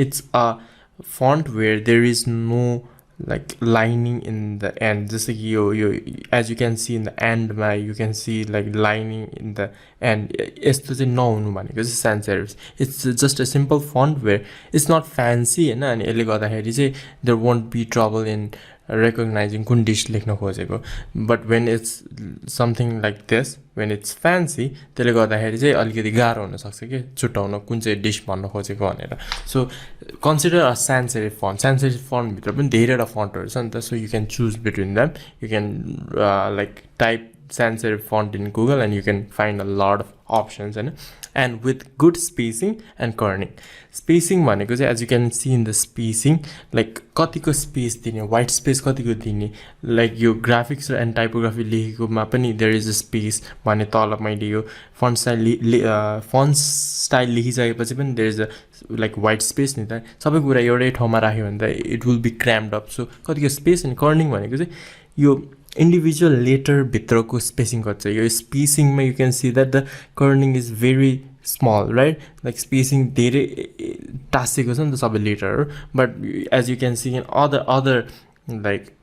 it's a font where there is no like lining in the end. Just like you as you can see in the end, you can see like lining in the end. It's sans serif. It's just a simple font where it's not fancy, and there won't be trouble in recognizing kun dish lekhna khojeko. But when it's something like this, when it's fancy, त्यसले गर्दाखेरि चाहिँ अलिकति गाह्रो हुन सक्छ के छुटाउन कुन चाहिँ डिश भन्न खोजेको भनेर. So consider a sans serif font. Sans serif font भित्र पनि धेरैवटा फन्टहरु छ नि त. So you can choose between them. You can like type sans serif font in Google and you can find a lot of options, and with good spacing and kerning. Spacing भनेको चाहिँ as you can see in the spacing, like कतिको space दिने, white space कतिको दिने, like यो graphics and typography लेखेकोमा पनि there is a space भने तल मैले यो font style लेखिसकेपछि पनि there is a like white space नि त. सबै कुरा एउटै ठाउँमा राख्यो भने त it will be crammed up. So कतिको space and kerning भनेको चाहिँ यो individual letter भित्रको spacing गर्छ. यो spacing मा you can see that the kerning is very small, right? Like spacing धेरै टासेको छ नि त सबै लेटरहरु. But as you can see in other like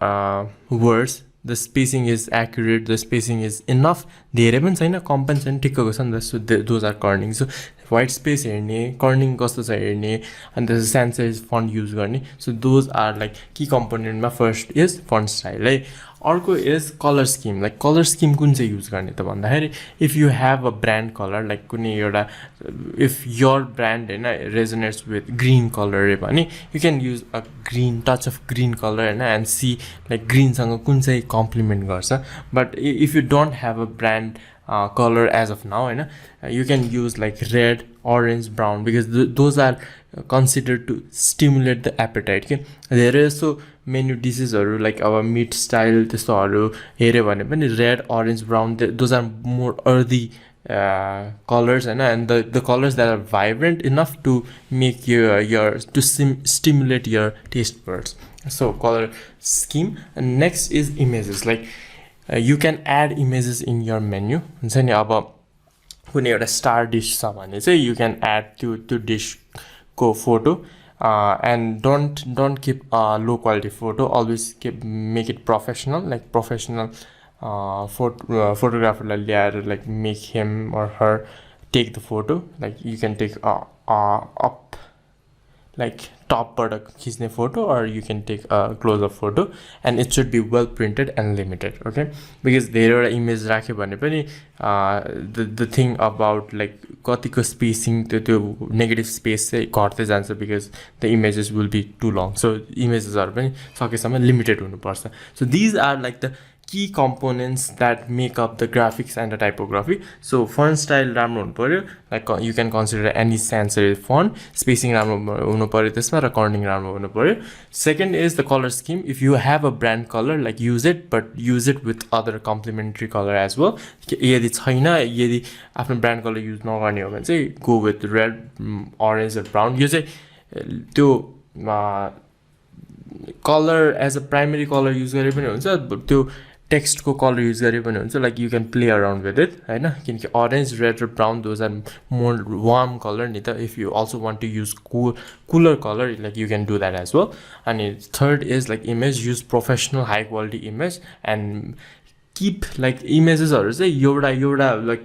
words, the spacing is accurate, the spacing is enough, धेरै पनि छैन, कम पनि छैन, ठिक्कको छ नि त. So those are kerning. So white space हेर्ने, kerning कस्तो छ हेर्ने, and the sans serif font use गर्ने. So those are like key component मा. First is font style है. अर्को is color scheme. Like color scheme कुन चाहिँ use गर्ने त भन्दाखेरि, if you have a brand color, like कुनै एउटा, if your brand हैन resonates with green color भने, you can use a green touch of green color हैन, and see like green सँग कुन चाहिँ complement गर्छ. But if you don't have a brand color as of now हैन, you can use like red, orange, brown, because those are considered to stimulate the appetite के. धेरै जस्तो मेन्यु डिसेसहरू लाइक अब मिट स्टाइल त्यस्तोहरू हेऱ्यो भने पनि red, orange, brown, those are more earthy colors and the colors that are vibrant enough to make your to stimulate your taste buds. So color scheme. And next is images. Like you can add images in your menu. हुन्छ नि, अब कुनै एउटा स्टार डिस छ भने चाहिँ you can add त्यो डिस को photo. And don't keep low quality photo. Always make it professional, like professional photographer like make him or her take the photo. Like you can take up like top part खिच्ने photo, or you can take a close-up photo, and it should be well printed and limited. Okay, because धेरैवटा image राख्यो भने पनि the thing about like कतिको spacing त्यो negative space चाहिँ घट्दै जान्छ, because the images will be too long. So images are पनि सकेसम्म limited हुनुपर्छ. So these are like the key components that make up the graphics and the typography. So font style राम्रो हुनु पर्यो, like you can consider any sans serif font. Spacing राम्रो हुनु पर्यो त्यसमा, र kerning राम्रो हुनु पर्यो. Second is the color scheme. If you have a brand color, like use it, but use it with other complementary color as well. यदि छैन, यदि आफ्नो brand color use नगर्ने हो भने चाहिँ go with red, orange or brown. यो चाहिँ त्यो color as a primary color use गरे पनि हुन्छ, त्यो text को color use गरे पनि हुन्छ. Like you can play around with it हैन, किनकि orange, red or brown, those are more warm color नि त. If you also want to use cooler color, like you can do that as well. And third is like image. Use professional high quality image, and keep like images हरु चाहिँ एउटा like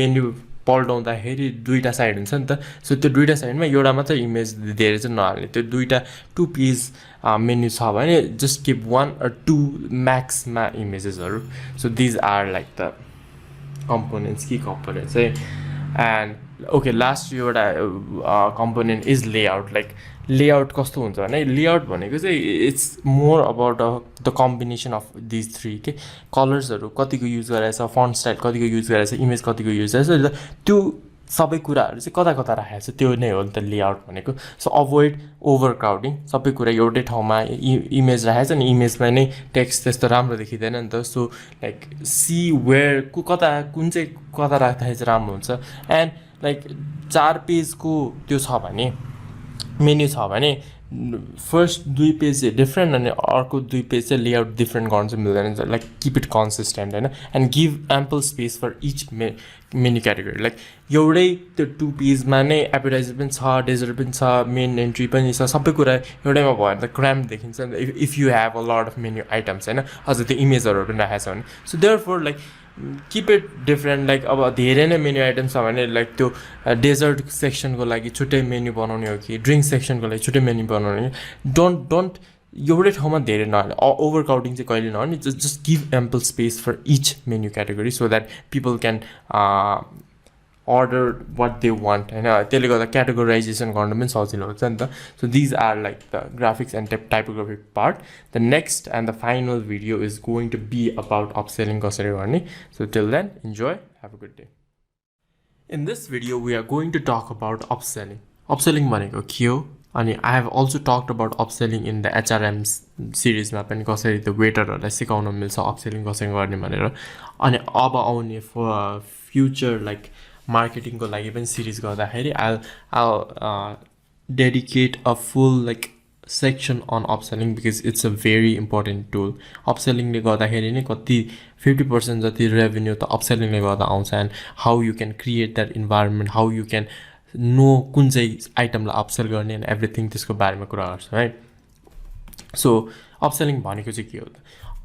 menu पल्टाउँदाखेरि दुईटा साइड हुन्छ नि त. सो त्यो दुईटा साइडमा एउटा मात्र इमेज धेरै चाहिँ नहाल्ने. त्यो दुईटा 2 पेज मेन्यु छ भने जस्ट कीप 1 or 2 म्याक्समा इमेजेसहरू. So these are like the components, key components है. एन्ड ओके, लास्ट एउटा component is layout. Like layout कस्तो हुन्छ भने, लेआउट भनेको चाहिँ it's more about the combination of these three के. कलर्सहरू कतिको युज गरेछ, फन्ट स्टाइल कतिको युज गरेछ, इमेज कतिको युज गरेछ, त्यो सबै कुराहरू चाहिँ कता कता राखेको छ, त्यो नै हो नि त लेआउट भनेको. So avoid overcrowding. सबै कुरा एउटै ठाउँमा इमेज राखेको छ नि, इमेजमा नै टेक्स्ट त्यस्तो राम्रो देखिँदैन नि त. सो लाइक सी वेयर कता कुन चाहिँ कता राख्दाखेरि चाहिँ राम्रो हुन्छ. एन्ड लाइक 4 पेजको त्यो छ भने मेन्यु छ भने फर्स्ट 2 पेज चाहिँ डिफ्रेन्ट, अनि अर्को 2 पेज चाहिँ लेआउट डिफ्रेन्ट गर्नु चाहिँ मिल्दैन. लाइक किप इट कन्सिस्टेन्ट होइन. And give ample space for each menu category. Like एउटै त्यो 2 पेजमा नै एपिटाइजर पनि छ, डेजर्ट पनि छ, मेन एन्ट्री पनि छ, सबै कुरा एउटैमा भयो भने त क्राम्प देखिन्छ नि त. If you have a lot of menu items होइन, अझ त्यो इमेजहरू पनि राखेको छ भने. So therefore like keep it different. Like अब धेरै नै मेन्यु आइटम छ भने लाइक त्यो डेजर्ट सेक्सनको लागि छुट्टै मेन्यु बनाउने हो कि ड्रिङ्क सेक्सनको लागि छुट्टै मेन्यु बनाउने. डोन्ट एउटै ठाउँमा धेरै नहाल्ने. ओभर क्राउडिङ चाहिँ कहिले नहाल्ने. Just give ample space for each menu category, so that people can order what they want होइन. त्यसले गर्दा क्याटेगोराइजेसन गर्न पनि सजिलो हुन्छ नि त. So these are like the graphics and typography part. The next and the final video is going to be about upselling कसरी गर्ने. So till then enjoy, have a good day. In this video we are going to talk about upselling. Upselling भनेको के हो, अनि I have also talked about upselling in the HRM सिरिजमा पनि, कसरी त्यो वेटरहरूलाई सिकाउन मिल्छ अपसेलिङ कसरी गर्ने भनेर. अनि अब आउने फ्युचर लाइक मार्केटिङको लागि पनि सिरिज गर्दाखेरि I'll dedicate a full like section on upselling, because it's a very important tool. Upselling ले गर्दाखेरि नै कति 50% जति रेभेन्यू त upselling ले गर्दा आउँछ. And how you can create that environment, how you can know कुन चाहिँ आइटमलाई अपसेल गर्ने एन्ड एभ्रिथिङ, त्यसको बारेमा कुरा गर्छ है. सो अपसेलिङ भनेको चाहिँ के हो त?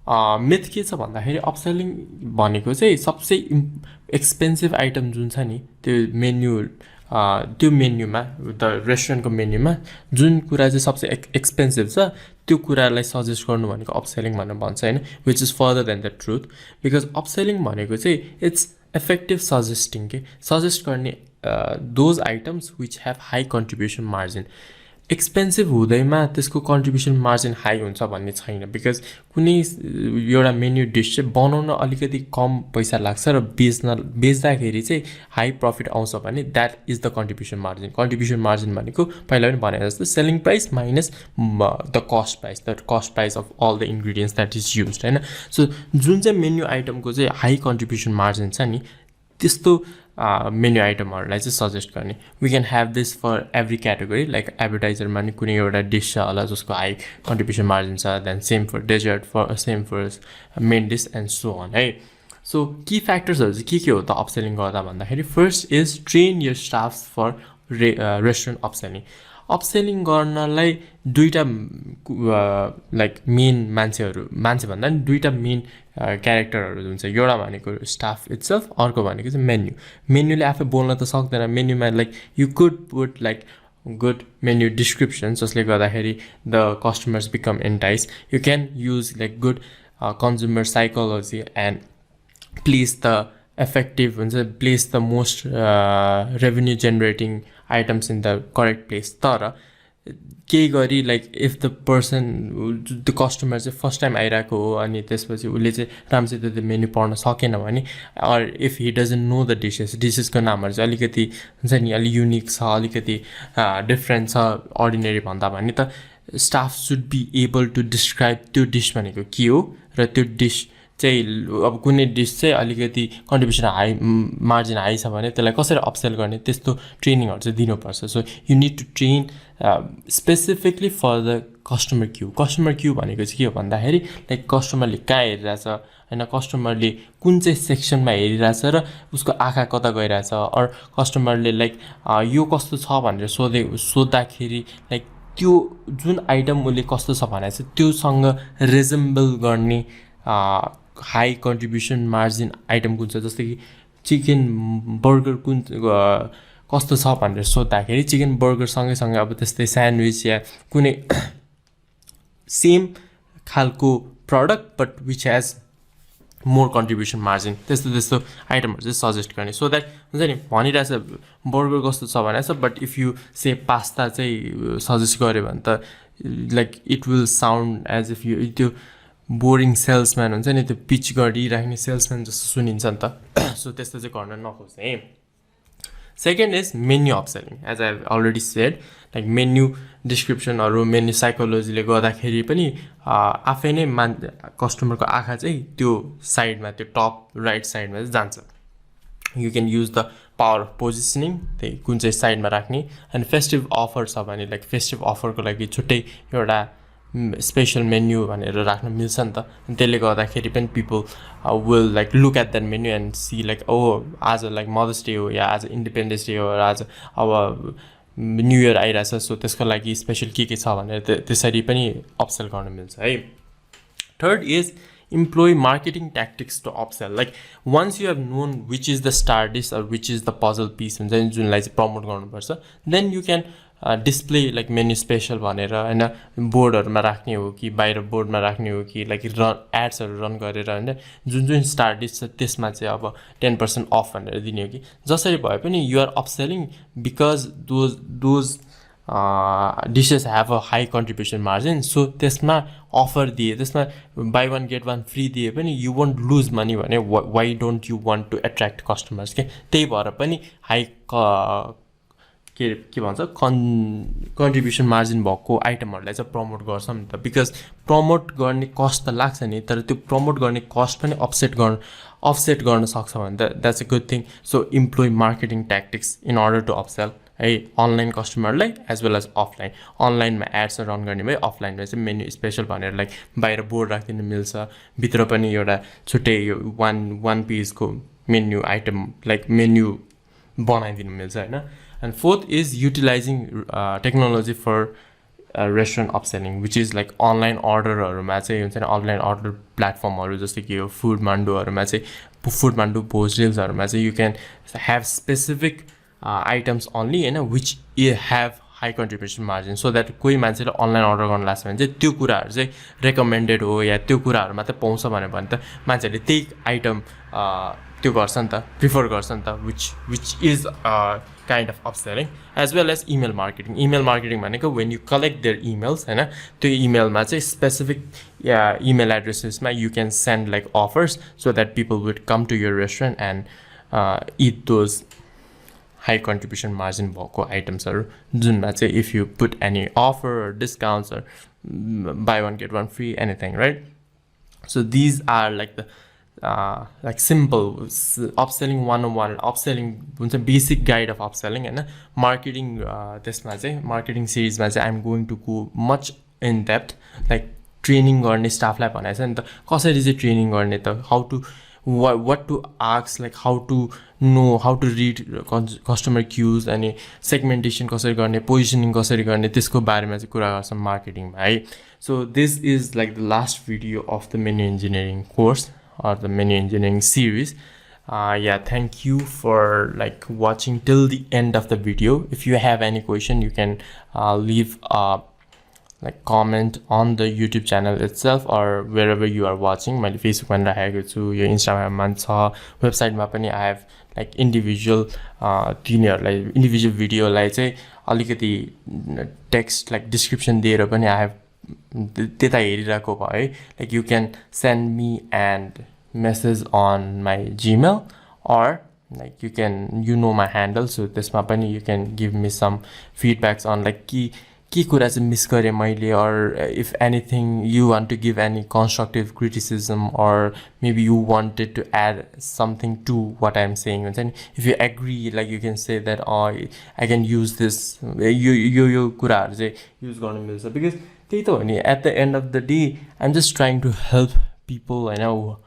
मिथ के छ भन्दाखेरि अपसेलिङ भनेको चाहिँ सबसे एक्सपेन्सिभ आइटम जुन छ नि त्यो मेन्युमा द रेस्टुरेन्टको मेन्युमा जुन कुरा चाहिँ सबसे एक्सपेन्सिभ छ त्यो कुरालाई सजेस्ट गर्नु भनेको अपसेलिङ भनेर भन्छ होइन which is further than the truth because upselling भनेको चाहिँ इट्स effective suggesting के सजेस्ट गर्ने those items which have high contribution margin expensive हुँदैमा त्यसको कन्ट्रिब्युसन मार्जिन हाई हुन्छ भन्ने छैन बिकज कुनै एउटा मेन्यु डिस चाहिँ बनाउन अलिकति कम पैसा लाग्छ र बेच्दाखेरि चाहिँ हाई प्रफिट आउँछ भने that is the contribution margin भनेको पहिला पनि भने जस्तो selling price minus the cost price of all the ingredients that is use होइन सो जुन चाहिँ मेन्यु आइटमको चाहिँ हाई कन्ट्रिब्युसन मार्जिन छ नि त्यस्तो मेन्यु आइटमहरूलाई चाहिँ सजेस्ट गर्ने we can have this for every category like एडभर्टाइजरमा नि कुनै एउटा डिस छ होला जसको हाई कन्ट्रिब्युसन मार्जिन छ then same for dessert same for main dish and so on है सो की फ्याक्टर्सहरू चाहिँ के हो त अपसेलिङ गर्दा भन्दाखेरि first is train your staffs for restaurant upselling गर्नलाई दुईवटा लाइक मेन मान्छे भन्दा नि दुईवटा मेन क्यारेक्टरहरू हुन्छ एउटा भनेको स्टाफ इट्सेल्फ अर्को भनेको चाहिँ मेन्युले आफै बोल्न त सक्दैन मेन्युमा like you could put like good menu description जसले गर्दाखेरि the customers become entice you can use like good consumer psychology and place the effective place the most revenue generating items in the correct place तर केही गरी like if the person the customer चाहिँ फर्स्ट टाइम आइरहेको हो अनि त्यसपछि उसले चाहिँ राम्रोसित त्यो मेन्यु पढ्न सकेन भने or if he doesn't know the डिसेसको नामहरू चाहिँ अलिकति हुन्छ नि अलिक युनिक छ अलिकति डिफ्रेन्ट छ अर्डिनेरी भन्दा भने त staff should be able to describe त्यो डिस भनेको के हो र त्यो डिस चाहिँ अब कुनै डिस चाहिँ अलिकति कन्ट्रिब्युसन हाई मार्जिन हाई छ भने त्यसलाई कसरी अपसेल गर्ने त्यस्तो ट्रेनिङहरू चाहिँ दिनुपर्छ so you need to train specifically for the customer cue भनेको चाहिँ के हो भन्दाखेरि लाइक कस्टमरले कहाँ हेरिरहेछ होइन कस्टमरले कुन चाहिँ सेक्सनमा हेरिरहेछ र उसको आँखा कता गइरहेछ अर कस्टमरले लाइक यो कस्तो छ भनेर सोद्धाखेरि लाइक त्यो जुन आइटम उसले कस्तो छ भनेर चाहिँ त्योसँग रिजेम्बल गर्ने हाई कन्ट्रिब्युसन मार्जिन आइटम कुन छ जस्तै कि चिकन बर्गर कुन कस्तो छ भनेर सोद्धाखेरि चिकन बर्गर सँगै अब त्यस्तै स्यान्डविच या कुनै सेम खालको product but which has more contribution margin त्यस्तो आइटमहरू चाहिँ सजेस्ट गर्ने सो द्याट हुन्छ नि भनिरहेछ बर्गर कस्तो छ भनेर but if you say pasta चाहिँ सजेस्ट गऱ्यो भने त like it will sound as if you त्यो बोरिङ सेल्सम्यान हुन्छ नि त्यो पिच गरिराख्ने सेल्सम्यान जस्तो सुनिन्छ नि त सो त्यस्तो चाहिँ गर्न नखोज्ने second is menu upselling as I already said like menu डिस्क्रिप्सनहरू मेन्यु साइकोलोजीले गर्दाखेरि पनि आफै नै कस्टमरको आँखा चाहिँ त्यो साइडमा त्यो टप राइट साइडमा चाहिँ जान्छ you can use the power of positioning त्यही कुन चाहिँ साइडमा राख्ने अनि फेस्टिभ अफर छ भने लाइक फेस्टिभ अफरको लागि छुट्टै एउटा स्पेसल मेन्यु भनेर राख्न मिल्छ नि त त्यसले गर्दाखेरि पनि people will like look at that menu and see like oh आज लाइक मदर्स डे हो या आज इन्डिपेन्डेन्स डे हो आज अब न्यु इयर आइरहेछ सो त्यसको लागि स्पेसल के छ भनेर त्यसरी पनि अपसेल गर्न मिल्छ है third is employ marketing tactics to upsell like once you have known which is the star dish or which is the puzzle piece जुनलाई चाहिँ प्रमोट गर्नुपर्छ then you can display like menu special भनेर होइन बोर्डहरूमा राख्ने हो कि बाहिर बोर्डमा राख्ने हो कि लाइक एड्सहरू रन गरेर होइन जुन स्टार डिस छ त्यसमा चाहिँ अब 10% अफ भनेर दिने हो कि जसरी भए पनि you're upselling because those dishes have a high contribution margin so त्यसमा अफर दिए त्यसमा buy one get one free दिए पनि यु वन्ट लुज मनी भने why don't you want to attract customers के त्यही भएर पनि हाई के भन्छ कन्ट्रिब्युसन मार्जिन भएको आइटमहरूलाई चाहिँ प्रमोट गर्छौँ नि त बिकज प्रमोट गर्ने कस्ट त लाग्छ नि तर त्यो प्रमोट गर्ने कस्ट पनि अफसेट गर्न सक्छ भने त that's a good thing so employ marketing tactics in order to upsell है अनलाइन कस्टमरलाई एज वेल एज अफलाइन अनलाइनमा एड्स रन गर्ने भए अफलाइनमा चाहिँ मेन्यु स्पेसल भनेर लाइक बाहिर बोर्ड राखिदिनु मिल्छ भित्र पनि एउटा छुट्टै वान पिसको मेन्यु आइटम लाइक मेन्यु बनाइदिनु मिल्छ होइन And fourth is utilizing technology for restaurant upselling, which is like online orderहरुमा चाहिँ हुन्छ नि अनलाइन अर्डर प्लेटफर्महरु जस्तै कि यो फुड मान्डोहरुमा चाहिँ फुड मान्डो पोस्ट रिल्सहरुमा चाहिँ you can have specific items only हैन which have high contribution margin so that कोही मान्छेले अनलाइन अर्डर गर्न लाग्छ भने चाहिँ त्यो कुराहरु चाहिँ रेकमेन्डेड हो या त्यो कुराहरु मात्र पाउँछ भने त मान्छेले त्यही आइटम त्यो गर्छ नि त प्रिफर गर्छ नि त which is kind of upselling as well as email marketing भनेको when you collect their emails हैन त्यो इमेलमा चाहिँ specific email addresses मा you can send like offers so that people would come to your restaurant and eat those high contribution margin भएको आइटम्सहरु जुनमा चाहिँ if you put any offer or discounts or buy one get one free anything, right? So these are like the like simple upselling 101 upselling हुन्छ basic guide of upselling and marketing त्यसमा चाहिँ marketing series मा चाहिँ I'm going to go much in depth like training गर्ने स्टाफलाई भनेछ नि त कसरी चाहिँ ट्रेनिङ गर्ने त how to what to ask like how to know how to read customer cues अनि segmentation कसरी गर्ने positioning कसरी गर्ने त्यसको बारेमा चाहिँ कुरा गर्छौं marketing मा है. So this is like the last video of the menu engineering course or the menu engineering series. Yeah, thank you for like watching till the end of the video. If you have any question you can leave a like comment on the YouTube channel itself or wherever you are watching. My Facebook मा राखेको छु, यो Instagram मा छ, website मा पनि I have like individual तिनीहरुलाई individual video लाई चाहिँ अलिकति text like description दिएर पनि I have त्यता हेरिराको भए like you can send me and message on my Gmail or like you know my handle, so त्यसमा पनि you can give me some feedbacks on like के कुरा चाहिँ मिस गरे मैले or if anything you want to give any constructive criticism or maybe you wanted to add something to what I'm saying. And if you agree like you can say that I can use this यो कुराहरु चाहिँ use गर्न मिल्छ because त्यही त हो नि at the end of the day I'm just trying to help people I know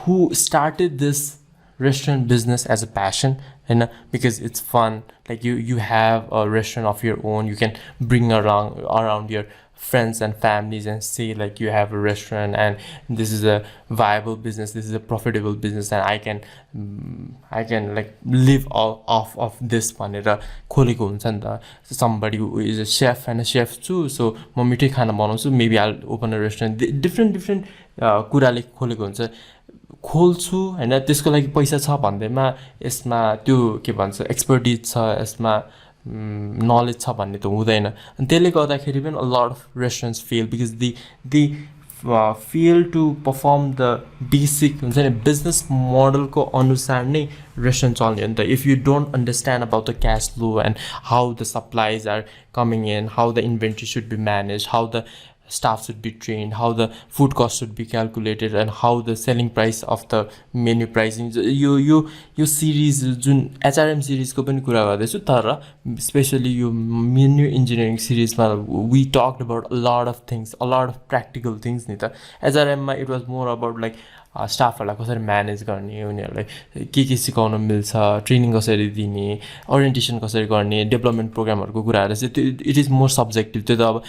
who started this restaurant business as a passion and because it's fun, like you have a restaurant of your own, you can bring around your friends and families and say like you have a restaurant and this is a viable business, this is a profitable business and I can like live off of this भनेर खोलेको हुन्छ नि त. Somebody who is a chef and a chef too, so म मिठै खाना बनाउँछु, maybe I'll open a restaurant, different कुराले खोलेको हुन्छ खोल्छु हैन. त्यसको लागि पैसा छ भन्दैमा यसमा त्यो के भन्छ एक्सपर्टिज छ, यसमा नलेज छ भन्ने त हुँदैन. अनि त्यसले गर्दाखेरि पनि a lot of restaurants fail because they fail to perform the basic हुन्छ नि business model को अनुसार नै restaurant चल्ने हो नि त. If you don't understand about the cash flow and how the supplies are coming in, how the inventory should be managed, how the staff should be trained, how the food cost should be calculated and how the selling price of the menu pricing यो series जुन HRM series को पनि कुरा गर्दैछु तर especially यो menu engineering series मा we talked about a lot of things, a lot of practical things नि त. HRM मा it was more about like स्टाफहरुलाई कसरी म्यानेज गर्ने, उनीहरुलाई के सिकाउन मिल्छ, ट्रेनिङ कसरी दिने, ओरिएन्टेसन कसरी गर्ने, डेभलपमेन्ट प्रोग्रामहरुको कुराहरु चाहिँ इट इज मोर सब्जेक्टिभ. त्यो त अब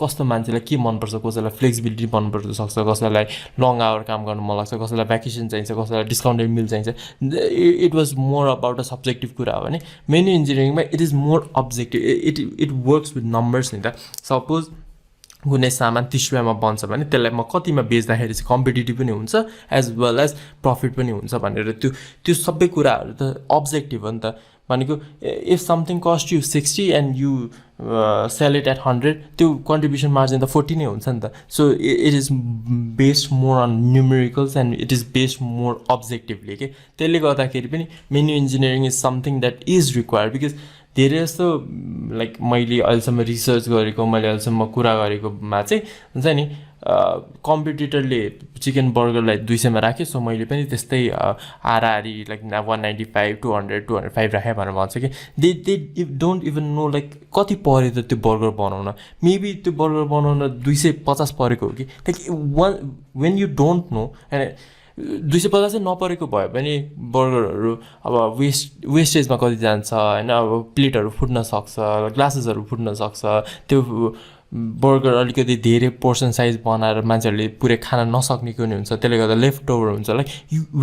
कस्तो मान्छेलाई के मन पर्छ, कसैलाई फ्लेक्सिबिलिटी मन पर्छ सक्छ, कसैलाई लङ आवर काम गर्न मन लाग्छ, कसैलाई भ्याकेसन चाहिन्छ, कसैलाई डिस्काउन्टेड मिल चाहिन्छ. It was more about a subjective कुरा हो भने मेनु इन्जिनियरिङमा it is more objective. It works with numbers नि त. सपोज कुनै सामान 30 रुपैयाँमा बन्छ भने त्यसलाई म कतिमा बेच्दाखेरि चाहिँ कम्पिटिटिभ पनि हुन्छ एज वेल एज प्रफिट पनि हुन्छ भनेर त्यो सबै कुराहरु त अब्जेक्टिभ हो नि त. भनेको if something cost you 60 and you sell it at 100 त्यो कन्ट्रिब्युसन मार्जिन त 40 नै हुन्छ नि त. So it is based more on numericals and it is based more objectively के. त्यसले गर्दाखेरि पनि menu engineering is something that is required because धेरै जस्तो लाइक मैले अहिलेसम्म रिसर्च गरेको, मैले अहिलेसम्म कुरा गरेकोमा चाहिँ हुन्छ नि कम्पिटिटरले चिकन बर्गरलाई 200 मा राख्यो, सो मैले पनि त्यस्तै आरारी लाइक 195 200 205 राखे भनेर भन्छ कि they don't even know like कति पर्यो त त्यो बर्गर बनाउन. मेबी त्यो बर्गर बनाउन 250 परेको हो कि like when you don't know and 250 चाहिँ नपरेको भयो भने बर्गरहरू अब वेस्टेजमा कति जान्छ होइन अब प्लेटहरू फुट्न सक्छ ग्लासेसहरू फुट्न सक्छ त्यो बर्गर अलिकति धेरै पोर्सन साइज बनाएर मान्छेहरूले पुरै खान नसक्ने पनि हुन्छ त्यसले गर्दा लेफ्ट ओभर हुन्छ like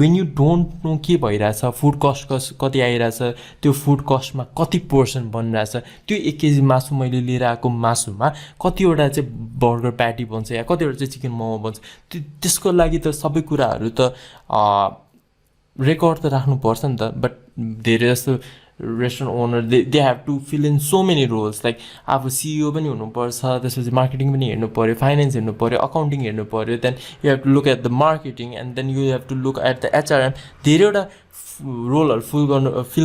when you don't know के भइरहेछ फुड कस्ट कति आइरहेछ त्यो फुड कस्टमा कति पोर्सन बनिरहेछ त्यो 1 केजी मासु मैले लिएर आएको मासुमा कतिवटा चाहिँ बर्गर प्याटी बन्छ या कतिवटा चाहिँ चिकन मोमो बन्छ त्यसको लागि त सबै कुराहरू त रेकर्ड त राख्नुपर्छ नि त बट धेरै जस्तो restaurant owner they have to fill in so many roles like अब सिइओ पनि हुनुपर्छ त्यसपछि मार्केटिङ पनि हेर्नु पऱ्यो फाइनेन्स हेर्नु पऱ्यो अकाउन्टिङ हेर्नु पऱ्यो then you have to look at the marketing and then you have to look at the HRM धेरैवटा रोलहरू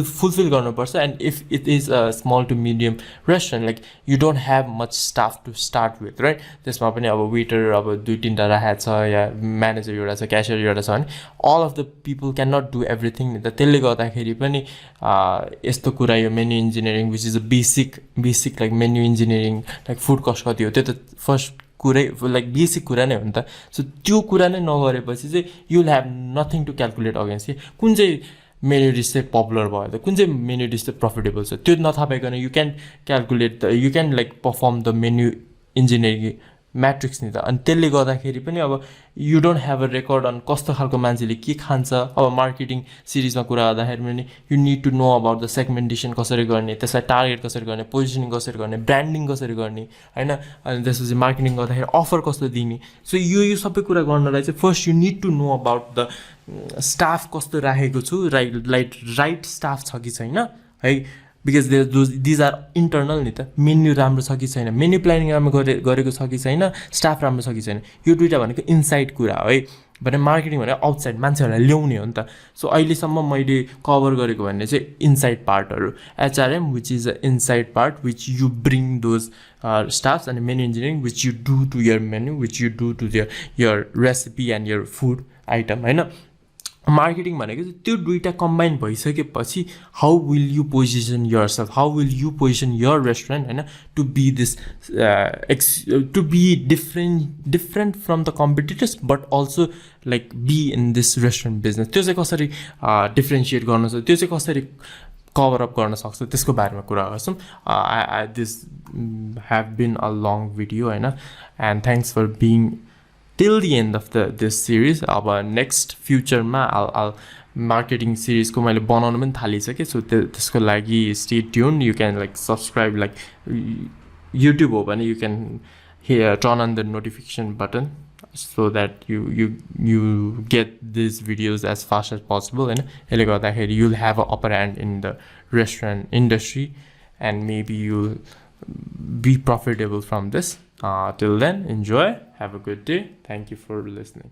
फुलफिल गर्नुपर्छ and if it is a small to medium restaurant like you don't have much staff to start with right त्यसमा पनि अब वेटर अब 2-3टा राखेको छ या म्यानेजर एउटा छ क्यासियर एउटा छ भने all of the people can not do everything नि त त्यसले गर्दाखेरि पनि यस्तो कुरा यो menu engineering which is a basic like menu engineering like food cost कति हो त्यो त फर्स्ट कुरै लाइक बेसिक कुरा नै हो नि त सो त्यो कुरा नै नगरेपछि चाहिँ you will have nothing to calculate against कि कुन चाहिँ मेन्यु डिस चाहिँ पपुलर भयो त कुन चाहिँ मेन्यु डिस चाहिँ प्रफिटेबल छ त्यो नथाहा पाइकन you can calculate the you can like perform the menu engineering matrix नि त अनि त्यसले गर्दाखेरि पनि अब you don't have a record on कस्तो खालको मान्छेले के खान्छ अब मार्केटिङ सिरिजमा कुरा गर्दाखेरि पनि you need to know about the segmentation कसरी गर्ने त्यसलाई टार्गेट कसरी गर्ने पोजिसनिङ कसरी गर्ने ब्रान्डिङ कसरी गर्ने होइन अनि त्यसपछि मार्केटिङ गर्दाखेरि अफर कस्तो दिने सो यो सबै कुरा गर्नलाई चाहिँ first you need to know about the staff कस्तो राखेको छु राइट स्टाफ छ कि छैन है बिकज दिज आर इन्टर्नल नि त मेन्यु राम्रो छ कि छैन मेन्यु प्लानिङ राम्रो गरेको छ कि छैन स्टाफ राम्रो छ कि छैन यो दुइटा भनेको इनसाइड कुरा हो है भने मार्केटिङ भनेको आउटसाइड मान्छेहरूलाई ल्याउने हो नि त सो अहिलेसम्म मैले कभर गरेको भन्ने चाहिँ इनसाइड पार्टहरू HRM which is a inside part which you bring those staffs अनि menu engineering which you do to your menu which you do to your recipe and your food item होइन मार्केटिङ भनेको चाहिँ त्यो दुइटा कम्बाइन भइसकेपछि how will you position yourself how will you position your restaurant होइन to be this to be different from the competitors but also like be in this restaurant business त्यो चाहिँ कसरी डिफ्रेन्सिएट गर्नु सक्छ त्यो चाहिँ कसरी कभर अप गर्न सक्छ त्यसको बारेमा कुरा गर्छौँ this have been a long video होइन and thanks for being till the end of this series अब next future मा I'll marketing series को मैले बनाउन पनि थालिसकेँ so त्यसको लागि stay tuned you can like subscribe like YouTube हो भने you can turn on the notification button so that you get these videos as fast as possible and यसले गर्दाखेरि you'll have an upper hand in the restaurant industry and maybe you'll be profitable from this. Till then, enjoy. Have a good day. Thank you for listening.